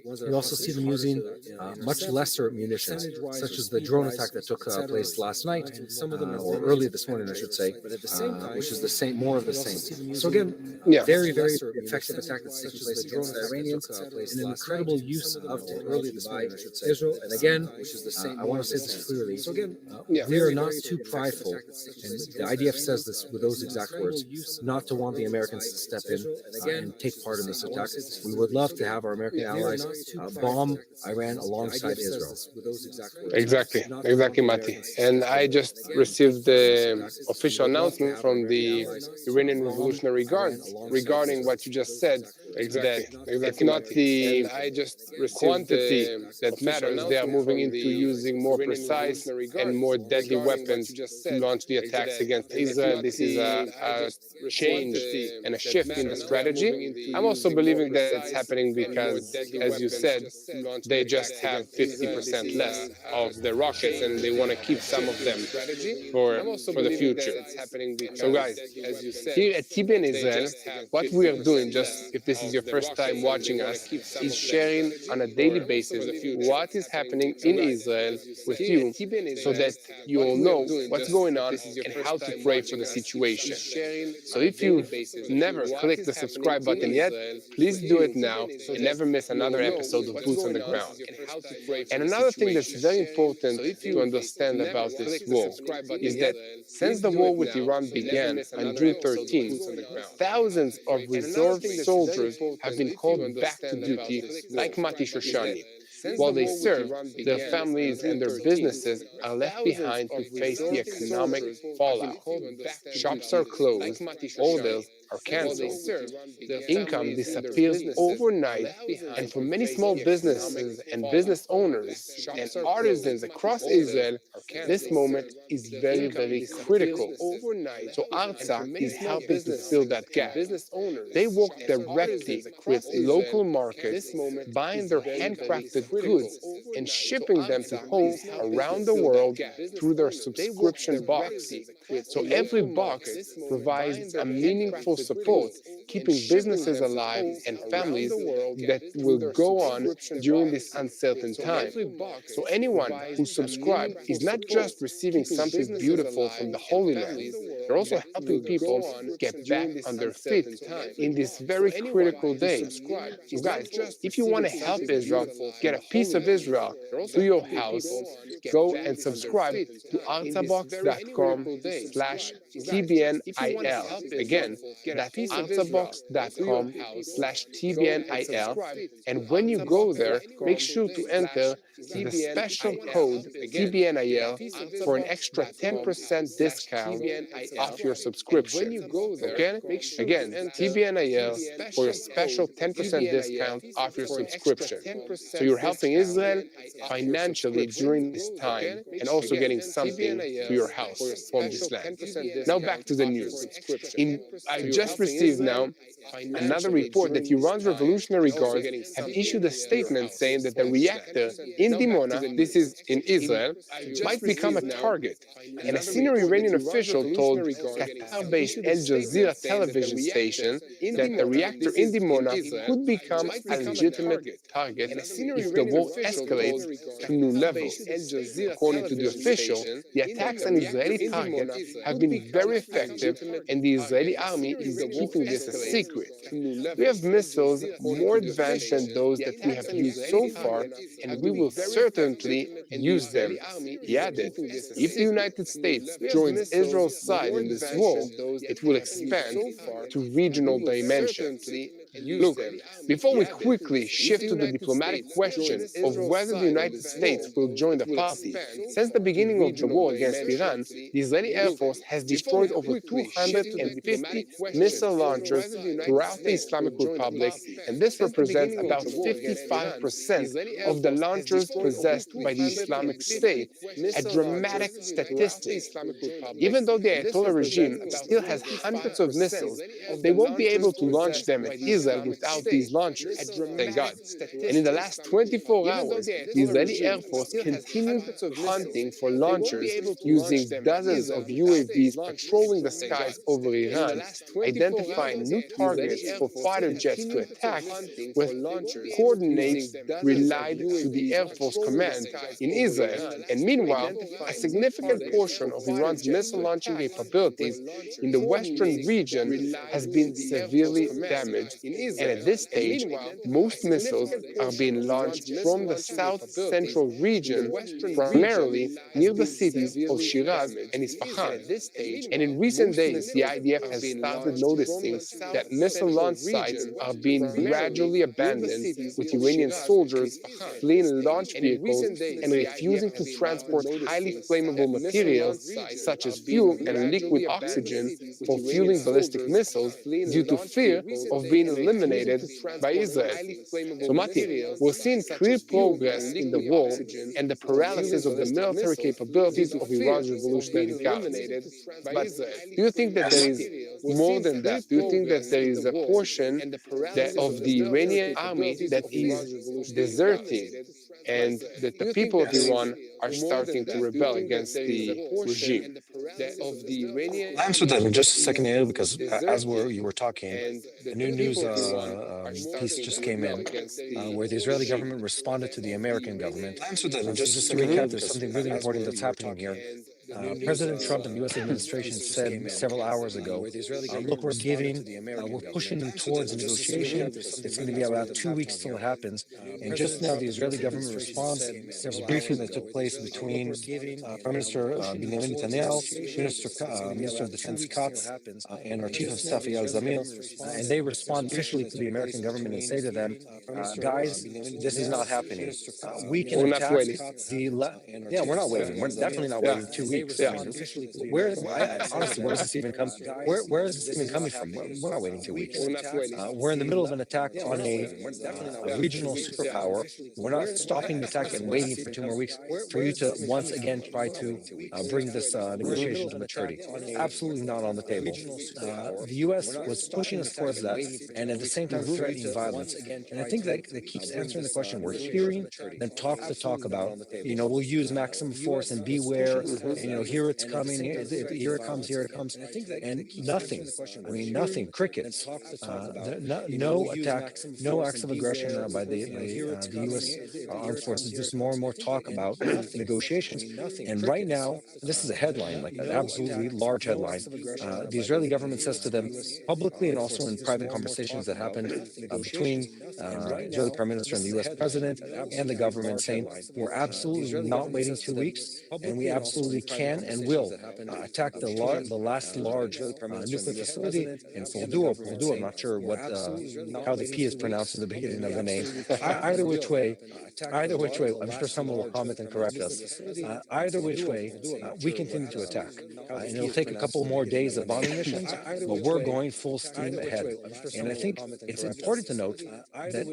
we also see them using much lesser munitions, such as the drone attack that took place last night, or early this morning, I should say, which is the same, more of the same. So again, very, very effective attack that's taking place against the Iranians, and an incredible use of technology by Israel. And again, I want to say this clearly, we are not too prideful, and the IDF says this with those exact words, not to want the Americans to step in and take part in this attack. We would love to have our American allies bomb Iran alongside Israel. Exactly, Mati. And I just received the official announcement from the Iranian Revolutionary Guards regarding what you just said. That it's not the quantity that matters. They are moving into using more precise and more deadly weapons to launch the attacks against Israel. This is a change and a shift in the strategy. I'm also believing that it's happening because, as you said, they just have 50% less of the rockets, and they want to keep some of them for the future. So guys, here at TBN Israel, what we are doing, just if this is your first time watching us, is sharing on a daily basis what is happening in Israel with you, so that you all know what's going on and how to pray for the situation. So if you've never clicked the subscribe button yet, please do it now and never miss another episode of Boots on the Ground. And another thing that's very important to understand about this war is that since the war with Iran began on June 13th, thousands of reserve soldiers have been called back to duty, like Mati Shoshani. While they serve, their families and their businesses are left behind to face the economic fallout. Shops are closed, orders are canceled, income disappears overnight, and for many small businesses and business owners and artisans across Israel, this moment is very, very critical. So Artsa is helping to fill that gap. They work directly with local markets, buying their handcrafted goods and shipping them to homes around the world through their subscription box. So every box provides a meaningful support, keeping businesses alive and families that will go on during this uncertain time. So anyone who subscribes is not just receiving something beautiful from the Holy Land, they're also helping people get back on their feet in this very critical day. So guys, if you want to help Israel, get a piece of Israel to your house, go and subscribe to artabox.com/TBNIL. Again, that's artabox.com/TBNIL. And when you go there, make sure to enter the special code TBNIL for an extra 10% discount off your subscription. Okay? Again, TBNIL for a special 10% discount off your subscription. So you're helping Israel financially during this time and also getting something to your house from this land. Now back to the news. I just received now another report that Iran's Revolutionary Guards have issued a statement saying that the reactor in Dimona, this is in Israel, might become a target. And a senior Iranian official told Qatar-based Al Jazeera television station that the reactor in Dimona could become a legitimate target if the war escalates to new levels. According to the official, the attacks on Israeli targets have been very effective, and the Israeli army is keeping this a secret. We have missiles more advanced than those that we have used so far, and we will certainly use them. He added, if the United States joins Israel's side in this war, it will expand to regional dimensions. Look, before we quickly shift to the diplomatic question of whether the United States will join the party, since the beginning of the war against Iran, the Israeli Air Force has destroyed over 250 missile launchers throughout the Islamic Republic, and this represents about 55% of the launchers possessed by the Islamic State, a dramatic statistic. Even though the Ayatollah regime still has hundreds of missiles, they won't be able to launch them at Israel without these launchers, thank God. And in the last 24 hours, the Israeli Air Force continued hunting for launchers using dozens of UAVs patrolling the skies over Iran, identifying new targets for fighter jets to attack, with coordinates relied to the Air Force Command in Israel. And meanwhile, a significant portion of Iran's missile launching capabilities in the western region has been severely damaged. And at this stage, most missiles are being launched from the south-central region, primarily near the cities of Shiraz and Isfahan. And in recent days, the IDF has started noticing that missile launch sites are being gradually abandoned, with Iranian soldiers fleeing launch vehicles and refusing to transport highly flammable materials such as fuel and liquid oxygen for fueling ballistic missiles due to fear of being eliminated by Israel. So Mati, we're seeing clear progress in the war and the paralysis of the military capabilities of Iran's revolutionary guards. But do you think that there is more than that? Do you think that there is a portion of the Iranian army that is deserting and that the people of Iran are starting to rebel against the regime? I'll answer that in just a second, Ariel, because as you were talking, a new news piece just came in where the Israeli government responded to the American government. So just to recap, there's something really important that's happening here. President Trump and the U.S. administration said several hours ago, look, we're pushing them towards a negotiation. It's going to be about 2 weeks till it happens. And just now, the Israeli government response, there was a briefing that took place between Prime Minister Benjamin Netanyahu, Minister of Defense Katz, and our Chief of Staff, Eyal Zamir. And they respond officially to the American government and say to them, guys, this is not happening. We can attack yeah, we're not waiting. We're definitely not waiting 2 weeks. I mean, honestly, where does this even come? Where is this even coming from? We're not waiting 2 weeks. We're in the middle of an attack on a regional superpower. We're not stopping the attack and waiting for 2 more weeks for you to once again try to bring this negotiation to maturity. Absolutely not on the table. The U.S. was pushing us towards that, and at the same time threatening violence. And I think that keeps answering the question. We're hearing them talk the talk about, we'll use maximum force and beware. Here it's coming, here it comes, and nothing. I mean, nothing. Crickets. No attack, no acts of aggression by the U.S. armed forces. Just more and more talk about negotiations. And right now, this is a headline, like an absolutely large headline. The Israeli government says to them publicly and also in private conversations that happened between the Israeli Prime Minister and the U.S. President and the government, saying we're absolutely not waiting 2 weeks, and we absolutely can and will attack the last large nuclear facility in Fordow. I'm not sure how the P is pronounced in the beginning of the name. Either which way, I'm sure someone will comment and correct us. Either which way, we continue to attack. And it'll take a couple more days of bombing missions, but we're going full steam ahead. And I think it's important to note that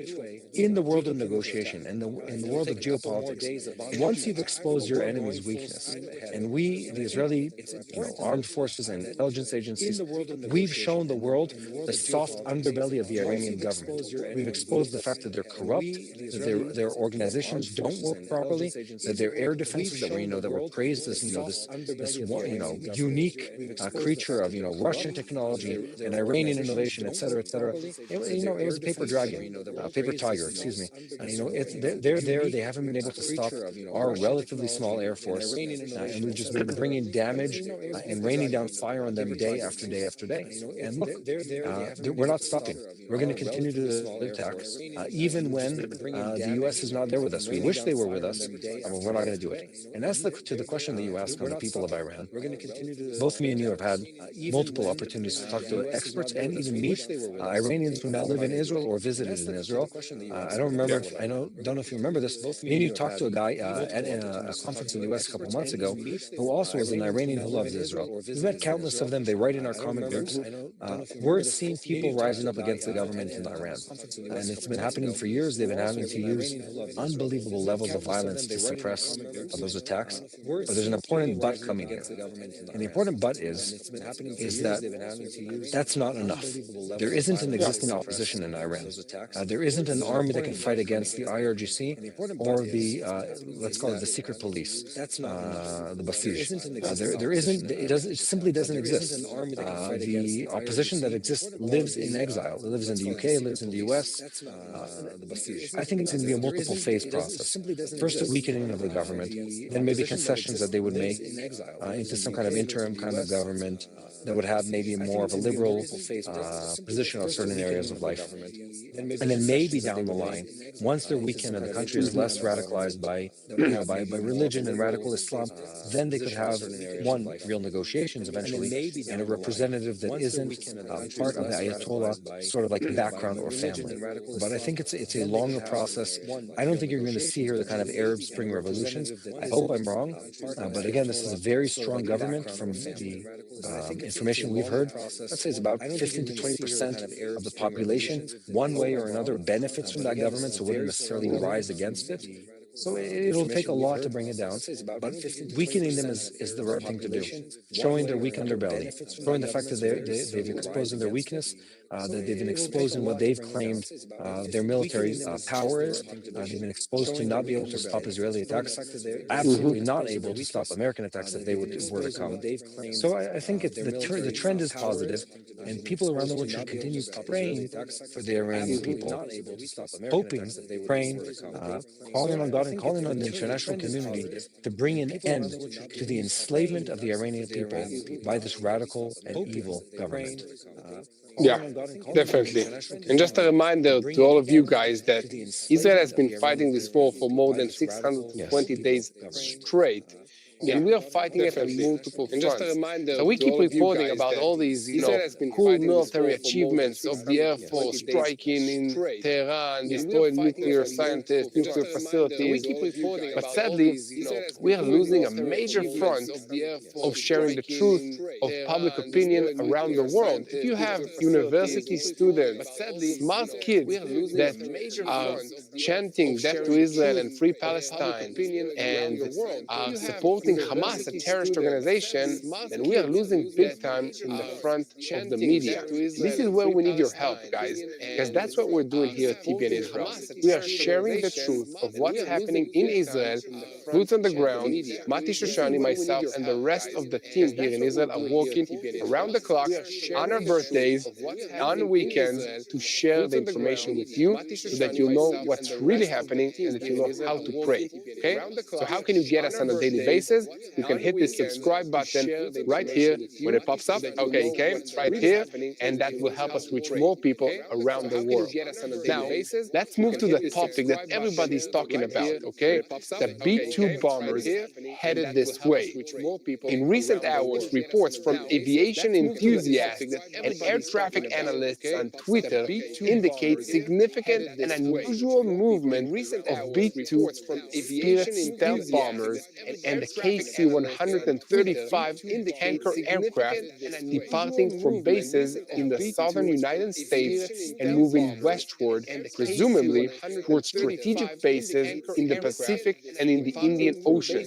in the world of negotiation and in the world of geopolitics, once you've exposed your enemy's weakness, and we, the Israeli armed forces and intelligence agencies, we've shown the world the soft underbelly of the Iranian government. We've exposed the fact that they're corrupt, that their organizations don't work properly, that their air defenses that were praised as this unique creature of Russian technology and Iranian innovation, et cetera, et cetera. It was a paper dragon, paper tiger, excuse me. They're there. They haven't been able to stop our relatively small air force, and we've just been bringing damage and raining down fire on them day after day after day. And look, we're not stopping. We're going to continue to attack, even when the U.S. is not there with us. We wish they were with us, but we're not going to do it. And as to the question that you asked on the people of Iran, both me and you have had multiple opportunities to talk to experts and even meet Iranians who now live in Israel or visited in Israel. I don't remember. Don't know if you remember this. Me and you talked to a guy at a conference in the U.S. a couple months ago who also was an Iranian who loves Israel. We've met countless of them. They write in our comic books. We're seeing people rising up against the government in Iran, and it's been happening for years. They've been having to use unbelievable levels of violence to suppress those attacks. But there's an important but coming here, and the important but is that that's not enough. There isn't an existing opposition in Iran. There isn't an army that can fight against the IRGC or the let's call it the secret police, the Basij. There isn't. It simply doesn't exist. The opposition that exists lives in exile. It lives in the UK. It lives in the US. I think it's going to be a multiple phase process. First, a weakening of the government, then maybe concessions that they would make into some kind of interim kind of government that would have maybe more of a liberal position on certain areas of life. And then maybe down the line, once they're weakened and the country is less radicalized by religion and radical Islam, then they could have one, real negotiations eventually, and a representative that isn't part of the Ayatollah sort of like background or family. But I think it's a longer process. I don't think you're going to see here the kind of Arab Spring revolutions. I hope I'm wrong. But again, this is a very strong government from the information we've heard. Let's say it's about 15 to 20% of the population, one way or another, benefits from that government, so wouldn't necessarily rise against it. So it'll take a lot to bring it down, but weakening them is the right thing to do. Showing their weak underbelly, showing the fact that they've exposed their weakness, that they've been exposed in what they've claimed their military power is. They've been exposed to not be able to stop Israeli attacks, absolutely not able to stop American attacks if they were to come. So I think the trend is positive, and people around the world should continue praying for the Iranian people, hoping, praying, calling on God and calling on the international community to bring an end to the enslavement of the Iranian people by this radical and evil government. Yeah, definitely. And just a reminder to all of you guys that Israel has been fighting this war for more than 620 days straight. And we are fighting it on multiple fronts. So we keep reporting about all these, cool military achievements of the Air Force striking in Tehran, destroying nuclear scientists, nuclear facilities. But sadly, we are losing a major front of sharing the truth of public opinion around the world. If you have university students, smart kids that are chanting death to Israel and free Palestine and are supporting Hamas, a terrorist organization, then we are losing big time in the front of the media. This is where we need your help, guys, because that's what we're doing here at TBN Israel. We are sharing the truth of what's happening in Israel, boots on the ground. Mati Shoshani, myself, and the rest of the team here in Israel are working around the clock on our birthdays, on weekends, to share the information with you so that you know what's really happening and that you know how to pray. Okay? So how can you get us on a daily basis? You can hit the subscribe button right here when it pops up. Okay, it's right here, and that will help us reach more people around the world. Now, let's move to the topic that everybody's talking about, okay? The B-2 bombers headed this way. In recent hours, reports from aviation enthusiasts and air traffic analysts on Twitter indicate significant and unusual movement of B-2 Spirit stealth bombers and the KC-135 tanker aircraft departing from bases in the southern United States and moving westward, presumably towards strategic bases in the Pacific and in the Indian Ocean.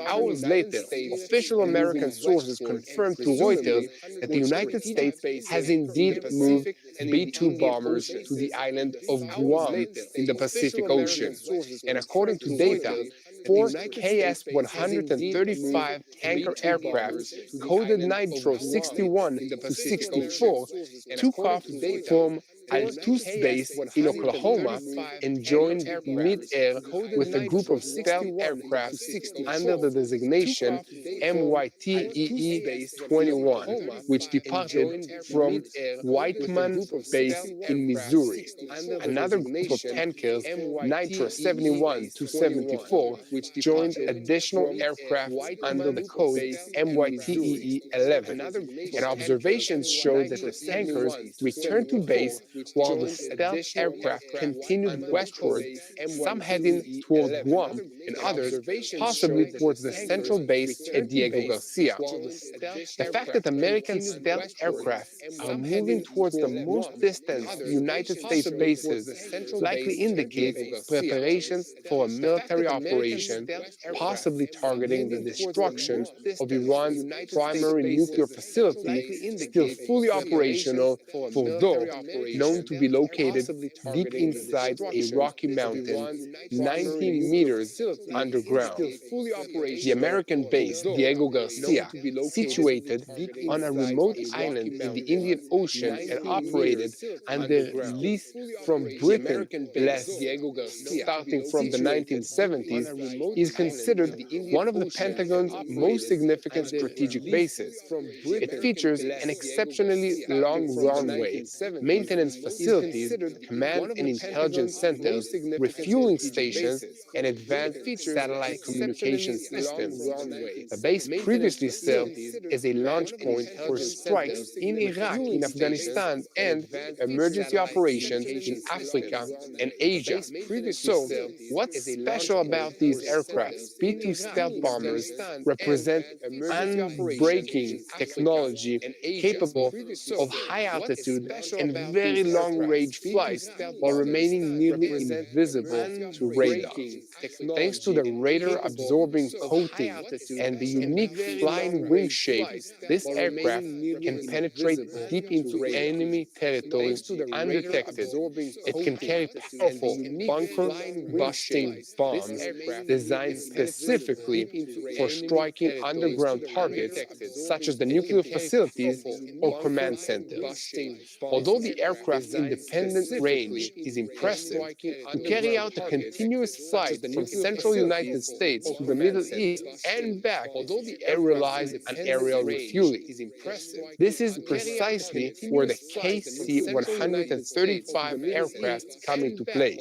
Hours later, official American sources confirmed to Reuters that the United States has indeed moved B-2 bombers to the island of Guam in the Pacific Ocean. And according to data, 4 KS-135 tanker aircraft, coded Nitro 61 to 64, took off from Altus base in Oklahoma and joined mid-air with a group of stealth aircraft under the designation MYTEE-21, which departed from Whiteman Base in Missouri. Another group of tankers, Nitra 71-74, joined additional aircraft under the code MYTEE-11, and observations showed that the tankers returned to base while the stealth aircraft continued westward, some heading toward Guam and others possibly towards the central base at Diego Garcia. The fact that American stealth aircraft are moving towards the most distant United States bases likely indicates preparations for a military operation, possibly targeting the destruction of Iran's primary nuclear facility, still fully operational, Fordo, known to be located deep inside a rocky mountain, 19 meters underground. The American base, Diego Garcia, situated on a remote island in the Indian Ocean and operated under lease from Britain starting from the 1970s, is considered one of the Pentagon's most significant strategic bases. It features an exceptionally long runway, maintenance facilities, command and intelligence centers, refueling stations, and advanced satellite communication systems. The base previously served as a launch point for strikes in Iraq, in Afghanistan, and emergency operations in Africa and Asia. So, what's special about these aircraft? P-2 stealth bombers represent unbreaking technology capable of high altitude and very long range flights while remaining nearly invisible to radar. Thanks to the radar absorbing coating and the unique flying wing shape, this aircraft can penetrate deep into enemy territory undetected. It can carry powerful bunker busting bombs designed specifically for striking underground targets such as the nuclear facilities or command centers. Although the aircraft's independent range is impressive, to carry out a continuous flight from central United States to the Middle East and back, it relies on aerial refueling. This is precisely where the KC-135 aircraft come into play.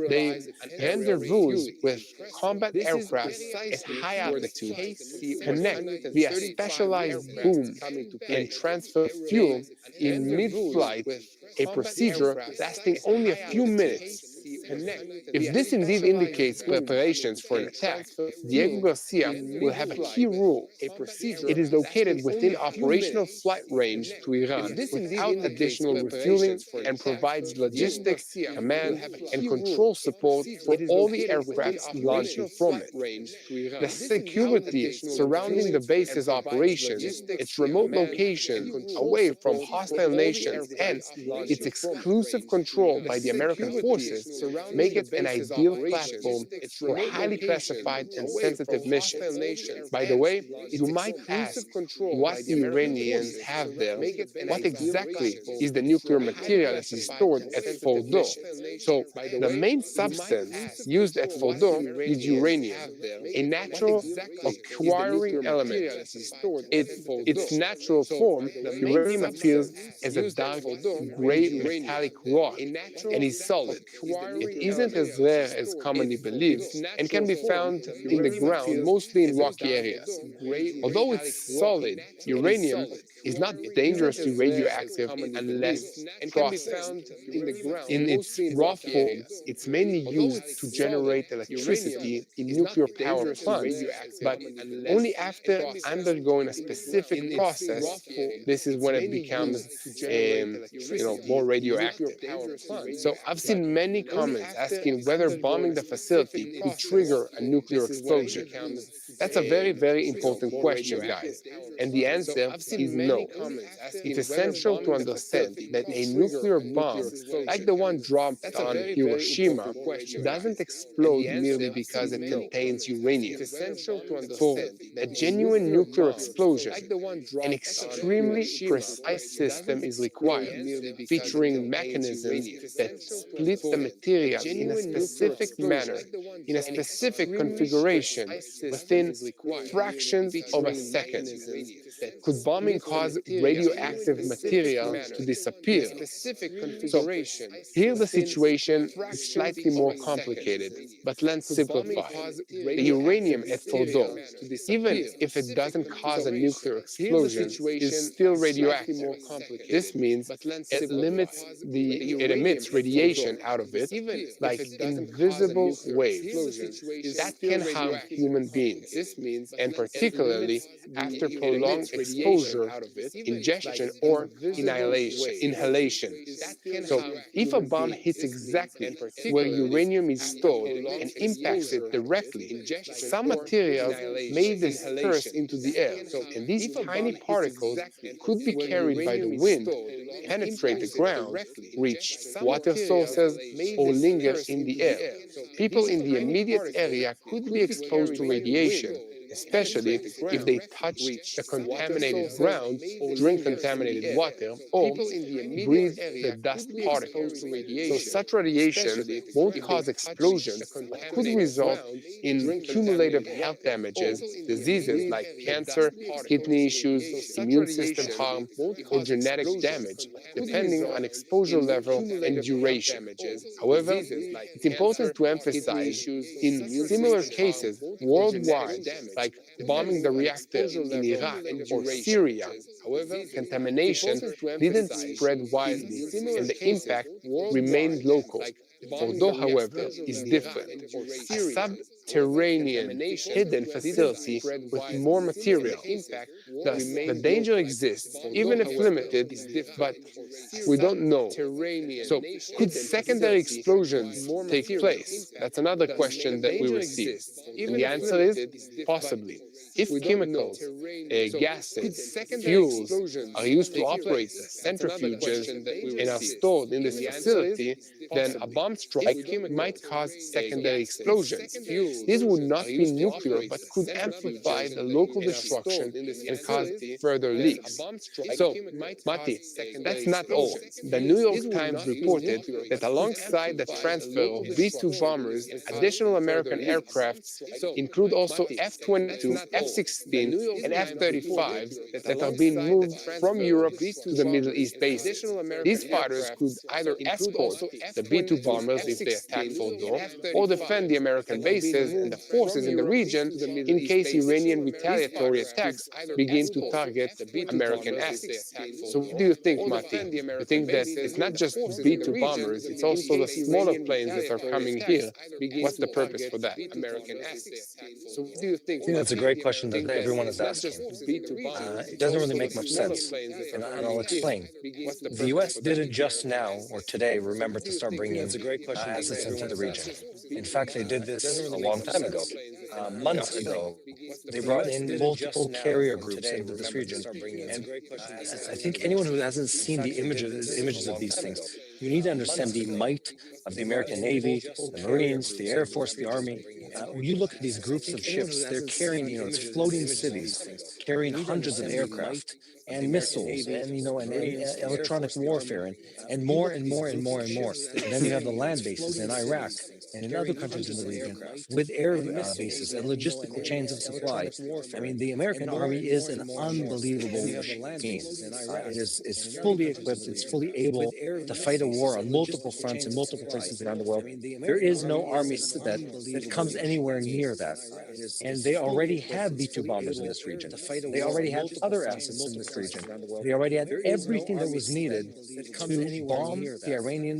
They rendezvous with combat aircraft at high altitude, connect via specialized boom, and transfer fuel in mid-flight, a procedure lasting only a few minutes. If this indeed indicates preparations for an attack, Diego Garcia will have a key role. It is located within operational flight range to Iran without additional refueling and provides logistics, command, and control support for all the aircrafts launching from it. The security surrounding the base's operations, its remote location away from hostile nations, and its exclusive control by the American forces make it an ideal platform for highly classified and sensitive missions. By the way, you might ask what the Iranians have there. What exactly is the nuclear material that is stored at Fordo? So, the main substance used at Fordo is uranium, a natural occurring element. Its natural form, uranium appears as a dark gray metallic rock and is solid. It isn't as rare as commonly believed and can be found in the ground, mostly in rocky areas. Although it's solid, uranium is not dangerously radioactive unless processed. In its raw form, it's mainly used to generate electricity in nuclear power plants, but only after undergoing a specific process, this is when it becomes more radioactive. So I've seen many comments comments asking whether bombing the facility could trigger a nuclear explosion. That's a very, very important question, guys. And the answer is no. It's essential to understand that a nuclear bomb, like the one dropped on Hiroshima, doesn't explode merely because it contains uranium. For a genuine nuclear explosion, an extremely precise system is required, featuring mechanisms that split the material in a specific manner, in a specific configuration, within fractions of a second. Could bombing cause radioactive material to disappear? So, here the situation is slightly more complicated, but let's simplify. The uranium at Fordo, even if it doesn't cause a nuclear explosion, is still radioactive. This means it emits radiation out of it like invisible waves that can harm human beings, and particularly after prolonged exposure, ingestion, or inhalation. So, if a bomb hits exactly where uranium is stored and impacts it directly, some materials may disperse into the air, and these tiny particles could be carried by the wind, penetrate the ground, reach water sources, or linger in the air. People in the immediate area could be exposed to radiation, especially if they touch the contaminated ground, drink contaminated water, or breathe the dust particles. So such radiation won't cause explosions, but could result in cumulative health damages, diseases like cancer, kidney issues, immune system harm, or genetic damage, depending on exposure level and duration. However, it's important to emphasize in similar cases worldwide, like bombing the reactor in Iraq or Syria, contamination didn't spread widely and the impact remained local. Fordo, however, is different. A subterranean, hidden facility with more material. Thus, the danger exists, even if limited, but we don't know. So, could secondary explosions take place? That's another question that we received. And the answer is possibly. If chemicals, gases, fuels are used to operate the centrifuges and are stored in this facility, then a bomb strike might cause secondary explosions. These would not be nuclear, but could amplify the local destruction and cause further leaks. So, Mati, that's not all. The New York Times reported that alongside the transfer of B-2 bombers, additional American aircrafts include also F-22, F-16, and F-35s that are being moved from Europe to the Middle East bases. These fighters could either escort the B-2 bombers if they attack Fordo, or defend the American bases and the forces in the region in case Iranian retaliatory attacks begin to target American assets. So what do you think, Mati? You think that it's not just B-2 bombers, it's also the smaller planes that are coming here? What's the purpose for that? So what do you think? I think that's a great question that everyone is asking. It doesn't really make much sense, and I'll explain. The U.S. didn't just now or today remember to start bringing assets into the region. In fact, they did this a long time ago. Months ago, they brought in multiple carrier groups into this region. And I think anyone who hasn't seen the images of these things, you need to understand the might of the American Navy, the Marines, the Air Force, the Army. When you look at these groups of ships, they're carrying, it's floating cities, carrying hundreds of aircraft and missiles and, and electronic warfare and more and more and more and more. And then you have the land bases in Iraq and in other countries in the region with air bases and logistical chains of supply. I mean, the American Army is an unbelievable machine. It's fully equipped, it's fully able to fight a war on multiple fronts in multiple places around the world. There is no army that comes anywhere near that. And they already had B-2 bombers in this region. They already had other assets in this region. They already had everything that was needed to bomb the Iranian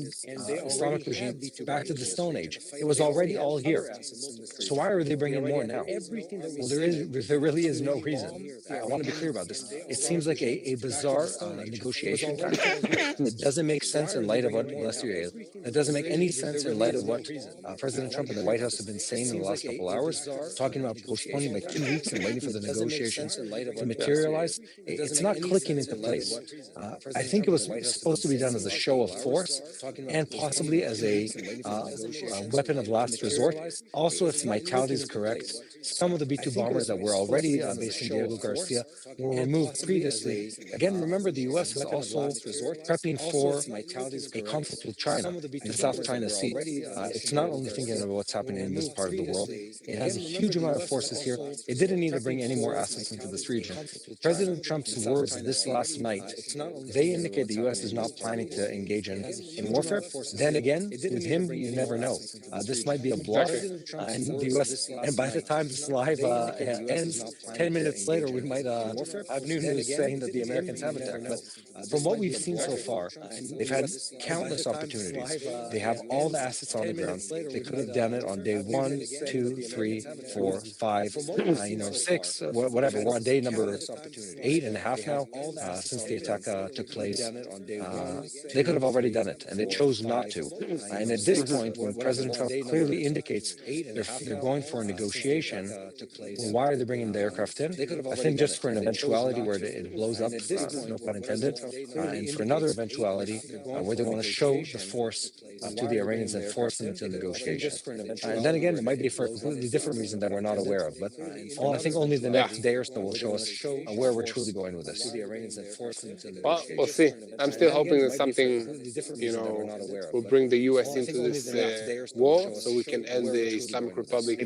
Islamic regime back to the Stone Age. It was already all here. So why are they bringing more now? Well, there really is no reason. I want to be clear about this. It seems like a bizarre negotiation tactic that doesn't make sense in light of what, that doesn't make any sense in light of what President Trump and the White House have been saying in the last couple hours, talking about postponing by 2 weeks and waiting for the negotiations to materialize. It's not clicking into place. I think it was supposed to be done as a show of force and possibly as a weapon of last resort. Also, if my tally is correct, some of the B-2 bombers that were already based in Diego Garcia were removed previously. Again, remember the U.S. is also prepping for a conflict with China in the South China Sea. It's not only thinking about what's happening in this part of the world. It has a huge amount of forces here. It didn't need to bring any more assets into this region. President Trump's words this last night, they indicate the U.S. is not planning to engage in warfare. Then again, with him, you never know. This might be a bluff, and the U.S. And by the time this live ends, 10 minutes later, we might have new news saying that the Americans have attacked. But from what we've seen so far, they've had countless opportunities. They have all the assets on the ground. They could have done it on day 1, 2, 3, 4, 5, 6, whatever. We're on day number 8.5 now since the attack took place. They could have already done it, and they chose not to. And at this point, when President Trump clearly indicates they're going for a negotiation, well, why are they bringing the aircraft in? I think just for an eventuality where it blows up, no pun intended, and for another eventuality where they want to show the force to the Iranians and force them into a negotiation. And then again, it might be for a completely different reason that we're not aware of. But I think only the next day or so will show us where we're truly going with this. Well, we'll see. I'm still hoping that something, will bring the U.S. into this war so we can end the Islamic Republic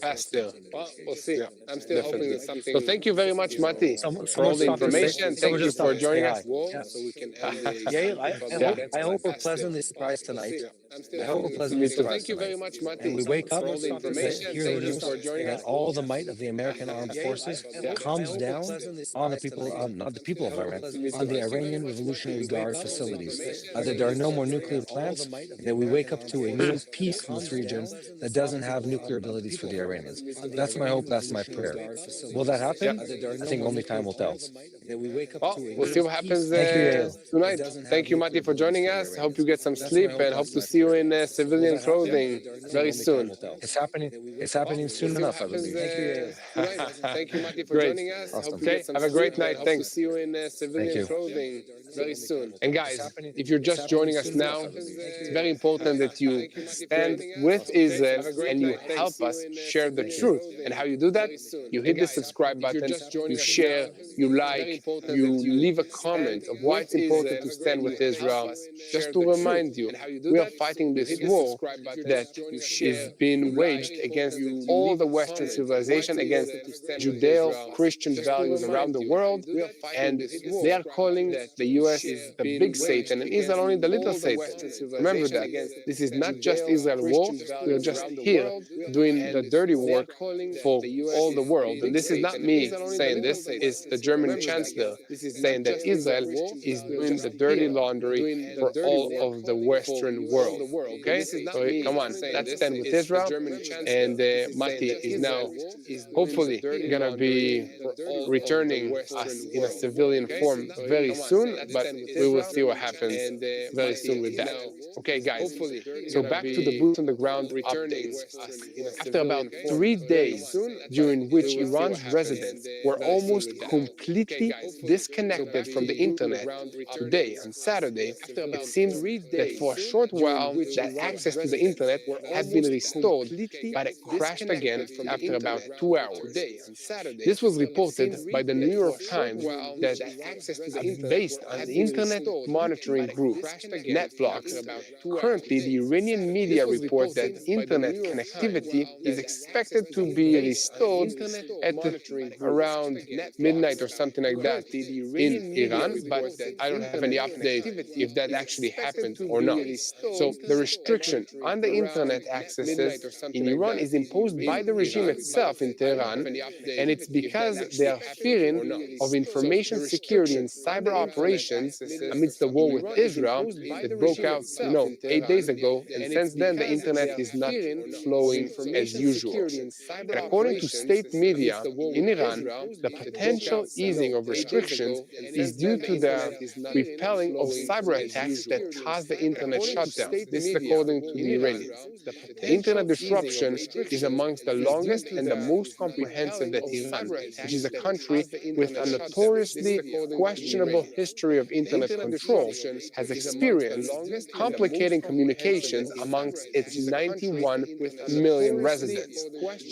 faster. Well, we'll see. I'm still hoping that something. So thank you very much, Mati, for all the information. Thank you for joining us. So we can end the I hope we're pleasantly surprised tonight. I hope we're pleasantly surprised. Thank you very much, Mati. And we wake up for all the information. hear the news that all the might of the American armed forces comes down on the people, not the people of Iran, on the Iranian Revolutionary Guard facilities. That there are no more nuclear plants, that we wake up to a new peace in this region that doesn't have nuclear abilities for the Iranians. That's my hope, that's my prayer. Will that happen? I think only time will tell. Well, we'll see what happens tonight. Thank you, Mati, for joining us. Hope you get some sleep and hope to see you in civilian clothing very soon. It's happening soon enough, I believe. Thank you, Mati, for joining us. Awesome. Okay, have a great night. Thanks. See you in civilian clothing very soon. And guys, if you're just joining us now, it's very important that you stand with Israel and you help us share the truth. And how you do that? You hit the subscribe button, you share, you like, you leave a comment of why it's important to stand with Israel. Just to remind you, we are fighting this war that is being waged against all the Western civilization, against Judeo-Christian values around the world, and they are calling the U.S. the big Satan and Israel only the little Satan. Remember that. This is not just Israel war. We are just here doing the dirty work for all the world. And this is not me saying this. It's the German Chancellor saying that Israel is doing the dirty laundry for all of the Western world. Okay? So come on, let's stand with Israel. And Mati is now hopefully going to be returning us in a civilian form very soon, but we will see what happens very soon with that. Okay, guys, so back to the boots on the ground updates. After about 3 days during which Iran's residents were almost completely disconnected from the internet, today, on Saturday, it seems that for a short while that access to the internet had been restored, but it crashed again after about 2 hours. This was reported by the New York Times that based on the internet monitoring group NetBlocks. Currently, the Iranian media report that internet connectivity is expected to be restored at around midnight or something like that in Iran, but I don't have any update if that actually happened or not. So the restriction on the internet accesses in Iran is imposed by the regime itself in Tehran, and it's because they are fearing of information security and cyber operations amidst the war with Israel that broke out, 8 days ago, and since then the internet is not flowing as usual. And according to state media in Iran, the potential easing of restrictions is due to the repelling of cyber attacks that caused the internet shutdown. This is according to the Iranians. The internet disruption is amongst the longest and the most comprehensive that Iran, which is a country with a notoriously questionable history of internet control, has experienced, complicating communications amongst its 91 million residents.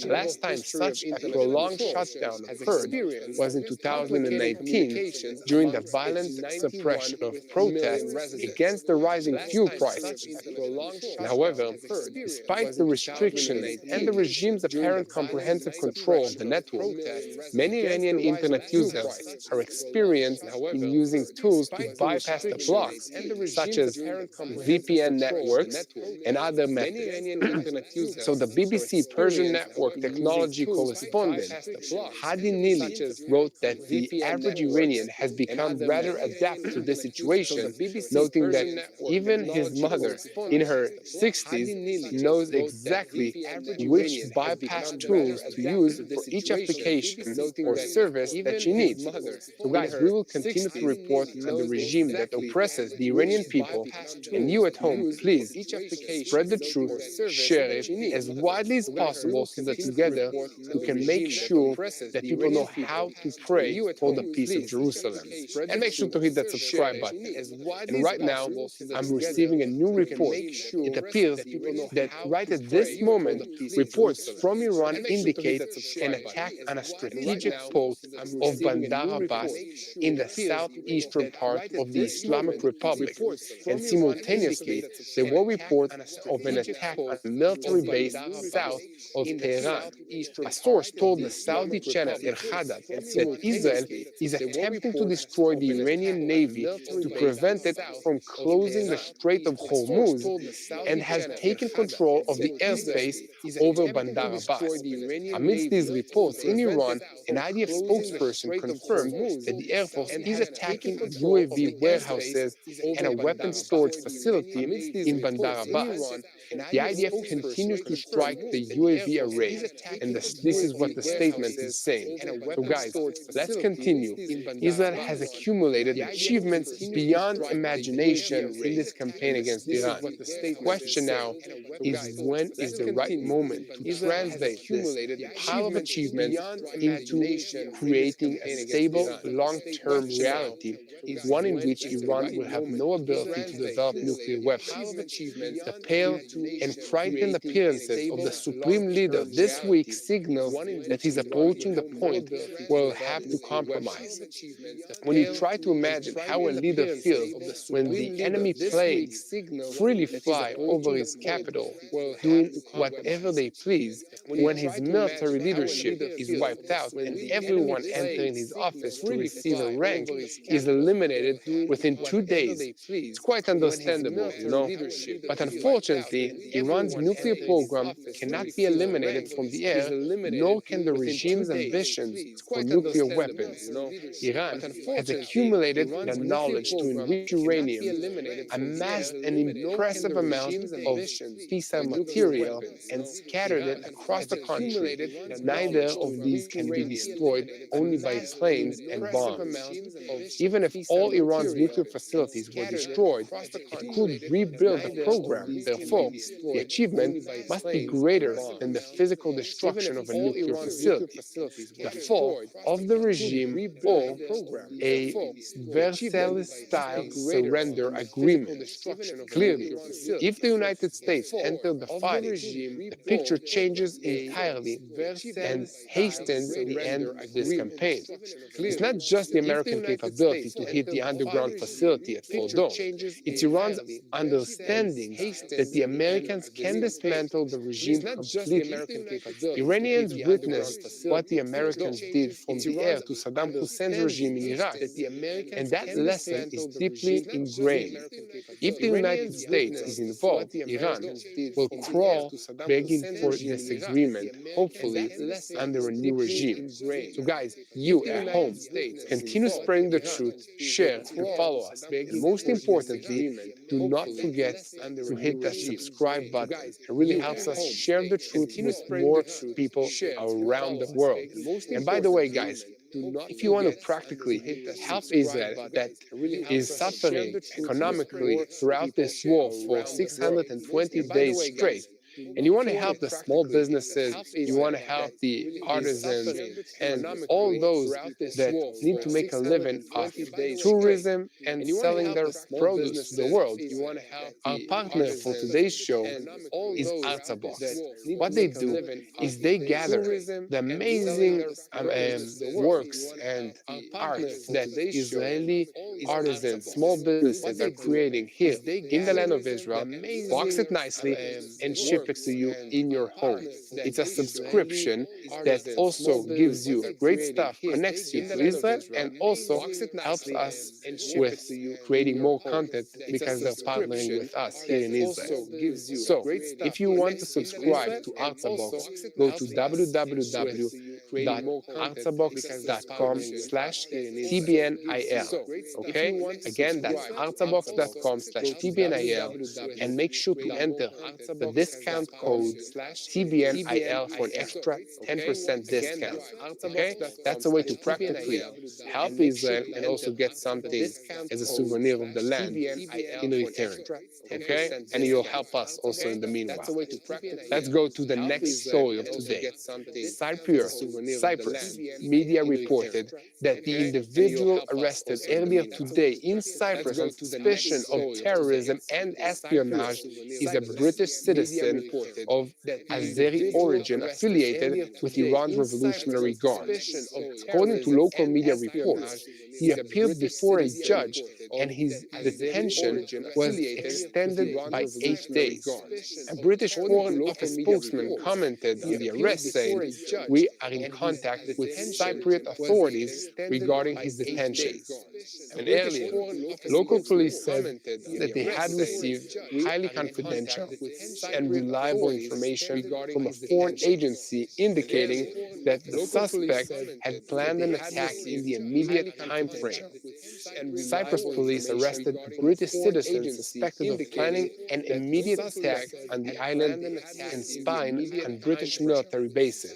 The last time such a prolonged shutdown occurred was in 2019 during the violent suppression of protests against the rising fuel prices. However, despite the restrictions and the regime's apparent comprehensive control of the network, many Iranian internet users are experienced in using tools to bypass the blocks, such as VPN networks and other methods. So the BBC Persian network technology correspondent Hadi Nili wrote that the average Iranian has become rather adept to this situation, noting that even his mother in her 60s knows exactly which bypass tools to use for each application or service that she needs. So guys, we will continue to report on the regime that oppresses the Iranian people, and you at home, please spread the truth, share it as widely as possible so that together we can make sure that people know how to pray for the peace of Jerusalem. And make sure to hit that subscribe button. And right now, I'm receiving a new report. It appears that right at this moment, reports from Iran indicate an attack on a strategic port of Bandar Abbas in the southeastern part of the Islamic Republic. And simultaneously, there were reports of an attack on a military base south of Tehran. A source told the Saudi channel El Haddad that Israel is attempting to destroy the Iranian Navy to prevent it from closing the Strait of Hormuz and has taken control of the airspace over Bandar Abbas. Amidst these reports in Iran, an IDF spokesperson confirmed that the Air Force is attacking UAV warehouses and a weapons storage facility in Bandar Abbas. The IDF continues to strike the UAV array, and this is what the statement is saying. So guys, let's continue. Israel has accumulated achievements beyond imagination in this campaign against Iran. The question now is, when is the right moment to translate this pile of achievements into creating a stable, long-term reality, one in which Iran will have no ability to develop nuclear weapons. The pale and frightened appearances of the supreme leader this week signals that he's approaching the point where he'll have to compromise. When you try to imagine how a leader feels when the enemy planes freely fly over his capital, doing whatever they please, when his military leadership is wiped out and everyone entering his office to receive a rank is eliminated within 2 days, it's quite understandable, But unfortunately, Iran's nuclear program cannot be eliminated from the air, nor can the regime's ambitions for nuclear weapons. Iran has accumulated the knowledge to enrich uranium, amassed an impressive amount of fissile material, and scattered it across the country. Neither of these can be destroyed only by planes and bombs. Even if all Iran's nuclear facilities were destroyed, it could rebuild the program. Therefore, the achievement must be greater than the physical destruction of a nuclear facility. The fall of the regime or a Versailles-style surrender agreement. Clearly, if the United States entered the fighting, the picture changes entirely and hastens the end of this campaign. It's not just the American capability to hit the underground facility at Fordow. It's Iran's understanding that the Americans can dismantle the regime completely. Iranians witnessed what the Americans did from the air to Saddam Hussein's regime in Iraq, and that lesson is deeply ingrained. If the United States States is involved, Iran, will crawl begging for this agreement, hopefully under a new regime. So guys, you at home, continue spreading the truth, share and follow us. And most importantly, do not forget to hit that subscribe button. It really helps us share the truth with more people around the world. And by the way, guys, if you want to practically help Israel that is suffering economically throughout this war for 620 days straight, and you want to help the small businesses, you want to help the artisans, and all those that need to make a living off tourism and selling their produce to the world. Our partner for today's show is Artzabox. What they do is they gather the amazing works and art that Israeli artisans, small businesses are creating here in the land of Israel, box it nicely, and ship it to you in your home. It's a subscription that also gives you great stuff, connects you to Israel, and also helps us with creating more content because they're partnering with us here in Israel. So, if you want to subscribe to Artzabox, go to www.artzabox.com/tbnil. Okay? Again, that's artzabox.com/tbnil, and make sure to enter the discount code TBNIL for an extra 10% discount. Okay? That's a way to practically help Israel and also get something as a souvenir of the land in return. Okay? And you'll help us also in the meanwhile. Let's go to the next story of today. Cyprus media reported that the individual arrested earlier today in Cyprus on suspicion of terrorism and espionage is a British citizen of Azeri origin affiliated with Iran's Revolutionary Guard. According to local media reports, he appeared before a judge and his detention was extended by 8 days. A British Foreign Office spokesman commented on the arrest, saying, "We are in contact with Cypriot authorities regarding his detention." And earlier, local police said that they had received highly confidential and reliable information from a foreign agency indicating that the suspect had planned an attack in the immediate time frame. Cyprus police arrested a British citizen suspected of planning an immediate attack on the island and spying on British military bases.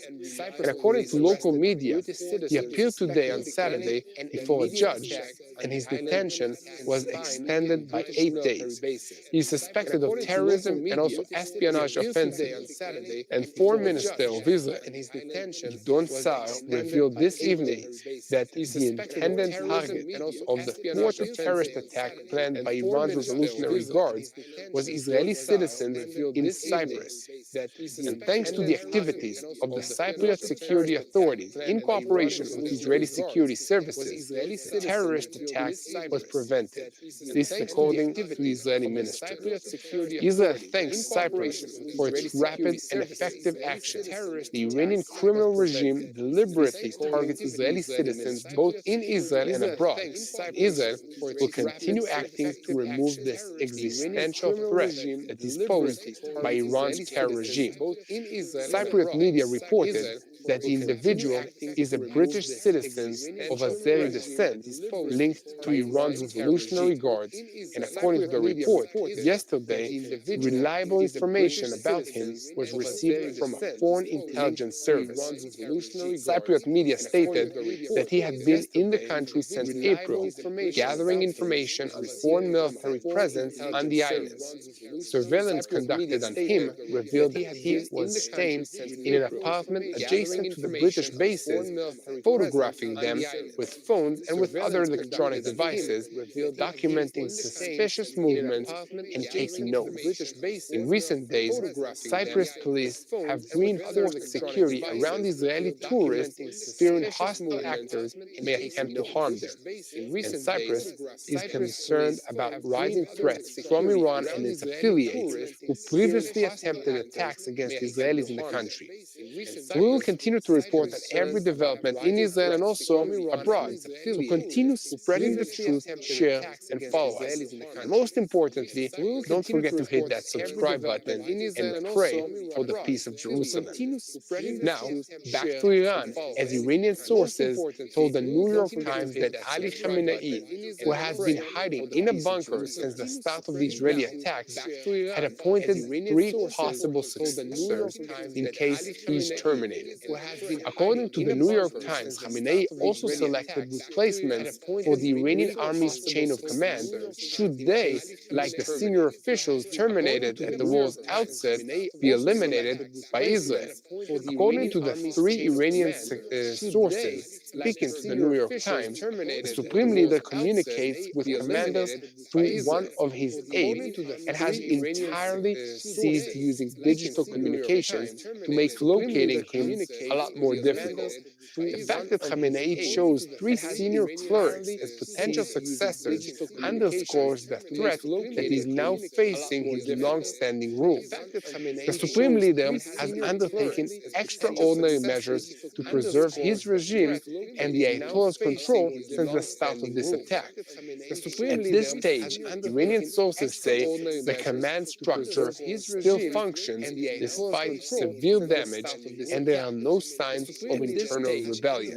And according to local media, he appeared today on Saturday before a judge, and his detention was extended by 8 days. He is suspected of terrorism and also espionage offenses. And Foreign Minister of Israel, Gidon Saar, revealed this evening that the intended target of the thwarted terrorist attack planned by Iran's Revolutionary Guards was Israeli citizens in Cyprus. And thanks to the activities of the Cypriot security authorities in cooperation with Israeli security services, the terrorist attack was prevented. This is according to the Israeli ministry. Israel thanks Cyprus for its rapid and effective action. The Iranian criminal regime deliberately targets Israeli citizens both in Israel and abroad. Israel will continue acting to remove this existential threat that is posed by Iran's terror regime. Cypriot media reported that the individual is a British citizen of Azeri descent linked to Iran's Revolutionary Guards, and according to the report, yesterday, reliable information about him was received from a foreign intelligence service. Cypriot media stated that he had been in the country since April, gathering information on foreign military presence on the islands. Surveillance conducted on him revealed that he was staying in an apartment adjacent to the British bases, photographing them with phones and with other electronic devices, documenting suspicious movements and taking notes. In recent days, Cyprus police have reinforced security around Israeli tourists, fearing hostile actors may attempt to harm them. And Cyprus is concerned about rising threats from Iran and its affiliates who previously attempted attacks against Israelis in the country. So we will continue to report on every development in Israel and also abroad. So continue spreading the truth, share, and follow us. And most importantly, don't forget to hit that subscribe button and pray for the peace of Jerusalem. Now, back to Iran, as Iranian sources told the New York Times that Ali Khamenei, who has been hiding in a bunker since the start of the Israeli attacks, had appointed 3 possible successors in case he's terminated. According to the New York Times, Khamenei also selected replacements for the Iranian army's chain of command should they, like the senior officials terminated at the war's outset, be eliminated by Israel. According to the 3 Iranian sources speaking to the New York Times, the Supreme Leader communicates with commanders through one of his aides and has entirely ceased using digital communications to make locating him a lot more difficult. The fact that Khamenei chose 3 senior clerics as potential successors underscores the threat that is now facing his long-standing rule. The Supreme Leader has undertaken extraordinary measures to preserve his regime and the Ayatollah's control since the start of this attack. At this stage, Iranian sources say the command structure still functions despite severe damage, and there are no signs of internal rebellion.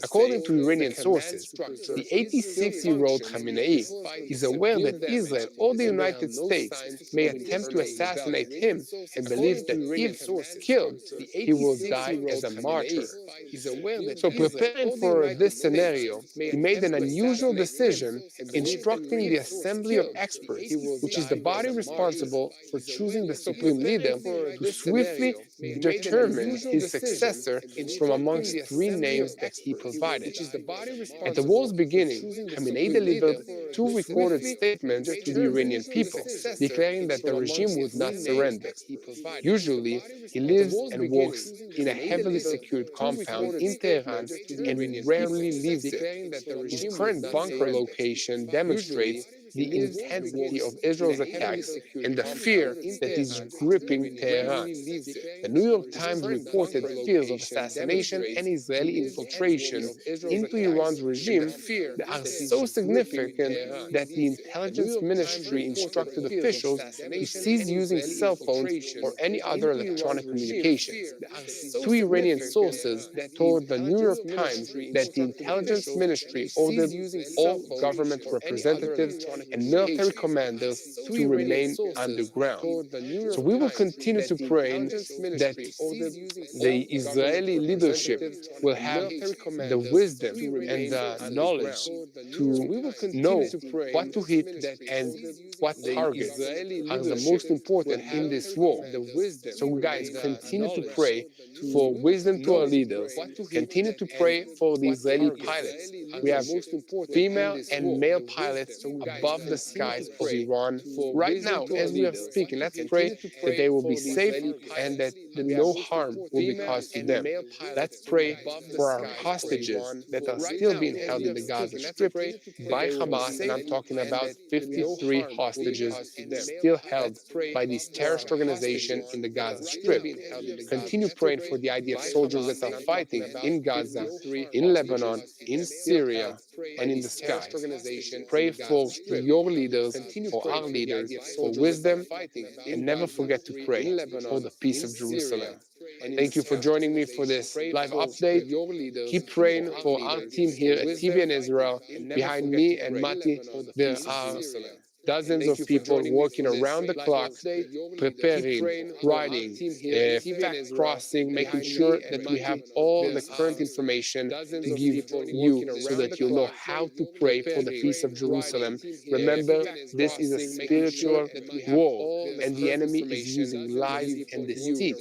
According to Iranian sources, the 86-year-old Khamenei is aware that Israel or the United States may attempt to assassinate him and believes that if killed, he will die as a martyr. So preparing for this scenario, he made an unusual decision instructing the Assembly of Experts, which is the body responsible for choosing the Supreme Leader, to swiftly determine his successor from amongst 3 names that he provided. At the war's beginning, Khamenei delivered 2 recorded statements to the Iranian people, declaring that the regime would not surrender. Usually, he lives and works in a heavily secured compound in Tehran and rarely leaves it. His current bunker location demonstrates the intensity of Israel's attacks and the fear that is gripping Tehran. The New York Times reported fears of assassination and Israeli infiltration into Iran's regime that are so significant that the intelligence ministry instructed officials to cease using cell phones or any other electronic communications. 2 Iranian sources told the New York Times that the intelligence ministry ordered all government representatives and military commanders to remain underground. So we will continue to pray that the Israeli leadership will have the wisdom and the knowledge to know what to hit and what targets are the most important in this war. So guys, continue to pray for wisdom to our leaders. Continue to pray for the Israeli pilots. We have female and male pilots above the skies of Iran right now as we are speaking. Let's pray that they will be safe and that no harm will be caused to them. Let's pray for our hostages that are still being held in the Gaza Strip by Hamas, and I'm talking about 53 hostages still held by this terrorist organization in the Gaza Strip. Continue praying for the IDF soldiers that are fighting in Gaza, in Lebanon, in Syria, and in the skies. Pray for your leaders, for our leaders, for wisdom, and never forget to pray for the peace of Jerusalem. Thank you for joining me for this live update. Keep praying for our team here at TVN Israel. Behind me and Mati, there are dozens of people working around the clock, preparing, writing, fact crossing, making sure that we have all the current information to give you so that you'll know how to pray for the peace of Jerusalem. Remember, this is a spiritual war, and the enemy is using lies and deceit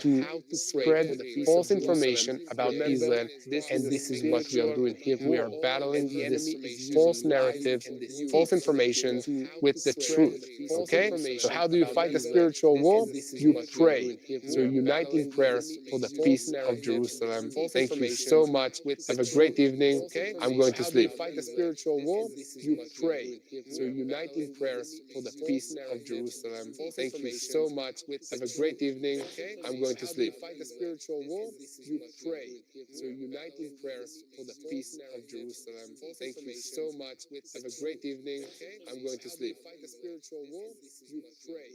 to spread false information about Israel, and this is what we are doing here. We are battling this false narrative, false information, information with the truth. Okay? So how do you fight the spiritual war? You pray. So unite in prayer for the peace of Jerusalem. Thank you so much. Have a great evening. I'm going to sleep. Fight the spiritual war? You pray. So unite in prayer for the peace of Jerusalem. Thank you so much. Have a great evening. I'm going to sleep. Fight the spiritual war? You pray. So unite in prayer for the peace of Jerusalem. Thank you so much. Have a great evening. I'm going to sleep. Fight the spiritual war? You pray.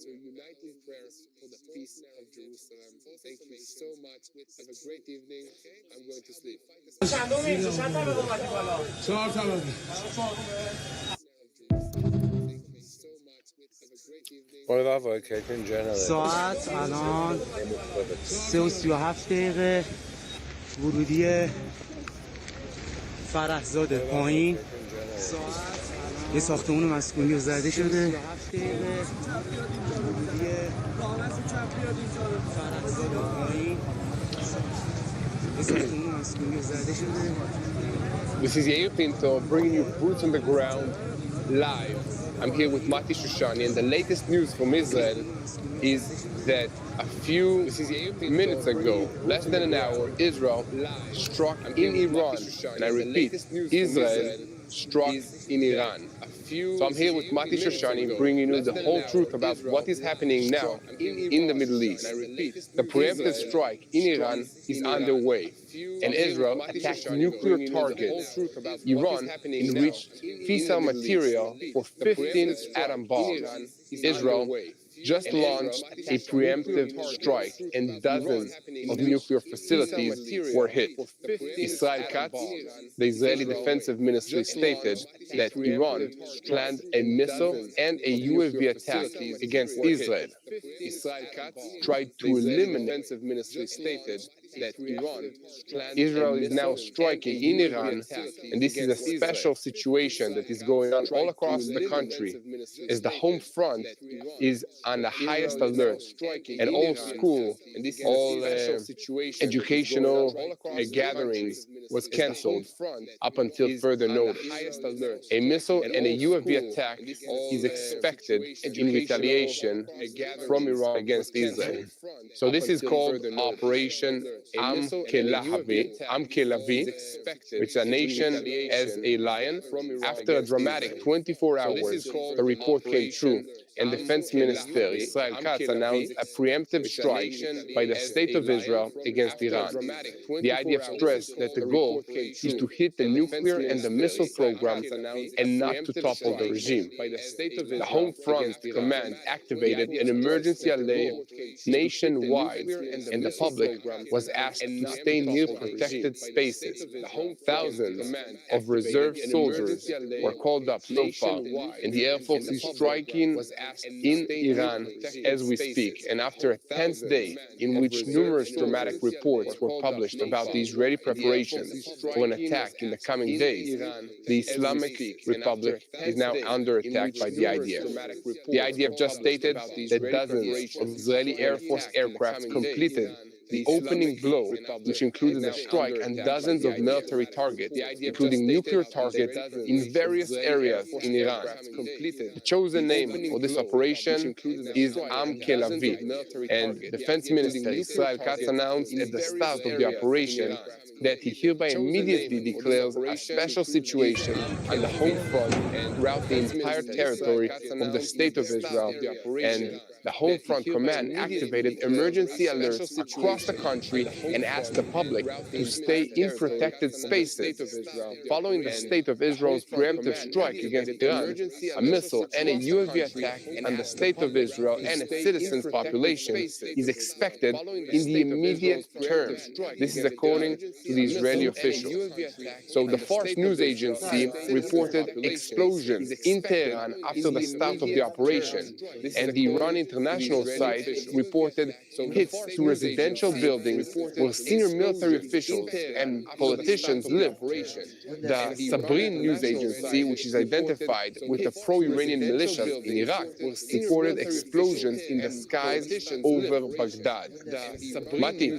So unite in prayer for the peace of Jerusalem. Thank you so much. Have a great evening. I'm going to sleep. ساعت الان 3:37 ورودی فرهزاد پایین یه ساختمون مسکونی رو زده شده فرهزاد پایین یه ساختمون مسکونی رو زده شده. This is Yair Pinto bringing you Boots on the Ground live. I'm here with Mati Shoshani, and the latest news from Israel is that a few minutes ago, less than an hour, Israel struck in Iran. And I repeat, Israel struck in Iran. So I'm here with Mati Shoshani bringing you the whole truth about what is happening now in the Middle East. The preemptive strike in Iran is underway, and Israel attacked nuclear targets. Iran enriched fissile material for 15 atom bombs. Israel just launched a preemptive strike, and dozens of nuclear facilities were hit. Israel Katz, the Israeli Defensive Ministry, stated that Iran planned a missile and a UAV attack against Israel. Israel Katz tried to eliminate. Israel is now striking in Iran, and this is a special situation that is going on all across the country, as the home front is on the highest alert, and all school, all educational gatherings was cancelled up until further notice. A missile and a UAV attack is expected in retaliation from Iran against Israel. So this is called Operation Am Kelavi, which a nation as a lion. After a dramatic 24 hours, the report came true, and Defense Minister Israel Katz announced a preemptive strike by the State of Israel against Iran. The IDF stressed that the goal is to hit the nuclear and the missile program and not to topple the regime. The Home Front Command activated an emergency alert nationwide, and the public was asked to stay near protected spaces. Thousands of reserve soldiers were called up so far, and the Air Force is striking in Iran as we speak. And after a tense day in which numerous dramatic reports were published about the Israeli preparations for an attack in the coming days, the Islamic Republic is now under attack by the IDF. The IDF just stated that dozens of Israeli Air Force aircraft completed the opening blow, which included a strike on dozens of military targets, including nuclear targets in various areas in Iran. The chosen name for this operation is Am Kelavi, and Defense Minister Israel Katz announced at the start of the operation that he hereby immediately declares a special situation on the home front throughout the entire territory of the State of Israel, and the Home Front Command activated emergency alerts across the country and asked the public to stay in protected spaces. Following the State of Israel's preemptive strike against Iran, a missile and a UAV attack on the State of Israel and its citizens' population is expected in the immediate term. This is according to the Israeli officials. So the Fars news agency reported explosions in Tehran after the start of the operation, and the Iran international site reported hits to residential buildings where senior military officials and politicians live. The Sabrin news agency, which is identified with the pro-Iranian militias in Iraq, reported explosions in the skies over Baghdad. Mati,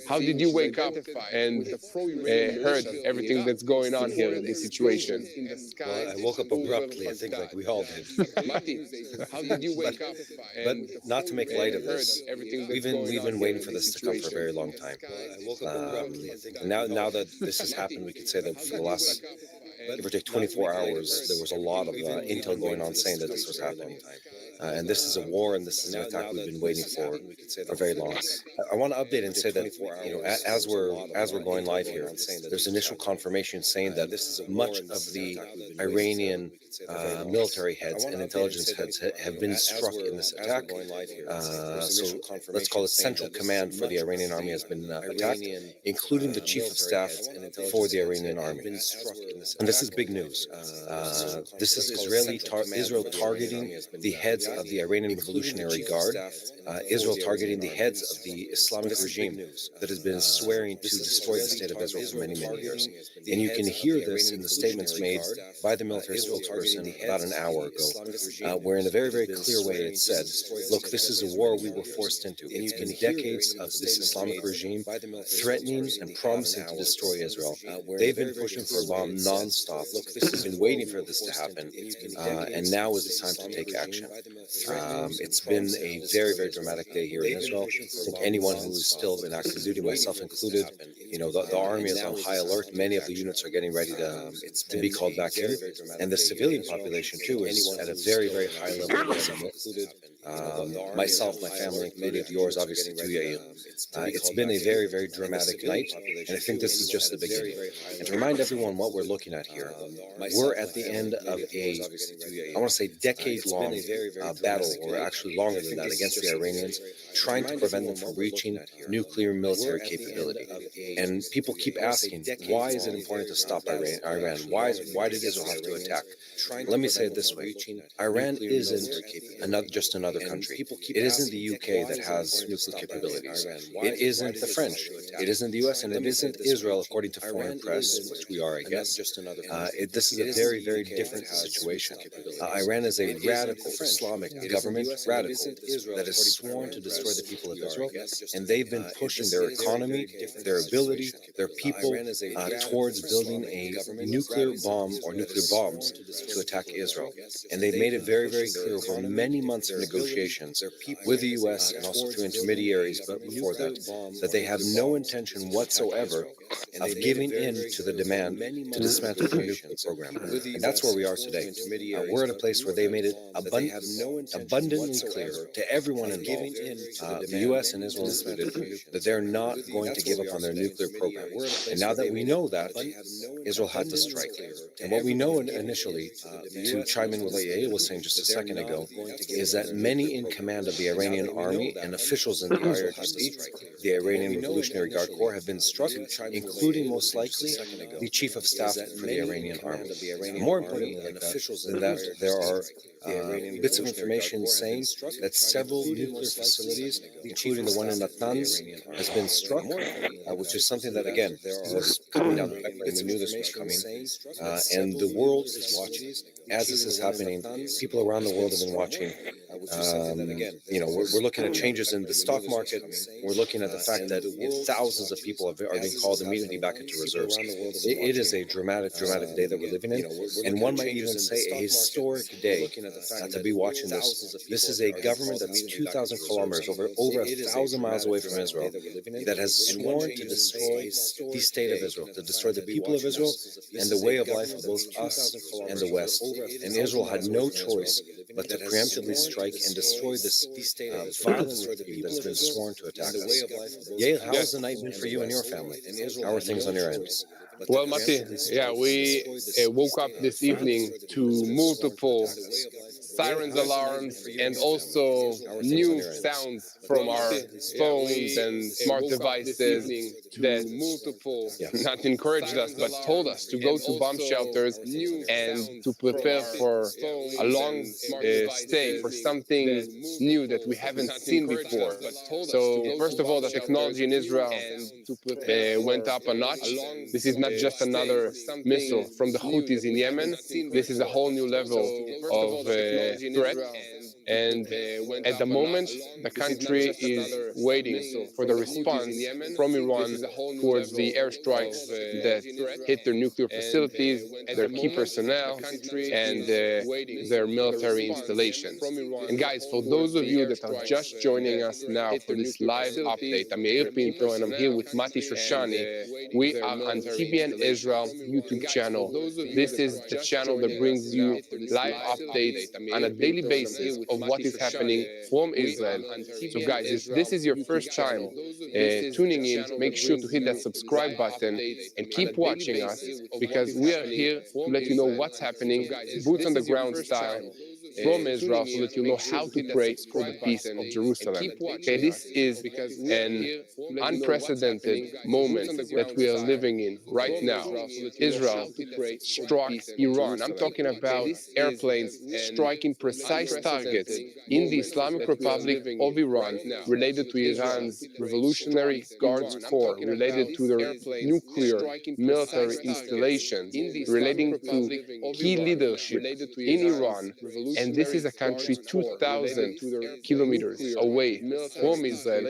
how did you wake up and heard everything that's going on here in this situation. Well, I woke up abruptly, I think, like we all did. How did you wake up? But not to make light of this, we've been waiting for this to come for a very long time. Now that this has happened, we could say that for the last, give or take 24 hours, there was a lot of intel going on saying that this was happening. And this is a war, and this is an attack we've been waiting for very long. I want to update and say that, as we're going live here, there's initial confirmation saying that much of the Iranian military heads and intelligence heads have been struck in this attack. So let's call it Central Command for the Iranian army has been attacked, including the chief of staff for the Iranian army. And this is big news. This is Israel targeting the heads of the Iranian Revolutionary Guard, Israel targeting the heads of the Islamic regime that has been swearing to destroy the state of Israel for many, many years. And you can hear this in the statements made by the military spokesperson about an hour ago, where in a very, very clear way it said, look, this is a war we were forced into. It's been decades of this Islamic regime threatening and promising to destroy Israel. They've been pushing for a bomb nonstop. Look, this has been waiting for this to happen, and now is the time to take action. It's been a very, very dramatic day here in Israel. I think anyone who is still in active duty, myself included, the army is on high alert. Many of the units are getting ready to be called back in, and the civilian population too is at a very, very high level of submit. Myself, my family, included yours, obviously too, Yael. It's been a very, very dramatic night, and I think this is just the beginning. And to remind everyone what we're looking at here, we're at the end of I want to say, decade-long battle, or actually longer than that, against the Iranians, trying to prevent them from reaching nuclear military capability. And people keep asking, why is it important to stop Iran? Why did Israel have to attack? Let me say it this way. Iran isn't just another country. It isn't the UK that has nuclear capabilities. It isn't the French. It isn't the US, and it isn't Israel, according to foreign press, which we are, I guess. This is a very, very different situation. Iran is a radical Islamic government, that is sworn to destroy the people of Israel, and they've been pushing their economy, their ability, their people towards building a nuclear bomb or nuclear bombs to attack Israel. And they've made it very, very clear over many months of negotiations with the US and also through intermediaries, but before that they have no intention whatsoever of giving in to the demand to dismantle the nuclear program. And that's where we are today. We're at a place where they made it abundantly clear to everyone involved, the US and Israel included, that they're not going to give up on their nuclear program. And now that we know that, Israel had to strike. And what we know initially, to chime in with what Yael was saying just a second ago, is that many in command of the Iranian army and officials in the IRGC, the Iranian Revolutionary Guard Corps, have been struck, including most likely the chief of staff for the Iranian army. More importantly than that, there are bits of information saying that several nuclear facilities, including the one in Natanz, has been struck, which is something that, again, was coming down the pipeline. We knew this was coming. And the world is watching. As this is happening, people around the world have been watching. We're looking at changes in the stock market. We're looking at the fact that thousands of people are being called immediately back into reserves. It is a dramatic, dramatic day that we're living in. And one might even say a historic day to be watching this. This is a government that's 2,000 kilometers, over 1,000 miles away from Israel, that has sworn to destroy the state of Israel, to destroy the people of Israel and the way of life of both us and the West. And Israel had no choice but to preemptively strike and destroy this violent regime that's been sworn to attack us. Yael, how has the night been for you and your family? How are things on your end? Well, Mati, we woke up this evening to multiple sirens, alarms, and also new sounds from our phones and smart devices that not encouraged us, but told us to go to bomb shelters and to prepare for a long stay, for something new that we haven't seen before. So, first of all, the technology in Israel went up a notch. This is not just another missile from the Houthis in Yemen. This is a whole new level of threat. And at the moment, the country is waiting for the response from Iran towards the airstrikes that hit their nuclear facilities, their key personnel, and their military installations. And guys, for those of you that are just joining us now for this live update, I'm Yair Pinto and I'm here with Mati Shoshani. We are on TBN Israel YouTube channel. This is the channel that brings you live updates on a daily basis of what is happening from Israel. So guys, if this is your first time tuning in, make sure to hit that subscribe button and keep watching us, because we are here to let you know what's happening, boots on the ground style, from Israel, so that you know how to pray for the peace of Jerusalem. Okay, this is an unprecedented moment that we are living in right now. Israel struck Iran. I'm talking about airplanes striking precise targets in the Islamic Republic of Iran related to Iran's Revolutionary Guards Corps, related to their nuclear military installations, relating to key leadership in Iran. And this is a country 2,000 kilometers away from Israel.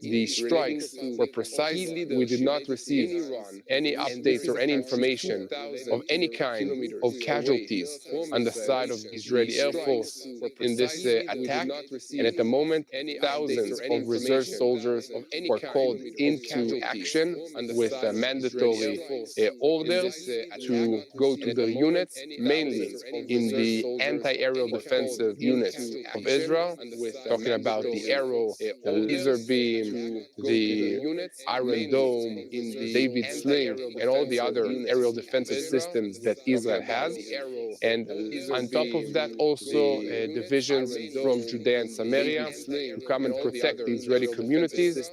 The strikes were precise. We did not receive any updates or any information of any kind of casualties on the side of the Israeli Air Force in this attack. And at the moment, thousands of reserve soldiers were called into action with mandatory orders to go to their units, mainly in the anti-aerial defensive units of Israel, talking about the Arrow, the laser beam, the Iron Dome, David Sling, and all the other aerial defensive systems that Israel has. And on top of that, also divisions from Judea and Samaria to come and protect the Israeli communities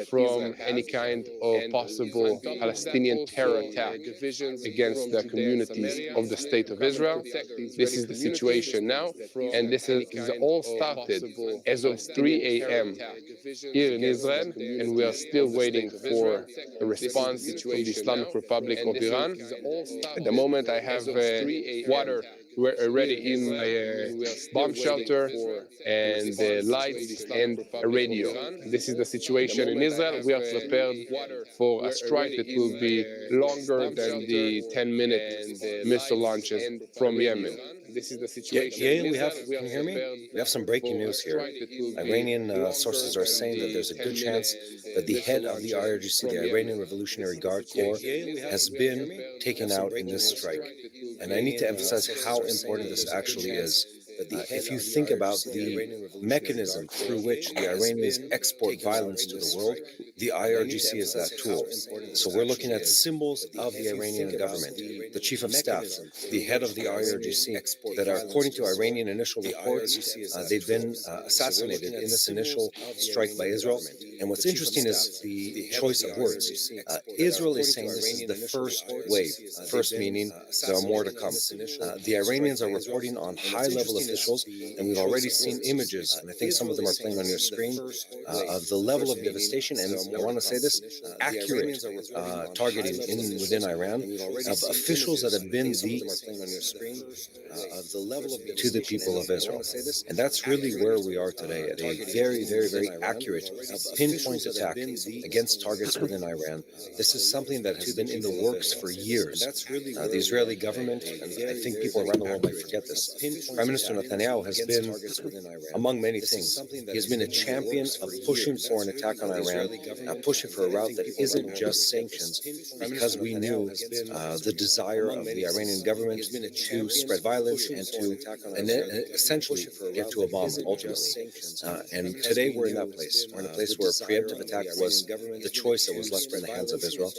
from any kind of possible Palestinian terror attack against the communities of the State of Israel. This is the situation now, and this is all started as of 3 a.m. here in Israel, and we are still waiting for a response from the Islamic Republic of Iran. At the moment, I have water ready in my bomb shelter, and lights and a radio. This is the situation in Israel. We are prepared for a strike that will be longer than the 10-minute missile launches from Yemen. This is the situation. Yeah, can you hear me? We have some breaking news here. Iranian sources are saying that there's a good chance that the head of the IRGC, the Iranian Revolutionary Guard Corps, has been taken out in this strike. And I need to emphasize how important this actually is. If you think about the mechanism through which the Iranians export violence to the world, the IRGC is that tool. So we're looking at symbols of the Iranian government, the chief of staff, the head of the IRGC, that are, according to Iranian initial reports, they've been assassinated in this initial strike by Israel. And what's interesting is the choice of words. Israel is saying this is the first wave, first meaning there are more to come. The Iranians are reporting on high-level officials, and we've already seen images, and I think some of them are playing on your screen, of the level of devastation, and I want to say this, accurate targeting within Iran of officials that have been to the people of Israel. And that's really where we are today, at a very, very, very accurate pinpoint attack against targets within Iran. This is something that has been in the works for years. The Israeli government, and I think people around the world might forget this, Prime Minister Netanyahu has been, among many things, he has been a champion of pushing for an attack on Iran, pushing for a route that isn't just sanctions, because we knew the desire of the Iranian government to spread violence and to essentially get to a bomb ultimately. And today we're in that place. We're in a place where a preemptive attack was the choice that was left in the hands of Israel.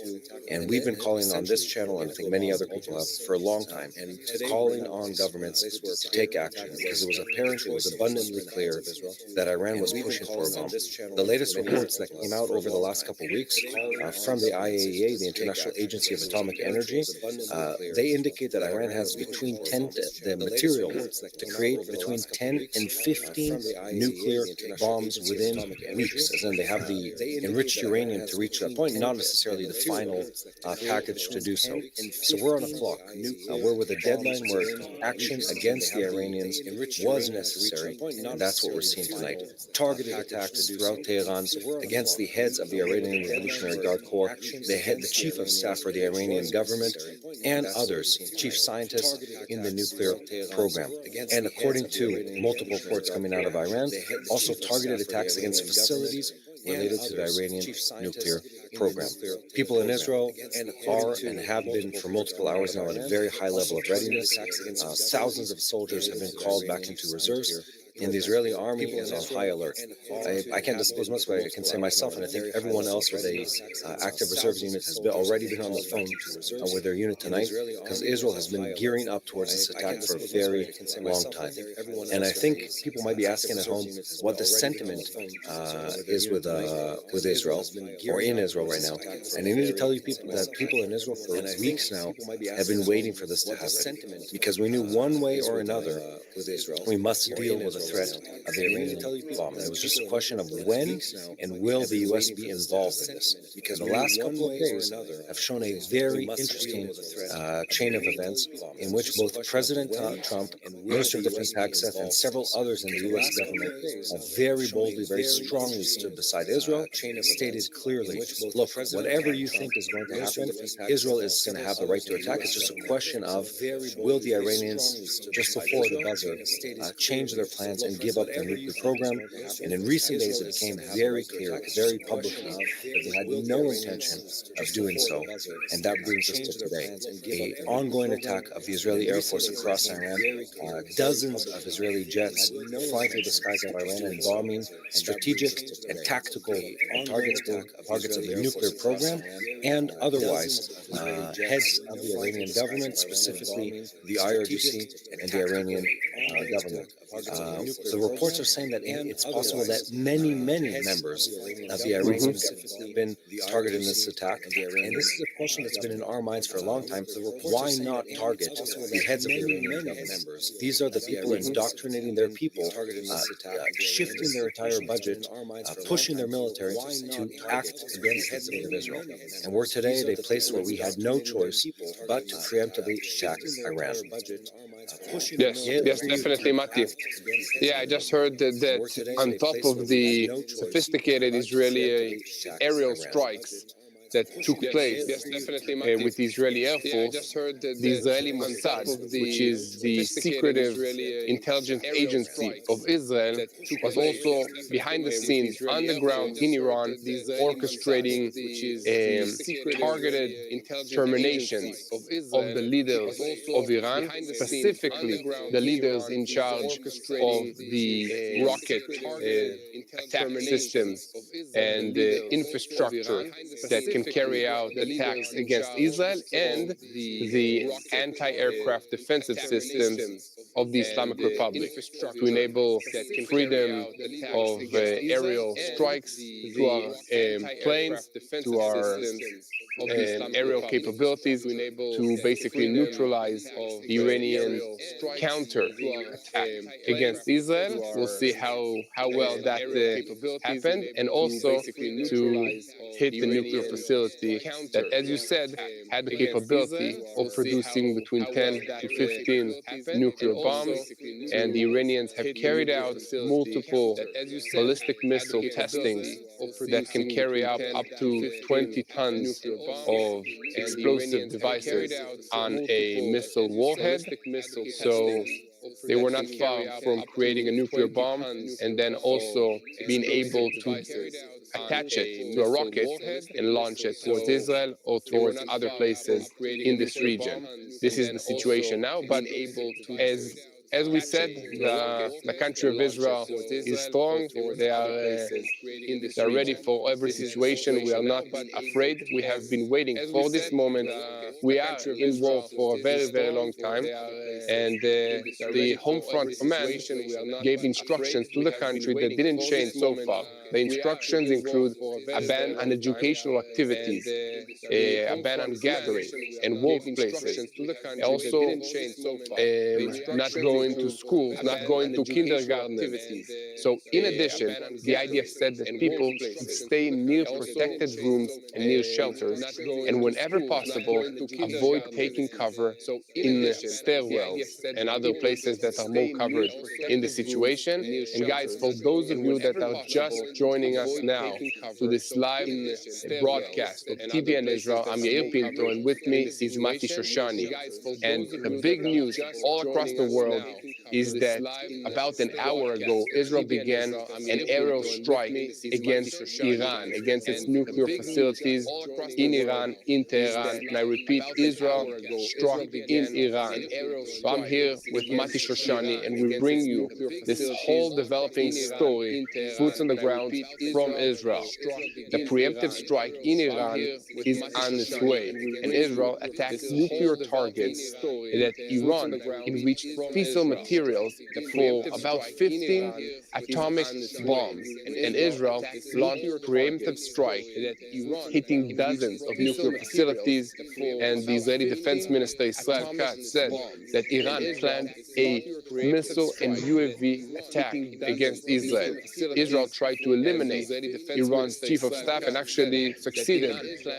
And we've been calling on this channel, and I think many other people have, for a long time, calling on governments to take action, because it was apparent, it was abundantly clear that Iran was pushing for a bomb. The latest reports that came out over the last couple of weeks from the IAEA, the International Agency of Atomic Energy, they indicate that Iran has the material to create between 10 and 15 nuclear bombs within weeks, as in they have the enriched uranium to reach that point, not necessarily the final package to do so. So we're on a clock. We're with a deadline where action against the Iranians was necessary, and that's what we're seeing tonight. Targeted attacks throughout Tehran against the heads of the Iranian Revolutionary Guard Corps, the chief of staff for the Iranian government, and others, chief scientists in the nuclear program. And according to multiple reports coming out of Iran, also targeted attacks against facilities related to the Iranian nuclear program. People in Israel are and have been for multiple hours now at a very high level of readiness. Thousands of soldiers have been called back into reserves, and the Israeli army is on high alert. I can't disclose much, but I can say myself, and I think everyone else with a active reserves unit has already been on the phone with their unit tonight, because Israel has been gearing up towards this attack for a very long time. And I think people might be asking at home what the sentiment is with Israel, or in Israel right now. And I need to tell you that people in Israel for weeks now have been waiting for this to happen, because we knew one way or another we must deal with the threat of the Iranian bomb. And it was just a question of when and will the U.S. be involved in this, because the last couple of days have shown a very interesting chain of events in which both President Trump, Minister of Defense Hegseth, and several others in the U.S. government have very boldly, very strongly stood beside Israel, stated clearly, look, whatever you think is going to happen, Israel is going to have the right to attack. It's just a question of will the Iranians, just before the buzzer, change their plans and give up their nuclear program. And in recent days, it became very clear, very publicly, that they had no intention of doing so. And that brings us to today. An ongoing attack of the Israeli Air Force across Iran, dozens of Israeli jets flying through the skies of Iran and bombing strategic and tactical targets of the nuclear program, and otherwise heads of the Iranian government, specifically the IRGC and the Iranian government. The reports are saying that it's possible that many members of the Iranian have been targeted in this attack. And this is a question that's been in our minds for a long time. Why not target the heads of the Iranian government? These are the people indoctrinating their people, shifting their entire budget, pushing their military to act against the state of Israel. And we're today at a place where we had no choice but to preemptively attack Iran. Yes, definitely, Mati. Yeah, I just heard that on top of the sophisticated Israeli aerial strikes that took place with the Israeli Air Force, the Israeli Mossad, which is the secretive intelligence agency of Israel, was also behind the scenes, on the ground in Iran, orchestrating targeted terminations of the leaders of Iran, specifically the leaders in charge of the rocket attack systems and infrastructure that can carry out attacks against Israel, and the anti-aircraft defensive systems of the Islamic Republic to enable freedom of aerial strikes to our planes, to our aerial capabilities, to basically neutralize the Iranian counter attack against Israel. We'll see how well that happened, and also to hit the nuclear facility that, as you said, had the capability of producing between 10 to 15 nuclear bombs. And the Iranians have carried out multiple ballistic missile testings that can carry up to 20 tons of explosive devices on a missile warhead. So they were not far from creating a nuclear bomb and then also being able to attach it to a rocket and launch it towards Israel or towards other places in this region. This is the situation now, but as we said, the country of Israel is strong. They're ready for every situation. We are not afraid. We have been waiting for this moment. We are in war for a very, very long time. And the Home Front Command gave instructions to the country that didn't change so far. The instructions include a ban on educational activities, a ban on gathering and workplaces. Also, not going to schools, not going to kindergarten. So, in addition, the IDF said that people should stay near protected rooms and near shelters, and whenever possible, avoid taking cover in stairwells and other places that are more covered in the situation. And guys, for those of you that are just joining us now to this live broadcast of TBN Israel, I'm Yair Pinto, and with me is Mati Shoshani. And the big news all across the world is that about an hour ago, Israel began an aerial strike against Iran, against its nuclear facilities in Iran, in Tehran. And I repeat, Israel struck in Iran. So I'm here with Mati Shoshani, and we bring you this whole developing story, boots on the ground from Israel. The preemptive strike in Iran is on its way, and Israel attacked nuclear targets that Iran enriched fissile materials for about 15 atomic bombs, and Israel launched preemptive strike, hitting dozens of nuclear facilities. And the Israeli Defense Minister Israel Katz said that Iran planned a missile and UAV attack against Israel. Israel tried to eliminate Iran's chief of staff and actually succeeded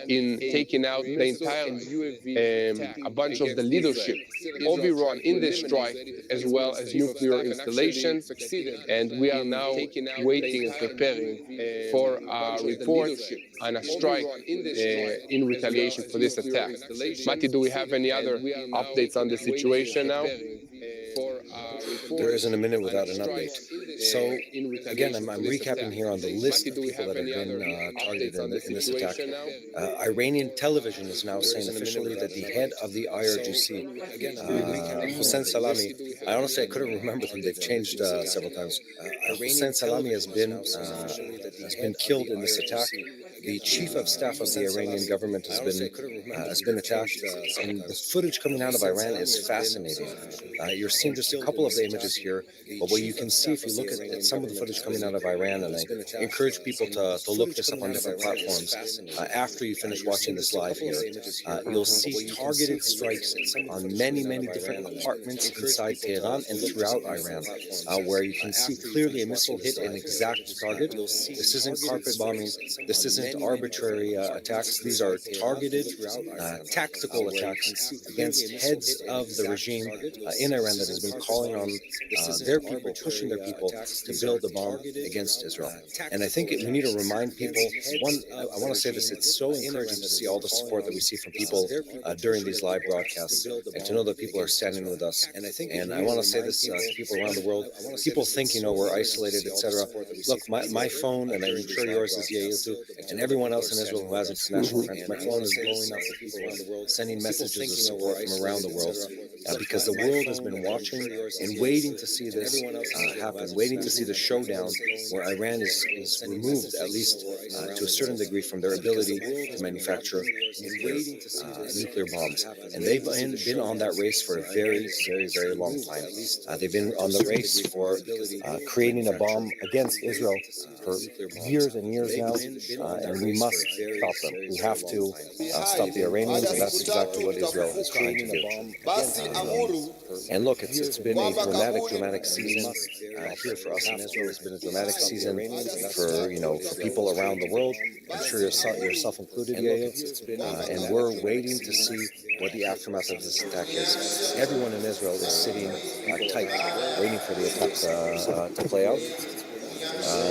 in taking out the entire a bunch of the leadership of Iran in this strike, as well as nuclear installations. And we are now waiting and preparing for a report on a strike in retaliation for this attack. Mati, do we have any other updates on the situation now? There isn't a minute without an update. So, again, I'm recapping here on the list of people that have been targeted in this attack. Iranian television is now saying officially that the head of the IRGC, Hossein Salami, I honestly couldn't remember them. They've changed several times. Hossein Salami has been killed in this attack. The chief of staff of the Iranian government has been attacked, and the footage coming out of Iran is fascinating. You're seeing just a couple of the images here, but what you can see if you look at some of the footage coming out of Iran, and I encourage people to look this up on different platforms after you finish watching this live here, you'll see targeted strikes on many different apartments inside Tehran and throughout Iran, where you can see clearly a missile hit an exact target. This isn't carpet bombing. This isn't arbitrary attacks. These are targeted, tactical attacks against heads of the regime in Iran that has been calling on their people, pushing their people to build a bomb against Israel. And I think we need to remind people, one, I want to say this, it's so encouraging to see all the support that we see from people during these live broadcasts, and to know that people are standing with us. And I want to say this to people around the world. People think, we're isolated, etc. Look, my phone, and I'm sure yours is Yael too, and everyone else in Israel who has international friends, my phone is blowing up with people around the world, sending messages of support from around the world, because the world has been watching and waiting to see this happen, waiting to see the showdown where Iran is removed, at least to a certain degree, from their ability to manufacture nuclear bombs. And they've been on that race for a very long time. They've been on the race for creating a bomb against Israel for years and years now, and we must stop them. We have to stop the Iranians, and that's exactly what Israel is trying to do. And look, it's been a dramatic season here for us in Israel. It's been a dramatic season for people around the world. I'm sure yourself included, Yael. And we're waiting to see what the aftermath of this attack is. Everyone in Israel is sitting tight, waiting for the attack to play out.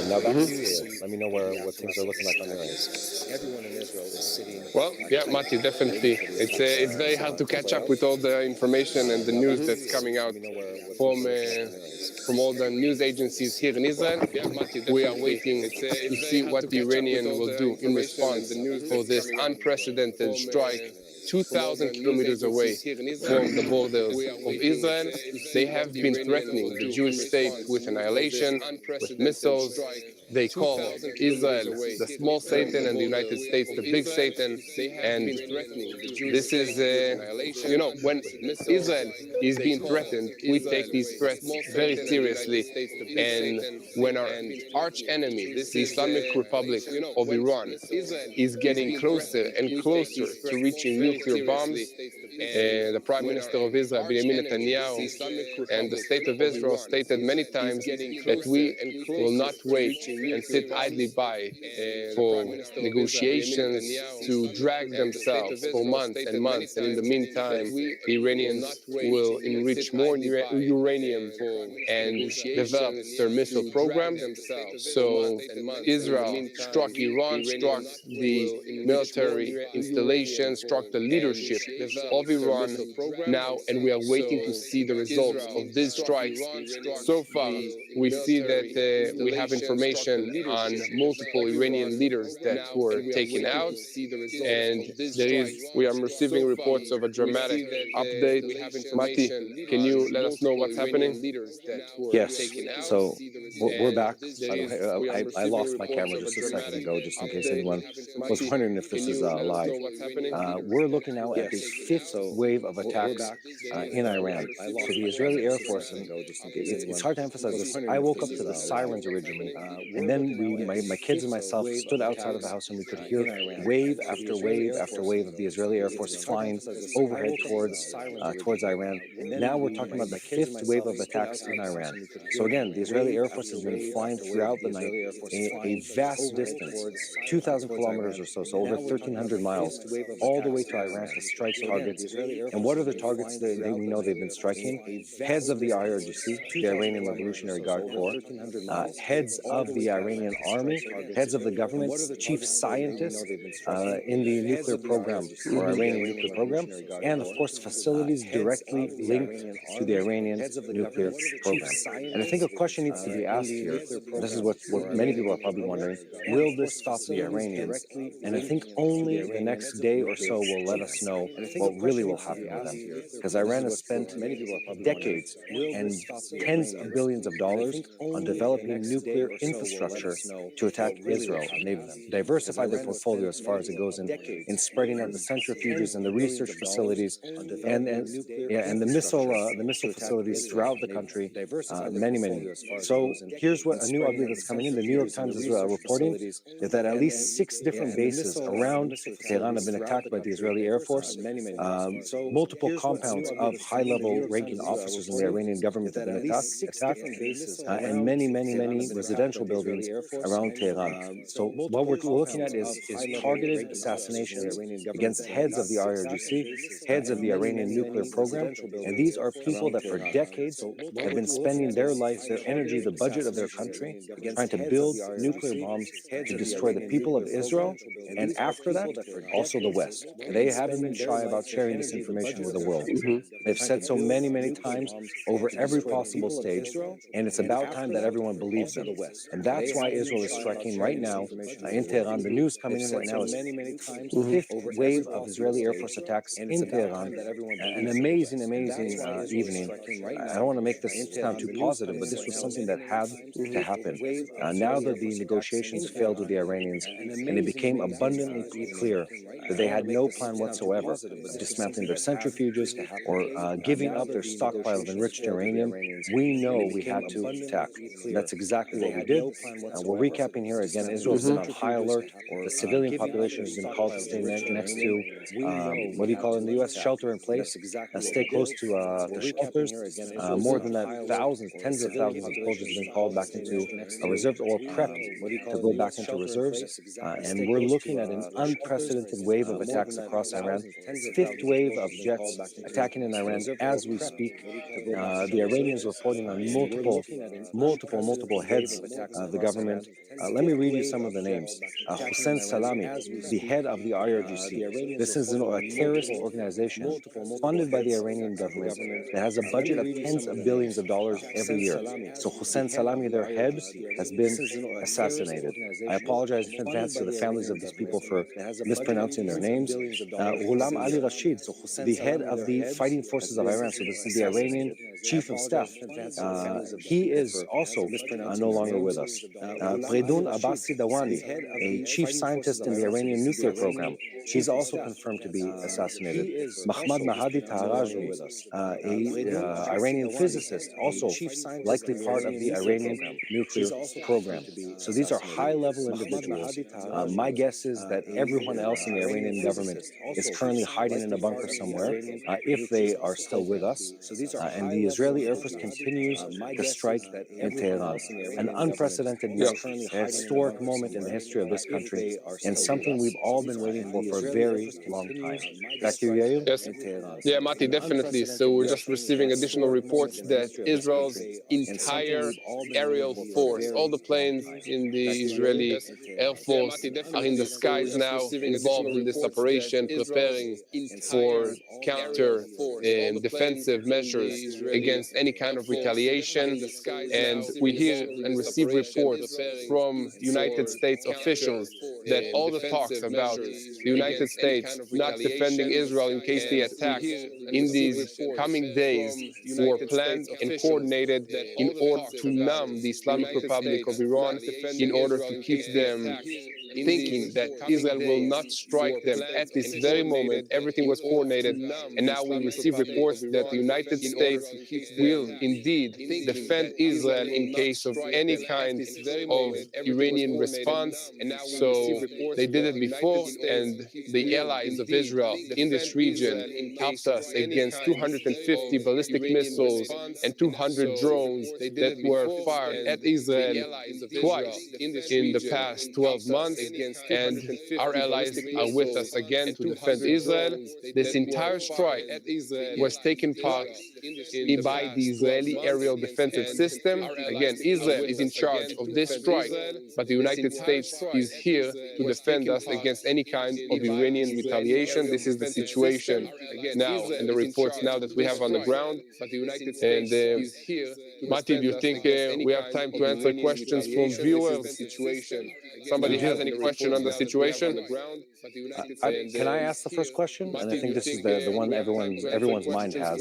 Now back to you, Yael. Let me know what things are looking like on your end. Everyone in Israel is sitting. Well, yeah, Mati, definitely. It's very hard to catch up with all the information and the news that's coming out from all the news agencies here in Israel. We are waiting to see what the Iranian will do in response for this unprecedented strike 2,000 kilometers away from the borders of Israel. They have been threatening the Jewish state with annihilation, with missiles. They call Israel the small Satan and the United States the big Satan. And this is, when Israel is being threatened, we take these threats very seriously. And when our arch enemy, the Islamic Republic of Iran, is getting closer and closer to reaching nuclear bombs, the Prime Minister of Israel, Benjamin Netanyahu, and the State of Israel stated many times that we will not wait and sit idly by for negotiations to drag themselves for months and months. And in the meantime, the Iranians will enrich more uranium and develop their missile programs. So Israel struck Iran, struck the military installation, struck the leadership of Iran now, and we are waiting to see the results of these strikes. So far, we see that we have information on multiple Iranian leaders that were taken out, and we are receiving reports of a dramatic update. Mati, can you let us know what's happening? Yes. So we're back. I lost my camera just a second ago, just in case anyone was wondering if this is live. We're looking now at the fifth wave of attacks in Iran. So the Israeli Air Force, and it's hard to emphasize this. I woke up to the sirens originally, and then my kids and myself stood outside of the house, and we could hear wave after wave after wave of the Israeli Air Force flying overhead towards Iran. Now we're talking about the fifth wave of attacks in Iran. So again, the Israeli Air Force has been flying throughout the night a vast distance, 2,000 kilometers or so over 1,300 miles, all the way to Iran to strike targets. And what are the targets that we know they've been striking? Heads of the IRGC, the Iranian Revolutionary Guard Corps, heads of the Iranian army, heads of the government, chief scientists in the nuclear program, or Iranian nuclear program, and of course facilities directly linked to the Iranian nuclear program. And I think a question needs to be asked here, and this is what many people are probably wondering, will this stop the Iranians? And I think only the next day or so will let us know what really will happen with them. Because Iran has spent decades and tens of billions of dollars on developing nuclear infrastructure to attack Israel. And they've diversified their portfolio as far as it goes in spreading out the centrifuges and the research facilities and the missile facilities throughout the country, many. So here's what a new update that's coming in. The New York Times is reporting that at least 6 different bases around Tehran have been attacked by the Israeli Air Force. Multiple compounds of high-level ranking officers in the Iranian government have been attacked, and many residential buildings around Tehran. So what we're looking at is targeted assassinations against heads of the IRGC, heads of the Iranian nuclear program, and these are people that for decades have been spending their life, their energy, the budget of their country, trying to build nuclear bombs to destroy the people of Israel, and after that, also the West. They haven't been shy about sharing this information with the world. They've said so many times over every possible stage, and it's about time that everyone believes them. And that's why Israel is striking right now in Tehran. The news coming in right now is fifth wave of Israeli Air Force attacks in Tehran. An amazing evening. I don't want to make this sound too positive, but this was something that had to happen. Now that the negotiations failed with the Iranians, and it became abundantly clear that they had no plan whatsoever of dismantling their centrifuges or giving up their stockpile of enriched uranium, we know we had to attack. That's exactly what we did. We're recapping here again. Israel's been on high alert. The civilian population has been called to stay next to, what do you call it in the U.S., shelter in place, stay close to shelters. More than that, tens of thousands of soldiers have been called back into reserves or prepped to go back into reserves. And we're looking at an unprecedented wave of attacks across Iran. Fifth wave of jets attacking in Iran as we speak. The Iranians reporting on multiple heads of the government. Let me read you some of the names. Hossein Salami, the head of the IRGC. This is a terrorist organization funded by the Iranian government that has a budget of tens of billions of dollars every year. So Hossein Salami, their head, has been assassinated. I apologize in advance to the families of these people for mispronouncing their names. Ghulam Ali Rashid, the head of the fighting forces of Iran, so this is the Iranian chief of staff, he is also no longer with us. Predoun Abbasi Dawani, a chief scientist in the Iranian nuclear program, he's also confirmed to be assassinated. Mahmoud Mahdi Taharajmi, a Iranian physicist, also likely part of the Iranian nuclear program. So these are high-level individuals. My guess is that everyone else in the Iranian government is currently hiding in a bunker somewhere, if they are still with us. And the Israeli Air Force continues to strike in Tehran. An unprecedented, historic moment in the history of this country, and something we've all been waiting for a very long time. Back to you, Yair. Yes. Yeah, Mati, definitely. So we're just receiving additional reports that Israel's entire aerial force, all the planes in the Israeli Air Force are in the skies now, involved in this operation, preparing for counter and defensive measures against any kind of retaliation. And we hear and receive reports from United States officials that all the talks about the United States not defending Israel in case they attack in these coming days were planned and coordinated in order to numb the Islamic Republic of Iran, in order to keep them thinking that Israel will not strike them at this very moment. Everything was coordinated, and now we receive reports that the United States will indeed defend Israel in case of any kind of Iranian response. So they did it before, and the allies of Israel in this region helped us against 250 ballistic missiles and 200 drones that were fired at Israel twice in the past 12 months. And our allies are with us again to defend Israel. This entire strike was taken part by the Israeli aerial defensive system. Again, Israel is in charge of this strike, but the United States is here to defend us against any kind of Iranian retaliation. This is the situation now and the reports now that we have on the ground. And Mati, do you think we have time to answer questions from viewers? Somebody has any question on the situation? Can I ask the first question? And I think this is the one everyone's mind has,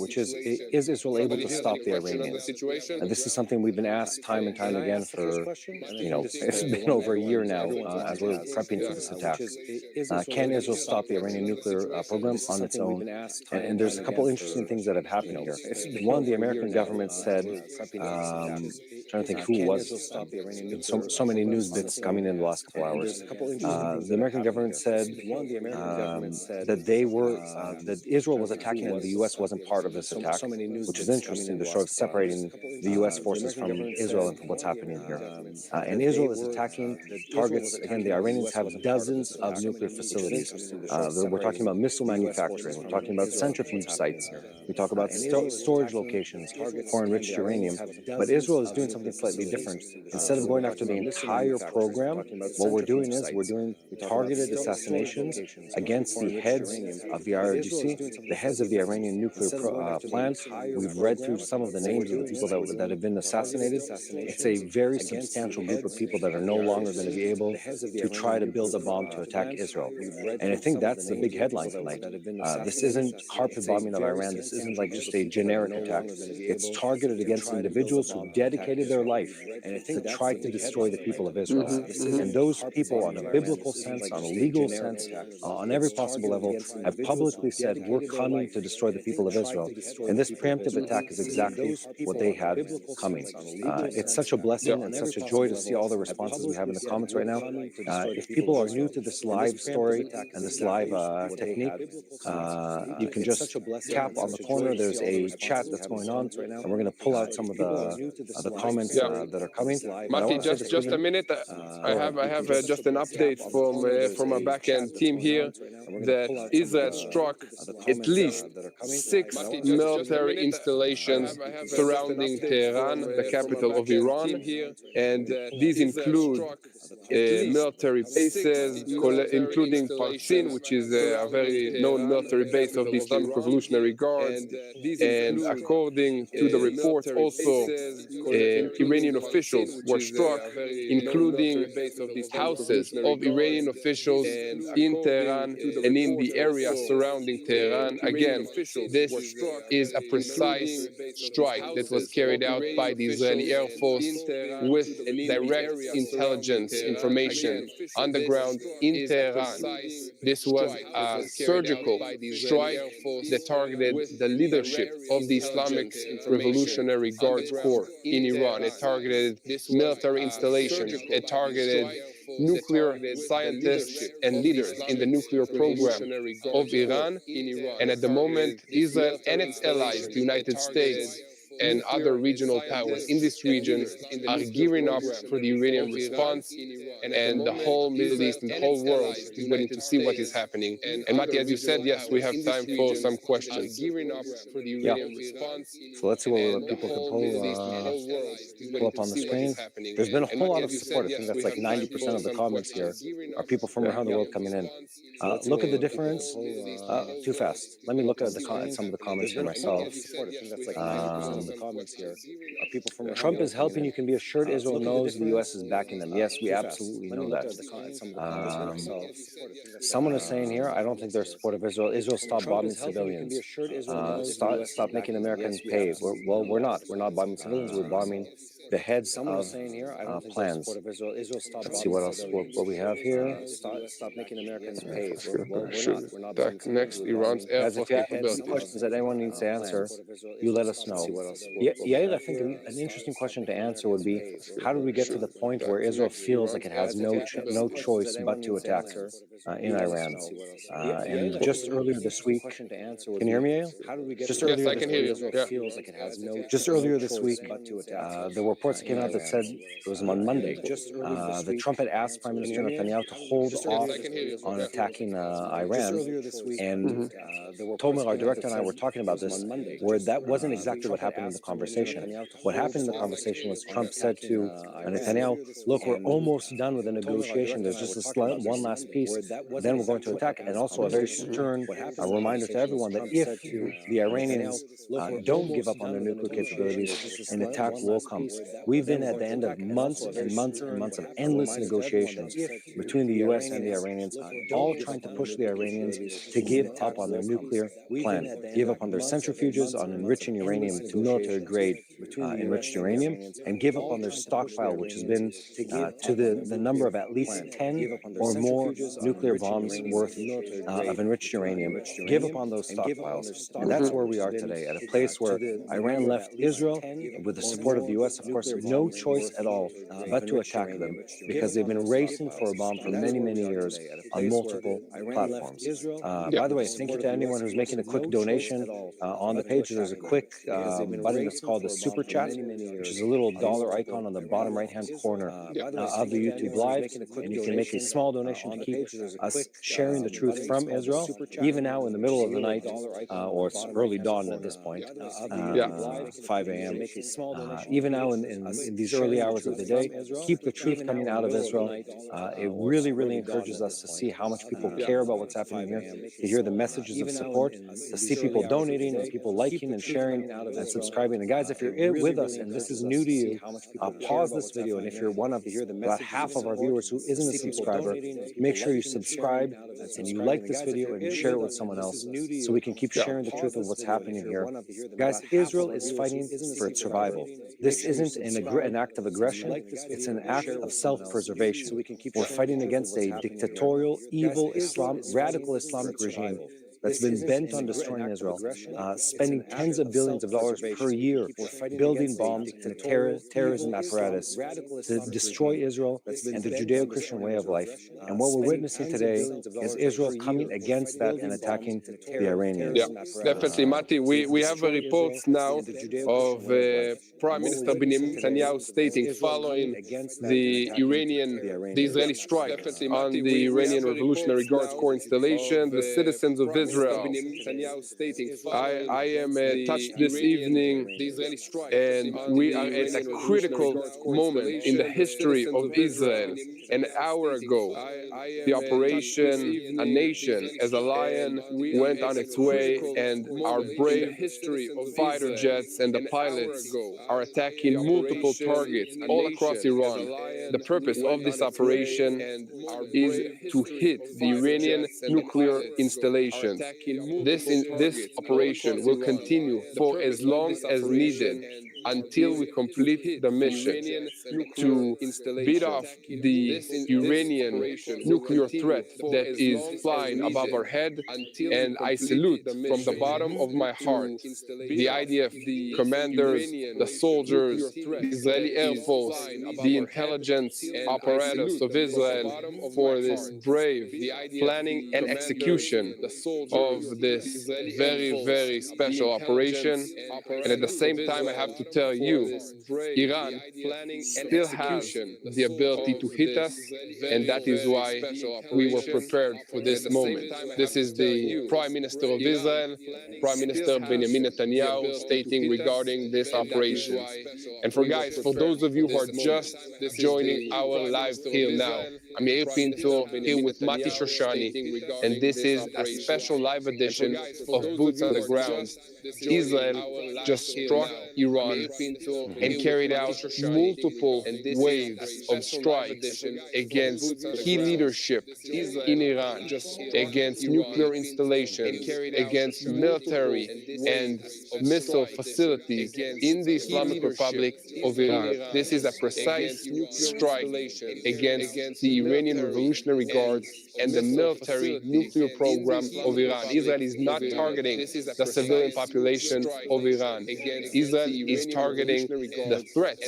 which is Israel able to stop the Iranians? And this is something we've been asked time and time again for, it's been over a year now as we're prepping for this attack. Can Israel stop the Iranian nuclear program on its own? And there's a couple interesting things that have happened here. One, the American government said, trying to think who was, so many news bits coming in the last couple hours. The American government said that Israel was attacking and the U.S. wasn't part of this attack, which is interesting to show separating the U.S. forces from Israel and from what's happening here. And Israel is attacking targets. Again, the Iranians have dozens of nuclear facilities. We're talking about missile manufacturing. We're talking about centrifuge sites. We talk about storage locations for enriched uranium. But Israel is doing something slightly different. Instead of going after the entire program, what we're doing is we're doing targeted assassinations against the heads of the IRGC, the heads of the Iranian nuclear plant. We've read through some of the names of the people that have been assassinated. It's a very substantial group of people that are no longer going to be able to try to build a bomb to attack Israel. And I think that's the big headline tonight. This isn't carpet bombing of Iran. This isn't like just a generic attack. It's targeted against individuals who dedicated their life to try to destroy the people of Israel. And those people, on a biblical sense, on a legal sense, on every possible level, have publicly said, we're coming to destroy the people of Israel. And this preemptive attack is exactly what they had coming. It's such a blessing and such a joy to see all the responses we have in the comments right now. If people are new to this live story and this live technique, you can just tap on the corner. There's a chat that's going on, and we're going to pull out some of the comments that are coming. Mati, just a minute. I have just an update from our back-end team here that Israel struck at least 6 military installations surrounding Tehran, the capital of Iran, and these include military bases, including Parsin, which is a very known military base of the Islamic Revolutionary Guards. And according to the reports also Iranian officials were struck, including houses of Iranian officials in Tehran and in the area surrounding Tehran. Again, this is a precise strike that was carried out by the Israeli Air Force with direct intelligence information on the ground in Tehran. This was a surgical strike that targeted the leadership of the Islamic Revolutionary Guards Corps in Iran. It targeted military installations. It targeted nuclear scientists and leaders in the nuclear program of Iran. And at the moment, Israel and its allies, the United States, and other regional powers in this region are gearing up for the Iranian response, and the whole Middle East and the whole world is waiting to see what is happening. And Mati, as you said, yes, we have time for some questions. Yeah. So let's see what people can pull up on the screen. There's been a whole lot of support. I think that's like 90% of the comments here are people from around the world coming in. Look at the difference. Too fast. Let me look at some of the comments here myself. Trump is helping. You can be assured Israel knows the U.S. is backing them. Yes, we absolutely know that. Someone is saying here, I don't think they're supportive of Israel. Israel, stop bombing civilians. Stop making Americans pay. We're not. We're not bombing civilians. We're bombing the heads of plans. Let's see what else what we have here. Stop making Americans pay. We're not back next. Iran's air Guys, force if you have any capabilities. questions that anyone needs to answer, you let us know. Yair, I think an interesting question to answer would be, how do we get to the point where Israel feels like it has no choice but to attack in Iran? And just earlier this week, can you hear me, Yair? Just earlier Yes, I can hear you. Just earlier this week, there were reports that came out that said, it was on Monday, that Trump had asked Prime Minister Netanyahu to hold off on attacking Iran. And Tomer, our director, and I were talking about this, where that wasn't exactly what happened in the conversation. What happened in the conversation was Trump said to Netanyahu, look, we're almost done with the negotiation. There's just this one last piece. Then we're going to attack. And also a very stern reminder to everyone that if the Iranians don't give up on their nuclear capabilities, an attack will come. We've been at the end of months and months and months of endless negotiations between the U.S. and the Iranians, all trying to push the Iranians to give up on their nuclear plan, give up on their centrifuges, on enriching uranium to military-grade enriched uranium, and give up on their stockpile, which has been to the number of at least 10 or more nuclear bombs worth of enriched uranium. Give up on those stockpiles. And that's where we are today, at a place where Iran left Israel, with the support of the U.S., of course, no choice at all but to attack them, because they've been racing for a bomb for many, many years on multiple platforms. By the way, thank you to anyone who's making a quick donation. On the page, there's a quick button that's called the Super Chat, which is a little dollar icon on the bottom right-hand corner of the YouTube Live, and you can make a small donation to keep us sharing the truth from Israel, even now in the middle of the night, or it's early dawn at this point, 5 a.m. Even now in these early hours of the day, keep the truth coming out of Israel. It really, really encourages us to see how much people care about what's happening here, to hear the messages of support, to see people donating and people liking and sharing and subscribing. And guys, if you're with us and this is new to you, pause this video, and if you're one of about half of our viewers who isn't a subscriber, make sure you subscribe and you like this video and you share it with someone else, so we can keep sharing the truth of what's happening here. Guys, Israel is fighting for its survival. This isn't an act of aggression, it's an act of self-preservation. We're fighting against a dictatorial, evil radical Islamic regime that's been bent on destroying Israel, spending tens of billions of dollars per year building bombs and terrorism apparatus to destroy Israel and the Judeo-Christian way of life. And what we're witnessing today is Israel coming against that and attacking the Iranians. Yeah, definitely, Mati. We have reports now of Prime Minister Benjamin Netanyahu stating, following the Israeli strike on the Iranian Revolutionary Guards Corps installation, the citizens of Israel Israel. I am touched this evening, and we are at a critical moment in the history of Israel. An hour ago, the operation A Nation as a Lion went on its way, and our brave fighter jets and the pilots are attacking multiple targets all across Iran. The purpose of this operation is to hit the Iranian nuclear installations. This operation will continue for as long as needed until we complete the mission to beat off the Iranian nuclear threat that is flying above our head. And I salute from the bottom of my heart the IDF commanders, the soldiers, the Israeli Air Force, the intelligence apparatus of Israel for this brave planning and execution of this very, very special operation. And at the same time, I have to tell you, Iran still has the ability to hit us, and that is why we were prepared for this moment. This is the Prime Minister of Israel, Prime Minister Benjamin Netanyahu, stating regarding this operation. And for those of you who are just joining our live here now, I'm Yair Pinto here with Mati Shoshani, and this is a special live edition of Boots on the Ground. Israel just struck Iran and carried out multiple waves of strikes against key leadership in Iran, against nuclear installations, against military and missile facilities in the Islamic Republic of Iran. This is a precise strike against the Iranian Revolutionary Guards and the military nuclear program of Iran. Israel is not targeting the civilian population of Iran. Israel is targeting the threats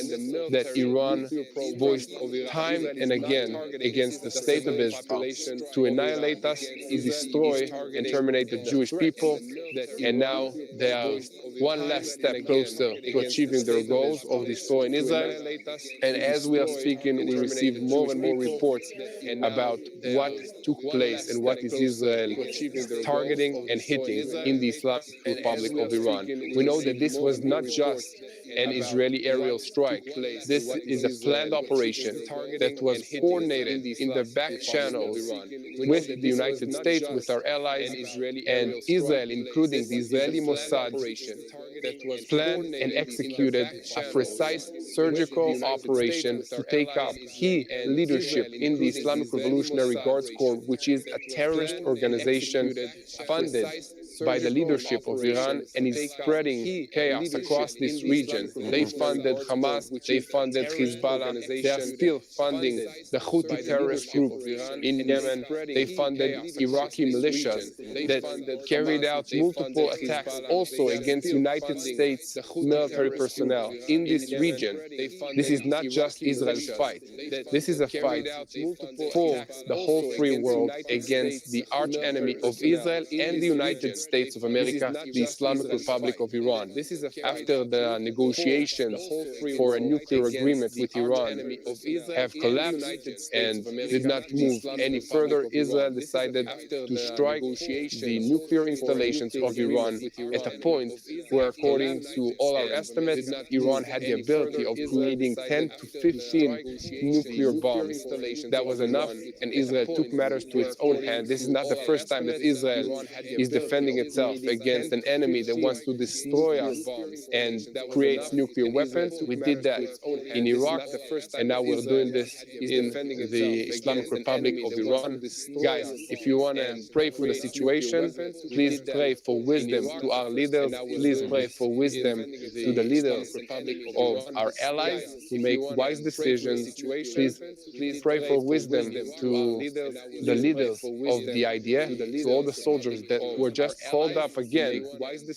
that Iran voiced time and again against the state of Israel to annihilate us, destroy and terminate the Jewish people. And now they are one last step closer to achieving their goals of destroying Israel. And as we are speaking, we receive more and more reports about what took place and what is Israel targeting and hitting in the Islamic Republic of Iran. We know that this was not just an Israeli aerial strike. This is a planned operation that was coordinated in the back channels with the United States, with our allies, and Israel, including the Israeli Mossad, planned and executed a precise surgical operation to take out key leadership in the Islamic Revolutionary Guards Corps, which is a terrorist organization funded by the leadership of Iran and is spreading chaos across this region. They funded Hamas, they funded Hezbollah, they are still funding the Houthi terrorist group in Yemen, they funded Iraqi militias that carried out multiple attacks also against United States military personnel in this region. This is not just Israel's fight. This is a fight for the whole free world against the arch enemy of Israel and the United States of America, the Islamic Republic of Iran. After the negotiations for a nuclear agreement with Iran have collapsed and did not move any further, Israel decided to strike the nuclear installations of Iran at a point where, according to all our estimates, Iran had the ability of creating 10 to 15 nuclear bombs. That was enough, and Israel took matters to its own hand. This is not the first time that Israel is defending itself against an enemy that wants to destroy us and creates nuclear weapons. We did that in Iraq, and now we're doing this in the Islamic Republic of Iran. Guys, if you want to pray for the situation, please pray for wisdom to our leaders. Please pray for wisdom to the leaders of our allies to make wise decisions. Please pray for wisdom to the leaders of the IDF, to all the soldiers that were just called up again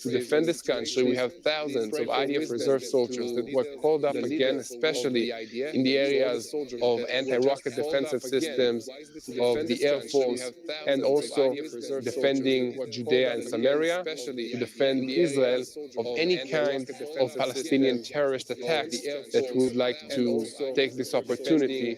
to defend this country. We have thousands of IDF reserve soldiers that were called up again, especially in the areas of anti-rocket defensive systems, of the Air Force, and also defending Judea and Samaria, to defend Israel of any kind of Palestinian terrorist attacks that would like to take this opportunity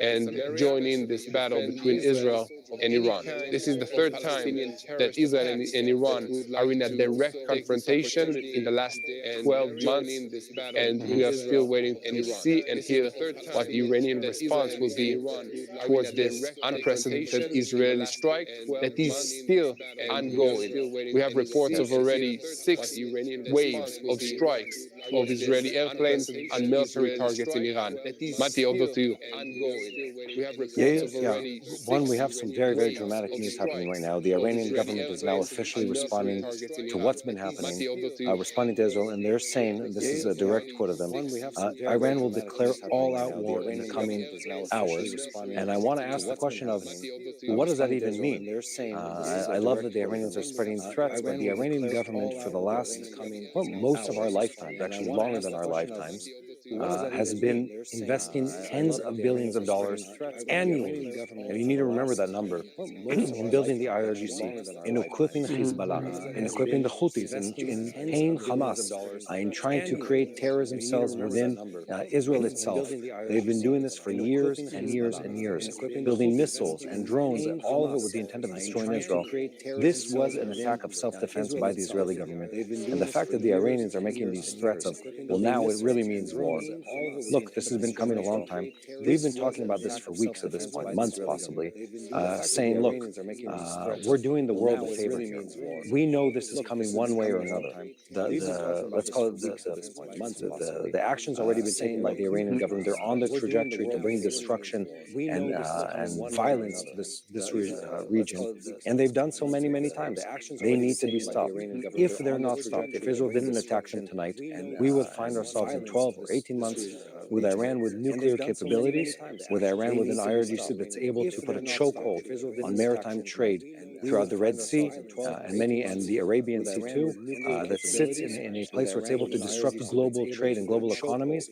and join in this battle between Israel and Iran. This is the third time that Israel and Iran are in a direct confrontation in the last 12 months, and we are still waiting to see and hear what the Iranian response will be towards this unprecedented Israeli strike that is still ongoing. We have reports of already 6 waves of strikes of Israeli airplanes on military targets in Iran. Mati, over to you. Yeah. One, we have some very, very dramatic news happening right now. The Iranian government is now officially responding to what's been happening, responding to Israel, and they're saying, and this is a direct quote of them, Iran will declare all-out war in the coming hours. And I want to ask the question of, what does that even mean? I love that the Iranians are spreading threats, but the Iranian government for the last, well, most of our lifetimes, actually longer than our lifetimes, has been investing tens of billions of dollars annually. And you need to remember that number in building the IRGC, in equipping Hezbollah, in equipping the Houthis, in paying Hamas, in trying to create terrorism cells within Israel itself. They've been doing this for years and years and years, building missiles and drones, all of it with the intent of destroying Israel. This was an attack of self-defense by the Israeli government. And the fact that the Iranians are making these threats of, well, now it really means war. Look, this has been coming a long time. We've been talking about this for weeks at this point, months possibly, saying, look, we're doing the world a favor here. We know this is coming one way or another. Let's call it the action's already been taken by the Iranian government. They're on the trajectory to bring destruction and violence to this region. And they've done so many, many times. They need to be stopped. If they're not stopped, if Israel didn't attack them tonight, we would find ourselves in 12 or 18 months with Iran with nuclear capabilities, with Iran with an IRGC that's able to put a chokehold on maritime trade throughout the Red Sea and the Arabian Sea too, that sits in a place where it's able to disrupt global trade and global economies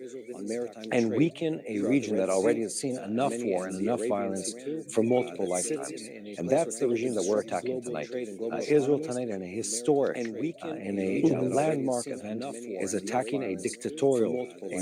and weaken a region that already has seen enough war and enough violence for multiple lifetimes. And that's the regime that we're attacking tonight. Israel tonight, in a historic, in a landmark event, is attacking a dictatorial, a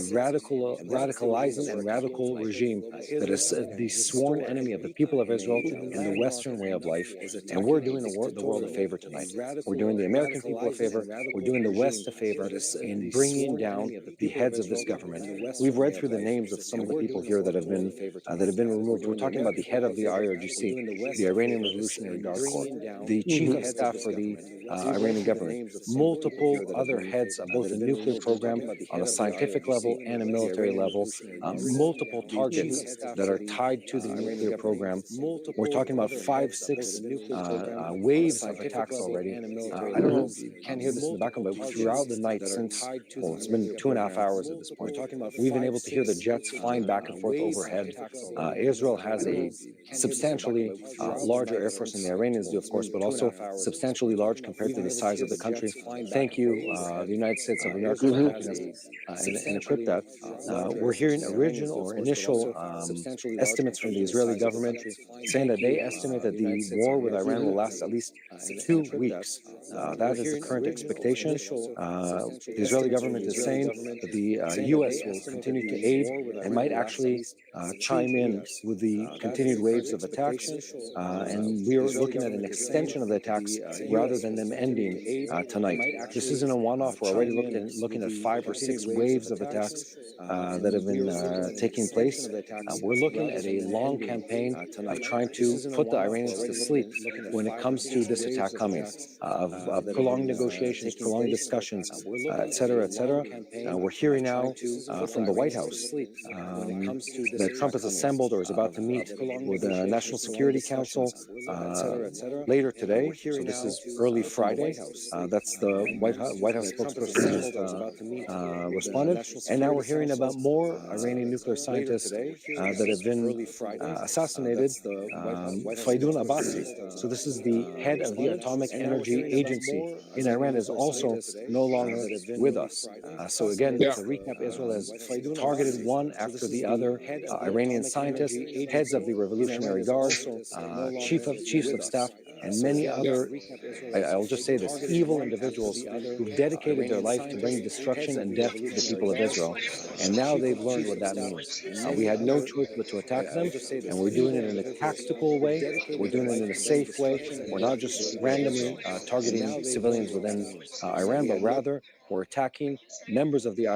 radicalizing and radical regime that is the sworn enemy of the people of Israel and the Western way of life. And we're doing the world a favor tonight. We're doing the American people a favor. We're doing the West a favor in bringing down the heads of this government. We've read through the names of some of the people here that have been removed. We're talking about the head of the IRGC, the Iranian Revolutionary Guard Corps, the chief of staff for the Iranian government, multiple other heads of both the nuclear program on a scientific level and a military level, multiple targets that are tied to the nuclear program. We're talking about 5, 6 waves of attacks already. I don't know if you can hear this in the background, but throughout the night since, well, it's been 2.5 hours at this point, we've been able to hear the jets flying back and forth overhead. Israel has a substantially larger air force than the Iranians do, of course, but also substantially large compared to the size of the country. Thank you, the United States of America, for helping us and equip that. We're hearing original or initial estimates from the Israeli government saying that they estimate that the war with Iran will last at least 2 weeks. That is the current expectation. The Israeli government is saying that the U.S. will continue to aid and might actually chime in with the continued waves of attacks. And we are looking at an extension of the attacks rather than them ending tonight. This isn't a one-off. We're already looking at 5 or 6 waves of attacks that have been taking place. We're looking at a long campaign of trying to put the Iranians to sleep when it comes to this attack coming, of prolonged negotiations, prolonged discussions, et cetera, et cetera. We're hearing now from the White House that Trump has assembled or is about to meet with the National Security Council later today. So this is early Friday. That's the White House spokesperson just responded. And now we're hearing about more Iranian nuclear scientists that have been assassinated. Faidun Abbasi. So So this is the head of the Atomic Energy Agency in Iran is also no longer with us. So again, to recap, Israel has targeted one after the other Iranian scientists, heads of the Revolutionary Guards, chiefs of staff, and many other, I'll just say this, evil individuals who've dedicated their life to bring destruction and death to the people of Israel. And now they've learned what that means. We had no choice but to attack them, and we're doing it in a tactical way. We're doing it in a safe way. We're not just randomly targeting civilians within Iran, but rather we're attacking members of the